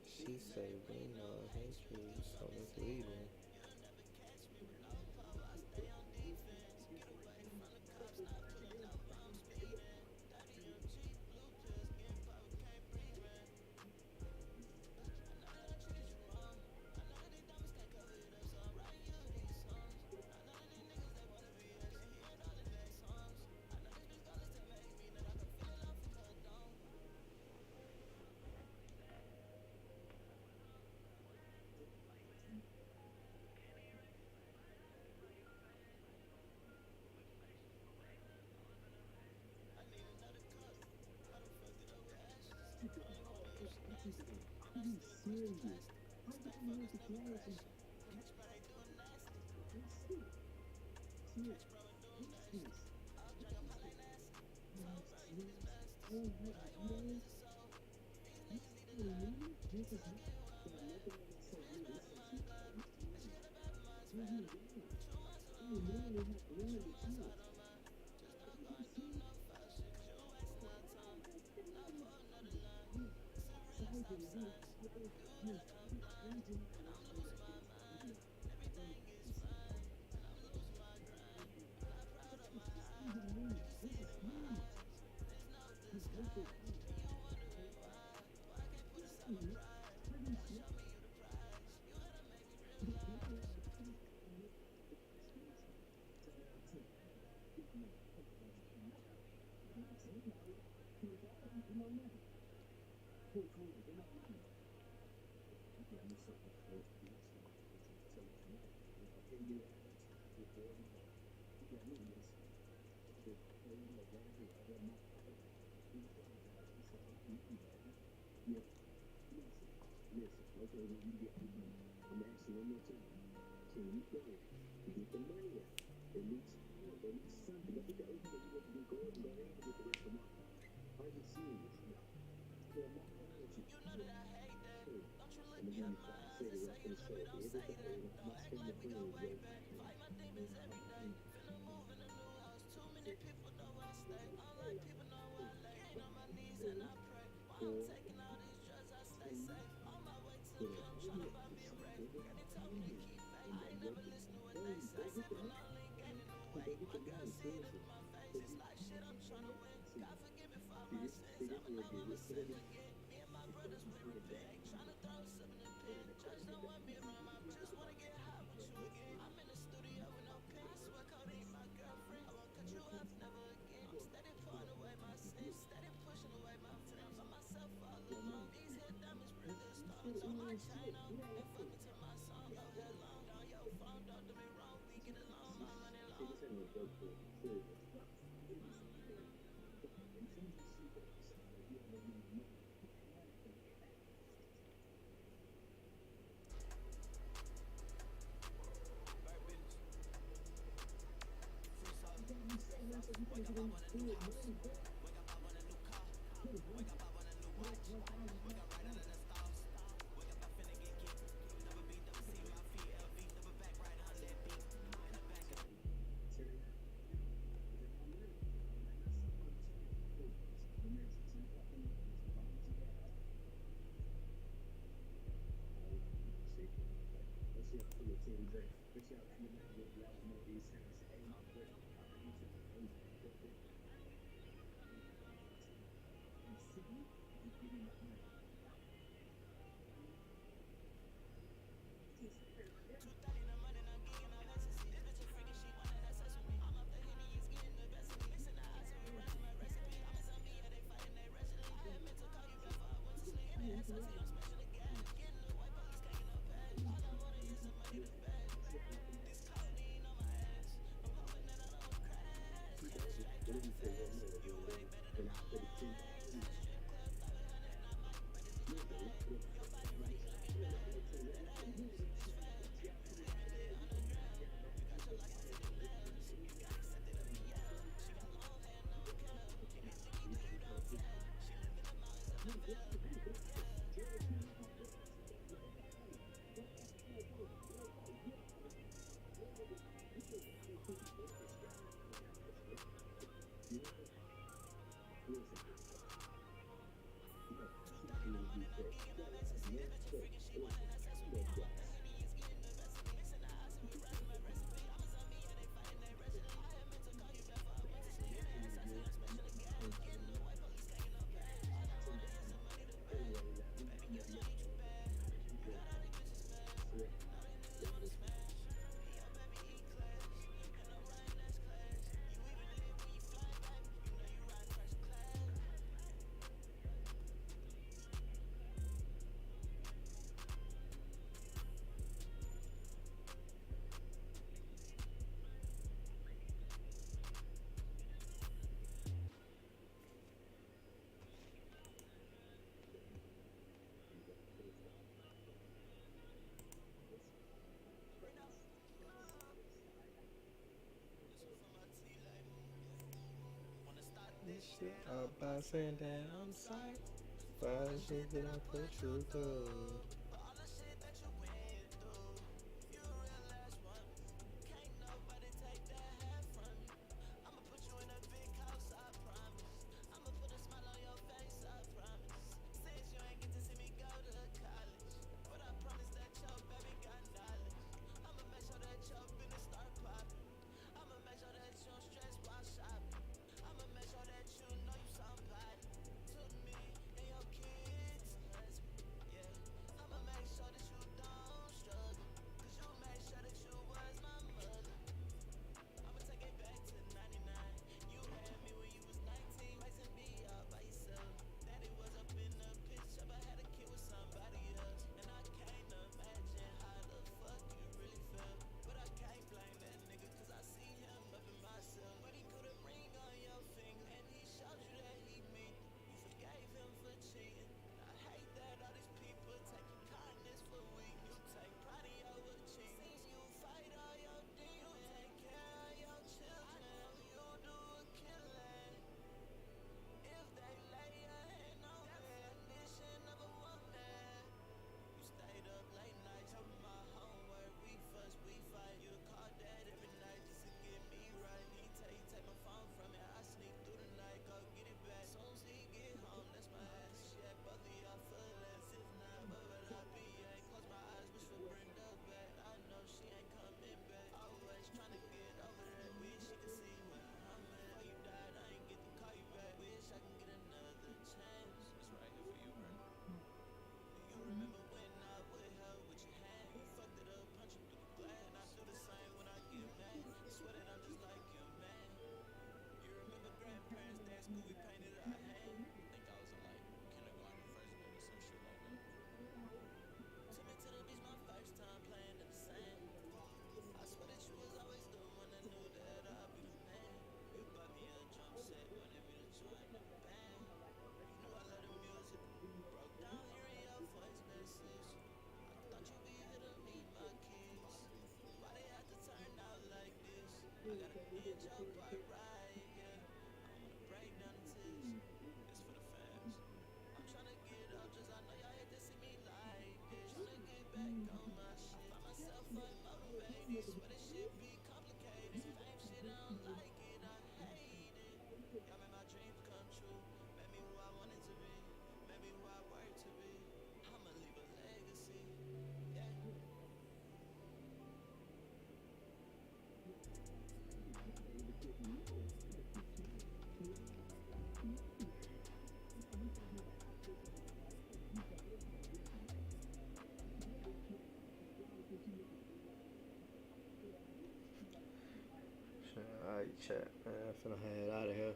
She say we know history, so misleading. Shit about saying that I'm sorry for the shit that I put you through. Alright, chat, man. I'm finna head out of here.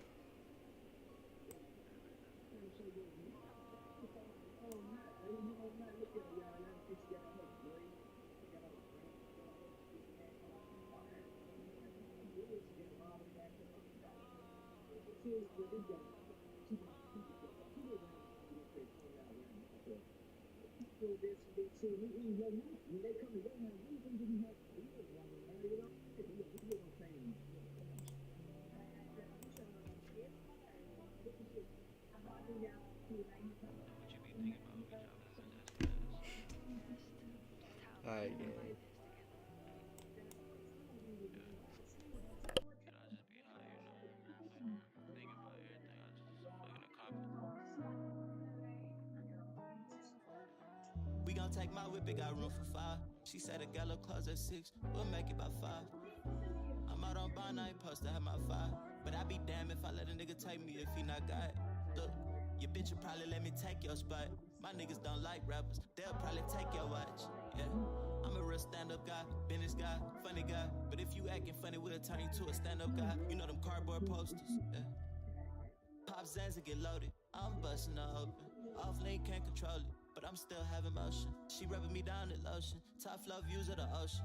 Alright, gang. We gon' take my whip, it got room for 5. She said the gallo close at 6, we'll make it by 5. I'm out on bond, I ain't supposed to have my 5. But I be damned if I let a nigga take me if he not got it. Look, your bitch will probably let me take your spot. My niggas don't like rappers, they'll probably take your watch. Yeah, I'm a real stand-up guy, business guy, funny guy. But if you acting funny, we'll turn you to a stand-up guy. You know them cardboard posters, yeah. Pop Zans and get loaded, I'm busting her open. Off lane can't control it, but I'm still having motion. She rubbing me down in lotion, top flow views of the ocean.